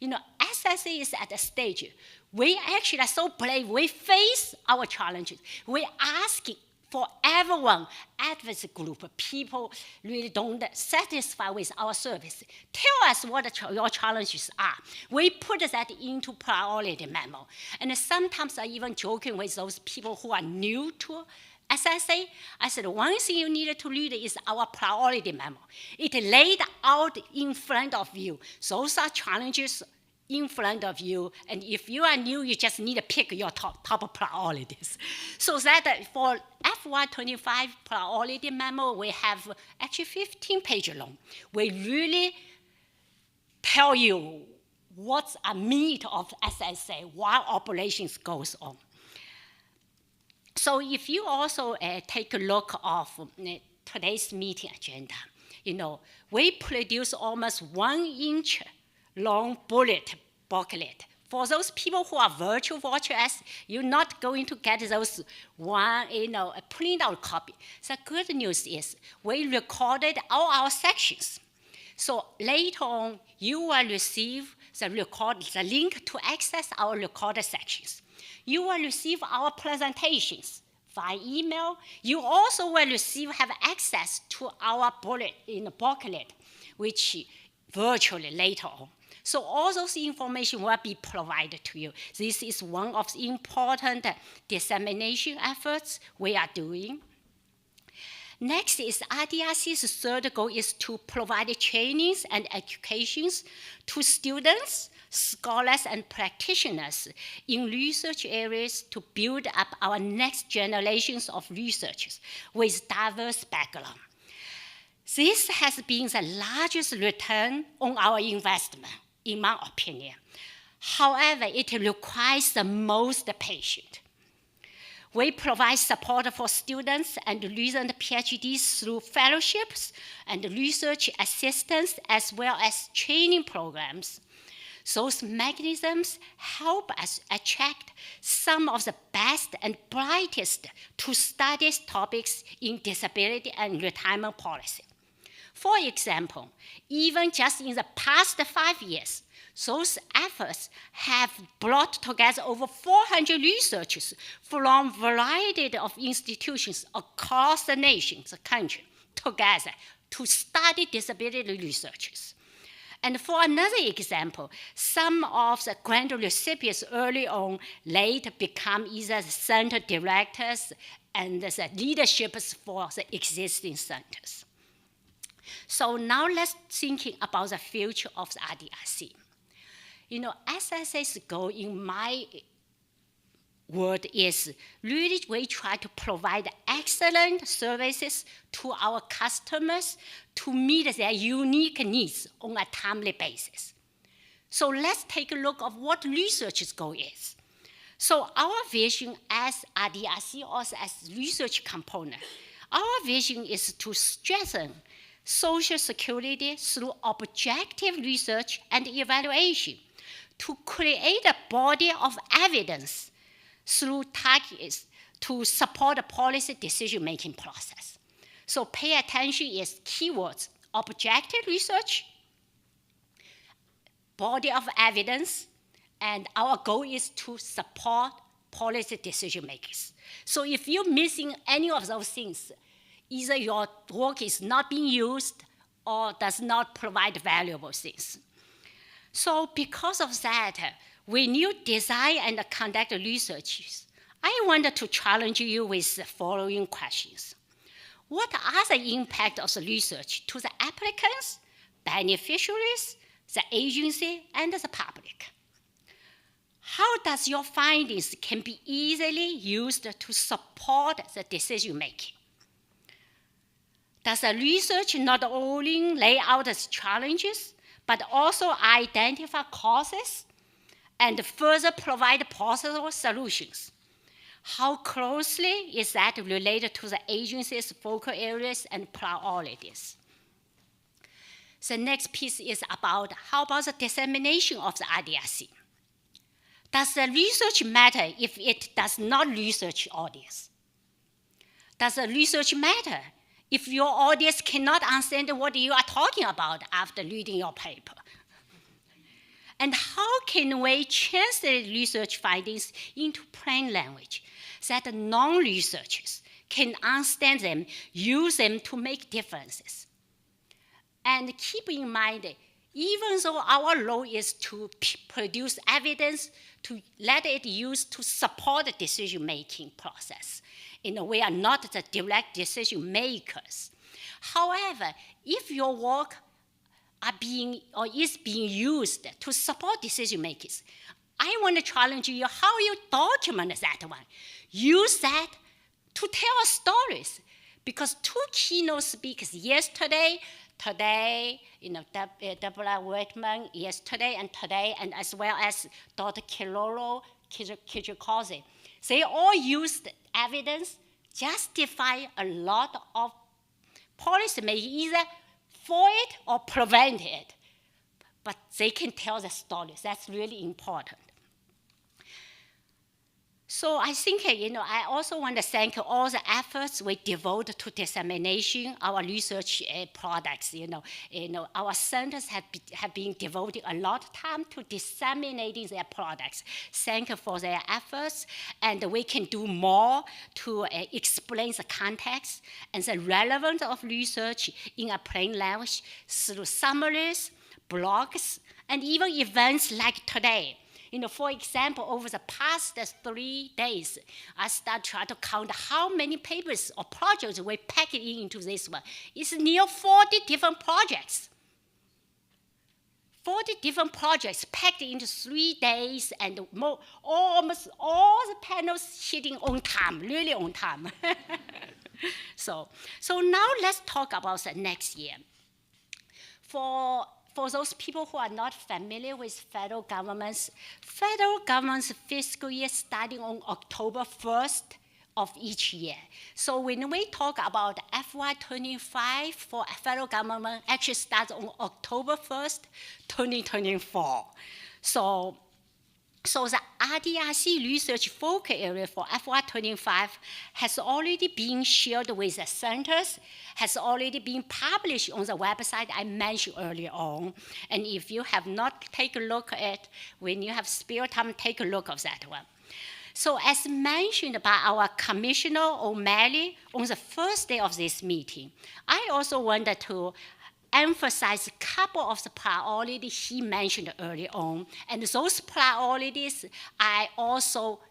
I: SSA is at a stage, we actually are so brave, we face our challenges. We ask for everyone, advocacy group, people really don't satisfy with our service. Tell us what your challenges are. We put that into priority memo. And sometimes I even joking with those people who are new to SSA. I said, one thing you need to read is our priority memo. It laid out in front of you. Those are challenges in front of you, and if you are new, you just need to pick your top priorities. So that for FY25 priority memo, we have actually 15-page long. We really tell you what's a meat of SSA, what operations goes on. So if you also take a look of today's meeting agenda, we produce almost 1-inch long bullet booklet. For those people who are virtual watchers, you're not going to get those a printout copy. The good news is we recorded all our sections. So later on, you will receive the link to access our recorded sections. You will receive our presentations via email. You also will have access to our booklet, which virtually later on. So all those information will be provided to you. This is one of the important dissemination efforts we are doing. Next is RDRC's third goal is to provide trainings and educations to students, scholars, and practitioners in research areas to build up our next generations of researchers with diverse background. This has been the largest return on our investment in my opinion. However, it requires the most patience. We provide support for students and recent PhDs through fellowships and research assistance, as well as training programs. Those mechanisms help us attract some of the best and brightest to study topics in disability and retirement policy. For example, even just in the past 5 years, those efforts have brought together over 400 researchers from a variety of institutions across the nation, the country, together to study disability researches. And for another example, some of the grant recipients early on later become either the center directors and the leaderships for the existing centers. So now let's think about the future of the RDRC. SSA's goal in my word is really we try to provide excellent services to our customers to meet their unique needs on a timely basis. So let's take a look at what research's goal is. So our vision as RDRC, also as research component, our vision is to strengthen Social Security through objective research and evaluation, to create a body of evidence through targets to support the policy decision-making process. So pay attention is keywords: objective research, body of evidence, and our goal is to support policy decision makers. So if you're missing any of those things, either your work is not being used or does not provide valuable things. So because of that, when you design and conduct research, I wanted to challenge you with the following questions. What are the impact of the research to the applicants, beneficiaries, the agency, and the public? How does your findings can be easily used to support the decision making? Does the research not only lay out the challenges, but also identify causes and further provide possible solutions? How closely is that related to the agency's focal areas and priorities? The next piece is about how about the dissemination of the RDRC? Does the research matter if it does not research audience? Does the research matter if your audience cannot understand what you are talking about after reading your paper? And how can we translate research findings into plain language that non-researchers can understand them, use them to make differences? And keep in mind, even though our role is to produce evidence, to let it use to support the decision-making process, we are not the direct decision makers. However, if your work is being used to support decision makers, I want to challenge you how you document that one. Use that to tell stories. Because two keynote speakers yesterday, Deborah Whitman yesterday and today, and as well as Dr. Kilolo Kijikazi, they all used evidence, justify a lot of policy making, either for it or prevent it. But they can tell the stories. That's really important. So I think, I also want to thank all the efforts we devote to dissemination our research products. Our centers have been devoting a lot of time to disseminating their products. Thank you for their efforts, and we can do more to explain the context and the relevance of research in a plain language through summaries, blogs, and even events like today. For example, over the past 3 days, I started trying to count how many papers or projects we packed into this one. It's near 40 different projects. 40 different projects packed into 3 days, and almost all the panels hitting on time, really on time. So now let's talk about the next year. For for those people who are not familiar with federal government's fiscal year starting on October 1st of each year. So when we talk about FY25 for federal government, actually starts on October 1st, 2024. So the RDRC research focus area for FY25 has already been shared with the centers, has already been published on the website I mentioned earlier on. And if you have not taken a look at it, when you have spare time, take a look at that one. So as mentioned by our Commissioner O'Malley on the first day of this meeting, I also wanted to emphasize a couple of the priorities he mentioned earlier on. And those priorities are also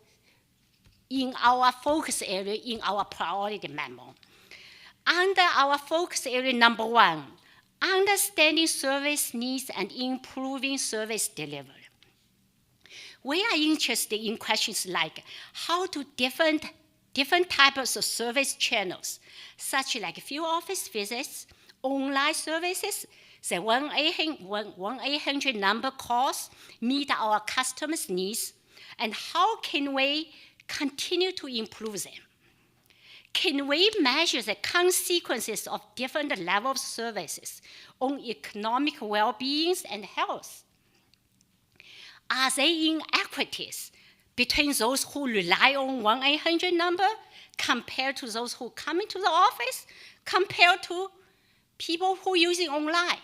I: in our focus area in our priority memo. Under our focus area number 1, understanding service needs and improving service delivery. We are interested in questions like how do different types of service channels, such like field office visits, online services, the 1-800 number calls, meet our customers' needs, and how can we continue to improve them? Can we measure the consequences of different levels of services on economic well-being and health? Are there inequities between those who rely on 1-800 number compared to those who come into the office, compared to people who are using online?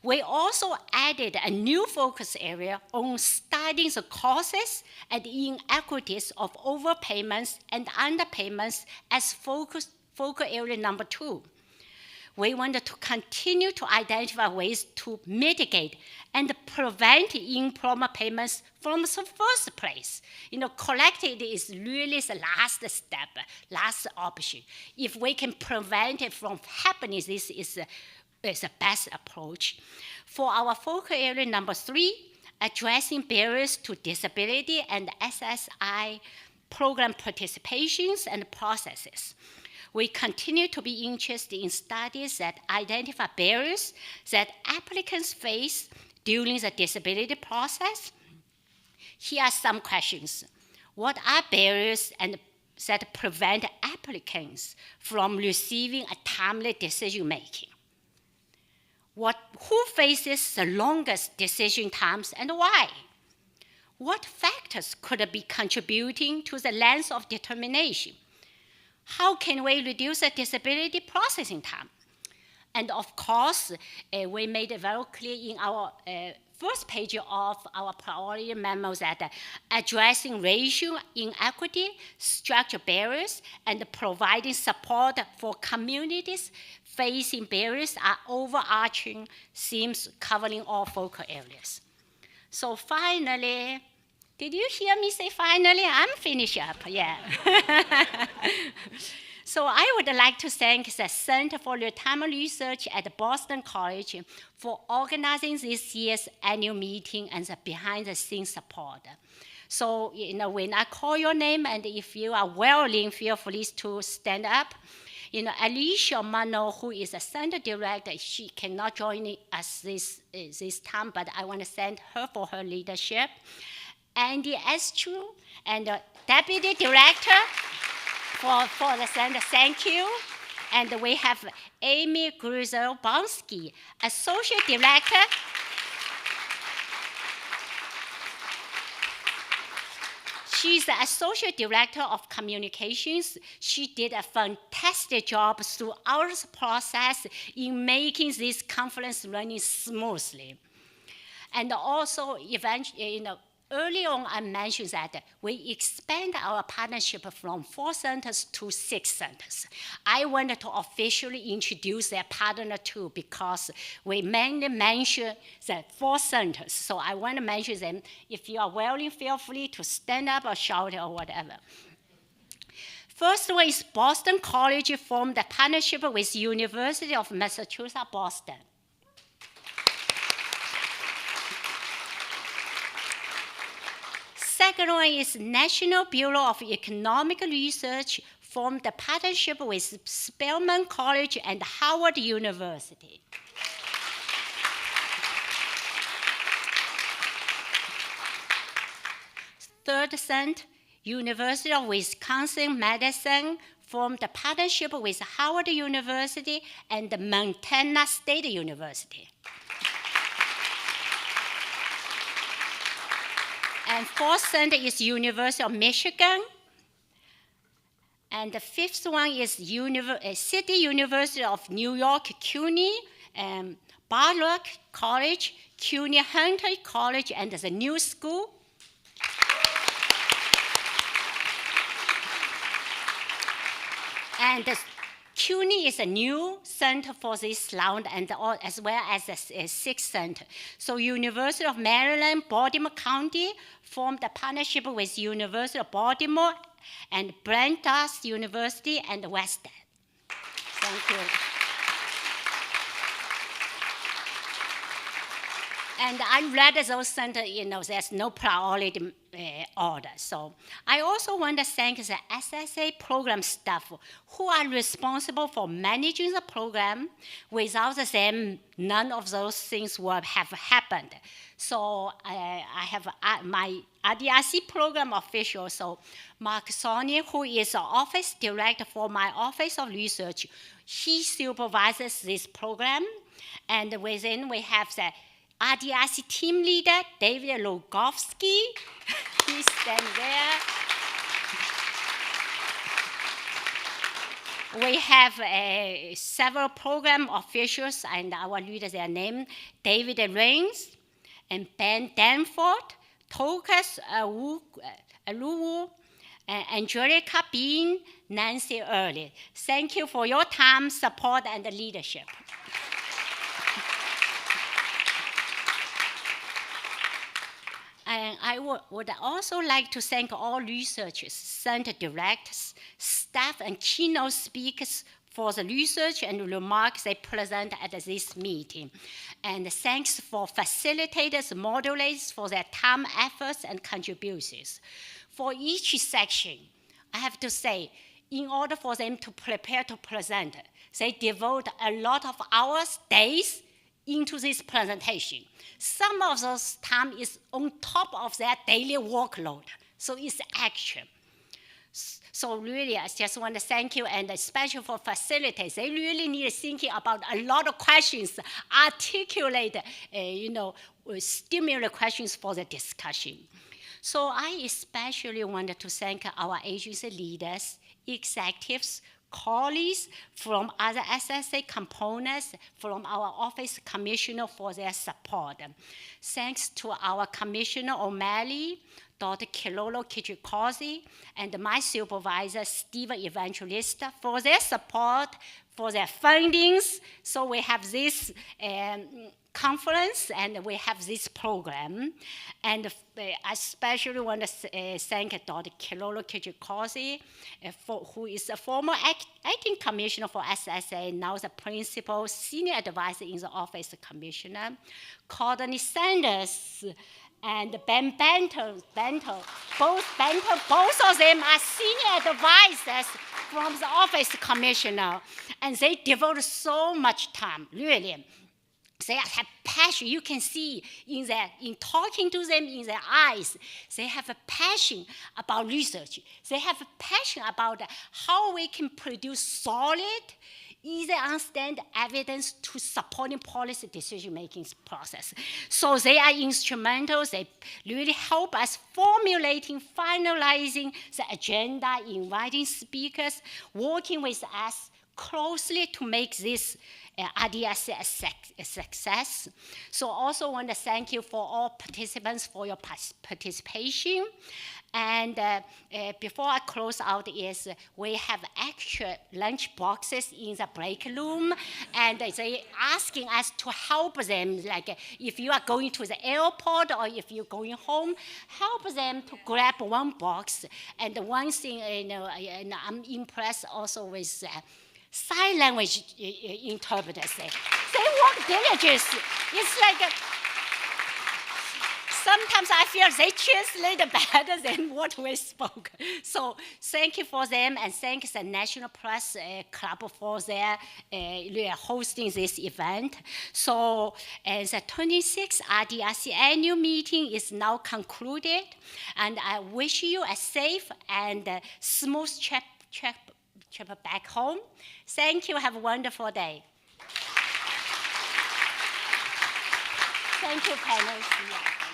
I: We also added a new focus area on studying the causes and inequities of overpayments and underpayments as focus area number 2. We wanted to continue to identify ways to mitigate and prevent improper payments from the first place. Collecting is really the last step, last option. If we can prevent it from happening, this is the best approach. For our focus area number 3, addressing barriers to disability and SSI program participations and processes. We continue to be interested in studies that identify barriers that applicants face during the disability process. Here are some questions. What are barriers that prevent applicants from receiving a timely decision-making? Who faces the longest decision times and why? What factors could be contributing to the length of determination? How can we reduce the disability processing time? And of course, we made it very clear in our first page of our priority memo that addressing racial inequity, structural barriers, and providing support for communities facing barriers are overarching themes covering all focal areas. So finally, did you hear me say finally? I'm finished up, yeah. So I would like to thank the Center for Retirement Research at Boston College for organizing this year's annual meeting and the behind-the-scenes support. So, when I call your name, and if you are willing, feel free to stand up. Alicia Mano, who is a center director, she cannot join us this time, but I want to thank her for her leadership. Andy Estru, and Deputy Director for the center, thank you. And we have Amy Gruzel-Bonsky, Associate Director. She's the Associate Director of Communications. She did a fantastic job throughout the process in making this conference running smoothly. And also, eventually, early on, I mentioned that we expand our partnership from 4 centers to 6 centers. I wanted to officially introduce their partner too, because we mainly mention the 4 centers. So I want to mention them. If you are willing, feel free to stand up or shout or whatever. First one is Boston College formed a partnership with University of Massachusetts, Boston. Second one is National Bureau of Economic Research formed a partnership with Spelman College and Howard University. third center, University of Wisconsin-Madison formed a partnership with Howard University and Montana State University. And fourth center is University of Michigan. And the fifth one is City University of New York, CUNY, Baruch College, CUNY Hunter College, and the New School. And CUNY is a new center for this round, and as well as a sixth center. So University of Maryland, Baltimore County formed a partnership with University of Baltimore and Brandeis University and West End. Thank you. And I read those centers, there's no priority order. So I also want to thank the SSA program staff who are responsible for managing the program. Without them, none of those things would have happened. So I have my RDRC program official, so Mark Sony, who is the office director for my Office of Research. He supervises this program. And within we have the RDRC team leader, David Logowski. He stands there. We have several program officials, and I will read their name: David Rains, and Ben Danforth, Tokas Aluwu, Angelica Bean, Nancy Early. Thank you for your time, support, and leadership. And I would also like to thank all researchers, center directors, staff, and keynote speakers for the research and remarks they present at this meeting. And thanks for facilitators, moderators for their time, efforts, and contributions. For each section, I have to say, in order for them to prepare to present, they devote a lot of hours, days, into this presentation. Some of those time is on top of their daily workload, so it's action. So really, I just want to thank you, and especially for facilitators. They really need thinking about a lot of questions, articulate, stimulate questions for the discussion. So I especially wanted to thank our agency leaders, executives, colleagues from other SSA components, from our office commissioner for their support. Thanks to our Commissioner O'Malley, Dr. Kilolo Kichikosi, and my supervisor, Stephen Evangelista, for their support, for their fundings. So we have this conference, and we have this program. And I especially want to thank Dr. Kilolo Kichikosi, who is a former acting commissioner for SSA, now the principal senior advisor in the office of commissioner, Courtney Sanders, and Ben Bento, both of them are senior advisors from the office commissioner, and they devote so much time, really. They have passion. You can see in talking to them in their eyes, they have a passion about research. They have a passion about how we can produce solid, easy understand evidence to supporting policy decision-making process. So they are instrumental. They really help us formulating, finalizing the agenda, inviting speakers, working with us closely to make this RDRC a success. So also want to thank you for all participants for your participation. And before I close out is we have extra lunch boxes in the break room, and they asking us to help them, like if you are going to the airport or if you're going home, help them to grab one box. And one thing, and I'm impressed also with sign language interpreters. They work diligently. It's like sometimes I feel they translate better than what we spoke. So thank you for them, and thanks the National Press Club for their hosting this event. So the 26th RDRC annual meeting is now concluded, and I wish you a safe and smooth trip back home. Thank you. Have a wonderful day. Thank you, panelists.